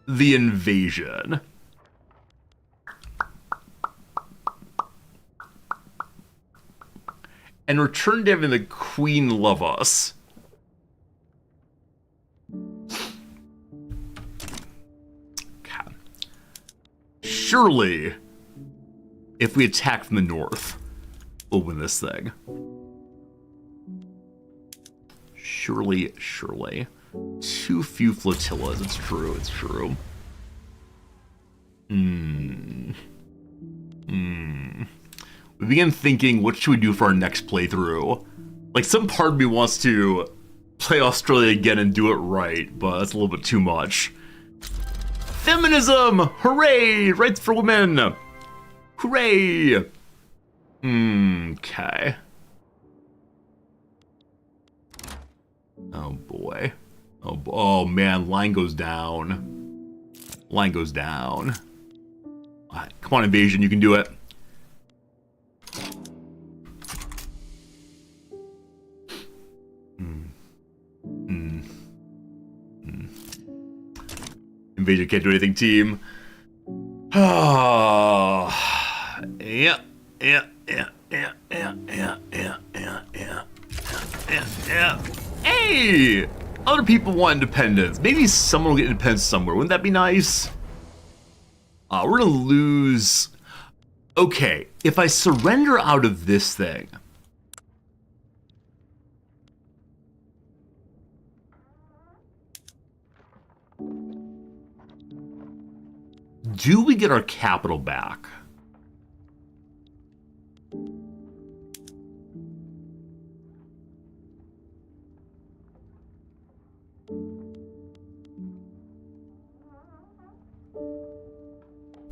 the invasion. And return to having the queen love us. Okay. Surely, if we attack from the north, we'll win this thing. Surely. Too few flotillas, it's true. We begin thinking, what should we do for our next playthrough? Like, some part of me wants to play Australia again and do it right, but that's a little bit too much. Feminism! Hooray! Rights for women! Hooray! Okay. Oh boy. Oh man, line goes down. Line goes down. Come on, Invasion, you can do it. Invasion can't do anything, team. Oh, yeah. Hey! Other people want independence. Maybe someone will get independence somewhere. Wouldn't that be nice? We're gonna lose... Okay, if I surrender out of this thing... Do we get our capital back?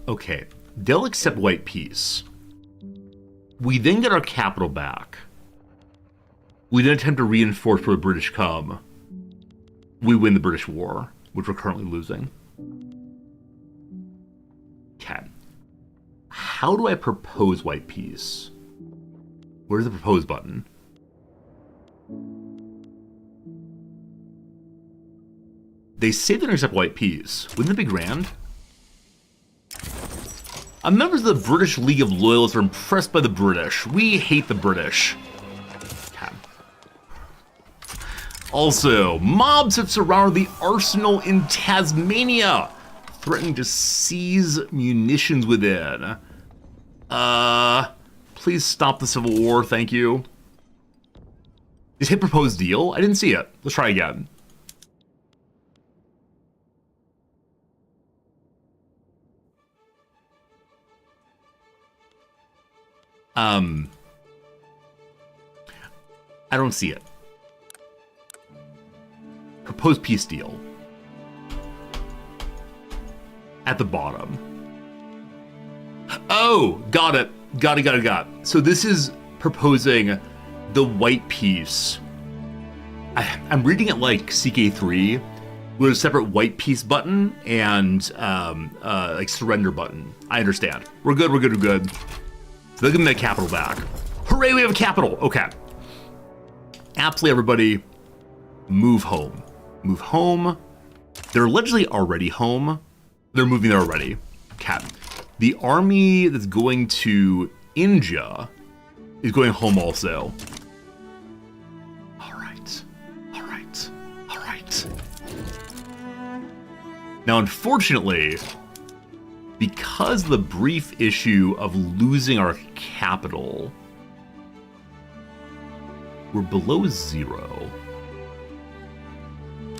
Okay, they'll accept white peace. We then get our capital back. We then attempt to reinforce where the British come. We win the British War, which we're currently losing. Okay. How do I propose white peace? Where's the propose button? They say they're going to accept white peace. Wouldn't that be grand? Members of the British League of Loyalists are impressed by the British. We hate the British. Okay. Also, mobs have surrounded the arsenal in Tasmania, threatening to seize munitions within. Please stop the Civil War, thank you. Just hit propose deal? I didn't see it. Let's try again. I don't see it. Propose peace deal. At the bottom. Oh, got it. Got it. So this is proposing the white peace. I'm reading it like CK3 with a separate white peace button and like surrender button. I understand. We're good. So they're gonna make capital back. Hooray, we have a capital. Okay. Absolutely, everybody, move home. Move home. They're allegedly already home. They're moving there already. Okay. The army that's going to India is going home also. All right. Now, unfortunately, because of the brief issue of losing our capital, we're below 0.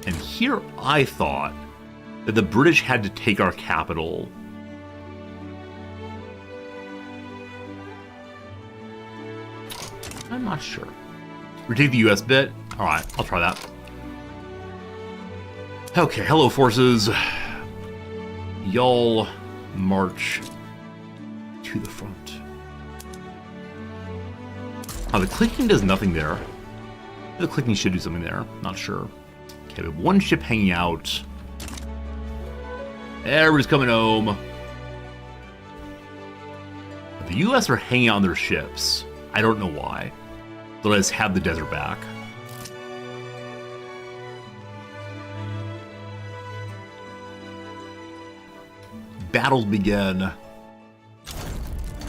And here I thought that the British had to take our capital. I'm not sure. Retake the US bit? Alright, I'll try that. Okay, hello forces. Y'all march to the front. Oh, the clicking does nothing there. The clicking should do something there. Not sure. Okay, we have one ship hanging out. Everybody's coming home. The US are hanging out on their ships. I don't know why. They'll just have the desert back. Battles begin.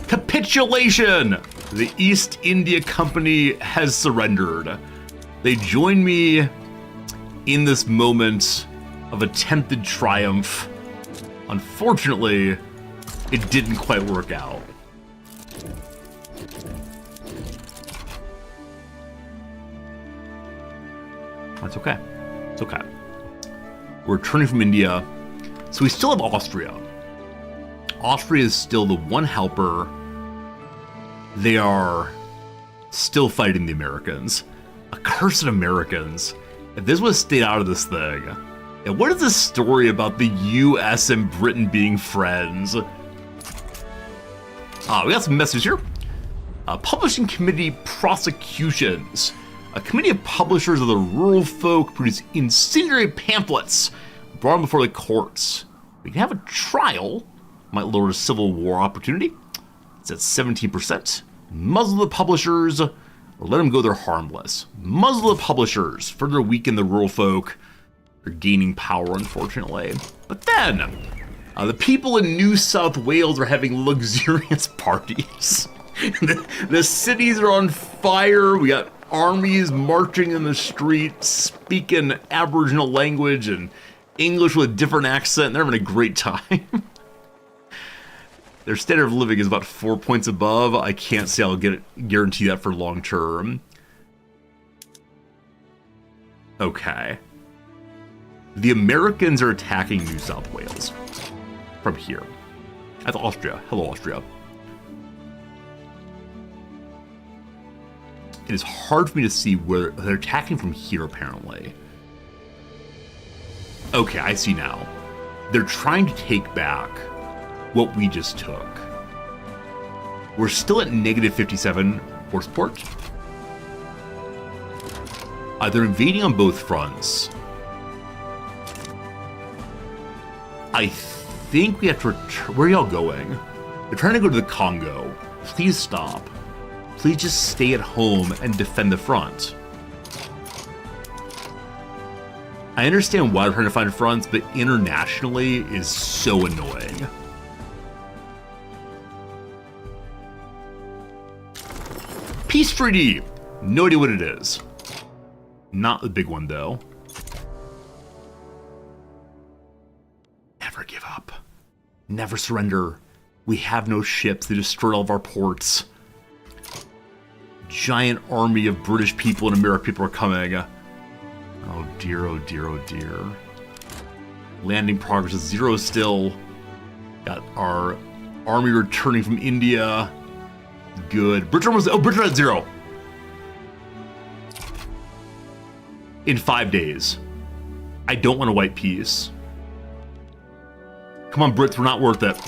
Capitulation! The East India Company has surrendered. They join me in this moment of attempted triumph. Unfortunately, it didn't quite work out. That's okay. It's okay. We're returning from India. So we still have Austria. Austria is still the one helper. They are still fighting the Americans. Accursed Americans. If this was stayed out of this thing. And what is this story about the US and Britain being friends? We got some messages here. Publishing Committee prosecutions. A committee of publishers of the rural folk produce incendiary pamphlets brought them before the courts. We can have a trial. Might lower civil war opportunity. It's at 17%. Muzzle the publishers, or let them go, they're harmless. Muzzle the publishers, further weaken the rural folk. They're gaining power, unfortunately. But then, the people in New South Wales are having luxurious parties. The cities are on fire. We got armies marching in the streets, speaking Aboriginal language and English with a different accent. They're having a great time. Their standard of living is about 4 points above. I can't say I'll guarantee that for long term. Okay. The Americans are attacking New South Wales from here. That's Austria. Hello, Austria. It is hard for me to see where they're attacking from here, apparently. Okay, I see now. They're trying to take back what we just took. We're still at negative 57 for support. They're invading on both fronts. I think we have to return. Where are y'all going? They're trying to go to the Congo. Please stop. Please just stay at home and defend the front. I understand why they're trying to find fronts, but internationally is so annoying. Peace treaty! No idea what it is. Not the big one, though. Never give up. Never surrender. We have no ships. They destroyed all of our ports. Giant army of British people and American people are coming. Oh dear, oh dear, oh dear. Landing progress is 0 still. Got our army returning from India. Good. Britain was... Oh, Britain at 0. In 5 days. I don't want a white peace. Come on, Brits, we're not worth it.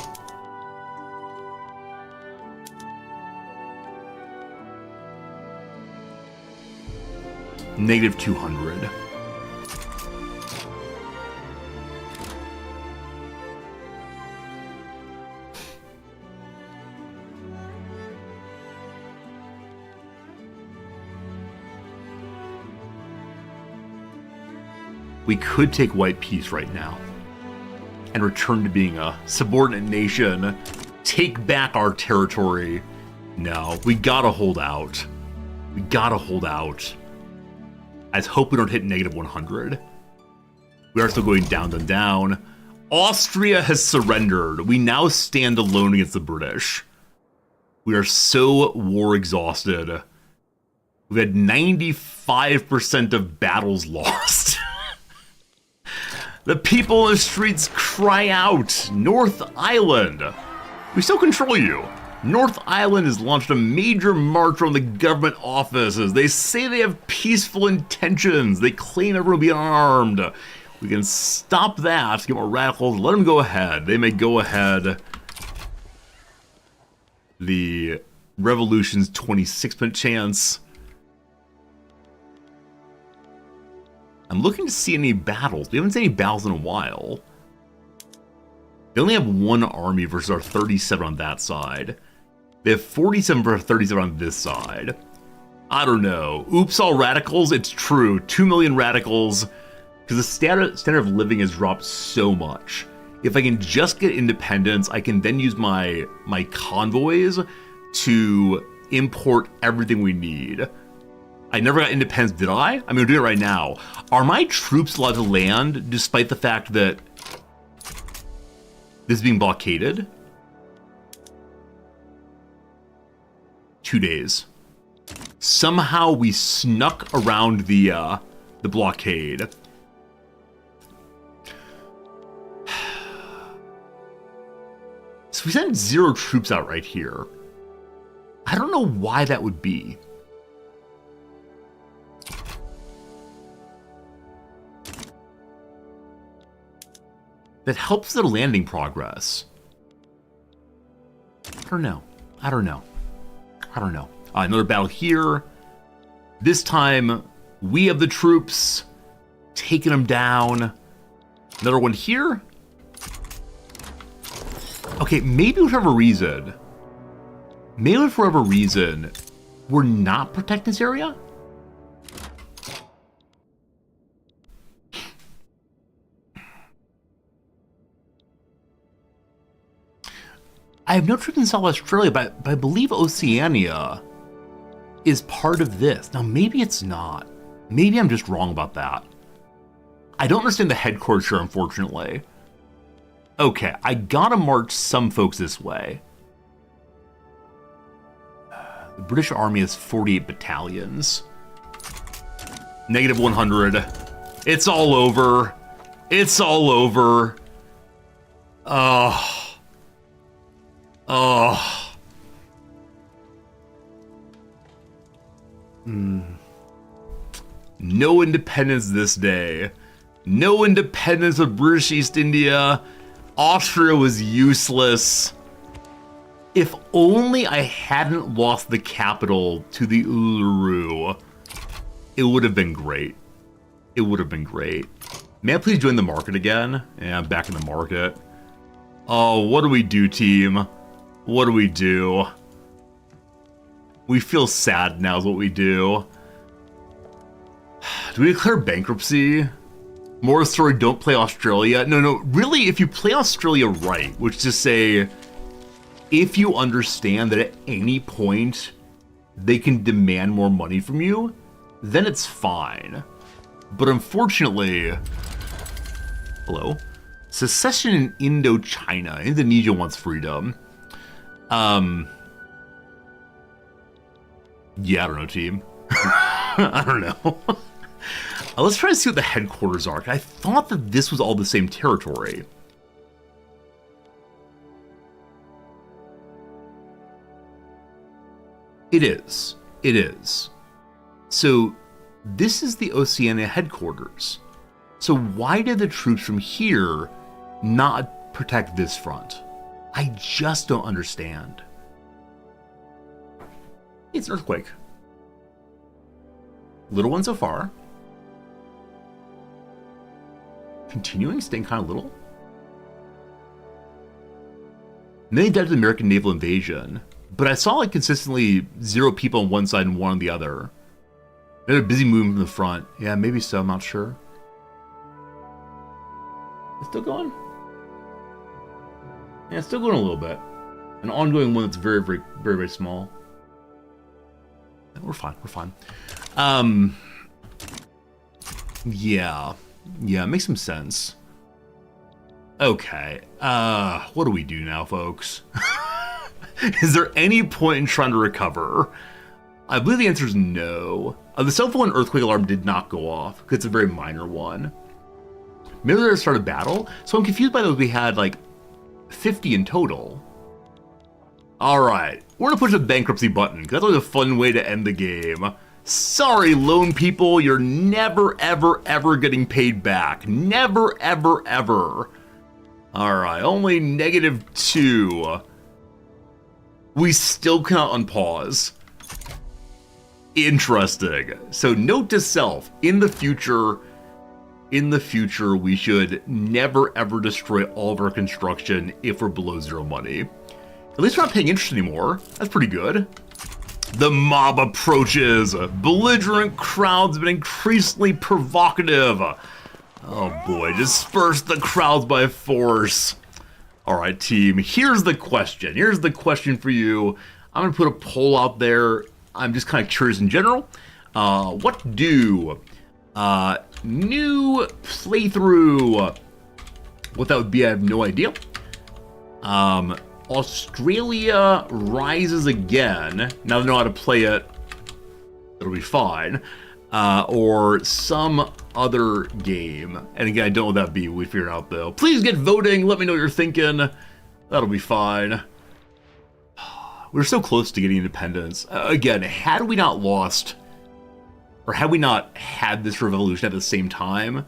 Negative 200. We could take white peace right now and return to being a subordinate nation, take back our territory. No, we gotta hold out. We gotta hold out. I just hope we don't hit negative 100. We are still going down, down, down. Austria has surrendered. We now stand alone against the British. We are so war exhausted. We've had 95% of battles lost. The people in the streets cry out, North Island. We still control you. North Island has launched a major march around the government offices. They say they have peaceful intentions. They claim everyone will be unarmed. We can stop that, get more radicals, let them go ahead. They may go ahead. The revolution's 26% chance. I'm looking to see any battles. We haven't seen any battles in a while. They only have one army versus our 37 on that side. They have 47 versus 37 on this side. I don't know. Oops, all radicals. It's true. 2 million radicals. Because the standard of living has dropped so much. If I can just get independence, I can then use my convoys to import everything we need. I never got independence, did I? I mean, we're doing it right now. Are my troops allowed to land despite the fact that this is being blockaded? 2 days. Somehow we snuck around the blockade. So we sent 0 troops out right here. I don't know why that would be. that helps their landing progress. I don't know. Another battle here. This time, we have the troops taking them down. Another one here. Okay, maybe for whatever reason, we're not protecting this area? I have no troops in South Australia, but I believe Oceania is part of this. Now, maybe it's not. Maybe I'm just wrong about that. I don't understand the headquarters here, unfortunately. Okay, I gotta march some folks this way. The British Army has 48 battalions. Negative 100. It's all over. It's all over. No independence this day. No independence of British East India. Austria was useless. If only I hadn't lost the capital to the Uluru, it would have been great. It would have been great. May I please join the market again? Yeah, I'm back in the market. Oh, what do we do, team? What do we do? We feel sad now is what we do. Do we declare bankruptcy? More story, don't play Australia. No, really, if you play Australia right, which is to say, if you understand that at any point they can demand more money from you, then it's fine. But unfortunately, hello? Secession in Indochina. Indonesia wants freedom. Yeah, I don't know, team. I don't know. Let's try to see what the headquarters are. I thought that this was all the same territory. It is. It is. So, this is the Oceania headquarters. So why did the troops from here not protect this front? I just don't understand. It's an earthquake. Little one so far. Continuing, staying kind of little. Many died to the American naval invasion, but I saw like consistently 0 people on one side and 1 on the other. They're busy moving from the front. Yeah, maybe so, I'm not sure. It's still going? Yeah, it's still going a little bit. An ongoing one that's very, very, very, very small. We're fine, we're fine. Yeah, it makes some sense. Okay, what do we do now, folks? Is there any point in trying to recover? I believe the answer is no. The cell phone earthquake alarm did not go off, because it's a very minor one. Maybe they're start a battle? So I'm confused by those. We had like 50 in total. Alright, we're gonna push the bankruptcy button, because that's always a fun way to end the game. Sorry, loan people, you're never, ever, ever getting paid back. Never, ever, ever. Alright, only -2. We still cannot unpause. Interesting. So note to self, in the future, we should never ever destroy all of our construction if we're below 0 money. At least we're not paying interest anymore. That's pretty good. The mob approaches. Belligerent crowds have been increasingly provocative. Oh boy, disperse the crowds by force. Alright team, here's the question. Here's the question for you. I'm gonna put a poll out there. I'm just kind of curious in general. What do new playthrough, what that would be, I have no idea. Australia Rises Again. Now they know how to play it. It'll be fine. Or some other game. And again, I don't know what that'd be. We figure it out though. Please get voting. Let me know what you're thinking. That'll be fine. We're so close to getting independence. Again, had we not lost, or had we not had this revolution at the same time,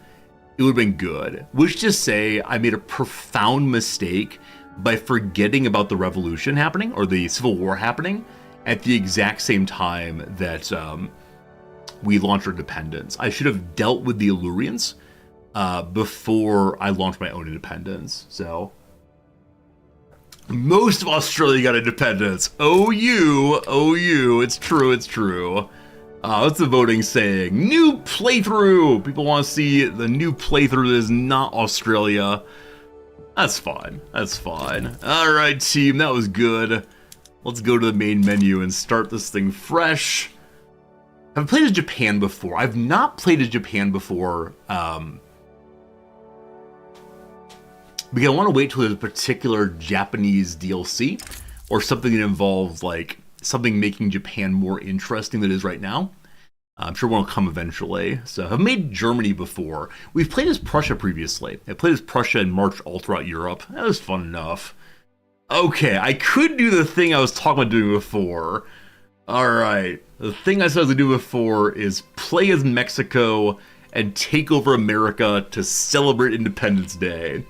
it would have been good. Which to say, I made a profound mistake by forgetting about the revolution happening, or the Civil War happening, at the exact same time that we launched our independence. I should have dealt with the Illyrians before I launched my own independence. So most of Australia got independence. Oh you, it's true, it's true. What's the voting saying? New playthrough! People want to see the new playthrough that is not Australia. That's fine, that's fine. Alright team, that was good. Let's go to the main menu and start this thing fresh. I've played as Japan before. I've not played as Japan before. Because I want to wait till there's a particular Japanese DLC or something that involves like something making Japan more interesting than it is right now. I'm sure one will come eventually. So I've made Germany before. We've played as Prussia previously. I played as Prussia and marched all throughout Europe. That was fun enough. Okay, I could do the thing I was talking about doing before. Alright, the thing I said I was going to do before is play as Mexico and take over America to celebrate Independence Day.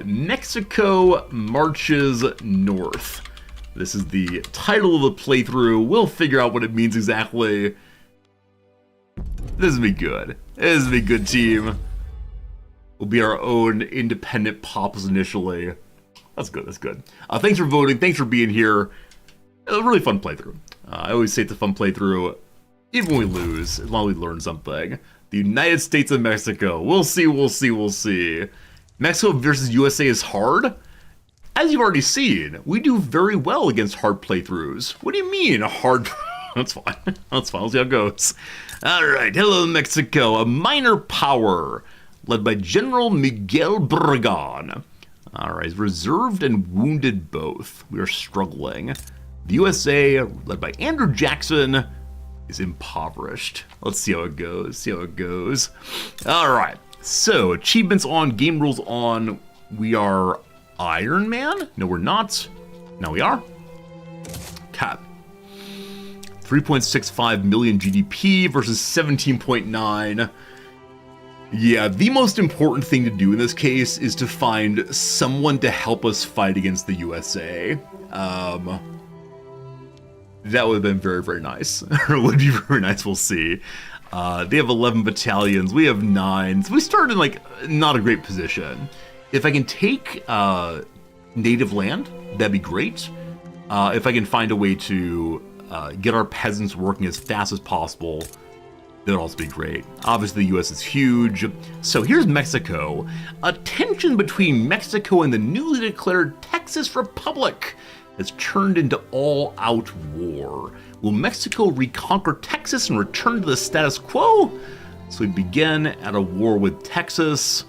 Mexico marches north. This is the title of the playthrough. We'll figure out what it means exactly. This will be good. This will be a good team. We'll be our own independent pops initially. That's good, that's good. Thanks for voting, thanks for being here. It was a really fun playthrough. I always say it's a fun playthrough, even when we lose, as long as we learn something. The United States and Mexico. We'll see, we'll see, we'll see. Mexico versus USA is hard. As you've already seen, we do very well against hard playthroughs. What do you mean, hard? That's fine. That's fine. We'll see how it goes. All right. Hello, Mexico. A minor power led by General Miguel Barragan. All right. Reserved and wounded both. We are struggling. The USA, led by Andrew Jackson, is impoverished. Let's see how it goes. See how it goes. All right. So, achievements on, game rules on. We are Iron Man? No, we're not. Now we are. Cap. 3.65 million GDP versus 17.9. Yeah, the most important thing to do in this case is to find someone to help us fight against the USA. That would have been very, very nice. Or would be very nice, we'll see. They have 11 battalions, we have 9. So we started in, like, not a great position. If I can take native land, that'd be great. If I can find a way to get our peasants working as fast as possible, that would also be great. Obviously, the US is huge. So here's Mexico. A tension between Mexico and the newly declared Texas Republic has turned into all-out war. Will Mexico reconquer Texas and return to the status quo? So we begin at a war with Texas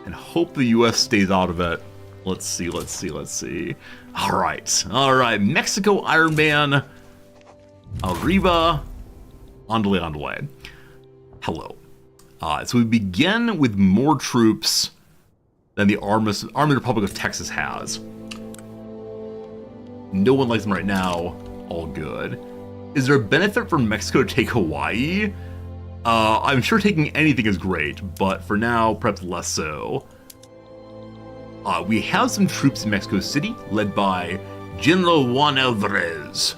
and hope the US stays out of it. Let's see, let's see, let's see. All right, Mexico Iron Man. Arriba, andale. Hello. So we begin with more troops than the Armed Republic of Texas has. No one likes them right now. All good. Is there a benefit for Mexico to take Hawaii? I'm sure taking anything is great, but for now, perhaps less so. We have some troops in Mexico City, led by General Juan Alvarez.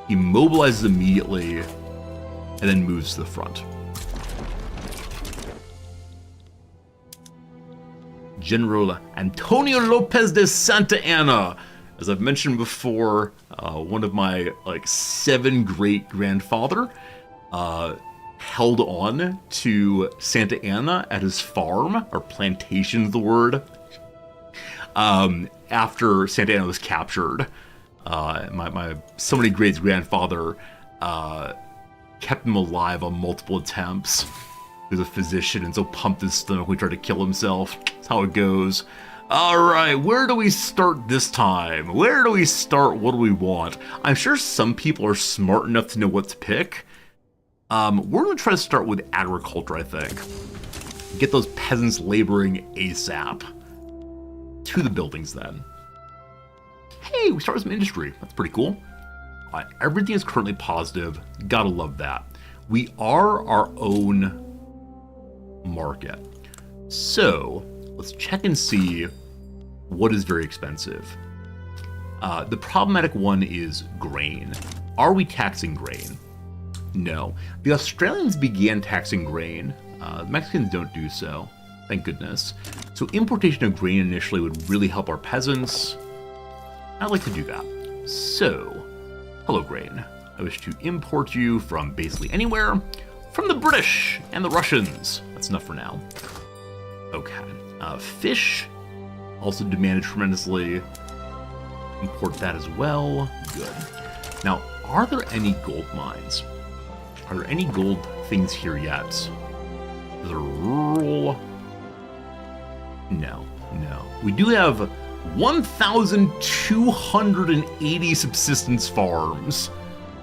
He mobilizes immediately, and then moves to the front. General Antonio Lopez de Santa Anna. As I've mentioned before, one of my 7 great-grandfather held on to Santa Anna at his farm, or plantation is the word, after Santa Anna was captured. My so many great-grandfather kept him alive on multiple attempts. He was a physician and so pumped his stomach when he tried to kill himself. That's how it goes. Alright, where do we start this time? Where do we start? What do we want? I'm sure some people are smart enough to know what to pick. We're going to try to start with agriculture, I think. Get those peasants laboring ASAP. To the buildings, then. Hey, we start with some industry. That's pretty cool. Everything is currently positive. Gotta love that. We are our own market. So, let's check and see what is very expensive. The problematic one is grain. Are we taxing grain? No. The Australians began taxing grain. The Mexicans don't do so. Thank goodness. So importation of grain initially would really help our peasants. I'd like to do that. So, hello grain. I wish to import you from basically anywhere. From the British and the Russians. That's enough for now. Okay. Fish, also demanded tremendously. Import that as well. Good. Now, are there any gold mines? Are there any gold things here yet? Is there rural? No. We do have 1,280 subsistence farms.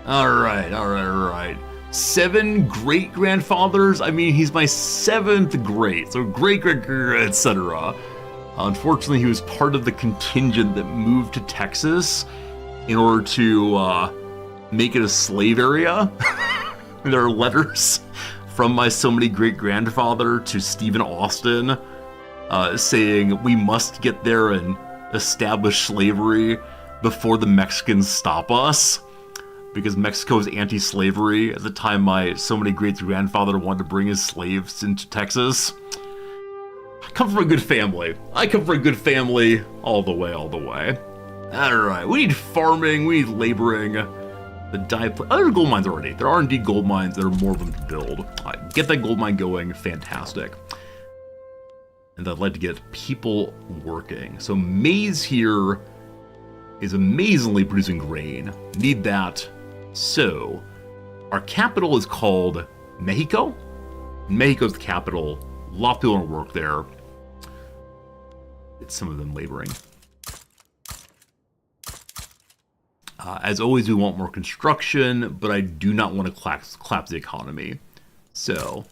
Alright. 7 great-grandfathers? I mean, he's my 7th great, so great, etc. Unfortunately, he was part of the contingent that moved to Texas in order to make it a slave area. There are letters from my so many great-grandfather to Stephen Austin saying we must get there and establish slavery before the Mexicans stop us. Because Mexico is anti-slavery at the time my so many great-grandfather wanted to bring his slaves into Texas. I come from a good family. All the way. Alright, we need farming, we need laboring. Other gold mines already. There are indeed gold mines, there are more of them to build. Get that gold mine going, fantastic. And I'd like to get people working. So maize here is amazingly producing grain. Need that. So, our capital is called Mexico. Mexico's the capital. A lot of people want to work there. It's some of them laboring. As always, we want more construction, but I do not want to collapse the economy. So,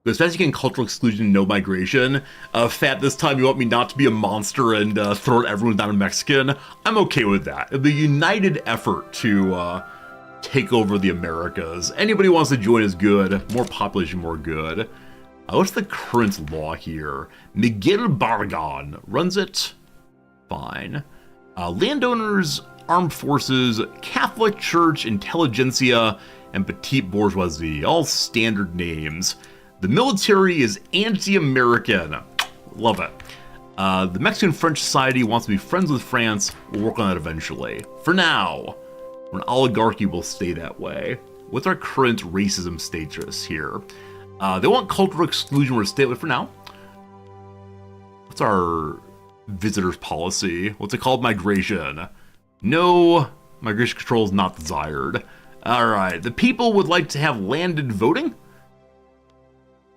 as fast as you can, cultural exclusion, no migration. Fat, this time you want me not to be a monster and throw everyone down a Mexican? I'm okay with that. The united effort to take over the Americas. Anybody who wants to join is good. More population, more good. What's the current law here? Miguel Barragan runs it. Fine. Landowners, armed forces, Catholic Church, intelligentsia, and petite bourgeoisie. All standard names. The military is anti-American. Love it. The Mexican-French Society wants to be friends with France. We'll work on that eventually. For now, we're an oligarchy, will stay that way. What's our current racism status here? They want cultural exclusion. We're stay away for now. What's our visitors policy? What's it called? Migration. No, migration control is not desired. Alright, the people would like to have landed voting.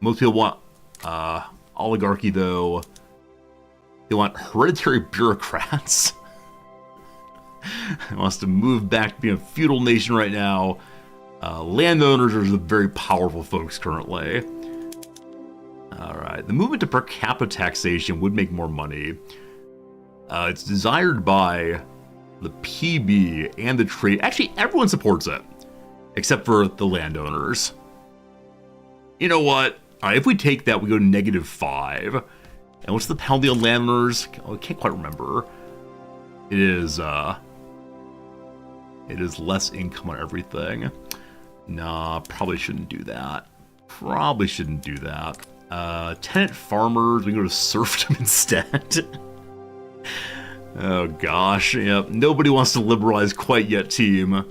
Most people want oligarchy, though. They want hereditary bureaucrats. It wants to move back to being a feudal nation right now. Landowners are the very powerful folks currently. Alright, the movement to per capita taxation would make more money. It's desired by the PB and the trade. Actually, everyone supports it, except for the landowners. You know what? Alright, if we take that, we go to -5. And what's the penalty on landowners? Oh, I can't quite remember. It is less income on everything. Nah, probably shouldn't do that. Tenant farmers, we can go to serfdom instead. Oh gosh, yep. Nobody wants to liberalize quite yet, team.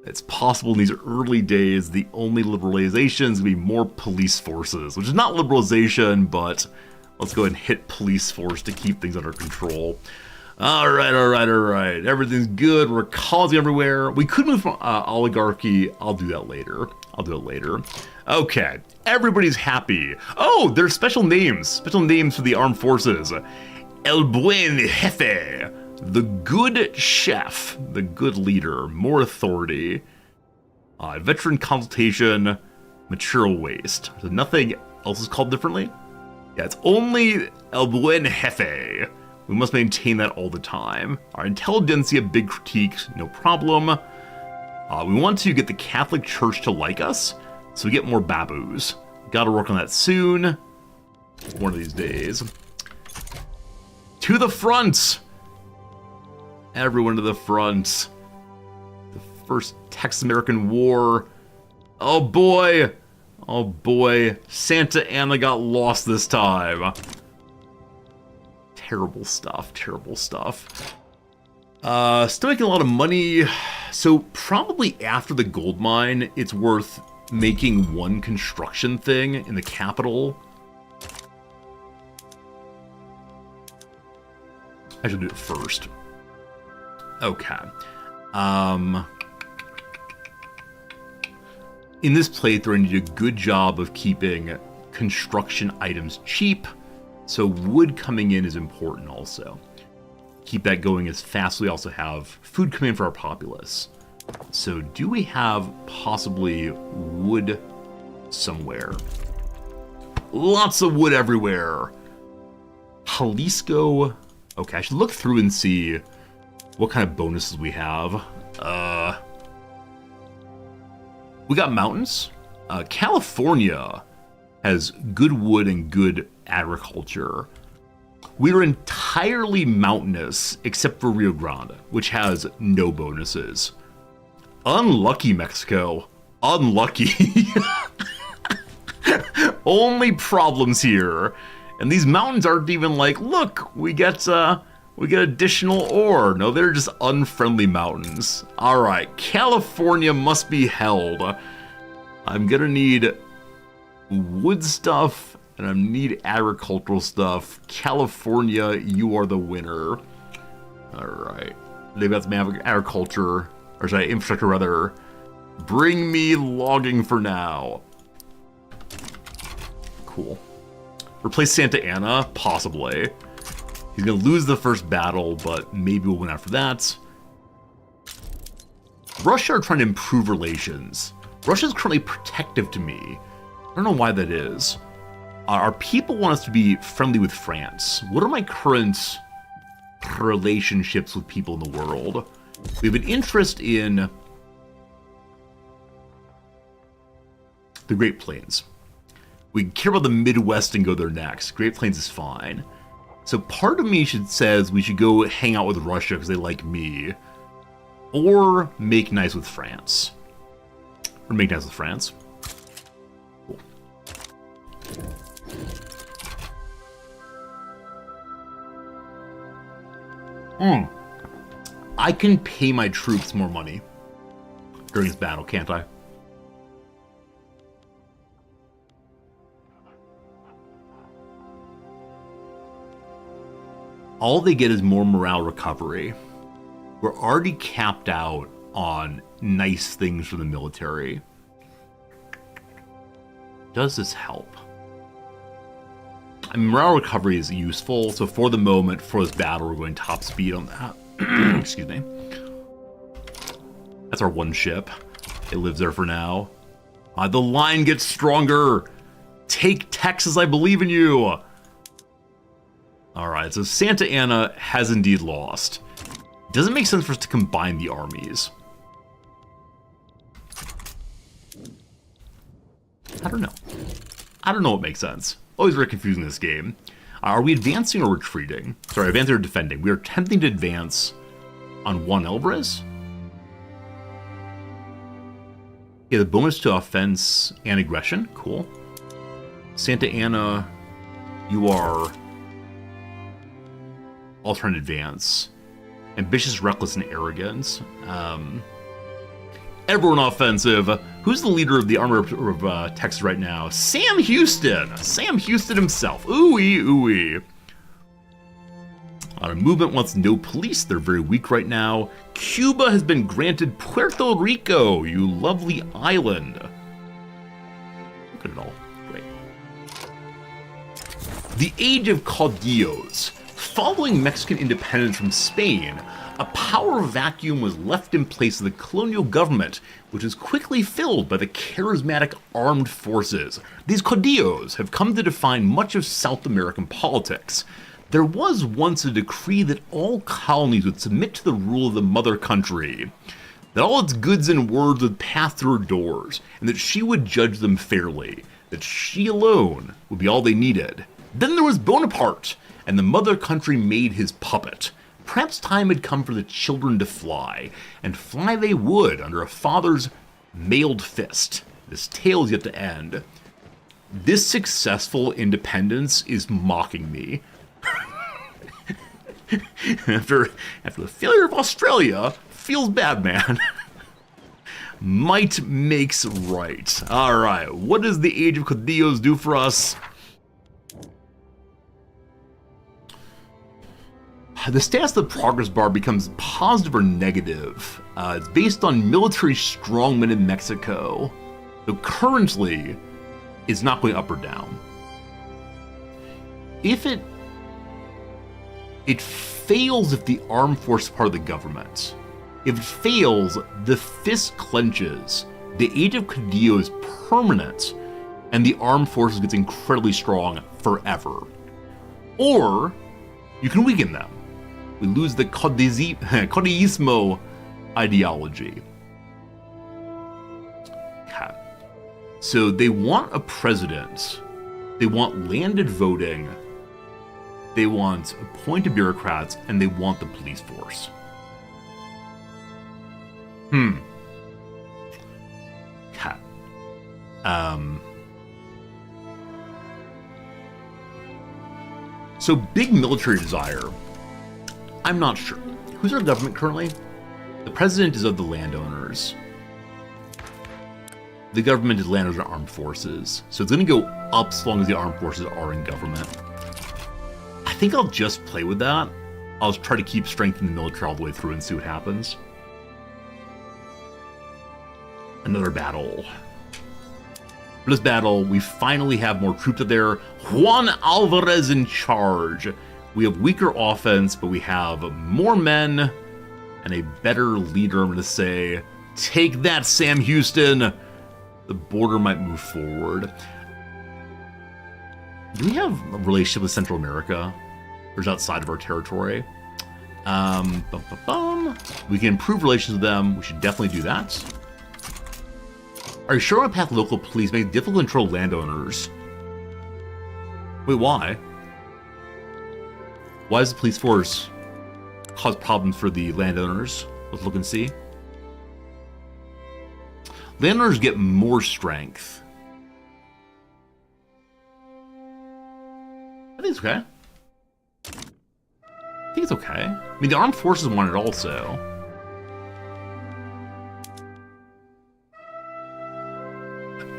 It's possible in these early days, the only liberalization is going to be more police forces, which is not liberalization, but let's go ahead and hit police force to keep things under control. Alright. Everything's good. We're colonizing everywhere. We could move from oligarchy. I'll do that later. Okay. Everybody's happy. Oh, there's special names. Special names for the armed forces. El Buen Jefe. The good chef. The good leader. More authority. Veteran consultation. Material waste. So nothing else is called differently? Yeah, it's only El Buen Jefe. We must maintain that all the time. Our intelligentsia, big critiques, no problem. We want to get the Catholic Church to like us, so we get more babus. Gotta work on that soon. One of these days. To the front! Everyone to the front. The first Tex-American War. Oh boy! Oh boy. Santa Anna got lost this time. Terrible stuff, terrible stuff. Still making a lot of money. So probably after the gold mine, it's worth making one construction thing in the capital. I should do it first. Okay. In this playthrough, I did a good job of keeping construction items cheap, so wood coming in is important also. Keep that going as fast as we also have food coming in for our populace. So do we have possibly wood somewhere? Lots of wood everywhere. Jalisco. Okay, I should look through and see what kind of bonuses we have. We got mountains. California has good wood and good agriculture. We are entirely mountainous except for Rio Grande, which has no bonuses. Unlucky, Mexico. Unlucky. Only problems here. And these mountains aren't even like, look, we get additional ore. No, they're just unfriendly mountains. All right, California must be held. I'm gonna need wood stuff, and I need agricultural stuff. California, you are the winner. All right, they've got some agriculture, or sorry, infrastructure rather. Bring me logging for now. Cool. Replace Santa Anna? Possibly. He's gonna lose the first battle, but maybe we'll win after that. Russia are trying to improve relations. Russia's currently protective to me. I don't know why that is. Our people want us to be friendly with France. What are my current relationships with people in the world? We have an interest in the Great Plains. We care about the Midwest and go there next. Great Plains is fine. So part of me says we should go hang out with Russia because they like me. Or make nice with France. Or make nice with France. Cool. I can pay my troops more money during this battle, can't I? All they get is more morale recovery. We're already capped out on nice things from the military. Does this help? I mean, morale recovery is useful, so for the moment, for this battle, we're going top speed on that. Excuse me. That's our one ship. It lives there for now. The line gets stronger. Take Texas, I believe in you. Alright, so Santa Anna has indeed lost. Doesn't make sense for us to combine the armies. I don't know. I don't know what makes sense. Always very confusing in this game. Are we advancing or retreating? Sorry, advancing or defending. We are attempting to advance on Juan Alvarez. Yeah, the bonus to offense and aggression. Cool. Santa Anna, you are all trying to advance. Ambitious, reckless, and arrogant. Everyone offensive. Who's the leader of the army of Texas right now? Sam Houston. Sam Houston himself. Ooh-wee, ooh-wee. Movement wants no police. They're very weak right now. Cuba has been granted Puerto Rico, you lovely island. Look at it all. Great. The Age of Caudillos. Following Mexican independence from Spain, a power vacuum was left in place of the colonial government, which was quickly filled by the charismatic armed forces. These caudillos have come to define much of South American politics. There was once a decree that all colonies would submit to the rule of the mother country, that all its goods and words would pass through her doors, and that she would judge them fairly, that she alone would be all they needed. Then there was Bonaparte, and the mother country made his puppet. Perhaps time had come for the children to fly, and fly they would under a father's mailed fist. This tale is yet to end. This successful independence is mocking me. after the failure of Australia, feels bad, man. Might makes right. Alright, what does the Age of Caudillos do for us? The status of the progress bar becomes positive or negative. It's based on military strongmen in Mexico. So currently, it's not going up or down. If it fails if the armed force is part of the government. If it fails, the fist clenches. The Age of Caudillo is permanent, and the armed forces gets incredibly strong forever. Or, you can weaken them. We lose the caudillismo ideology. Okay. So they want a president. They want landed voting. They want appointed bureaucrats, and they want the police force. Okay. So big military desire. I'm not sure. Who's our government currently? The president is of the landowners. The government is landowners and armed forces. So it's going to go up as long as the armed forces are in government. I think I'll just play with that. I'll try to keep strength in the military all the way through and see what happens. Another battle. For this battle, we finally have more troops up there. Juan Alvarez in charge. We have weaker offense, but we have more men and a better leader, I'm going to say. Take that, Sam Houston. The border might move forward. Do we have a relationship with Central America? Or is it outside of our territory? We can improve relations with them. We should definitely do that. Are you sure on path local police make it difficult to control landowners? Wait, why? Why does the police force cause problems for the landowners? Let's look and see. Landowners get more strength. I think it's okay. I think it's okay. I mean, the armed forces want it also.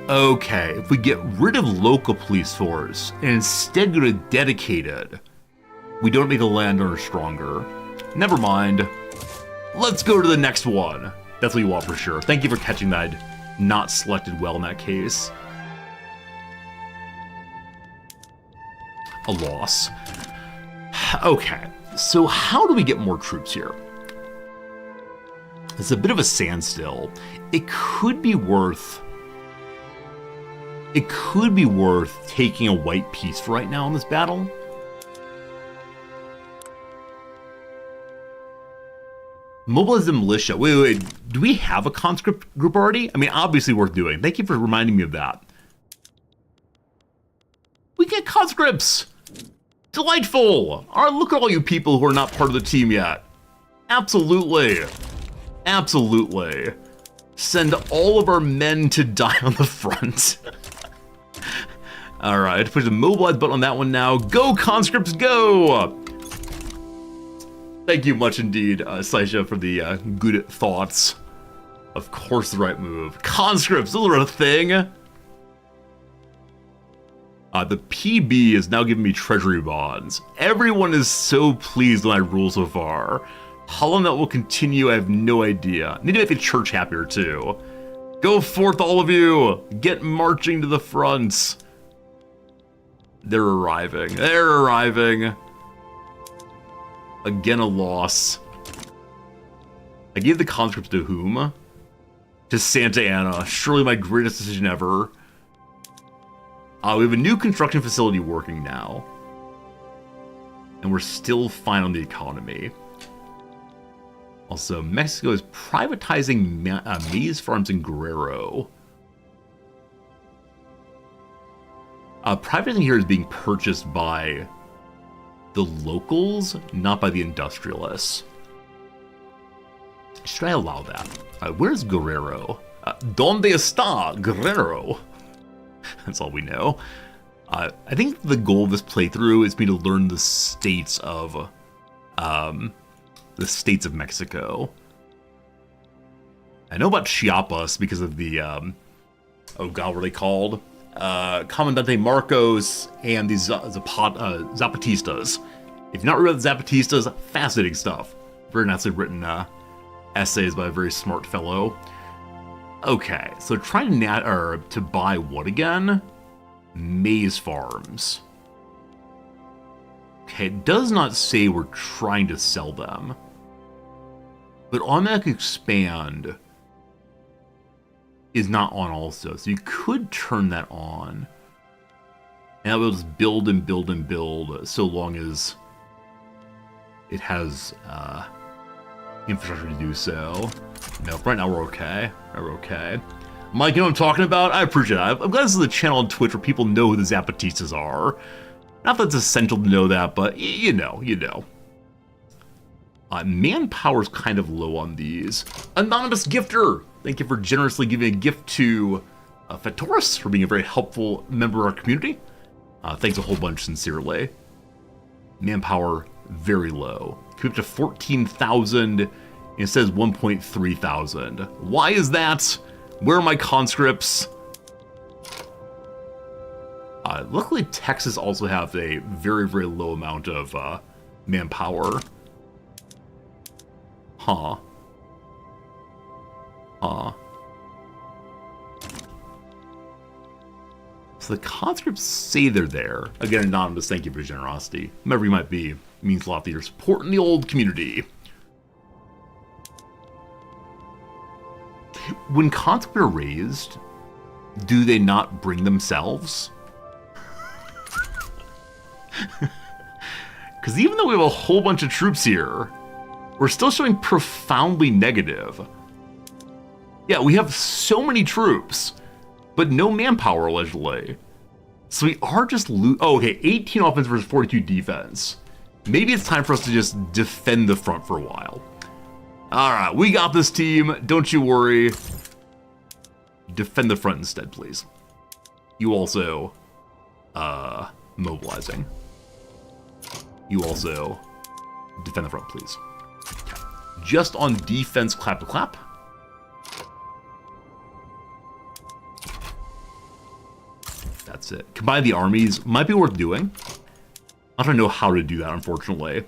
Okay, if we get rid of local police force and instead go to dedicated, we don't make the landowner stronger. Never mind. Let's go to the next one. That's what you want for sure. Thank you for catching that. I'd not selected well in that case. A loss. Okay, so how do we get more troops here? It's a bit of a standstill. It could be worth taking a white piece for right now in this battle. Mobilize the militia. Wait. Do we have a conscript group already? I mean, obviously worth doing. Thank you for reminding me of that. We get conscripts! Delightful! Alright, look at all you people who are not part of the team yet. Absolutely. Absolutely. Send all of our men to die on the front. Alright, push the mobilize button on that one now. Go, conscripts, go! Thank you much indeed, Saisha, for the good thoughts. Of course, the right move. Conscripts, those are a thing. The PB is now giving me treasury bonds. Everyone is so pleased with my rule so far. How long that will continue, I have no idea. Need to make the church happier too. Go forth, all of you! Get marching to the front. They're arriving. They're arriving. Again, a loss. I gave the conscripts to whom? To Santa Anna. Surely my greatest decision ever. We have a new construction facility working now. And we're still fine on the economy. Also, Mexico is privatizing maize farms in Guerrero. Privatizing here is being purchased by the locals, not by the industrialists. Should I allow that? Where's Guerrero? Donde está Guerrero? That's all we know. I think the goal of this playthrough is me to learn the states of Mexico. I know about Chiapas because of the oh god, what are they called? Comandante Marcos and the Zapatistas. If you're not read the Zapatistas, fascinating stuff. Very nicely written essays by a very smart fellow. Okay, so trying to buy what again? Maize farms. Okay, it does not say we're trying to sell them. But automatic expand is not on also, so you could turn that on. And that will just build and build and build so long as it has infrastructure to do so. No, right now we're okay. We're okay. Mike, you know what I'm talking about? I appreciate it. I'm glad this is a channel on Twitch where people know who the Zapatistas are. Not that it's essential to know that, but you know. Manpower's kind of low on these. Anonymous Gifter! Thank you for generously giving a gift to Fatoris for being a very helpful member of our community. Thanks a whole bunch, sincerely. Manpower, very low. Could up to 14,000, and it says 1.3 thousand. Why is that? Where are my conscripts? Luckily, Texas also have a very, very low amount of manpower. Huh. So the conscripts say they're there. Again, Anonymous, thank you for your generosity. Whomever you might be, it means a lot that you're supporting the old community. When conscripts are raised, do they not bring themselves? Because even though we have a whole bunch of troops here, we're still showing profoundly negative. Yeah, we have so many troops, but no manpower, allegedly. So we are just oh, okay, 18 offense versus 42 defense. Maybe it's time for us to just defend the front for a while. Alright, we got this, team. Don't you worry. Defend the front instead, please. You also, mobilizing. You also defend the front, please. Okay. Just on defense, clap to clap. That's it. Combine the armies might be worth doing. I don't know how to do that, unfortunately.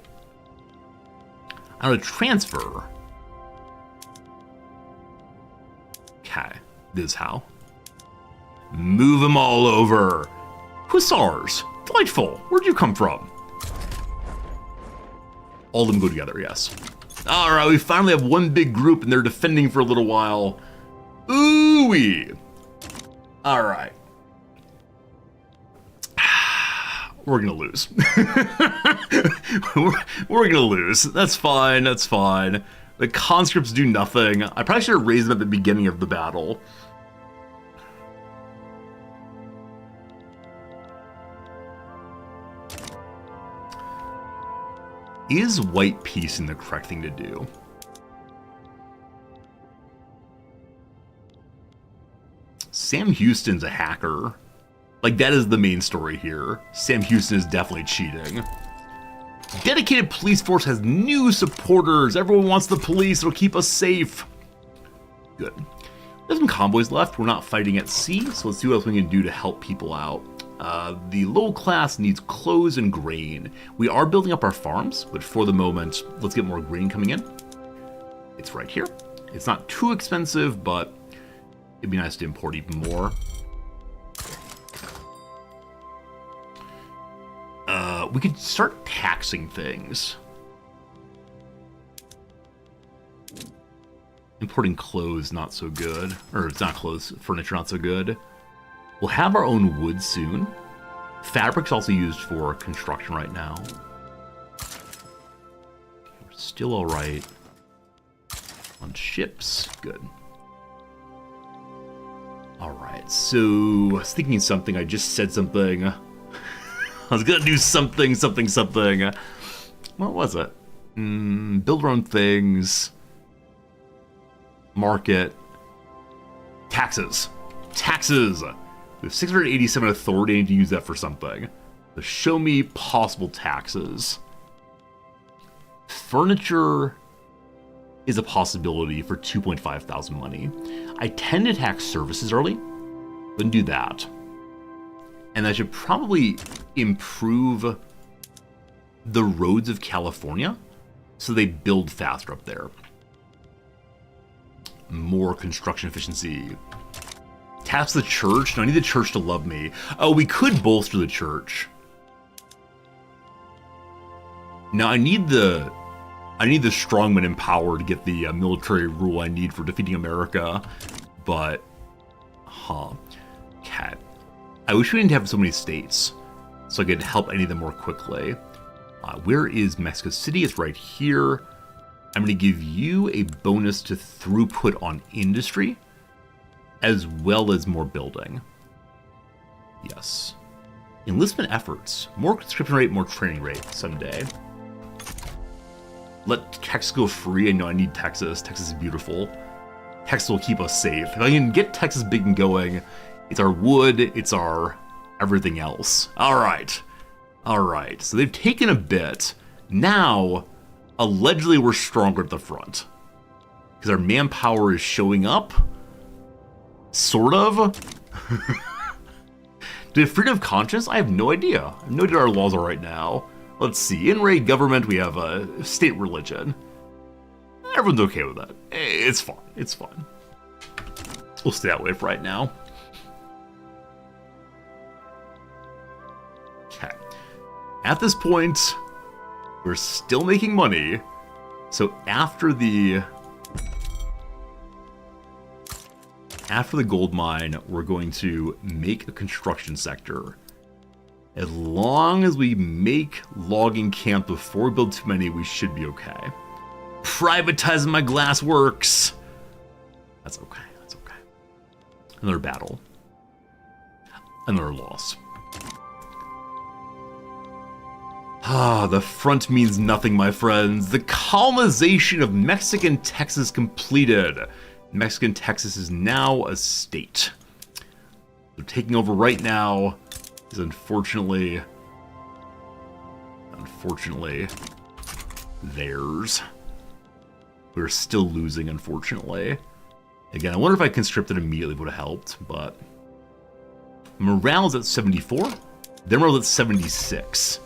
I don't know, transfer. Okay, this is how. Move them all over. Hussars, delightful. Where'd you come from? All of them go together, yes. All right, we finally have one big group and they're defending for a little while. Ooh-wee. All right. We're gonna lose. we're gonna lose. That's fine, that's fine. The conscripts do nothing. I probably should have raised them at the beginning of the battle. Is white piecing the correct thing to do? Sam Houston's a hacker. Like, that is the main story here. Sam Houston is definitely cheating. Dedicated police force has new supporters. Everyone wants the police. It'll keep us safe. Good. There's some convoys left. We're not fighting at sea, so let's see what else we can do to help people out. The low class needs clothes and grain. We are building up our farms, but for the moment, let's get more grain coming in. It's right here. It's not too expensive, but it'd be nice to import even more. We could start taxing things. Importing clothes, not so good. Or it's not clothes, furniture, not so good. We'll have our own wood soon. Fabric's also used for construction right now. We're still alright. On ships, good. Alright, so I was thinking something, I just said something. I was gonna do something. What was it? Build our own things. Market. Taxes. Taxes! We have 687 authority, I need to use that for something. So show me possible taxes. Furniture is a possibility for 2.5 thousand money. I tend to tax services early. Wouldn't do that. And I should probably improve the roads of California so they build faster up there. More construction efficiency. Tax the church? No, I need the church to love me. Oh, we could bolster the church. Now I need the strongmen in power to get the military rule I need for defeating America, but, okay. I wish we didn't have so many states, so I could help any of them more quickly. Where is Mexico City? It's right here. I'm going to give you a bonus to throughput on industry, as well as more building. Yes. Enlistment efforts. More conscription rate, more training rate someday. Let Texas go free. I know I need Texas. Texas is beautiful. Texas will keep us safe. If I can get Texas big and going, it's our wood, it's our everything else. Alright. Alright. So they've taken a bit. Now, allegedly we're stronger at the front. Because our manpower is showing up. Sort of. Do we have freedom of conscience? I have no idea. I have no idea what our laws are right now. Let's see. In raid government, we have a state religion. Everyone's okay with that. It's fine. It's fine. We'll stay that way for right now. Okay. At this point, we're still making money. So after the gold mine, we're going to make a construction sector. As long as we make logging camp before we build too many, we should be okay. Privatizing my glass works. That's okay. That's okay. Another battle. Another loss. The front means nothing, my friends. The colonization of Mexican Texas completed. Mexican Texas is now a state. They're taking over right now. Is unfortunately theirs. We're still losing, unfortunately. Again, I wonder if I conscripted immediately would have helped, but morale's at 74. Their morale's at 76.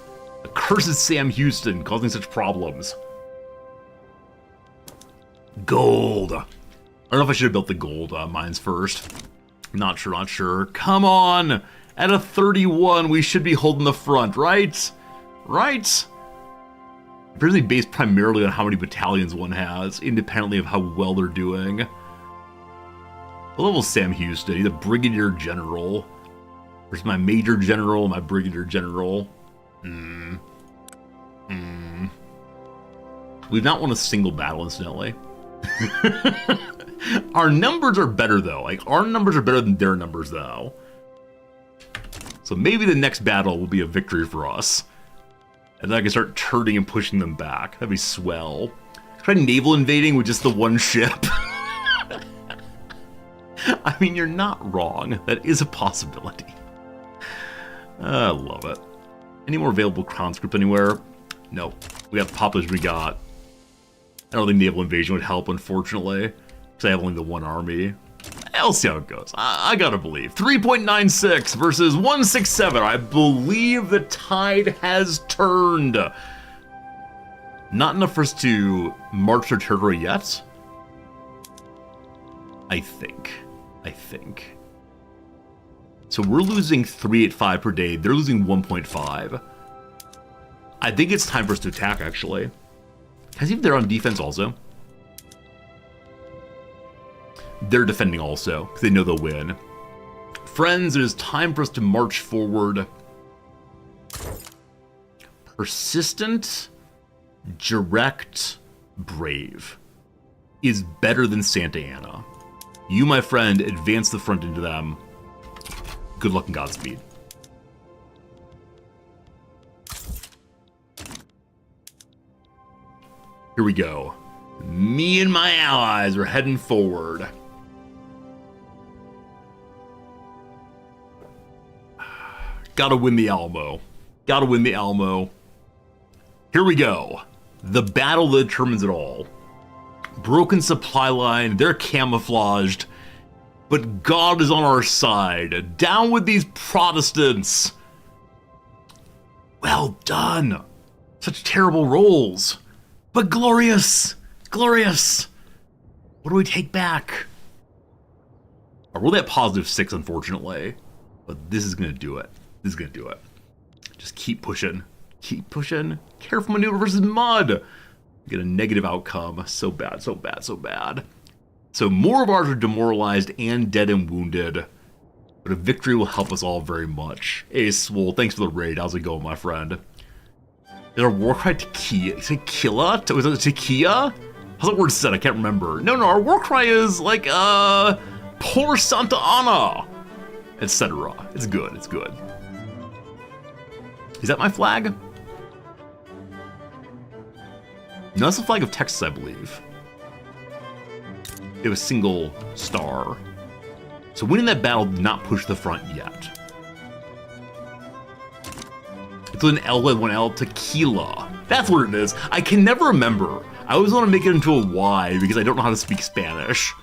Accursed Sam Houston causing such problems. Gold. I don't know if I should have built the gold mines first. Not sure. Come on! At a 31, we should be holding the front, right? Right? Apparently based primarily on how many battalions one has, independently of how well they're doing. What level is Sam Houston? He's a brigadier general. Where's my major general, my brigadier general? We've not won a single battle, incidentally. Our numbers are better, though. Like, our numbers are better than their numbers, though. So maybe the next battle will be a victory for us. And then I can start turning and pushing them back. That'd be swell. Try naval invading with just the one ship. I mean, you're not wrong. That is a possibility. I love it. Any more available conscript anywhere? No. We got the population we got. I don't think naval invasion would help, unfortunately. Because I have only the one army. I'll see how it goes. I gotta believe. 3.96 versus 167. I believe the tide has turned. Not enough for us to march their territory yet. I think. So we're losing 385 per day. They're losing 1.5. I think it's time for us to attack, actually. Can I see if they're on defense also? They're defending also, because they know they'll win. Friends, it is time for us to march forward. Persistent, direct, brave is better than Santa Anna. You, my friend, advance the front into them. Good luck and Godspeed. Here we go. Me and my allies are heading forward. Gotta win the Alamo. Gotta win the Alamo. Here we go. The battle that determines it all. Broken supply line, they're camouflaged. But God is on our side. Down with these Protestants. Well done. Such terrible rolls. But glorious. Glorious. What do we take back? I rolled that +6, unfortunately. But this is going to do it. This is going to do it. Just keep pushing. Keep pushing. Careful maneuver versus mud. Get a negative outcome. So bad, so bad, so bad. So more of ours are demoralized and dead and wounded. But a victory will help us all very much. Hey, Swole, thanks for the raid. How's it going, my friend? Is our war cry Tequila? Was it Tequila? How's that word said? I can't remember. No, our war cry is like, Por Santa Ana, etc. It's good, it's good. Is that my flag? No, that's the flag of Texas, I believe. It was single star. So winning that battle did not push the front yet. It's an L with one L, Tequila. That's what it is. I can never remember. I always want to make it into a Y because I don't know how to speak Spanish.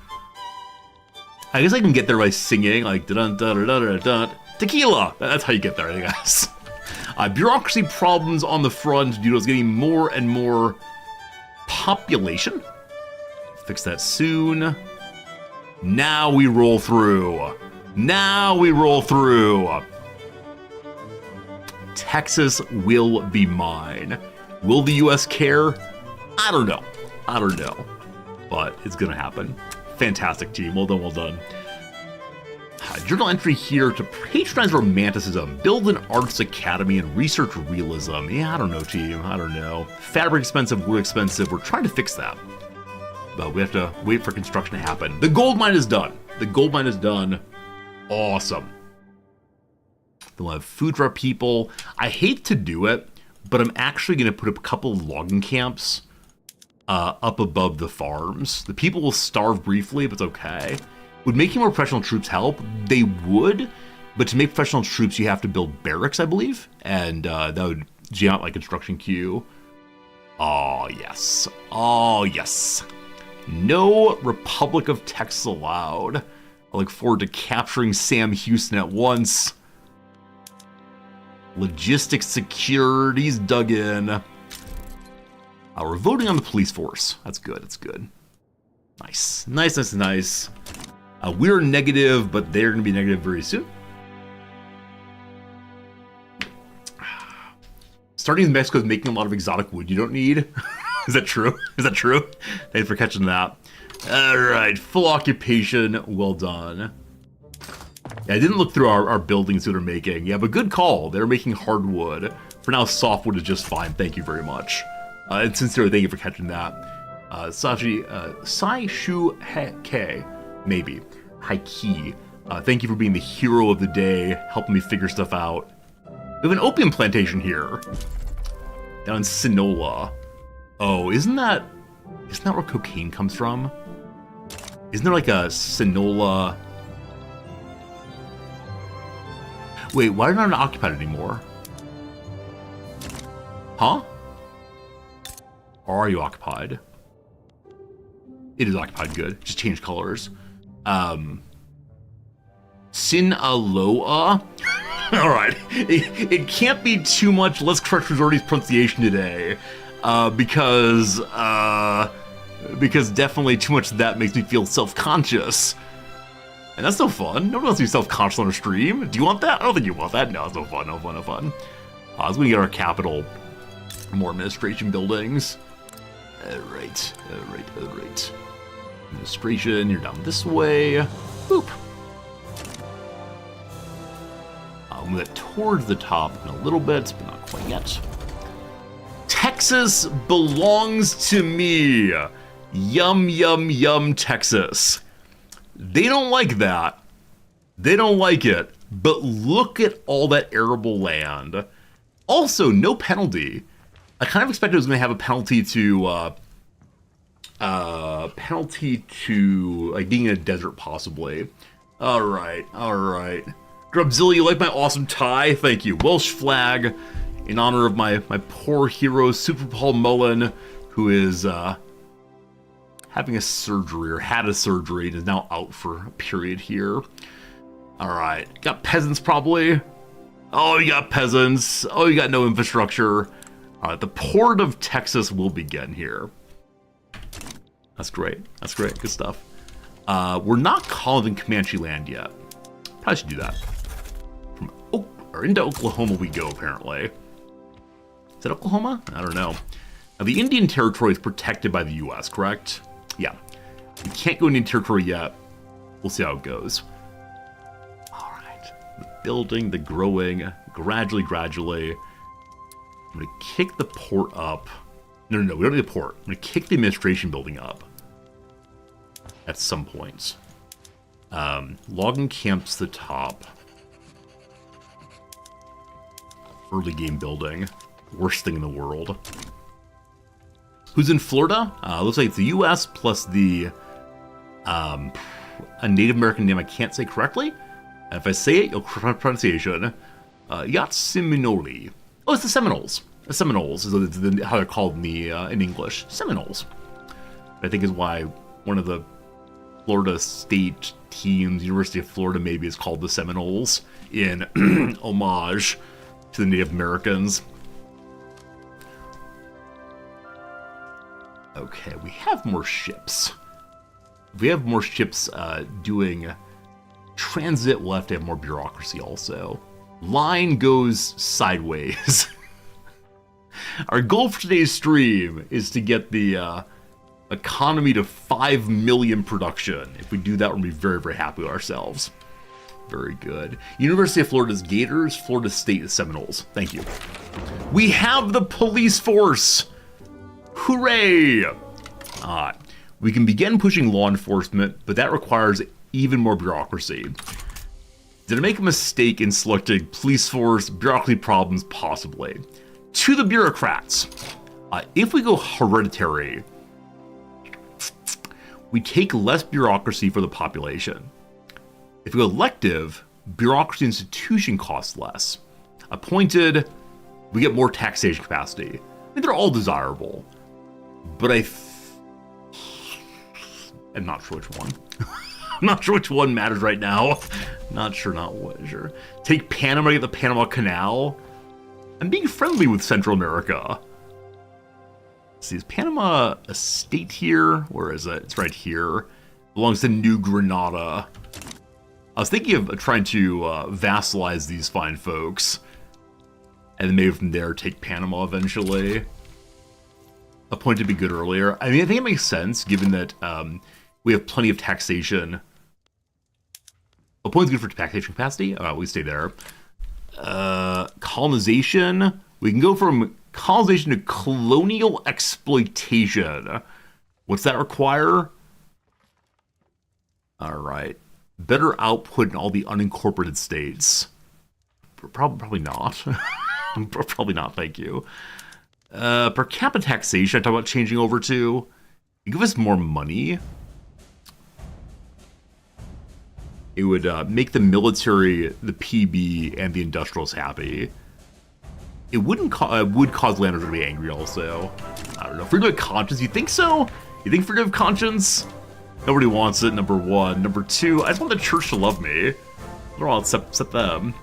I guess I can get there by singing, like dun dun dun dun dun. Tequila. That's how you get there, I guess. Bureaucracy problems on the front due to us getting more and more population. Fix that soon. Now we roll through. Now we roll through. Texas will be mine. Will the US care? I don't know. I don't know. But it's gonna happen. Fantastic team. Well done, well done. Journal entry here to patronize romanticism, build an arts academy, and research realism. Yeah, I don't know, team. I don't know. Fabric expensive, wood expensive. We're trying to fix that. But we have to wait for construction to happen. The gold mine is done. The gold mine is done. Awesome. Then we'll have food for our people. I hate to do it, but I'm actually going to put up a couple of logging camps up above the farms. The people will starve briefly, but it's okay. Would making more professional troops help? They would, but to make professional troops, you have to build barracks, I believe, and that would jam out my construction queue. Oh, yes. Oh, yes. No Republic of Texas allowed. I look forward to capturing Sam Houston at once. Logistics secured. He's dug in. We're voting on the police force. That's good. That's good. Nice. Nice, nice, nice. We're negative, but they're going to be negative very soon. Starting in Mexico is making a lot of exotic wood you don't need. Is that true? Is that true? Thanks for catching that. All right, full occupation. Well done. Yeah, I didn't look through our buildings that they're making. Yeah, but good call. They're making hardwood. For now, softwood is just fine. Thank you very much. And sincerely, thank you for catching that. Sai Shu He, maybe. Haiki. Thank you for being the hero of the day, helping me figure stuff out. We have an opium plantation here. Down in Sinola. Oh, isn't that where cocaine comes from? Isn't there like a Sinola... Wait, why are they not occupied anymore? Huh? Or are you occupied? It is occupied, good. Just change colors. Sinaloa? Alright. It can't be too much. Let's correct Resorti's pronunciation today. Because definitely too much of that makes me feel self-conscious. And that's no fun. No one wants to be self-conscious on a stream. Do you want that? I don't think you want that. No, it's no fun, no fun, no fun. I was going to get our capital. More administration buildings. Alright, alright, alright. Administration, you're down this way. Boop. I'll move that towards the top in a little bit, but not quite yet. Texas belongs to me. Yum, yum, yum, Texas. They don't like that. They don't like it. But look at all that arable land. Also, no penalty. I kind of expected it was going to have a penalty to like being in a desert, possibly. All right. Grubzilla, you like my awesome tie? Thank you. Welsh flag in honor of my poor hero, Super Paul Mullen, who is having a surgery or had a surgery and is now out for a period here. All right, got peasants probably. Oh, you got peasants. Oh, you got no infrastructure. All right, the port of Texas will begin here. That's great. Good stuff. We're not calling Comanche land yet. Probably should do that. Into Oklahoma we go, apparently. Is that Oklahoma? I don't know. Now, the Indian Territory is protected by the U.S., correct? Yeah. We can't go Indian Territory yet. We'll see how it goes. All right. The building, the growing, gradually. I'm going to kick the port up. No, we don't need the port. I'm going to kick the administration building up. At some point. Logging camps to the top. Early game building. Worst thing in the world. Who's in Florida? Looks like it's the U.S. plus the a Native American name I can't say correctly. And if I say it, you'll correct pronunciation. Yatseminoli. Oh, it's the Seminoles. The Seminoles is how they're called in English. Seminoles. I think is why one of the Florida State teams, University of Florida, maybe is called the Seminoles in homage to the Native Americans. Okay, we have more ships. If we have more ships doing transit, we'll have to have more bureaucracy also. Line goes sideways. Our goal for today's stream is to get the economy to 5 million production. If we do that, we'll be very, very happy with ourselves. Very good. University of Florida's Gators, Florida State is Seminoles. Thank you. We have the police force. Hooray! We can begin pushing law enforcement, but that requires even more bureaucracy. Did I make a mistake in selecting police force, bureaucracy problems? Possibly. To the bureaucrats. If we go hereditary, we take less bureaucracy for the population. If we go elective, bureaucracy institution costs less. Appointed, we get more taxation capacity. I mean, they're all desirable, but I'm not sure which one. I'm not sure which one matters right now. Not sure. Take Panama, get the Panama Canal. I'm being friendly with Central America. Let's see, is Panama a state here? Where is it? It's right here. Belongs to New Granada. I was thinking of trying to vassalize these fine folks. And then maybe from there take Panama eventually. A point to be good earlier. I mean, I think it makes sense given that we have plenty of taxation. A point's good for taxation capacity. We stay there. Colonization. We can go from colonization to colonial exploitation. What's that require? All right. Better output in all the unincorporated states. Probably not. Probably not, thank you. Per capita taxation, I talk about changing over to. You give us more money. It would make the military, the PB, and the industrials happy. It would cause landers to be angry also. I don't know. Freedom of conscience, you think so? You think freedom of conscience? Nobody wants it, number one. Number two, I just want the church to love me. I don't want to upset them.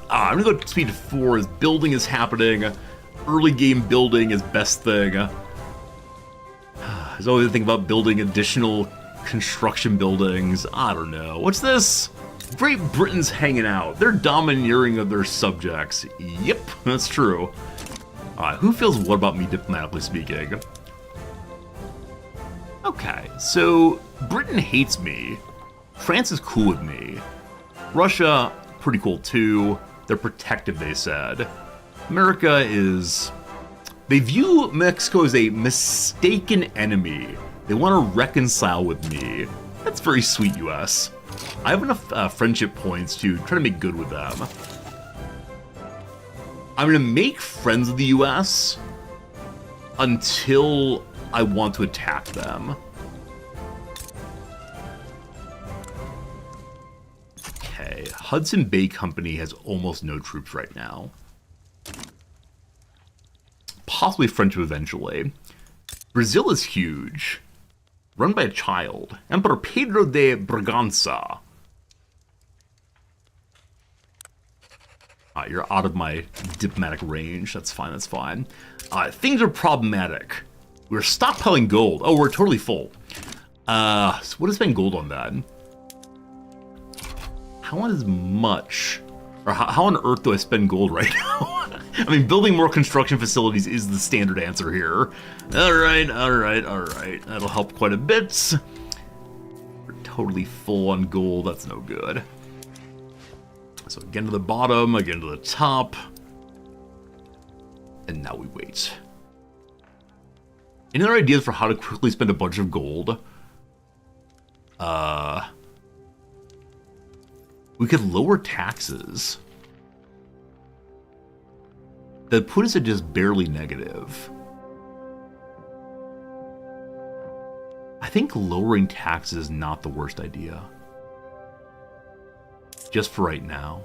I'm gonna go to speed 4 as building is happening. Early game building is best thing. There's always a thing about building additional construction buildings. I don't know. What's this? Great Britain's hanging out. They're domineering of their subjects. Yep, that's true. Who feels what about me diplomatically speaking? Okay, so Britain hates me. France is cool with me. Russia, pretty cool too. They're protective, they said. America is... They view Mexico as a mistaken enemy. They want to reconcile with me. That's very sweet, US. I have enough friendship points to try to make good with them. I'm going to make friends with the US until I want to attack them. Okay, Hudson Bay Company has almost no troops right now. Possibly friendship eventually. Brazil is huge. Run by a child. Emperor Pedro de Bragança. You're out of my diplomatic range. That's fine, that's fine. Things are problematic. We're stockpiling gold. Oh, we're totally full. So what is spend gold on that? How as much? Or how on earth do I spend gold right now? I mean, building more construction facilities is the standard answer here. Alright. That'll help quite a bit. We're totally full on gold. That's no good. So again to the bottom, again to the top. And now we wait. Any other ideas for how to quickly spend a bunch of gold? We could lower taxes. That put us at just barely negative. I think lowering taxes is not the worst idea. Just for right now.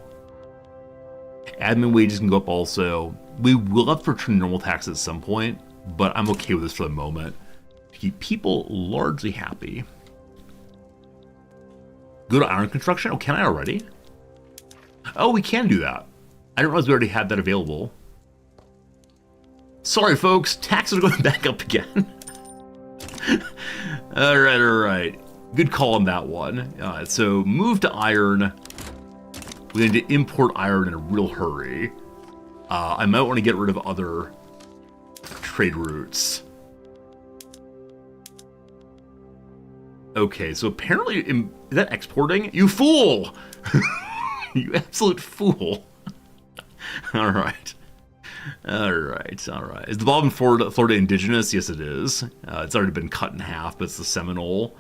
Admin wages can go up also. We will have to return normal taxes at some point, but I'm okay with this for the moment. To keep people largely happy. Go to iron construction? Oh, can I already? Oh, we can do that. I didn't realize we already had that available. Sorry, folks. Taxes are going back up again. Alright. Good call on that one. So move to iron. We need to import iron in a real hurry. I might want to get rid of other trade routes. Okay, so apparently, is that exporting? You fool! You absolute fool. Alright. Is the Bob in Florida indigenous? Yes, it is. It's already been cut in half, but it's the Seminole.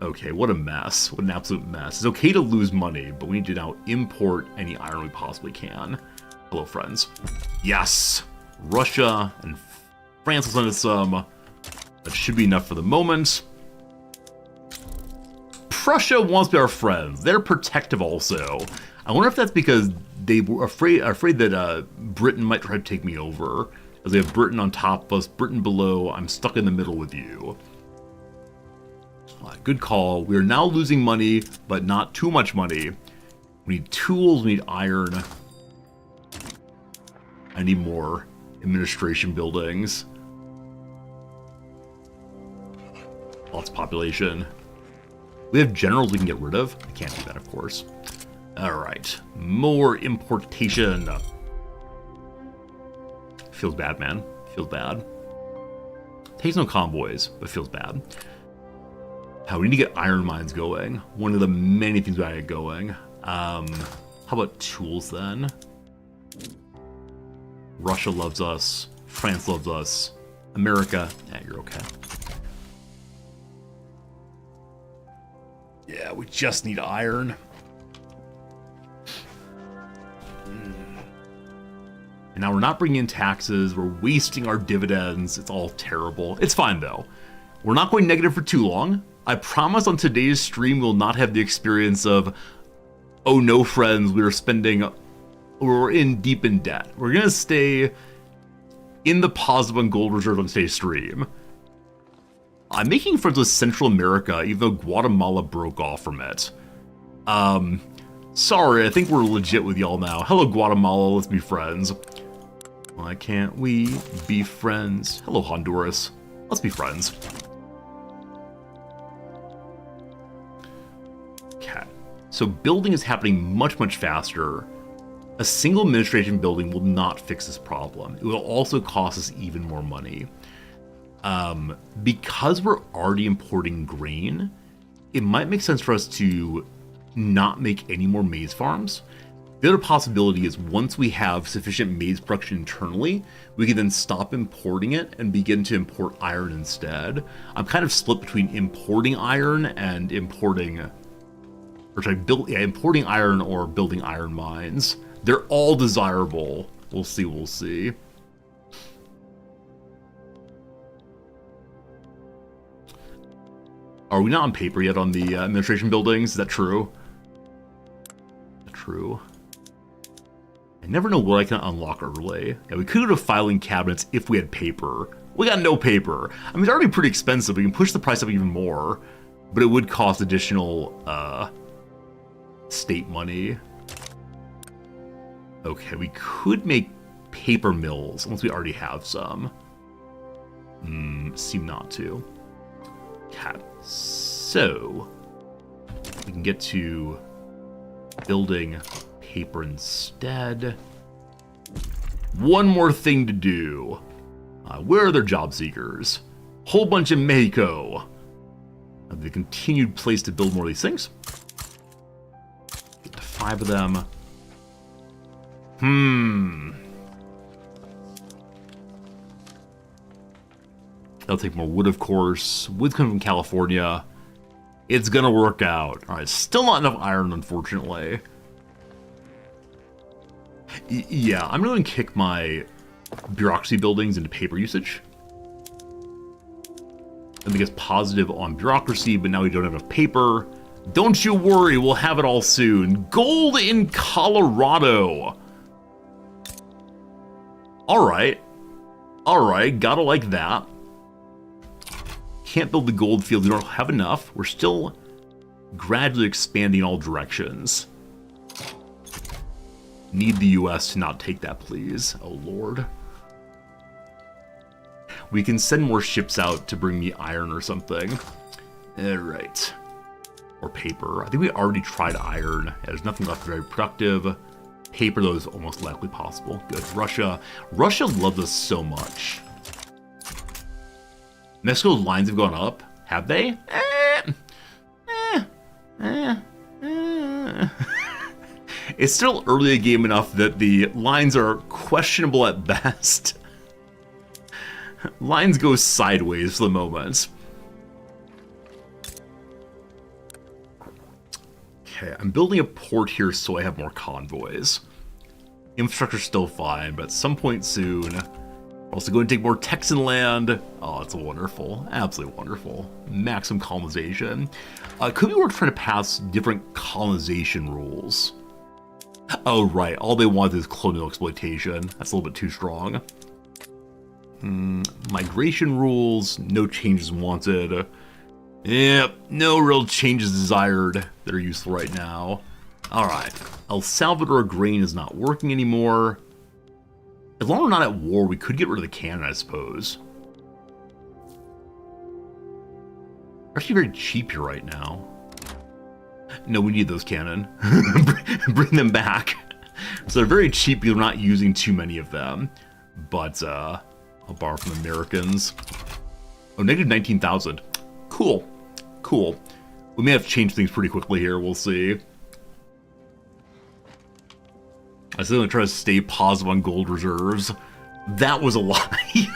Okay, what a mess. What an absolute mess. It's okay to lose money, but we need to now import any iron we possibly can. Hello, friends. Yes! Russia and France will send us some. That should be enough for the moment. Prussia wants to be our friends. They're protective also. I wonder if that's because they were afraid that Britain might try to take me over. As they have Britain on top of us, Britain below. I'm stuck in the middle with you. Good call. We are now losing money, but not too much money. We need tools. We need iron. I need more administration buildings. Lots of population. We have generals we can get rid of. I can't do that, of course. Alright. More importation. Feels bad, man. Feels bad. Takes no convoys, but feels bad. We need to get iron mines going. One of the many things we gotta get going. How about tools, then? Russia loves us. France loves us. America, yeah, you're okay. Yeah, we just need iron. And now we're not bringing in taxes. We're wasting our dividends. It's all terrible. It's fine, though. We're not going negative for too long. I promise on today's stream we'll not have the experience of, oh no, friends, we're in deep in debt. We're going to stay in the positive on gold reserve on today's stream. I'm making friends with Central America, even though Guatemala broke off from it. Sorry, I think we're legit with y'all now. Hello, Guatemala, let's be friends. Why can't we be friends? Hello, Honduras. Let's be friends. Okay, so building is happening much, much faster. A single administration building will not fix this problem. It will also cost us even more money. Because we're already importing grain, it might make sense for us to not make any more maize farms The other possibility is once we have sufficient maize production internally, we can then stop importing it and begin to import iron instead. I'm kind of split between importing iron and importing iron or building iron mines. They're all desirable. We'll see. Are we not on paper yet on the administration buildings? Is that true? True. I never know what I can unlock early. Yeah, we could go to filing cabinets if we had paper. We got no paper. I mean, it's already pretty expensive. We can push the price up even more, but it would cost additional state money. Okay, we could make paper mills once we already have some. Seem not to. Okay, so we can get to building paper instead. One more thing to do. Where are their job seekers? Whole bunch in Mexico. The continued place to build more of these things. Get to 5 of them. They'll take more wood, of course. Wood's coming from California. It's gonna work out. Alright, still not enough iron, unfortunately. Yeah, I'm going to kick my bureaucracy buildings into paper usage. I think it's positive on bureaucracy, but now we don't have enough paper. Don't you worry, we'll have it all soon. Gold in Colorado! Alright, gotta like that. Can't build the gold fields, we don't have enough. We're still gradually expanding in all directions. Need the US to not take that, please. Oh, Lord. We can send more ships out to bring me iron or something. Alright. Or paper. I think we already tried iron. Yeah, there's nothing left very productive. Paper, though, is almost likely possible. Good. Russia. Russia loves us so much. Mexico's lines have gone up. Have they? It's still early a game enough that the lines are questionable at best. Lines go sideways for the moment. Okay, I'm building a port here so I have more convoys. Infrastructure's still fine, but at some point soon, we're also going to take more Texan land. Oh, it's wonderful. Absolutely wonderful. Maximum colonization. Could be worth trying to pass different colonization rules. Oh, right. All they want is colonial exploitation. That's a little bit too strong. Migration rules. No changes wanted. Yep. No real changes desired that are useful right now. Alright. El Salvador grain is not working anymore. As long as we're not at war, we could get rid of the cannon, I suppose. They're actually very cheap here right now. No, we need those cannon. Bring them back. So they're very cheap, we're not using too many of them. But, I'll borrow from Americans. Oh, negative 19,000. Cool. Cool. We may have to change things pretty quickly here, we'll see. I still gonna try to stay positive on gold reserves. That was a lie.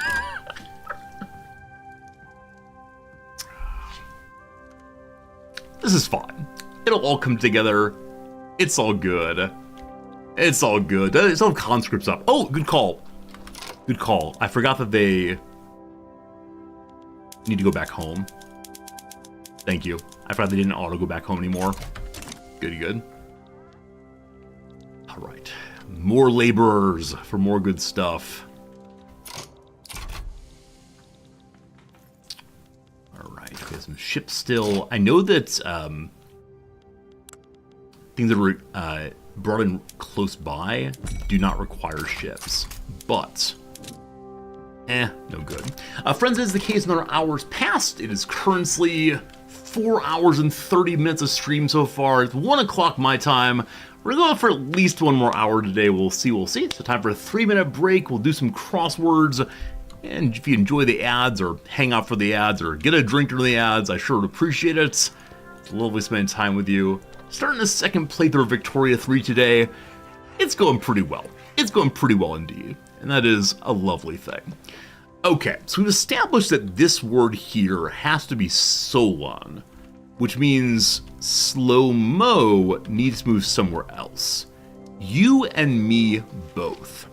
This is fine. It'll all come together. It's all good. It's all good. They still have conscripts up. Oh, good call. Good call. I forgot that they need to go back home. Thank you. I forgot they didn't auto go back home anymore. Good, good. All right. More laborers for more good stuff. All right. We have some ships still. I know that things that were brought in close by do not require ships, but no good. Friends, as the case, another hour's passed. It is currently 4 hours and 30 minutes of stream so far. It's 1 o'clock my time. We're going for at least 1 more hour today. We'll see. So time for a 3-minute break. We'll do some crosswords. And if you enjoy the ads or hang out for the ads or get a drink during the ads, I sure would appreciate it. It's lovely spending time with you. Starting the second playthrough of Victoria 3 today. It's going pretty well. It's going pretty well indeed. And that is a lovely thing. Okay, so we've established that this word here has to be Solon, which means slow-mo needs to move somewhere else. You and me both.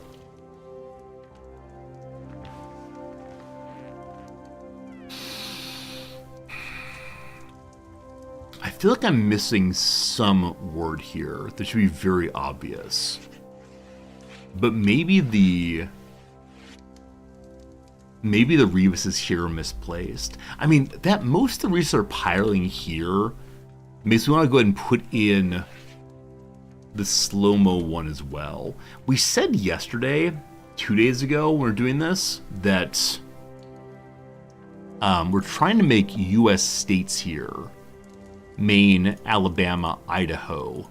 I feel like I'm missing some word here that should be very obvious. But maybe the rebuses here are misplaced. I mean, that most of the rebuses are piling here makes me want to go ahead and put in the slow-mo one as well. We said yesterday, 2 days ago when we were doing this, that we're trying to make U.S. states here. Maine, Alabama, Idaho.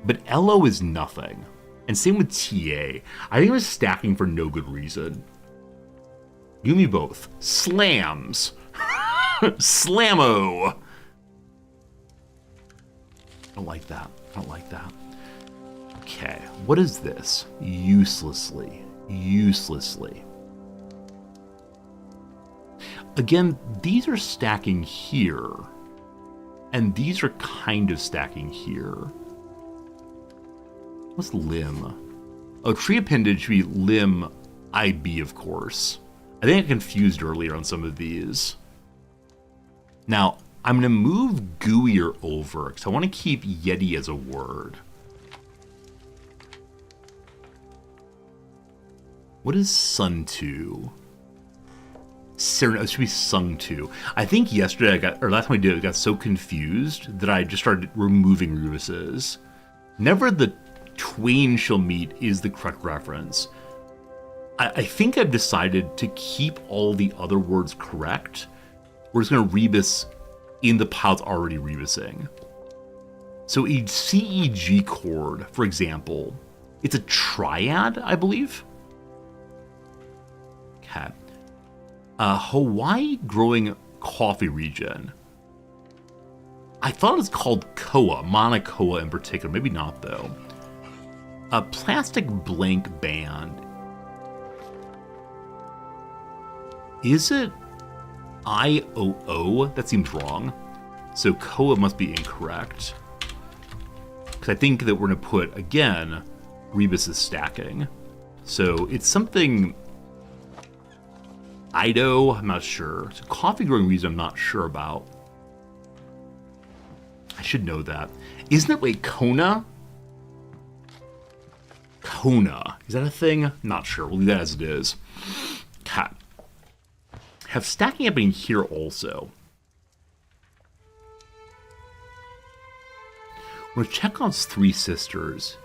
But LO is nothing. And same with TA. I think it was stacking for no good reason. You and me both. Slams. Slammo. I don't like that. I don't like that. Okay, what is this? Uselessly. Uselessly. Again, these are stacking here. And these are kind of stacking here. What's limb? Oh, tree appendage should be limb IB, of course. I think I confused earlier on some of these. Now, I'm going to move gooier over, because I want to keep Yeti as a word. What is sun to? It should be sung to. I think yesterday last time I did it, I got so confused that I just started removing rebuses. Never the twain shall meet is the correct reference. I think I've decided to keep all the other words correct. We're just going to rebus in the pile that's already rebusing. So a CEG chord, for example, it's a triad, I believe. Okay. Hawaii growing coffee region. I thought it was called Koa, Mauna Koa in particular. Maybe not, though. A plastic blank band. Is it IOO? That seems wrong. So Koa must be incorrect. Because I think that we're going to put, again, rebus is stacking. So it's something... Ido, I'm not sure. So coffee growing region, I'm not sure about. I should know that. Isn't it, wait, Kona? Kona. Is that a thing? Not sure. We'll leave that as it is. Cat. Have stacking happening here also. We're going to check on three sisters.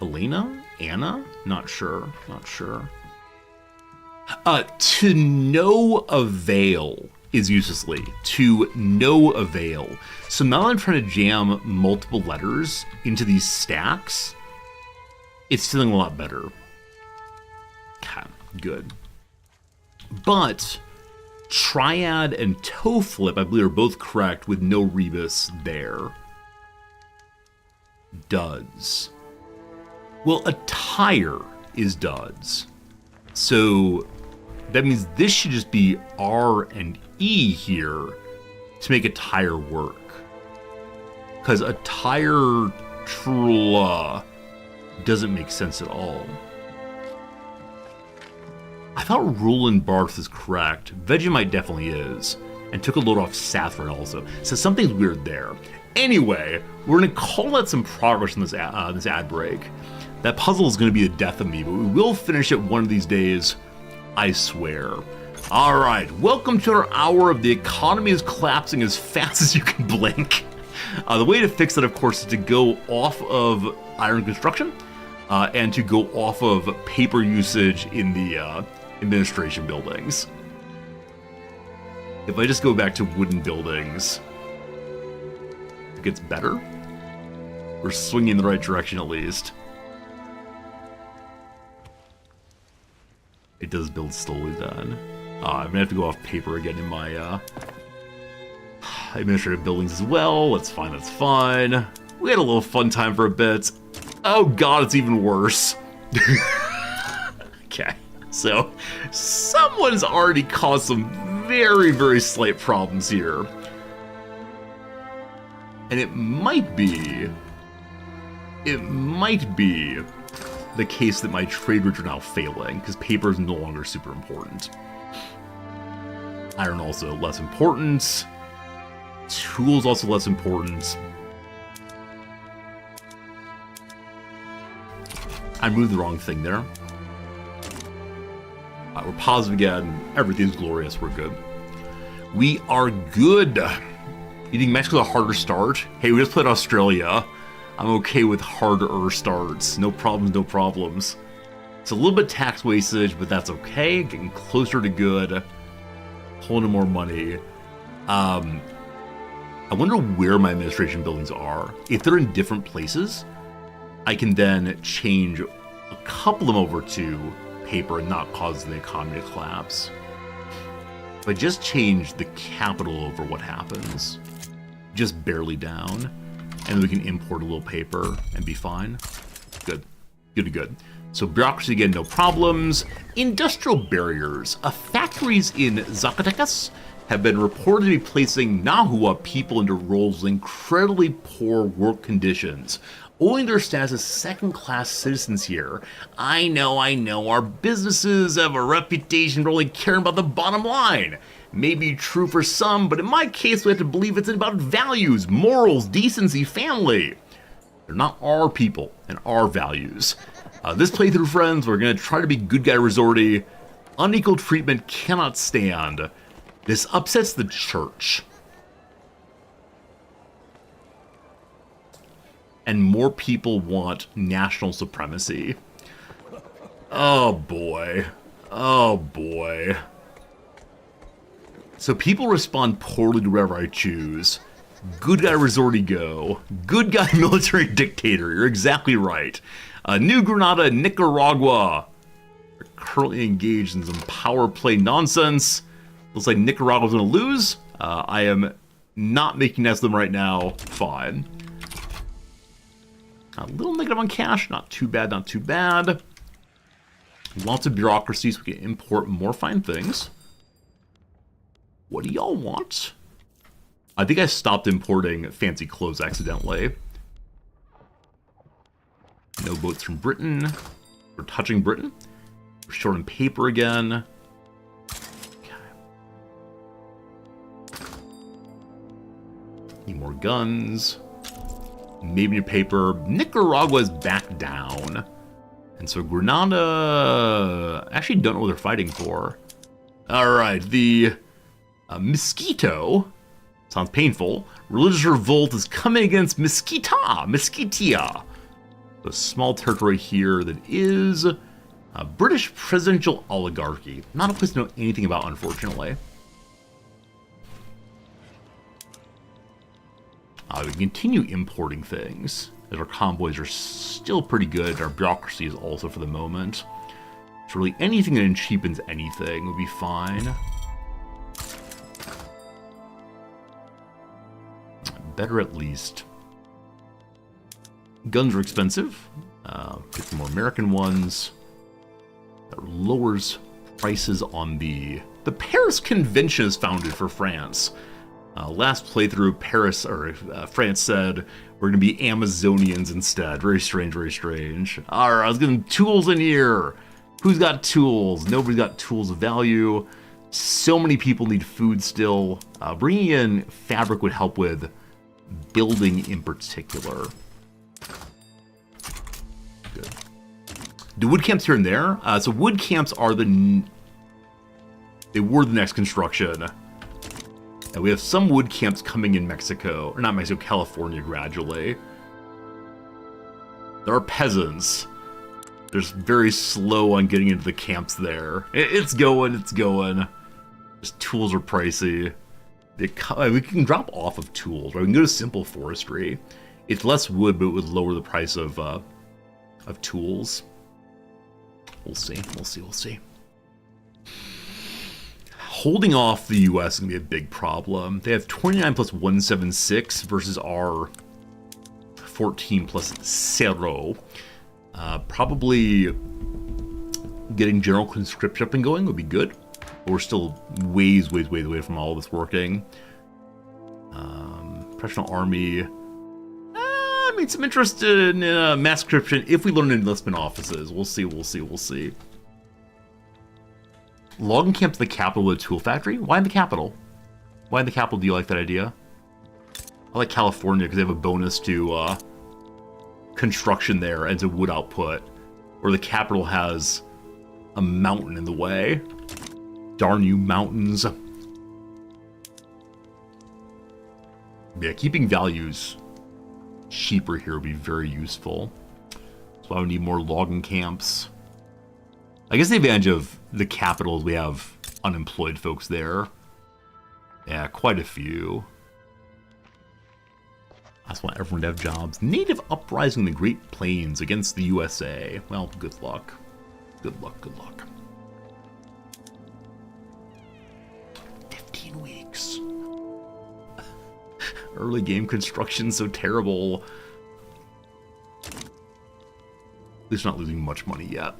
Elena? Anna? Not sure. Not sure. To no avail is uselessly. To no avail. So now I'm trying to jam multiple letters into these stacks. It's feeling a lot better. Okay, good. But triad and toe flip, I believe, are both correct with no rebus there. Duds. Well, attire is duds. So that means this should just be R and E here to make attire work. Because attire trula doesn't make sense at all. I thought Roland Barth is correct. Vegemite definitely is. And took a load off Saffron also. So something's weird there. Anyway, we're going to call that some progress in this ad break. That puzzle is going to be the death of me, but we will finish it one of these days, I swear. All right, welcome to our hour of the economy is collapsing as fast as you can blink. The way to fix that, of course, is to go off of iron construction and to go off of paper usage in the administration buildings. If I just go back to wooden buildings, it gets better. We're swinging in the right direction at least. It does build slowly then. I'm gonna have to go off paper again in my administrative buildings as well. That's fine, that's fine. We had a little fun time for a bit. Oh god, it's even worse. Okay, so someone's already caused some very, very slight problems here. And it might be the case that my trade routes are now failing, because paper is no longer super important. Iron also less important. Tools also less important. I moved the wrong thing there. We're positive again. Everything's glorious. We're good. We are good. You think Mexico's a harder start? Hey, we just played Australia. I'm okay with harder starts. No problems, no problems. It's a little bit tax wastage, but that's okay. Getting closer to good. Pulling in more money. I wonder where my administration buildings are. If they're in different places, I can then change a couple of them over to paper and not cause the economy to collapse. If I just change the capital over, what happens? Just barely down, and then we can import a little paper and be fine. Good. Good to good. So bureaucracy again, no problems. Industrial barriers. Factories in Zacatecas have been reported to be placing Nahua people into roles with incredibly poor work conditions, owing their status as second-class citizens here. I know, our businesses have a reputation for only caring about the bottom line. Maybe true for some, but in my case we have to believe it's about values, morals, decency, family. They're not our people and our values. This playthrough, friends, we're going to try to be good guy resorty. Unequal treatment cannot stand. This upsets the church. And more people want national supremacy. Oh boy. Oh boy. So people respond poorly to whatever I choose. Good guy resorty go. Good guy military dictator. You're exactly right. New Granada, Nicaragua. We're currently engaged in some power play nonsense. Looks like Nicaragua's gonna lose. I am not making nets of them right now. Fine. A little negative on cash. Not too bad, not too bad. Lots of bureaucracy so we can import more fine things. What do y'all want? I think I stopped importing fancy clothes accidentally. No boats from Britain. We're touching Britain. We're short on paper again. Okay. Need more guns. Maybe new paper. Nicaragua's back down. And so Granada... actually don't know what they're fighting for. Alright, the Mosquito... sounds painful. Religious revolt is coming against Mesquitia. A small territory here that is a British presidential oligarchy. Not a place to know anything about, unfortunately. We continue importing things, as our convoys are still pretty good. Our bureaucracy is also for the moment. So really anything that cheapens anything would be fine. Better at least. Guns are expensive. Get some more American ones. That lowers prices on the Paris Convention is founded for France. Last playthrough, France said we're going to be Amazonians instead. Very strange, very strange. Alright, I was getting tools in here. Who's got tools? Nobody's got tools of value. So many people need food still. Bringing in fabric would help with building in particular. Good. The wood camps here and there. So wood camps are they were the next construction. And we have some wood camps coming in Mexico, or not Mexico, California gradually. There are peasants. They're just very slow on getting into the camps there. It's going, it's going. Just tools are pricey. We can drop off of tools, right? We can go to simple forestry. It's less wood, but it would lower the price of tools. We'll see, we'll see, we'll see. Holding off the US is going to be a big problem. They have 29 plus 176 versus our 14 plus 0. Probably getting general conscription up and going would be good. But we're still ways away from all this working. Professional army. I mean, some interest in mass conscription if we learn enlistment offices. We'll see. Logging camp to the capital with a tool factory? Why in the capital? Why in the capital do you like that idea? I like California because they have a bonus to construction there and to wood output. Where the capital has a mountain in the way. Darn you, mountains. Yeah, keeping values cheaper here would be very useful. So I would need more logging camps. I guess the advantage of the capital is we have unemployed folks there. Yeah, quite a few. I just want everyone to have jobs. Native uprising in the Great Plains against the USA. Well, good luck. Good luck. 15 weeks. Early game construction so terrible. At least not losing much money yet.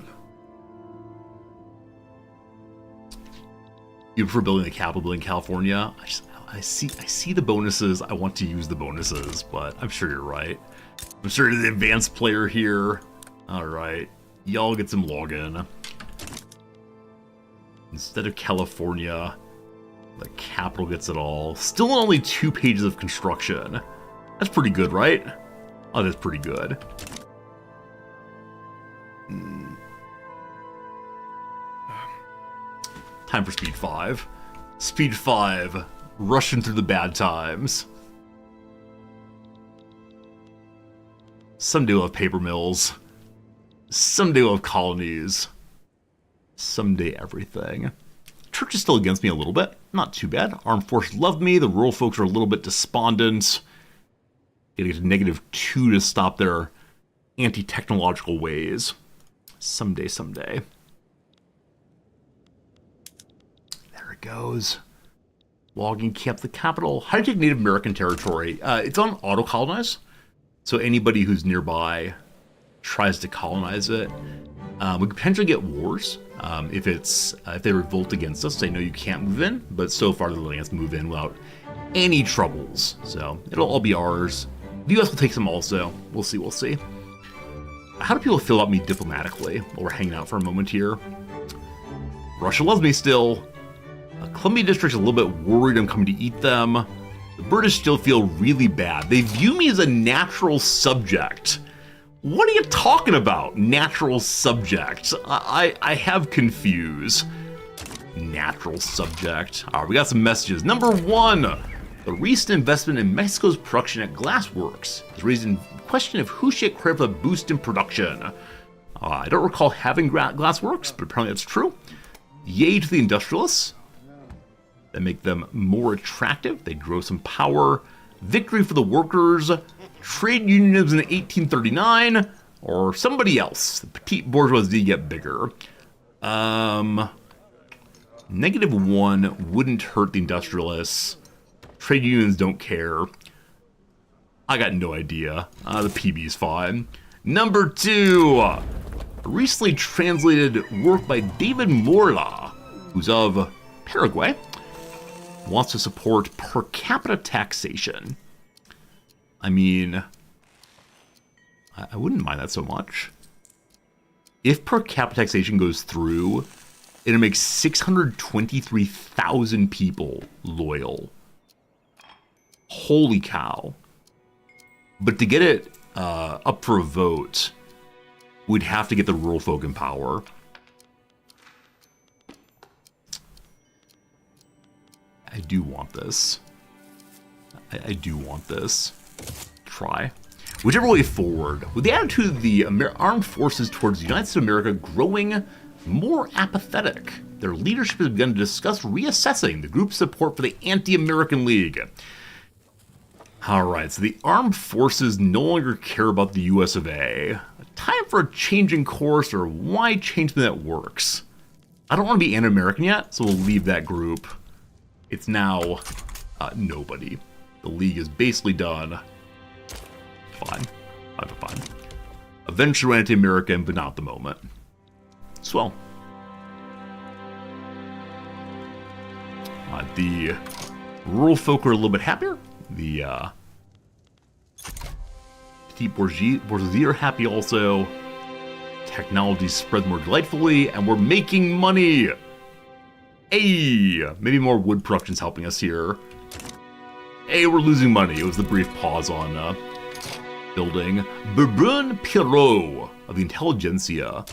You prefer building a capital building in California? I see the bonuses. I want to use the bonuses, but I'm sure you're right. I'm sure you're the advanced player here. Alright. Y'all get some login. Instead of California, the capital gets it all. Still only 2 pages of construction. That's pretty good, right? Oh, that's pretty good. Time for Speed 5. Speed 5. Rushing through the bad times. Someday we'll have paper mills. Someday we'll have colonies. Someday everything. Church is still against me a little bit. Not too bad. Armed forces love me. The rural folks are a little bit despondent. Getting to -2 to stop their anti-technological ways. Someday. There it goes. Logging camp, the capital. How do you take Native American territory? It's on auto-colonize. So anybody who's nearby tries to colonize it. We could potentially get wars. If they revolt against us, they know you can't move in. But so far they're letting us move in without any troubles. So it'll all be ours. The US will take some also. We'll see. How do people feel about me diplomatically while we're hanging out for a moment here? Russia loves me still. Columbia District's a little bit worried I'm coming to eat them. The British still feel really bad. They view me as a natural subject. What are you talking about, natural subject? I have confused. Natural subject. All right, we got some messages. Number 1, the recent investment in Mexico's production at Glassworks has raised the question of who should credit for the boost in production. I don't recall having Glassworks, but apparently that's true. Yay to the industrialists. That make them more attractive. They grow some power. Victory for the workers. Trade unions in 1839. Or somebody else. The petite bourgeoisie get bigger. -1 wouldn't hurt the industrialists. Trade unions don't care. I got no idea. The PB's fine. Number 2. A recently translated work by David Morla, who's of Paraguay, wants to support per capita taxation. I mean, I wouldn't mind that so much. If per capita taxation goes through, it'll make 623,000 people loyal. Holy cow. But to get it up for a vote, we'd have to get the rural folk in power. I do want this. I do want this. Try. Whichever way forward, with the attitude of the armed forces towards the United States of America growing more apathetic, their leadership has begun to discuss reassessing the group's support for the Anti-American League. Alright, so the armed forces no longer care about the US of A. Time for a change in course, or why change something that works? I don't want to be anti-American yet, so we'll leave that group. It's now nobody. The League is basically done. Fine. Fine. Eventually anti-American, but not at the moment. Swell. The rural folk are a little bit happier. The petite bourgeoisie are happy also. Technology spreads more delightfully, and we're making money! Hey! Maybe more wood production's helping us here. Hey, we're losing money. It was the brief pause on building. Bourbon Pierrot of the Intelligentsia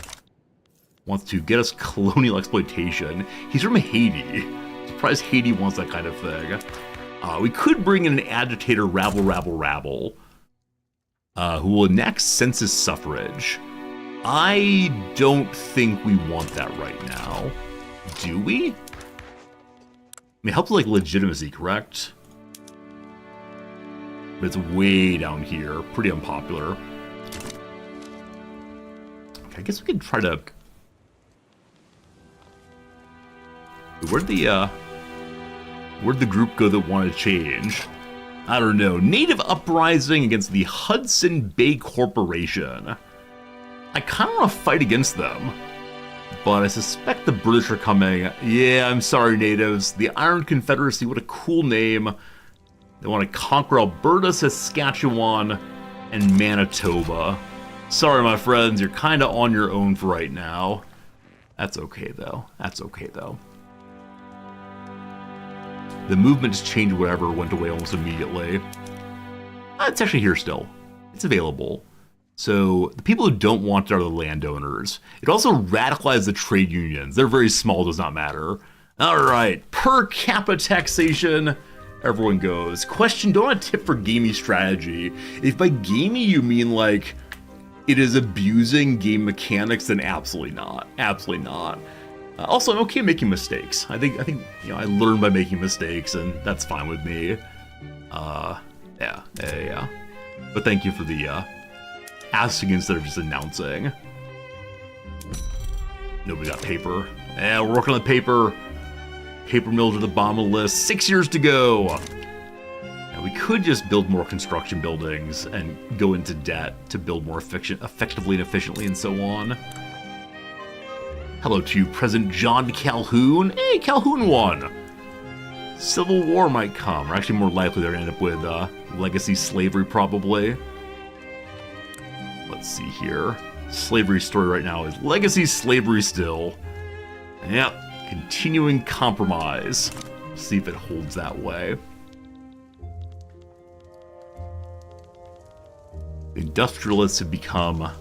wants to get us colonial exploitation. He's from Haiti. Surprised Haiti wants that kind of thing. We could bring in an agitator, Rabble, who will enact census suffrage. I don't think we want that right now. Do we? I mean, it helps with, like, legitimacy, correct? But it's way down here. Pretty unpopular. Okay, I guess we could try to... Where'd the group go that wanted to change? I don't know. Native uprising against the Hudson Bay Corporation. I kind of want to fight against them. But I suspect the British are coming. Yeah, I'm sorry, natives. The Iron Confederacy, what a cool name. They want to conquer Alberta, Saskatchewan, and Manitoba. Sorry, my friends. You're kind of on your own for right now. That's okay, though. The movement just changed whatever, went away almost immediately. It's actually here still. It's available. So the people who don't want it are the landowners. It also radicalized the trade unions. They're very small, does not matter. All right, per capita taxation. Everyone goes. Question, don't want a tip for gamey strategy. If by gamey you mean like it is abusing game mechanics, then absolutely not. Absolutely not. Also, I'm okay making mistakes. I think you know, I learn by making mistakes, and that's fine with me. Yeah. But thank you for the asking instead of just announcing. Nobody got paper. Yeah, we're working on the paper. Paper mills are the bottom of the list. 6 years to go. And we could just build more construction buildings and go into debt to build more effectively and efficiently and so on. Hello to President John Calhoun. Hey, Calhoun won. Civil War might come. Or actually, more likely they're going to end up with legacy slavery, probably. Let's see here. Slavery story right now is legacy slavery still. Yep. Continuing compromise. See if it holds that way. Industrialists have become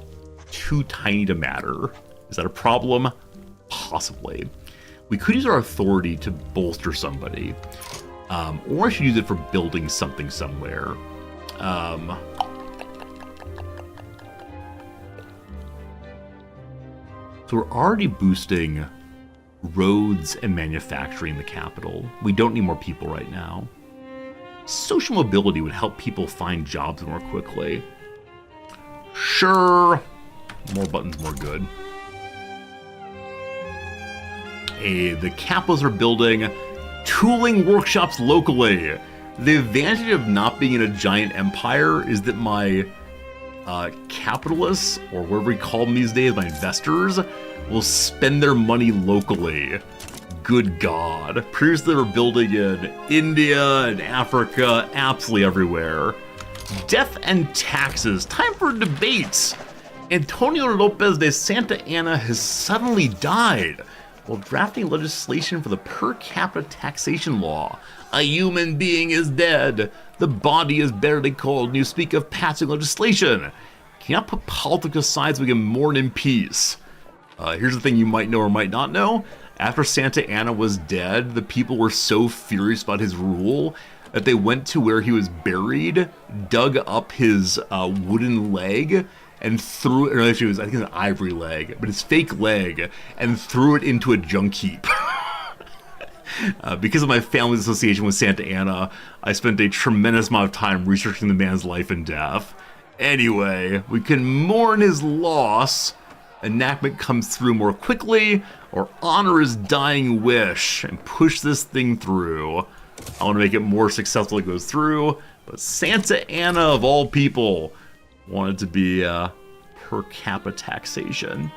too tiny to matter. Is that a problem? Possibly. We could use our authority to bolster somebody. Or I should use it for building something somewhere. So we're already boosting roads and manufacturing in the capital. We don't need more people right now. Social mobility would help people find jobs more quickly. Sure. More buttons, more good. Hey, the capitals are building tooling workshops locally. The advantage of not being in a giant empire is that my capitalists, or whatever we call them these days, my investors, will spend their money locally. Good God. Previously they were building in India and Africa, absolutely everywhere. Death and taxes. Time for debates. Antonio Lopez de Santa Anna has suddenly died while drafting legislation for the per capita taxation law. A human being is dead. The body is barely cold, and you speak of passing legislation. Can you not put politics aside so we can mourn in peace? Here's the thing you might know or might not know. After Santa Anna was dead, the people were so furious about his rule that they went to where he was buried, dug up his wooden leg, and threw it, or actually it was, I think it was an ivory leg, but his fake leg, and threw it into a junk heap. Because of my family's association with Santa Anna, I spent a tremendous amount of time researching the man's life and death. Anyway, we can mourn his loss, enactment comes through more quickly, or honor his dying wish, and push this thing through. I want to make it more successful as it goes through, but Santa Anna of all people, Want it to be per capita taxation.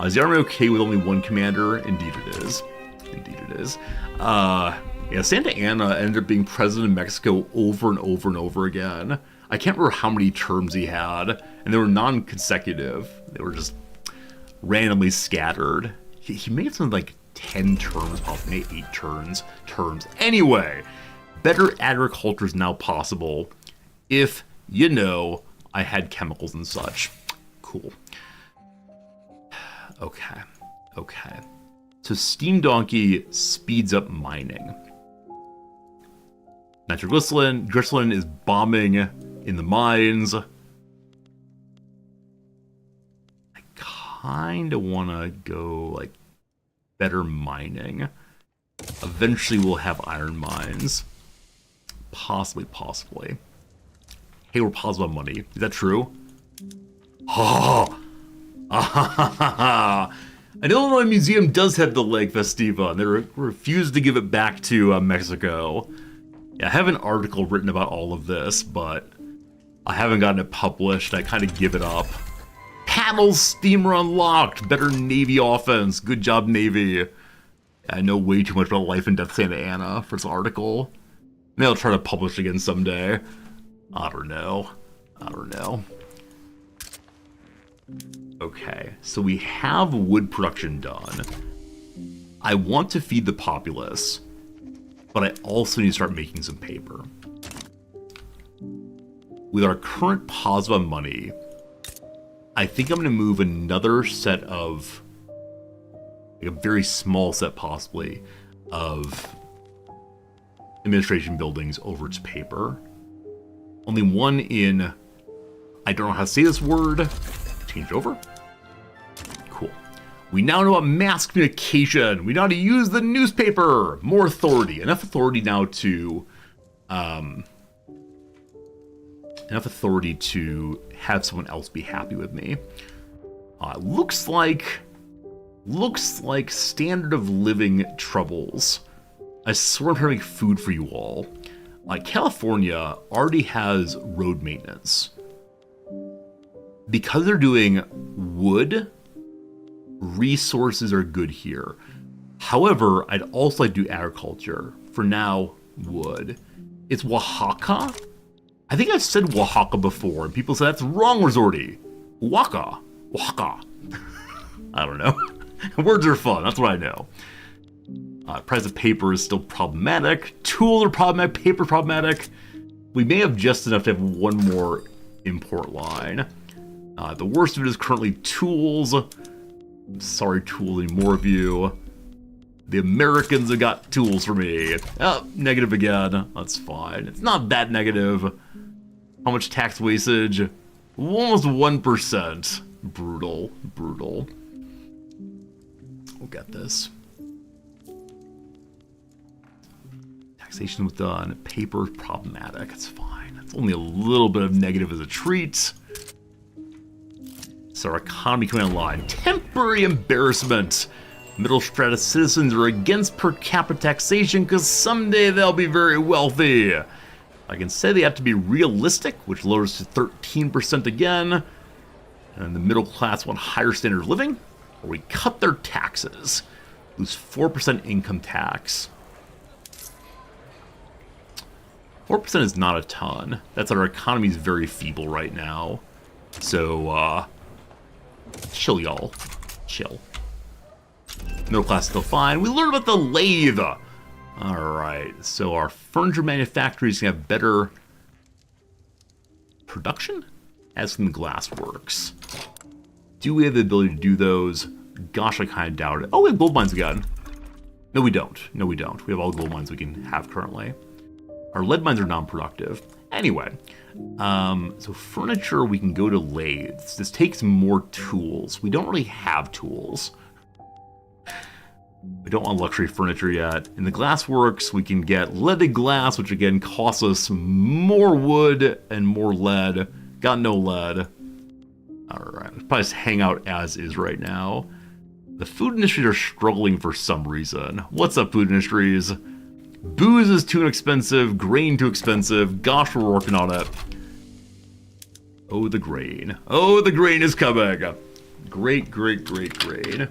Is the army okay with only one commander? Indeed it is. Indeed it is. Yeah, Santa Anna ended up being president of Mexico over and over and over again. I can't remember how many terms he had, and they were non-consecutive. They were just randomly scattered. He made something like 10 terms, probably 8 terms. Anyway, better agriculture is now possible if, you know, I had chemicals and such. Cool. Okay. So Steam Donkey speeds up mining. Nitroglycerin is bombing in the mines. I kind of want to go, like, better mining. Eventually we'll have iron mines. Possibly. Hey, we're positive on money. Is that true? Oh! An Illinois museum does have the Lake Festiva, and they refused to give it back to Mexico. Yeah, I have an article written about all of this, but I haven't gotten it published. I kind of give it up. Paddles steamer unlocked. Better Navy offense. Good job, Navy. I know way too much about Life and Death Santa Anna for this article. Maybe I'll try to publish again someday. I don't know. Okay, so we have wood production done. I want to feed the populace, but I also need to start making some paper. With our current positive money, I think I'm going to move another set of, like a very small set possibly, of administration buildings over to paper. Only one in, I don't know how to say this word, change over. Cool. We now know about mass communication. We know how to use the newspaper. More authority. Enough authority now to have someone else be happy with me. Looks like standard of living troubles. I swear I'm trying to make food for you all. California already has road maintenance. Because they're doing wood, resources are good here. However, I'd also like to do agriculture. For now, wood. It's Oaxaca? I think I've said Oaxaca before, and people say that's wrong, Resorty. Oaxaca. I don't know. Words are fun, that's what I know. Price of paper is still problematic. Tools are problematic. Paper problematic. We may have just enough to have one more import line. The worst of it is currently tools. Sorry, tools, any more of you. The Americans have got tools for me. Oh, negative again. That's fine. It's not that negative. How much tax wastage? Almost 1%. Brutal. We'll get this. Taxation was done. Paper problematic. It's fine. It's only a little bit of negative as a treat. So our economy coming online. Temporary embarrassment. Middle strata citizens are against per capita taxation because someday they'll be very wealthy. I can say they have to be realistic, which lowers to 13% again. And the middle class want higher standard of living, or we cut their taxes. Lose 4% income tax. 4% is not a ton. That's that our economy is very feeble right now. So, chill, y'all. Chill. Middle class still fine. We learned about the lathe. Alright, so our furniture manufacturers can have better production as in the glass works. Do we have the ability to do those? Gosh, I kind of doubt it. Oh, we have gold mines again. No, we don't. We have all the gold mines we can have currently. Our lead mines are non-productive. Anyway, so furniture, we can go to lathes. This takes more tools. We don't really have tools. We don't want luxury furniture yet. In the glassworks, we can get leaded glass, which again costs us more wood and more lead. Got no lead. Alright, let's probably just hang out as is right now. The food industries are struggling for some reason. What's up, food industries? Booze is too expensive, grain too expensive. Gosh, we're working on it. Oh, the grain. Oh, the grain is coming. Great, great, great grain.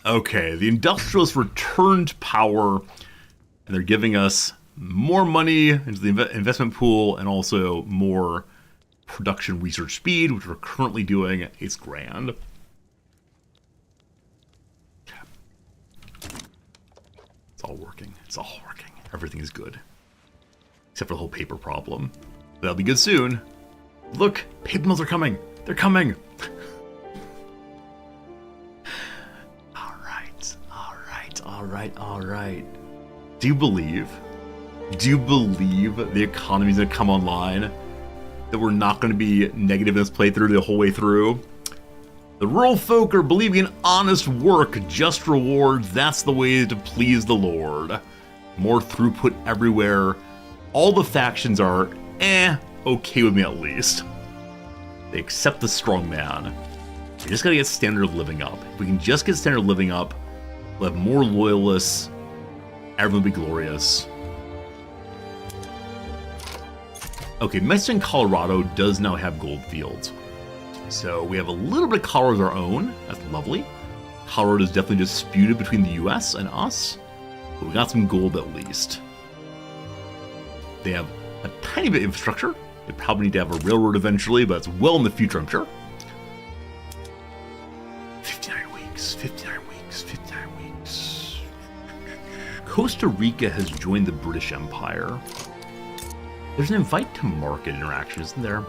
Okay, the industrialists returned power, and they're giving us more money into the investment pool and also more production research speed, which we're currently doing. It's grand. It's all working. It's all working. Everything is good. Except for the whole paper problem. That'll be good soon. Look, paper mills are coming. They're coming. All right. Do you believe the economy's gonna come online? That we're not gonna be negative in this playthrough the whole way through? The rural folk are believing in honest work, just rewards. That's the way to please the Lord. More throughput everywhere. All the factions are, okay with me at least. They accept the strong man. We just gotta get standard of living up. If we can just get standard of living up, we'll have more loyalists. Everyone will be glorious. Okay, Mexico Colorado does now have gold fields. So we have a little bit of Colorado of our own. That's lovely. Colorado is definitely disputed between the US and us. But we got some gold at least. They have a tiny bit of infrastructure. They probably need to have a railroad eventually, but it's well in the future, I'm sure. 59 weeks. Costa Rica has joined the British Empire. There's an invite to market interaction, isn't there?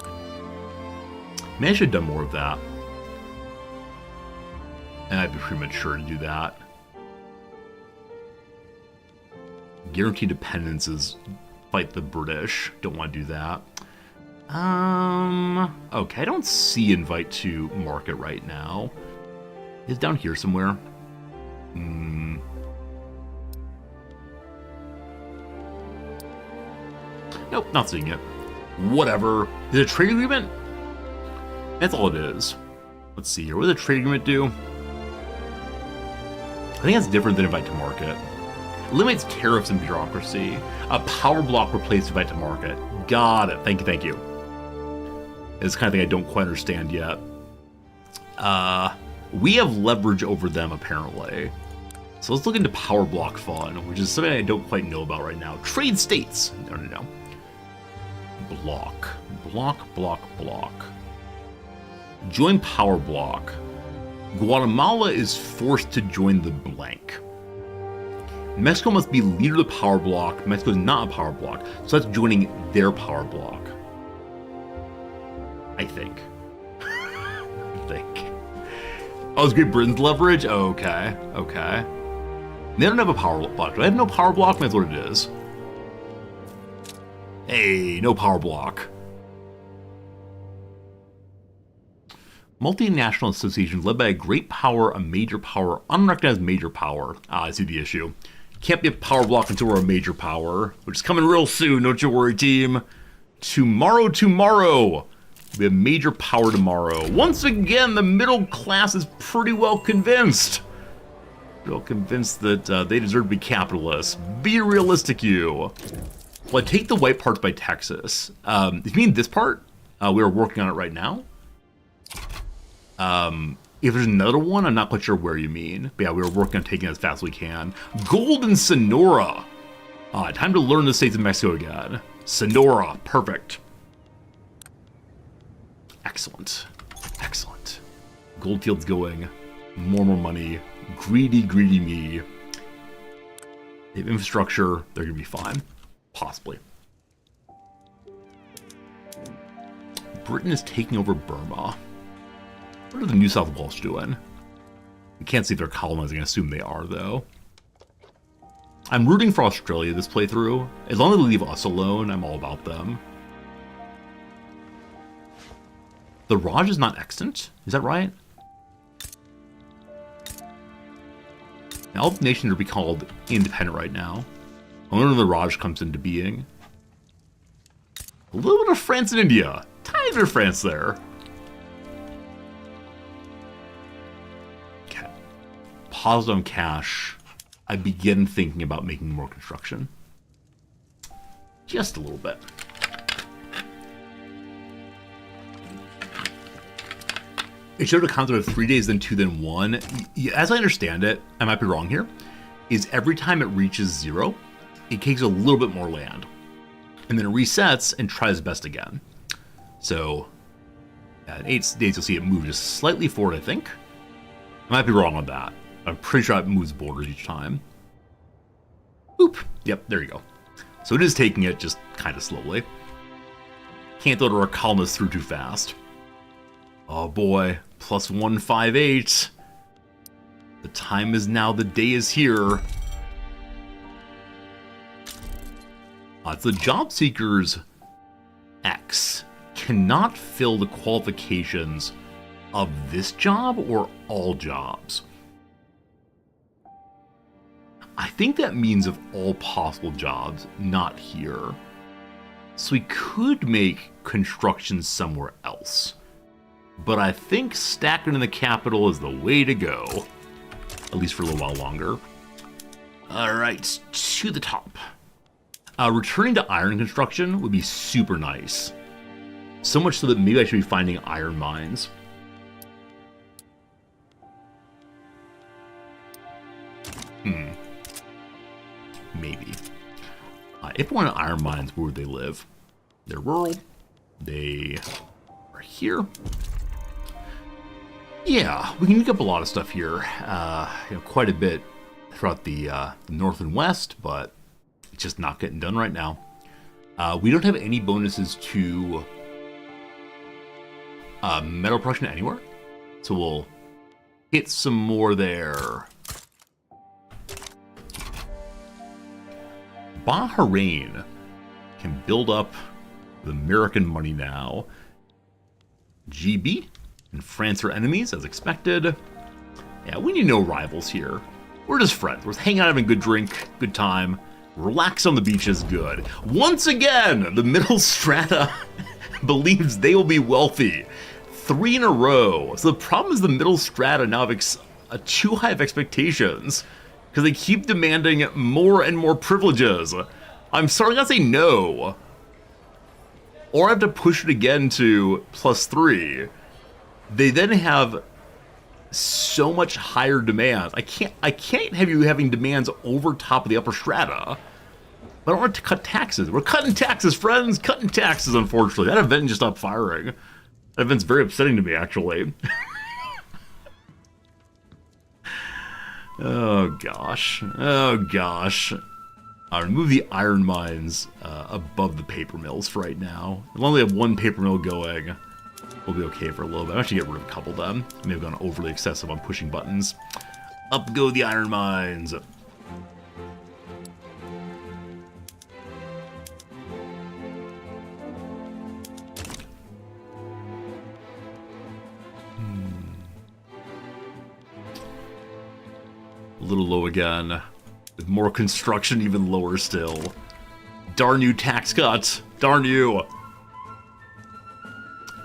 Maybe I should have done more of that. And I'd be premature to do that. Guaranteed dependences. Fight the British. Don't want to do that. Okay, I don't see invite to market right now. It's down here somewhere. Nope, not seeing it. Whatever. Is it a trade agreement? That's all it is. Let's see here. What does a trade agreement do? I think that's different than invite to market. Eliminates tariffs and bureaucracy. A power block replaces invite to market. Got it. Thank you. It's the kind of thing I don't quite understand yet. We have leverage over them, apparently. So let's look into power block fund, which is something I don't quite know about right now. Trade states. No. Block. Join power block. Guatemala is forced to join the blank. Mexico must be leader of the power block. Mexico is not a power block, so that's joining their power block. I think. Oh, it's Great Britain's leverage? Okay. They don't have a power block. Do I have no power block? That's what it is. Hey, no power block. Multinational associations led by a great power, a major power, unrecognized major power. I see the issue. Can't be a power block until we're a major power, which is coming real soon, don't you worry, team. Tomorrow. We have major power tomorrow. Once again, the middle class is pretty well convinced. That they deserve to be capitalists. Be realistic, you. Well, I take the white parts by Texas. If you mean this part, we are working on it right now. If there's another one, I'm not quite sure where you mean. But yeah, we were working on taking it as fast as we can. Gold in Sonora. Time to learn the states of Mexico again. Sonora, perfect. Excellent. Goldfield's going. More money. Greedy me. They have infrastructure. They're going to be fine. Possibly. Britain is taking over Burma. What are the New South Wales doing? We can't see if they're colonizing. I assume they are, though. I'm rooting for Australia this playthrough. As long as they leave us alone, I'm all about them. The Raj is not extant? Is that right? Now, all the nations are be called independent right now. Only when the Raj comes into being. A little bit of France and India. Tiny bit of France there. Okay. Pause on cash. I begin thinking about making more construction. Just a little bit. It showed a concept of 3 days, then 2, then 1. As I understand it, I might be wrong here, is every time it reaches 0, it takes a little bit more land. And then it resets and tries best again. So, at 8 days, you'll see it move just slightly forward, I think. I might be wrong on that. I'm pretty sure it moves borders each time. Oop. Yep, there you go. So it is taking it just kind of slowly. Can't order our colonists through too fast. Oh boy, plus 158. The time is now, the day is here. It's the job seekers X cannot fill the qualifications of this job or all jobs. I think that means of all possible jobs, not here. So we could make construction somewhere else. But I think stacking in the capital is the way to go. At least for a little while longer. Alright, to the top. Returning to iron construction would be super nice. So much so that maybe I should be finding iron mines. Maybe. If we want iron mines, where would they live? They're rural. They are here. Yeah, we can make up a lot of stuff here. Quite a bit throughout the north and west, but it's just not getting done right now. We don't have any bonuses to metal production anywhere, so we'll hit some more there. Bahrain can build up with American money now. GB and France are enemies, as expected. Yeah, we need no rivals here. We're just friends. We're hanging out, having a good drink, good time. Relax on the beach is good. Once again, the middle strata believes they will be wealthy. 3 in a row. So the problem is the middle strata now have too high of expectations because they keep demanding more and more privileges. I'm starting to say no. Or I have to push it again to +3. They then have so much higher demands. I can't have you having demands over top of the upper strata. But I don't want to cut taxes. We're cutting taxes, friends. Cutting taxes, unfortunately. That event just stopped firing. That event's very upsetting to me, actually. Oh, gosh. Oh, gosh. I'll remove the iron mines above the paper mills for right now. As long as we have one paper mill going, we'll be okay for a little bit. I'm actually get rid of a couple of them. I may have gone overly excessive on pushing buttons. Up go the iron mines. A little low again. With more construction, even lower still. Darn you, tax cuts. Darn you.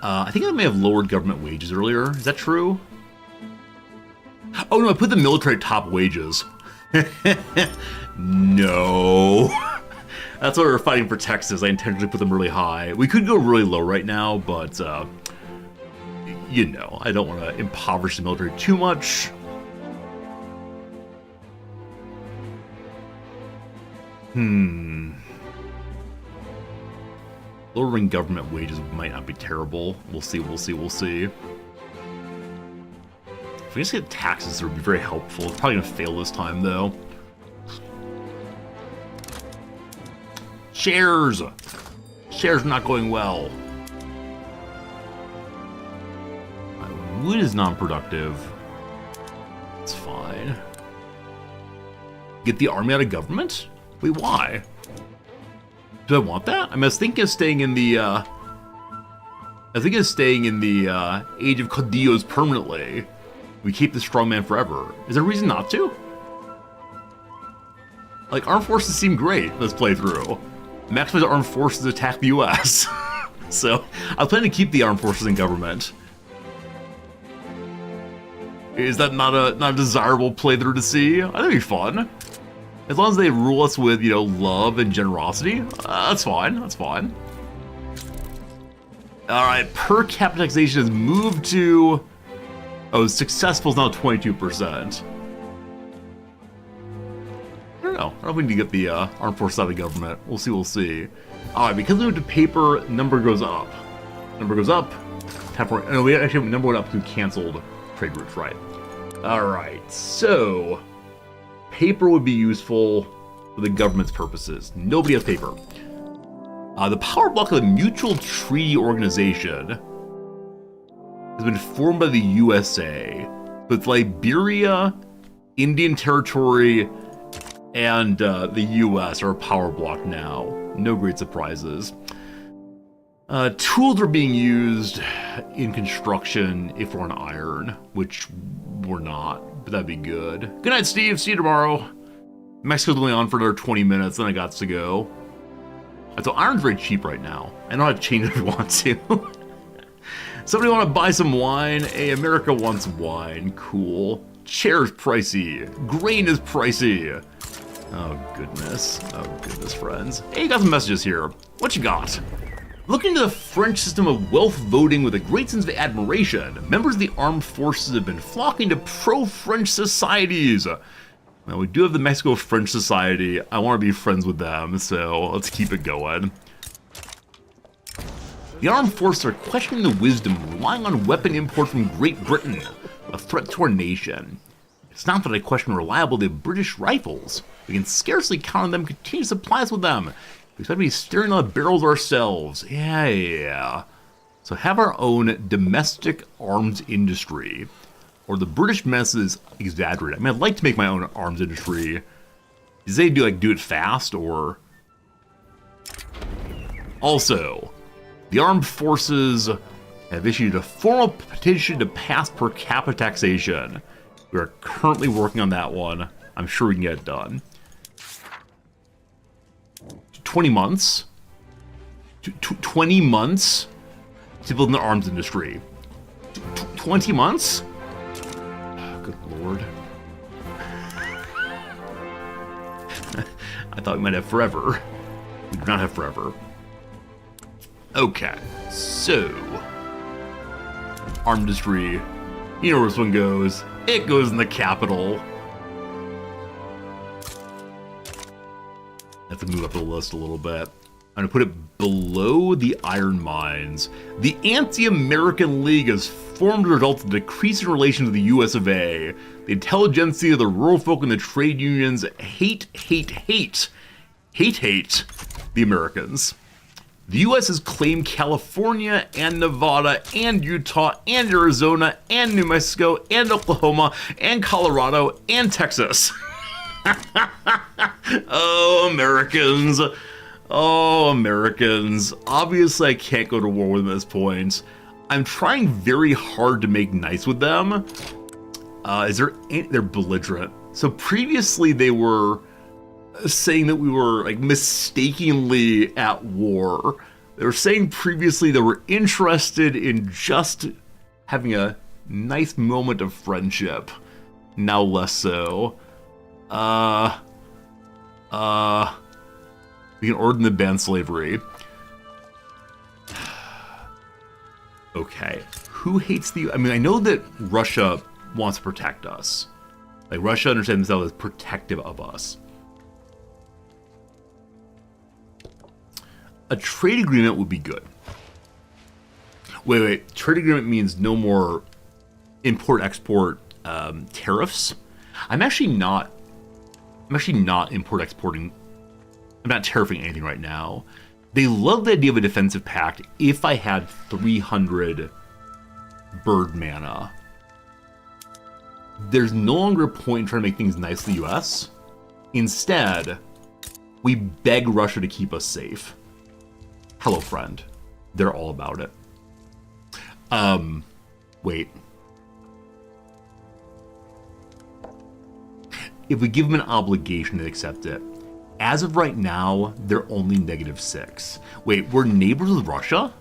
I think I may have lowered government wages earlier. Is that true? Oh no, I put the military at top wages. No. That's why we're fighting for Texas. I intentionally put them really high. We could go really low right now, but you know, I don't want to impoverish the military too much. Lowering government wages might not be terrible. We'll see, we'll see, we'll see. If we just get taxes, it would be very helpful. It's probably going to fail this time, though. Shares! Shares not going well. Wood is non-productive. It's fine. Get the army out of government? Wait, why? Do I want that? I was thinking of staying in the, Age of Caudillos permanently. We keep the strongman forever. Is there a reason not to? Like, armed forces seem great, let's play through. Maximize armed forces attack the US. So, I plan to keep the armed forces in government. Is that not a desirable playthrough to see? I think it'd be fun. As long as they rule us with, you know, love and generosity, that's fine. That's fine. All right, per capita taxation has moved to... Oh, successful is now 22%. I don't know if we need to get the armed forces out of the government. We'll see, we'll see. All right, because we went to paper, number goes up. Number goes up. No, we actually number went up because we canceled trade routes, right? All right, so paper would be useful for the government's purposes. Nobody has paper. The power block of the Mutual Treaty Organization has been formed by the USA, with Liberia, Indian Territory, and the US are a power block now. No great surprises. Tools are being used in construction if we're on iron, which we're not, but that'd be good. Good night, Steve. See you tomorrow. Mexico's only on for another 20 minutes, then I got to go. So iron's very cheap right now. I know how to change it if you want to. Somebody want to buy some wine? Hey, America wants wine. Cool. Chair's pricey. Grain is pricey. Oh, goodness. Oh, goodness, friends. Hey, you got some messages here. What you got? Looking into the French system of wealth voting with a great sense of admiration, members of the armed forces have been flocking to pro-French societies. Now, we do have the Mexico-French Society. I want to be friends with them, so let's keep it going. The armed forces are questioning the wisdom of relying on weapon imports from Great Britain, a threat to our nation. It's not that I question the reliability of British rifles. We can scarcely count on them continuing supplies with them. We expect to be steering on the barrels ourselves. Yeah. So have our own domestic arms industry. Or the British menace is exaggerated. I mean, I'd like to make my own arms industry. Does they do it fast, or... Also, the armed forces have issued a formal petition to pass per capita taxation. We are currently working on that one. I'm sure we can get it done. 20 months? 20 months to build an arms industry. 20 months? Good lord. I thought we might have forever. We do not have forever. Okay, so... arm industry. You know where this one goes. It goes in the capital. I have to move up the list a little bit. I'm going to put it below the iron mines. The Anti-American League has formed as a result of the decreasing relations with the US of A. The intelligentsia, the rural folk, and the trade unions hate the Americans. The US has claimed California and Nevada and Utah and Arizona and New Mexico and Oklahoma and Colorado and Texas. Oh, Americans. Oh, Americans. Obviously, I can't go to war with them at this point. I'm trying very hard to make nice with them. They're belligerent. So previously they were saying that we were like mistakenly at war. They were saying previously they were interested in just having a nice moment of friendship. Now less so. We can order them to ban slavery. Okay. Who hates the... I mean, I know that Russia wants to protect us. Like, Russia understands themselves as protective of us. A trade agreement would be good. Wait. Trade agreement means no more import-export tariffs. I'm actually not import-exporting... I'm not tariffing anything right now. They love the idea of a defensive pact if I had 300 bird mana. There's no longer a point in trying to make things nice to the US. Instead, we beg Russia to keep us safe. Hello, friend. They're all about it. Wait. If we give them an obligation to accept it, as of right now, they're only -6. Wait, we're neighbors with Russia?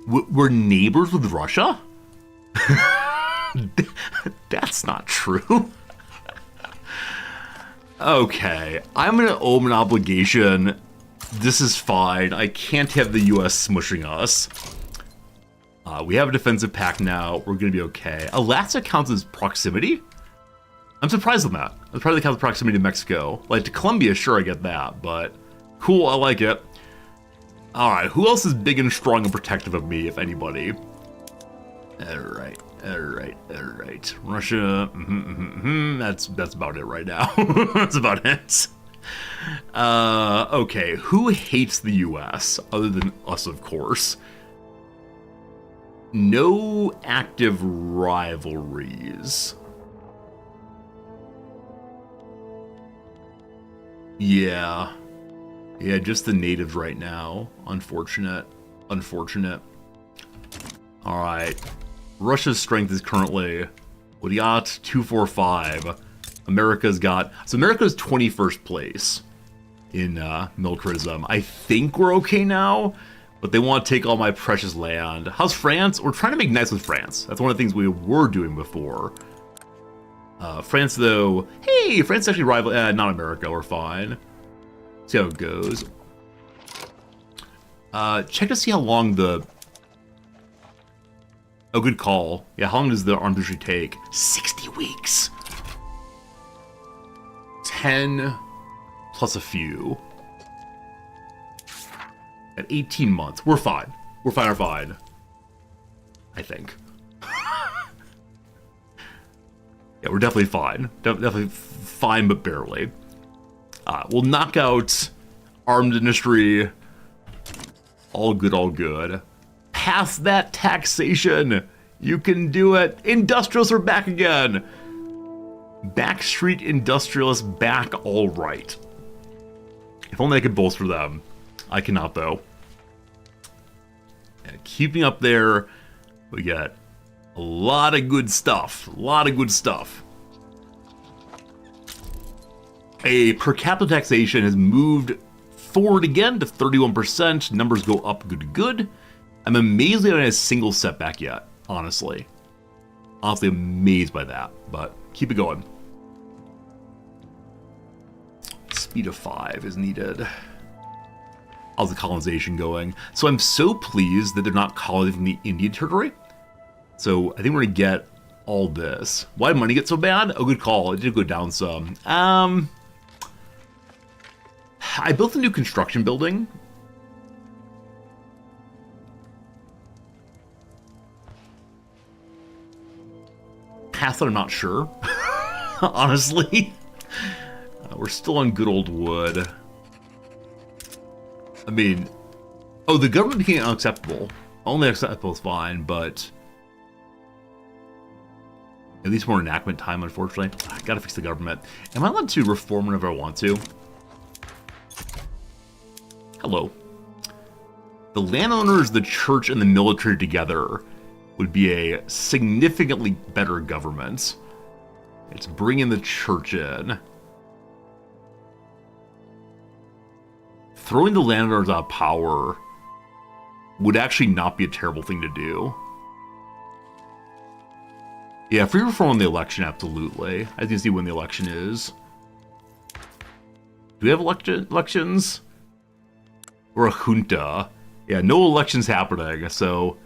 We're neighbors with Russia? That's not true. Okay, I'm gonna owe an obligation. This is fine. I can't have the US smushing us. We have a defensive pact now. We're gonna be okay. Alaska counts as proximity? I'm surprised on that. I'm surprised it counts as proximity to Mexico. Like, to Colombia, sure, I get that, but cool, I like it. Alright, who else is big and strong and protective of me, if anybody? Alright. Russia, that's about it right now. That's about it. Okay, who hates the US, other than us, of course? No active rivalries. Yeah, just the natives right now. Unfortunate. Alright. Russia's strength is currently, what do you got? 245. America's 21st place in militarism. I think we're okay now, but they want to take all my precious land. How's France? We're trying to make nice with France. That's one of the things we were doing before. France, though, hey, France is actually rival, not America, we're fine. See how it goes. Check to see how long the... Oh, good call. Yeah, how long does the arms usually take? 60 weeks. 10 plus a few. At 18 months. We're fine. We're fine. I think. Yeah, we're definitely fine. Definitely fine, but barely. We'll knock out armed industry. All good. Pass that taxation. You can do it. Industrialists are back again. Backstreet industrialists back, all right. If only I could bolster them. I cannot, though. And keeping up there, we got a lot of good stuff. A per capita taxation has moved forward again to 31%. Numbers go up good. I'm amazed we haven't had a single setback yet, honestly. Honestly amazed by that, but keep it going. Speed of 5 is needed. How's the colonization going? So I'm so pleased that they're not colonizing the Indian territory. So I think we're gonna get all this. Why did money get so bad? Oh, good call. It did go down some. I built a new construction building. Past that, I'm not sure. Honestly. We're still on good old wood. I mean, oh, the government became unacceptable. Only acceptable is fine, but at least more enactment time, unfortunately. I gotta fix the government. Am I allowed to reform whenever I want to? Hello. The landowners, the church, and the military together would be a significantly better government. It's bringing the church in. Throwing the landowners out of power would actually not be a terrible thing to do. Yeah, free reform on the election, absolutely. I can see when the election is. Do we have elections? Or a junta? Yeah, no elections happening, so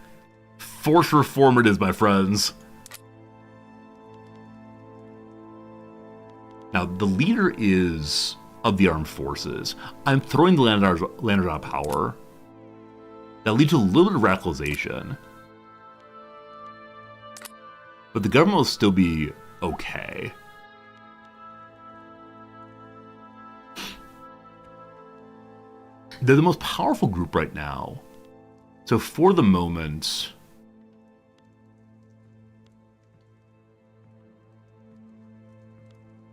force reform it is, my friends. Now, the leader is of the armed forces. I'm throwing the landowners out of power. That leads to a little bit of radicalization. But the government will still be okay. They're the most powerful group right now. So for the moment,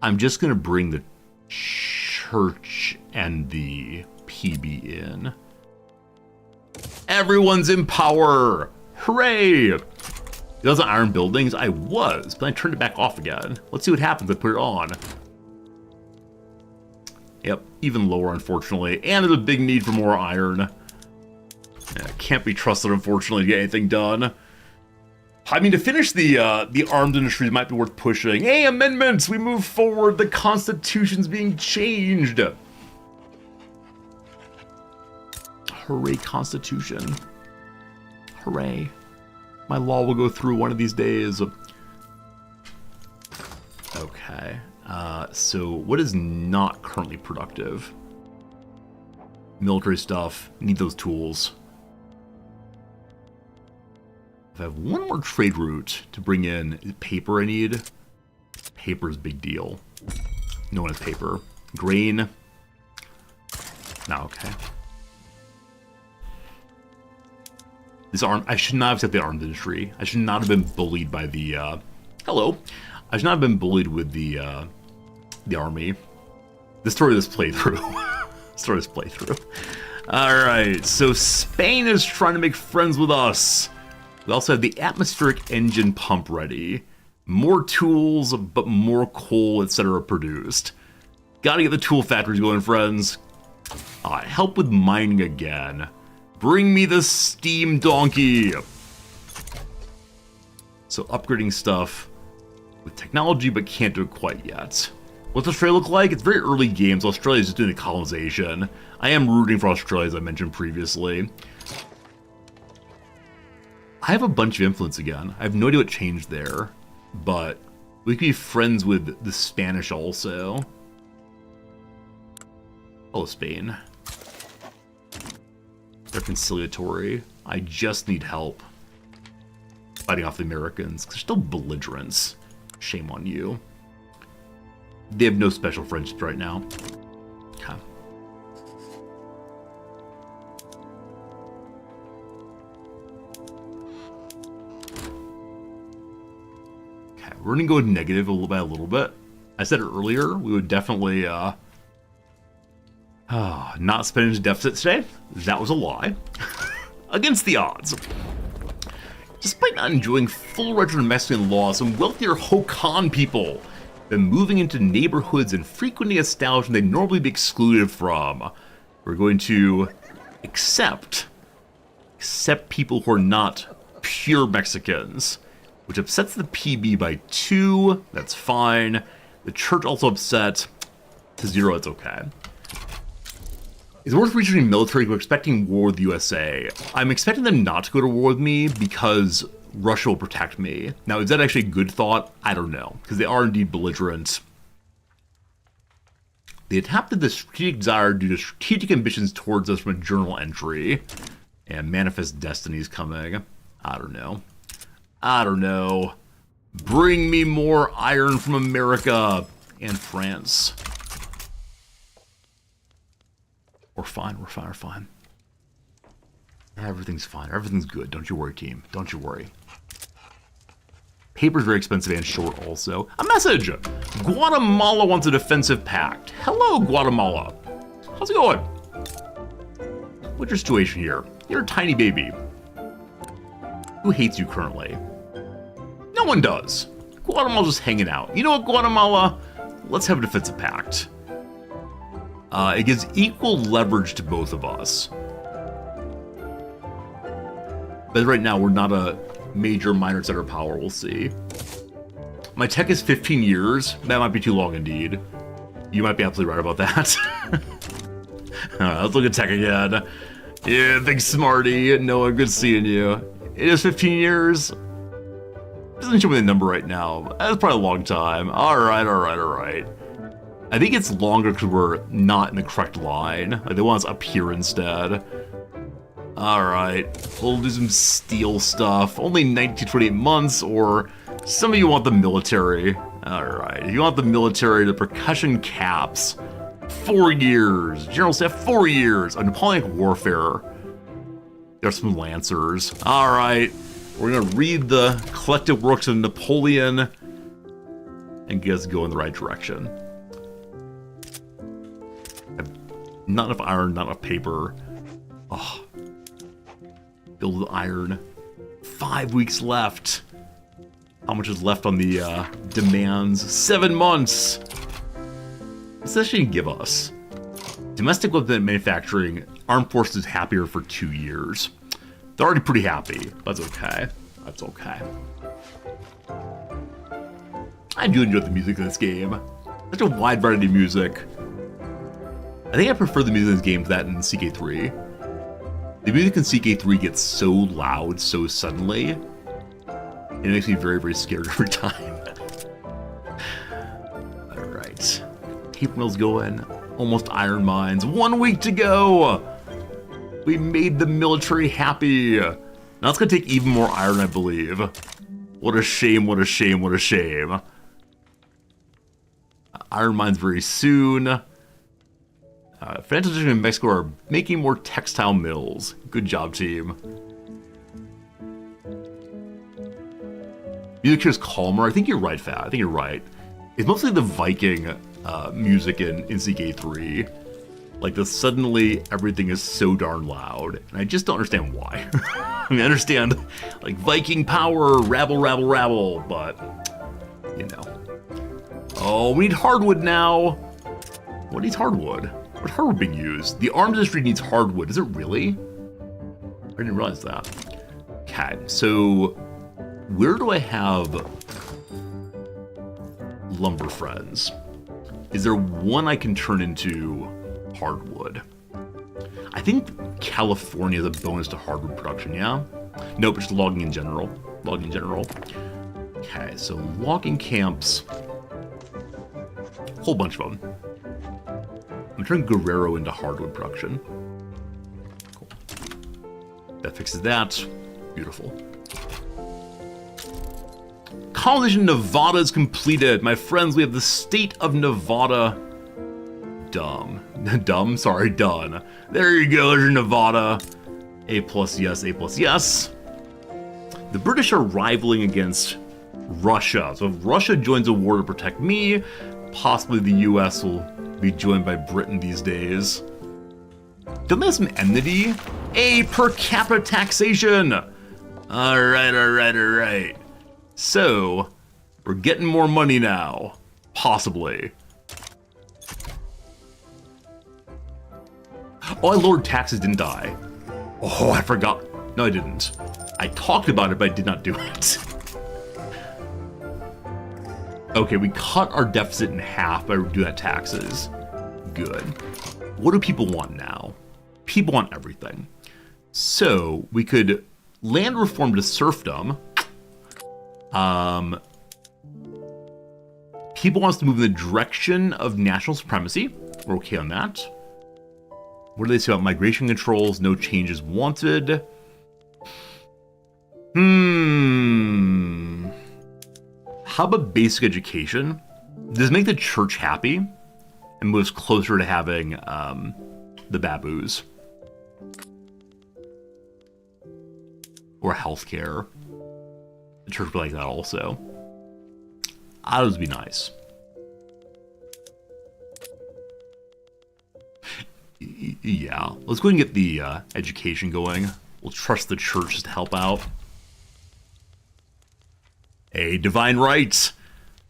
I'm just going to bring the church and the PB in. Everyone's in power! Hooray! It wasn't iron buildings. I was, but I turned it back off again. Let's see what happens if I put it on. Yep, even lower, unfortunately. And there's a big need for more iron. Yeah, can't be trusted, unfortunately, to get anything done. I mean, to finish the arms industry, it might be worth pushing. Hey, amendments! We move forward. The Constitution's being changed. Hooray, Constitution. Hooray. My law will go through one of these days. Okay. So what is not currently productive? Military stuff. Need those tools. If I have one more trade route to bring in paper I need. Paper's a big deal. No one has paper. Grain. No, okay. This arm, I should not have set the arms industry. I should not have been bullied by the, hello. I should not have been bullied with the army. The story of this playthrough. Alright, so Spain is trying to make friends with us. We also have the atmospheric engine pump ready. More tools, but more coal, etc. produced. Gotta get the tool factories going, friends. Help with mining again. Bring me the steam donkey. So upgrading stuff with technology, but can't do it quite yet. What's Australia look like? It's very early games. Australia's just doing the colonization. I am rooting for Australia, as I mentioned previously. I have a bunch of influence again. I have no idea what changed there, but we can be friends with the Spanish also. Oh, Spain. They're conciliatory. I just need help fighting off the Americans. They're still belligerents. Shame on you. They have no special friendships right now. Okay. Okay, we're gonna go negative a little bit. I said it earlier, we would definitely not spend into deficit today. That was a lie. Against the odds. Despite not enjoying full retro Mexican law, some wealthier Hokan people been moving into neighborhoods and frequenting establishments they'd normally be excluded from. We're going to accept people who are not pure Mexicans, which upsets the PB by 2. That's fine. The church also upset to 0. It's okay. It's worth researching military. We're expecting war with the USA. I'm expecting them not to go to war with me because Russia will protect me. Now, is that actually a good thought? I don't know, because they are indeed belligerent. They adapted the strategic desire due to strategic ambitions towards us from a journal entry. And manifest destinies coming. I don't know. Bring me more iron from America and France. We're fine. Everything's fine. Everything's good. Don't you worry, team. Don't you worry. Paper's very expensive and short also. A message! Guatemala wants a defensive pact. Hello, Guatemala. How's it going? What's your situation here? You're a tiny baby. Who hates you currently? No one does. Guatemala's just hanging out. You know what, Guatemala? Let's have a defensive pact. It gives equal leverage to both of us. But right now, we're not a major minor center power. We'll see. My tech is 15 years. That might be too long indeed. You might be absolutely right about that. Let's look at tech again. Yeah, big smarty. Noah, good seeing you. It is 15 years. Doesn't show me the number right now. That's probably a long time. All right. I think it's longer because we're not in the correct line. Like, they want us up here instead. Alright, we'll do some steel stuff. Only 19 to 28 months, or some of you want the military. Alright, if you want the military, the percussion caps. 4 years. General staff, 4 years. A Napoleonic warfare. There's some lancers. Alright, we're gonna read the collective works of Napoleon and get us going in the right direction. Not enough iron, not enough paper. Oh. Build with iron. 5 weeks left. How much is left on the demands? 7 months. What's this actually give us? Domestic weapon manufacturing. Armed forces happier for 2 years. They're already pretty happy. That's okay. I do enjoy the music in this game. Such a wide variety of music. I think I prefer the music in this game to that in CK3. The music in CK3 gets so loud so suddenly, it makes me very, very scared every time. Alright. Tape mill's going. Almost iron mines. 1 week to go! We made the military happy. Now it's gonna take even more iron, I believe. What a shame, what a shame, what a shame. Iron mines very soon. Financial District in Mexico are making more textile mills. Good job, team. Music here is calmer. I think you're right, Fat. I think you're right. It's mostly the Viking music in CK3. Like, suddenly everything is so darn loud, and I just don't understand why. I mean, I understand, like, Viking power, rabble, rabble, rabble, but, you know. Oh, we need hardwood now. What needs hardwood? What hardwood being used? The arms industry needs hardwood. Is it really? I didn't realize that. Okay, so where do I have lumber friends? Is there one I can turn into hardwood? I think California is a bonus to hardwood production, yeah? Nope, it's logging in general. Logging in general. Okay, so logging camps. Whole bunch of them. I'm turning Guerrero into hardwood production. Cool. That fixes that. Beautiful. Colonization Nevada is completed. My friends, we have the state of Nevada. Dumb, sorry, done. There you go, there's your Nevada. A plus yes, A plus yes. The British are rivaling against Russia. So if Russia joins a war to protect me, possibly the US will be joined by Britain these days. Don't they have some enmity? A per capita taxation! Alright. So, we're getting more money now. Possibly. Oh, I lowered taxes, didn't I? Oh, I forgot. No, I didn't. I talked about it, but I did not do it. Okay, we cut our deficit in half by reducing that taxes. Good. What do people want now? People want everything. So, we could land reform to serfdom. People want us to move in the direction of national supremacy. We're okay on that. What do they say about migration controls? No changes wanted. How about basic education? Does it make the church happy and moves closer to having the baboos? Or healthcare. The church would like that also. That would be nice. Yeah, let's go ahead and get the education going. We'll trust the church to help out. Hey, divine rights.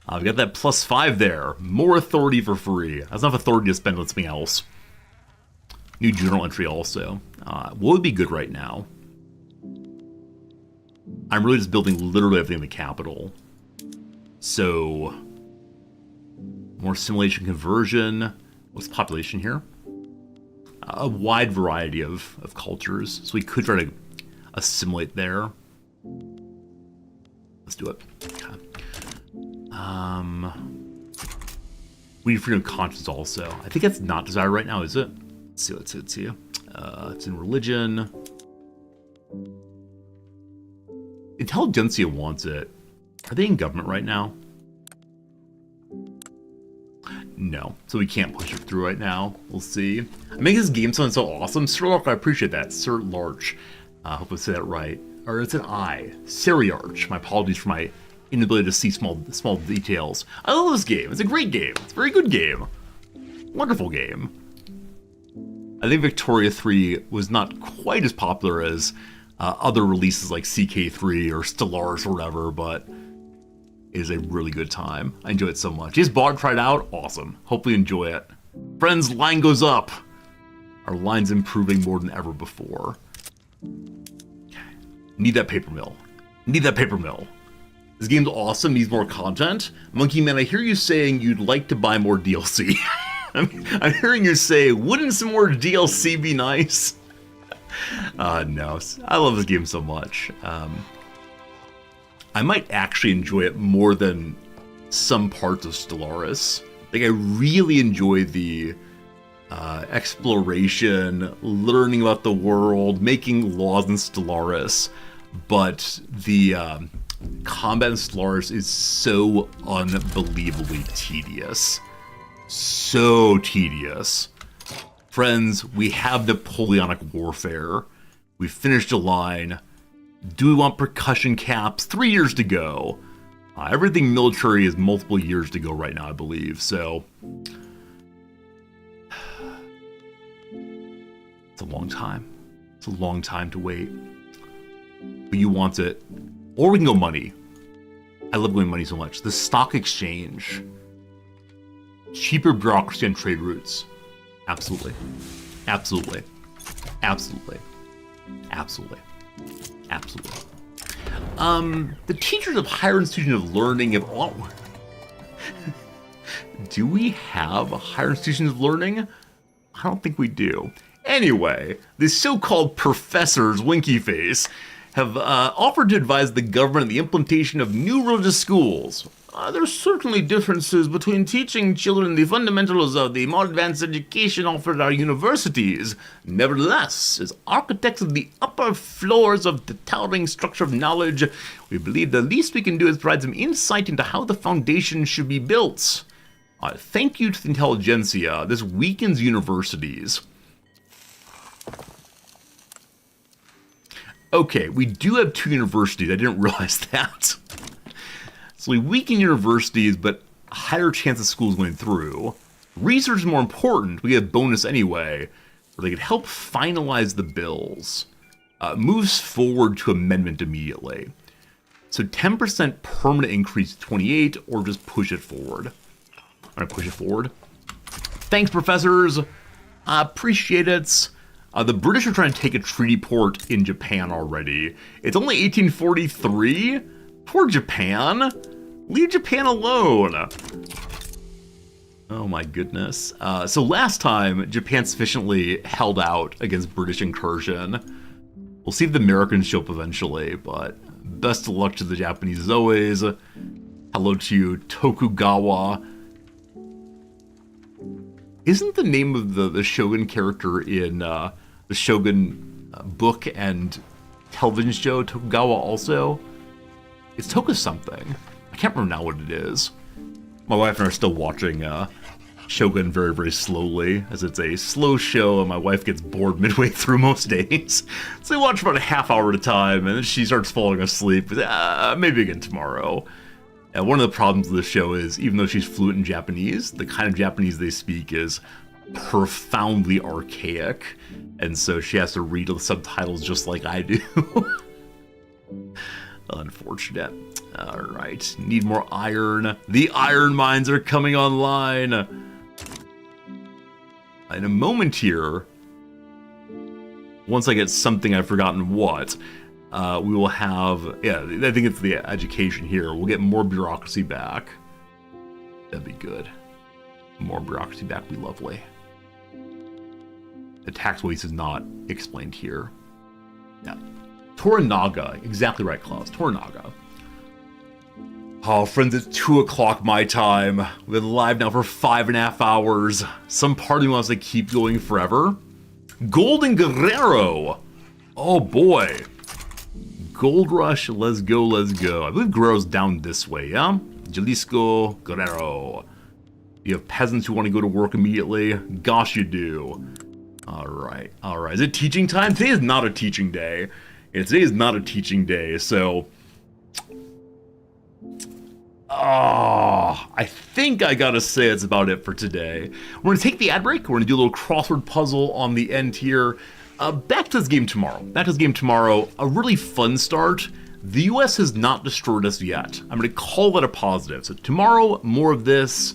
I've got that +5 there. More authority for free. That's enough authority to spend on something else. New journal entry also. What would be good right now? I'm really just building literally everything in the capital. So, more simulation conversion. What's the population here? A wide variety of cultures. So we could try to assimilate there. Let's do it. Okay. We need freedom of conscience also. I think that's not desired right now, is it? Let's see. It's in religion. Intelligentsia wants it. Are they in government right now? No, so we can't push it through right now. We'll see. I make this game sound so awesome. Sir Larch, I appreciate that. Sir Larch. I hope I say that right. Or it's an I. Seriarch. My apologies for my inability to see small details. I love this game. It's a great game. It's a very good game. Wonderful game. I think Victoria 3 was not quite as popular as other releases like CK3 or Stellaris or whatever, but it is a really good time. I enjoy it so much. Just bought, tried out, awesome. Hopefully you enjoy it. Friends, line goes up. Our line's improving more than ever before. Need that paper mill. Need that paper mill. This game's awesome, needs more content. Monkey Man, I hear you saying you'd like to buy more DLC. I'm hearing you say, wouldn't some more DLC be nice? No, I love this game so much. I might actually enjoy it more than some parts of Stellaris. Like, I really enjoy the exploration, learning about the world, making laws in Stellaris, but the combat in Stellaris is so unbelievably tedious. So tedious. Friends, we have Napoleonic warfare. We finished a line. Do we want percussion caps? 3 years to go. Everything military is multiple years to go right now, I believe, so... It's a long time. It's a long time to wait. But you want it. Or we can go money. I love going money so much. The stock exchange. Cheaper bureaucracy and trade routes. Absolutely. Absolutely. Absolutely. Absolutely. Absolutely. The teachers of higher institutions of learning have all... Do we have higher institutions of learning? I don't think we do. Anyway, the so-called professors, Winky Face, have offered to advise the government on the implementation of new religious schools. There's certainly differences between teaching children the fundamentals of the more advanced education offered at our universities. Nevertheless, as architects of the upper floors of the towering structure of knowledge, we believe the least we can do is provide some insight into how the foundation should be built. Thank you to the intelligentsia. This weakens universities. Okay, we do have 2 universities. I didn't realize that. So we weaken universities, but higher chance of schools going through. Research is more important. We get a bonus anyway, where they could help finalize the bills. Moves forward to amendment immediately. So 10% permanent increase to 28, or just push it forward. I'm gonna push it forward. Thanks, professors. Appreciate it. The British are trying to take a treaty port in Japan already. It's only 1843? Poor Japan. Leave Japan alone. Oh my goodness. So last time, Japan sufficiently held out against British incursion. We'll see if the Americans show up eventually, but best of luck to the Japanese as always. Hello to you, Tokugawa. Isn't the name of the Shogun character in the Shogun book and television show Tokugawa also? It's Toku something. I can't remember now what it is. My wife and I are still watching Shogun very, very slowly, as it's a slow show and my wife gets bored midway through most days. So we watch about a half hour at a time and then she starts falling asleep. Maybe again tomorrow. And one of the problems with the show is, even though she's fluent in Japanese, the kind of Japanese they speak is profoundly archaic. And so she has to read the subtitles just like I do. Unfortunate. Alright, need more iron. The iron mines are coming online. In a moment here, once I get something I've forgotten what, we will have, yeah, I think it's the education here. We'll get more bureaucracy back. That'd be good. More bureaucracy back would be lovely. The tax waste is not explained here. Yeah. Toranaga. Exactly right, Klaus. Toranaga. Oh, friends, it's 2 o'clock my time. We've been live now for 5.5 hours. Some part of me wants to keep going forever. Golden Guerrero. Oh, boy. Gold Rush, let's go, let's go. I believe Guerrero's down this way, yeah? Jalisco, Guerrero. You have peasants who want to go to work immediately? Gosh, you do. Alright, alright. Is it teaching time? Today is not a teaching day. Today is not a teaching day, so... I think I gotta say it's about it for today. We're gonna take the ad break. We're gonna do a little crossword puzzle on the end here. Back to this game tomorrow. Back to this game tomorrow. A really fun start. The US has not destroyed us yet. I'm gonna call that a positive. So tomorrow, more of this.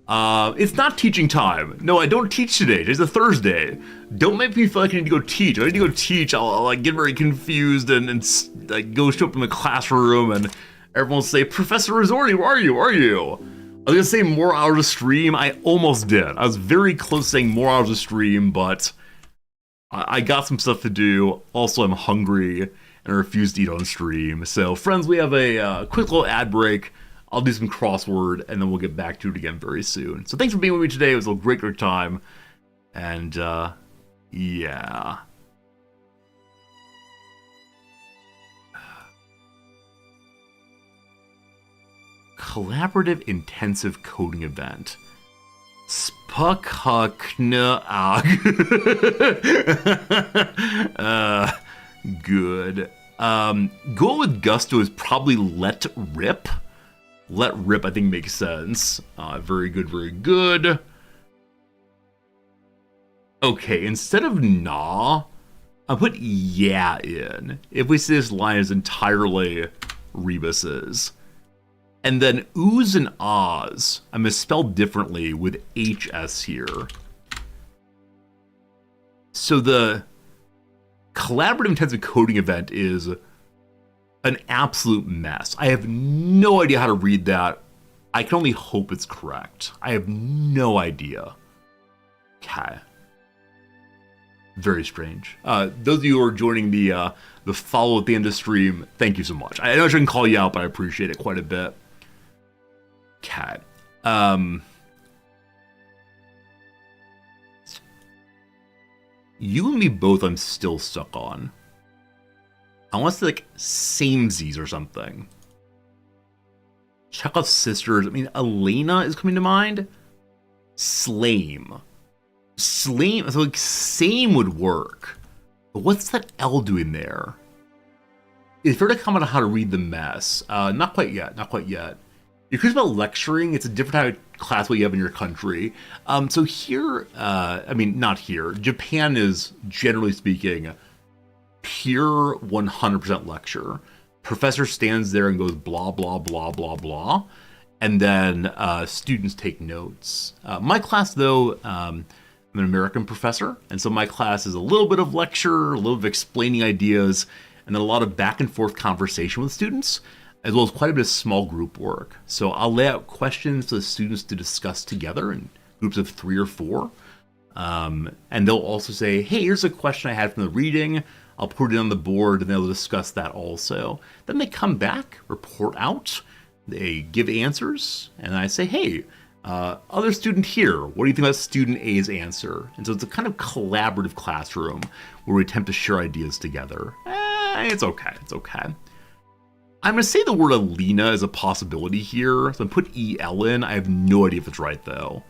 It's not teaching time. No, I don't teach today. Today's a Thursday. Don't make me feel like I need to go teach. If I need to go teach, I'll like get very confused and like go show up in the classroom and Everyone will say, Professor Resorti, where are you? Where are you? I was gonna say more hours of stream. I almost did. I was very close to saying more hours of stream, but I got some stuff to do. Also, I'm hungry and I refuse to eat on stream. So, friends, we have a quick little ad break. I'll do some crossword, and then we'll get back to it again very soon. So thanks for being with me today. It was a great time. And, yeah. Collaborative intensive coding event. Good. Go with gusto is probably let rip. Let rip, I think, makes sense. Very good, very good. Okay, instead of nah, I'll put yeah in. If we say this line is entirely Rebus's. And then oohs and ahs, I misspelled differently with HS here. So the collaborative intensive coding event is an absolute mess. I have no idea how to read that. I can only hope it's correct. I have no idea. Okay. Very strange. Those of you who are joining the follow at the end of the stream, thank you so much. I know I shouldn't call you out, but I appreciate it quite a bit. Okay. You and me both I'm still stuck on. I want to say like samesies or something. Chekhov's sisters. I mean, Elena is coming to mind. Slame. Slame. So like same would work. But what's that L doing there? If you're to comment on how to read the mess, not quite yet. Not quite yet. You're curious about lecturing. It's a different type of class what you have in your country. So here, I mean, not here. Japan is generally speaking pure 100% lecture. Professor stands there and goes blah, blah, blah, blah, blah. And then students take notes. My class, though, I'm an American professor. And so my class is a little bit of lecture, a little bit of explaining ideas, and then a lot of back and forth conversation with students, as well as quite a bit of small group work. So I'll lay out questions for the students to discuss together in groups of 3 or 4. And they'll also say, hey, here's a question I had from the reading. I'll put it on the board and they'll discuss that also. Then they come back, report out, they give answers, and I say, hey, other student here, what do you think about student A's answer? And so it's a kind of collaborative classroom where we attempt to share ideas together. It's okay, it's okay. I'm going to say the word Alina is a possibility here, so I'm put EL in. I have no idea if it's right, though.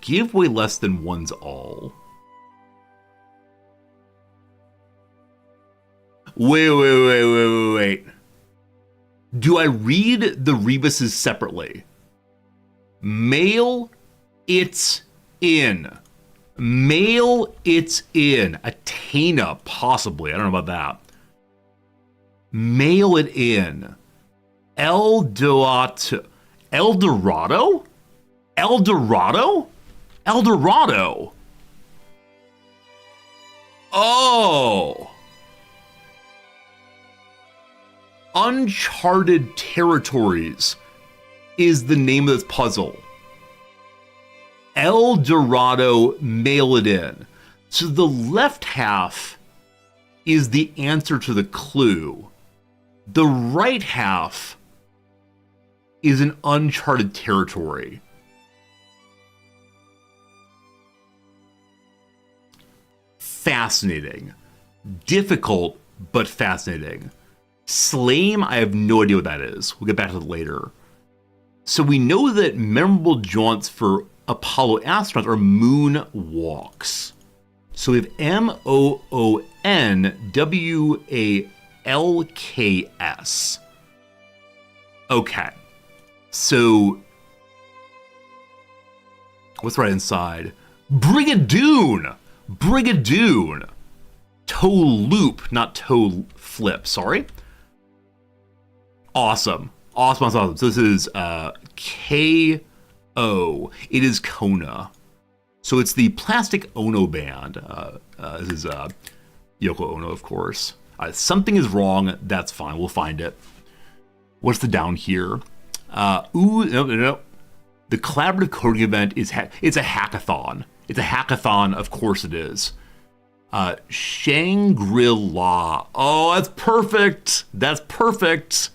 Give way less than one's all. Wait. Do I read the rebuses separately? Mail it's in. Mail it's in. Athena, possibly. I don't know about that. Mail it in. Eldorado? Eldorado? Oh. Uncharted Territories is the name of this puzzle. El Dorado, mail it in. So the left half is the answer to the clue. The right half is an uncharted territory. Fascinating. Difficult, but fascinating. Slame, I have no idea what that is. We'll get back to that later. So we know that memorable jaunts for Apollo astronauts are moon walks. So we have MOONWALKS. Okay. So what's right inside? Brigadoon. Toe loop, not toe flip, sorry. Awesome. So this is KO. It is Kona. So it's the Plastic Ono Band. This is Yoko Ono, of course. Something is wrong. That's fine. We'll find it. What's the down here? No. The collaborative coding event it's a hackathon. It's a hackathon, of course it is. Shangri-La. Oh, that's perfect. That's perfect.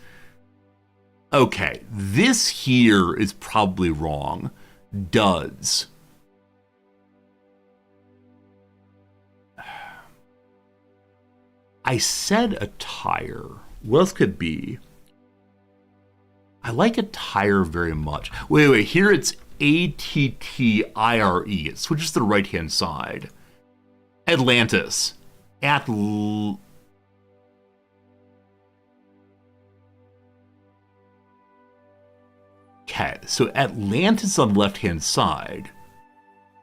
Okay, this here is probably wrong. Does. I said attire. What else could it be? I like attire very much. Wait. Here it's ATTIRE. It switches to the right-hand side. Atlantis. Okay, so Atlantis on the left-hand side.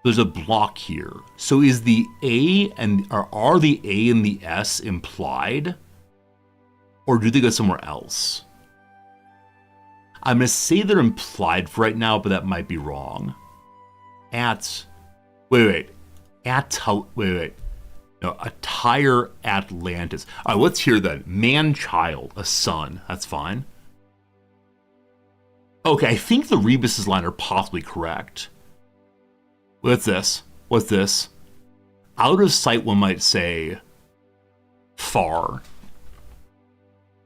There's a block here. So is the A and are the A and the S implied? Or do they go somewhere else? I'm gonna say they're implied for right now, but that might be wrong. Wait. No, attire Atlantis. All right, what's here then? Man-child, a son. That's fine. Okay, I think the Rebus's line are possibly correct. What's this? Out of sight, one might say far.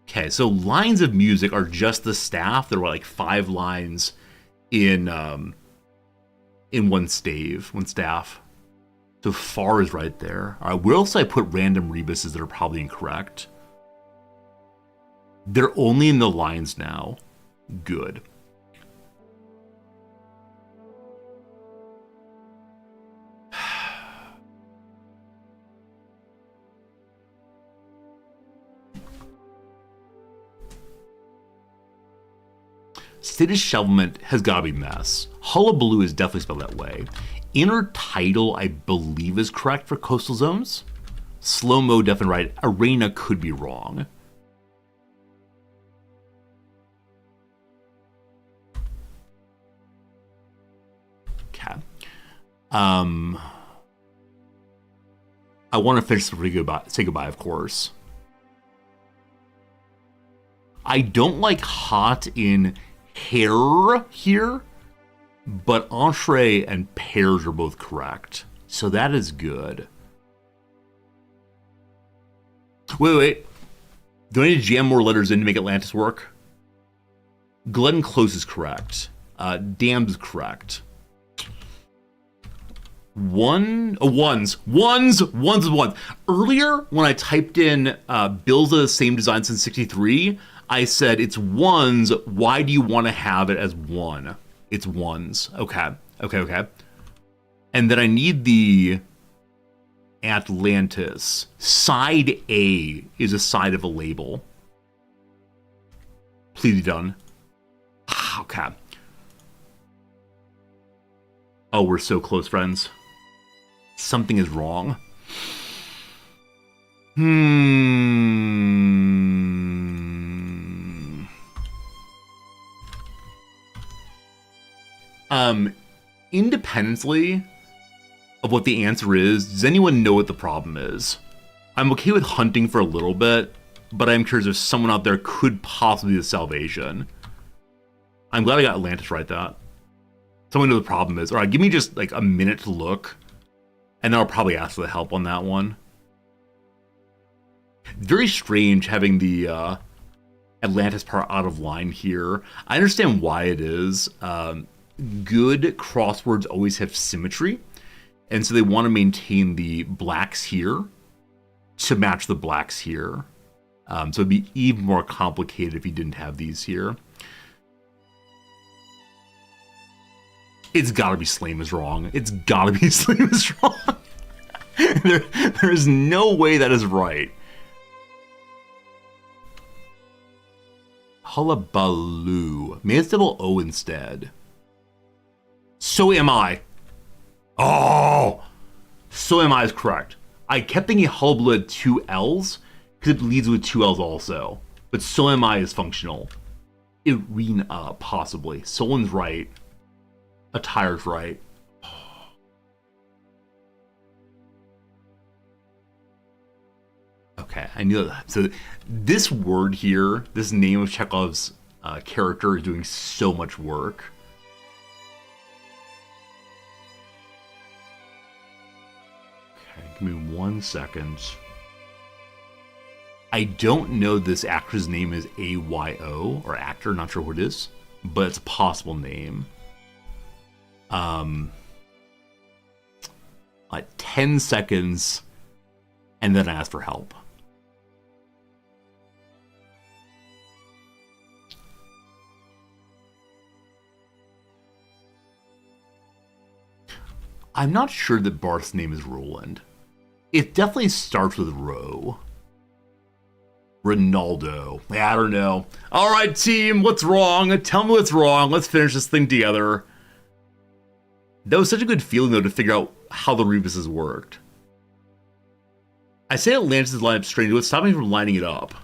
Okay, so lines of music are just the staff. There were like 5 lines in one staff. So far is right there. All right, where else did I put random rebuses that are probably incorrect? They're only in the lines now. Good. Dishevelment has got to be mess. Hullabaloo is definitely spelled that way. Intertidal, I believe, is correct for coastal zones. Slow-mo, definitely right. Arena could be wrong. Okay. I want to finish before we say goodbye, of course. I don't like hot in hair here, but entree and pears are both correct. So that is good. Wait. Do I need to jam more letters in to make Atlantis work? Glen Close is correct. Dams is correct. Ones. Earlier, when I typed in bills of the same design since 63, I said it's ones. Why do you want to have it as one? It's ones. Okay. And then I need the Atlantis. Side A is a side of a label. Please be done. Okay. Oh, we're so close, friends. Something is wrong. Independently of what the answer is, does anyone know what the problem is? I'm okay with hunting for a little bit, but I'm curious if someone out there could possibly be the salvation. I'm glad I got Atlantis right that. Someone know the problem is. All right, give me just like a minute to look, and then I'll probably ask for the help on that one. Very strange having the Atlantis part out of line here. I understand why it is. Good crosswords always have symmetry, and so they want to maintain the blacks here to match the blacks here. So it'd be even more complicated if you didn't have these here. It's gotta be Slame is wrong. It's gotta be Slame is wrong. There's no way that is right. Hullabaloo. Maybe it's double O instead. So am I. Oh! So am I is correct. I kept thinking Hullabaloo had 2 L's, because it leads with 2 L's also. But so am I is functional. Arena, possibly. Someone's right. Attire's right. Okay, I knew that. So this word here, this name of Chekhov's character is doing so much work. Okay, give me 1 second. I don't know this actor's name is AYO, or actor, not sure what it is, but it's a possible name. Like 10 seconds, and then ask for help. I'm not sure that Barth's name is Roland. It definitely starts with Ro. Ronaldo. I don't know. All right, team, what's wrong? Tell me what's wrong. Let's finish this thing together. That was such a good feeling, though, to figure out how the Rebuses worked. I say Atlantis is lined up straight. What's stopping me from lining it up?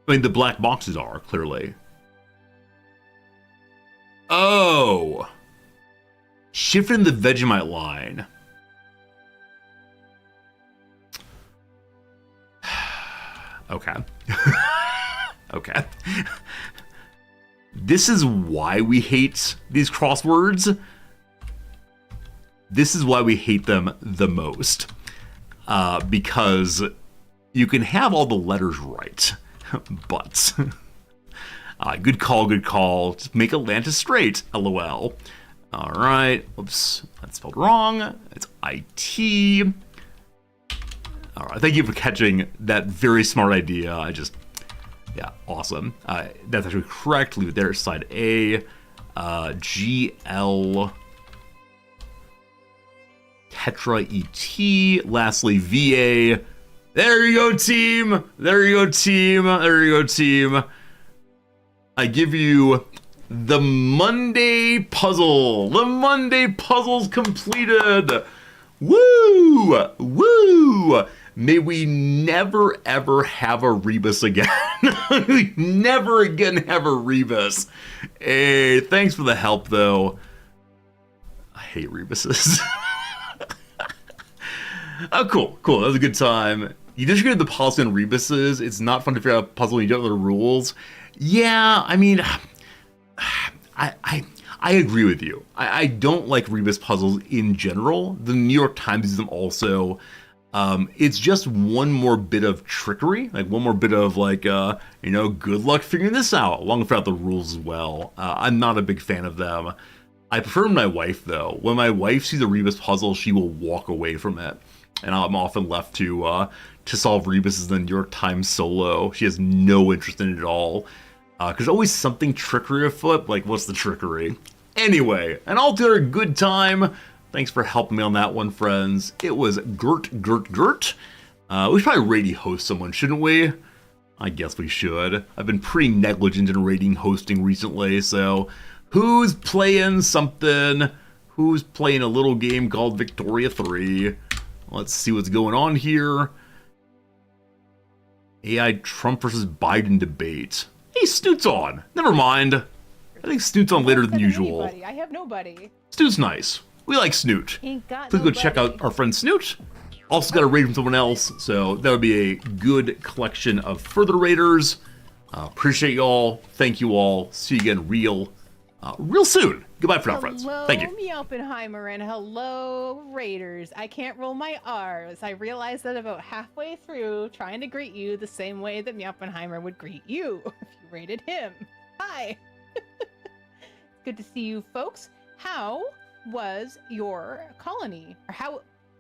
I mean, the black boxes are, clearly. Oh! Shifting the Vegemite line. Okay. Okay. This is why we hate these crosswords. This is why we hate them the most. Because you can have all the letters right, but... good call, good call. Just make Atlantis straight, LOL. Alright, oops, that's spelled wrong. It's IT. Alright, thank you for catching that very smart idea. Yeah, awesome. That's actually correct. Leave it there. Side A. GL. Tetra ET. Lastly, VA. There you go, team. There you go, team. There you go, team. I give you the Monday puzzle. The Monday puzzle's completed. Woo! Woo! May we never ever have a Rebus again. We never again have a Rebus. Hey, thanks for the help, though. I hate Rebuses. Oh, cool, cool. That was a good time. You just get the policy on Rebuses. It's not fun to figure out a puzzle when you don't know the rules. Yeah, I mean, I agree with you. I don't like Rebus puzzles in general. The New York Times uses them also. It's just one more bit of trickery, like one more bit of like, good luck figuring this out, along with out the rules as well. I'm not a big fan of them. I prefer my wife, though. When my wife sees a Rebus puzzle, she will walk away from it. And I'm often left to solve Rebuses in the New York Times solo. She has no interest in it at all. There's always something trickery afoot, like what's the trickery? Anyway, an altogether good time. Thanks for helping me on that one, friends. It was Gert. We should probably rating host someone, shouldn't we? I guess we should. I've been pretty negligent in rating hosting recently, so who's playing something? Who's playing a little game called Victoria 3? Let's see what's going on here. AI Trump versus Biden debate. Hey, Snoot's on. Never mind. I think Snoot's on later than usual. Anybody. I have nobody. Snoot's nice. We like Snoot. Ain't got Please go check out our friend Snoot. Also got a raid from someone else, so that would be a good collection of further raiders. Appreciate y'all. Thank you all. See you again real soon. Goodbye for now, friends. Thank you. Hello, Oppenheimer, and hello, Raiders. I can't roll my R's. I realized that about halfway through trying to greet you the same way that Oppenheimer would greet you if you rated him. Hi. Good to see you, folks. How was your colony? Or how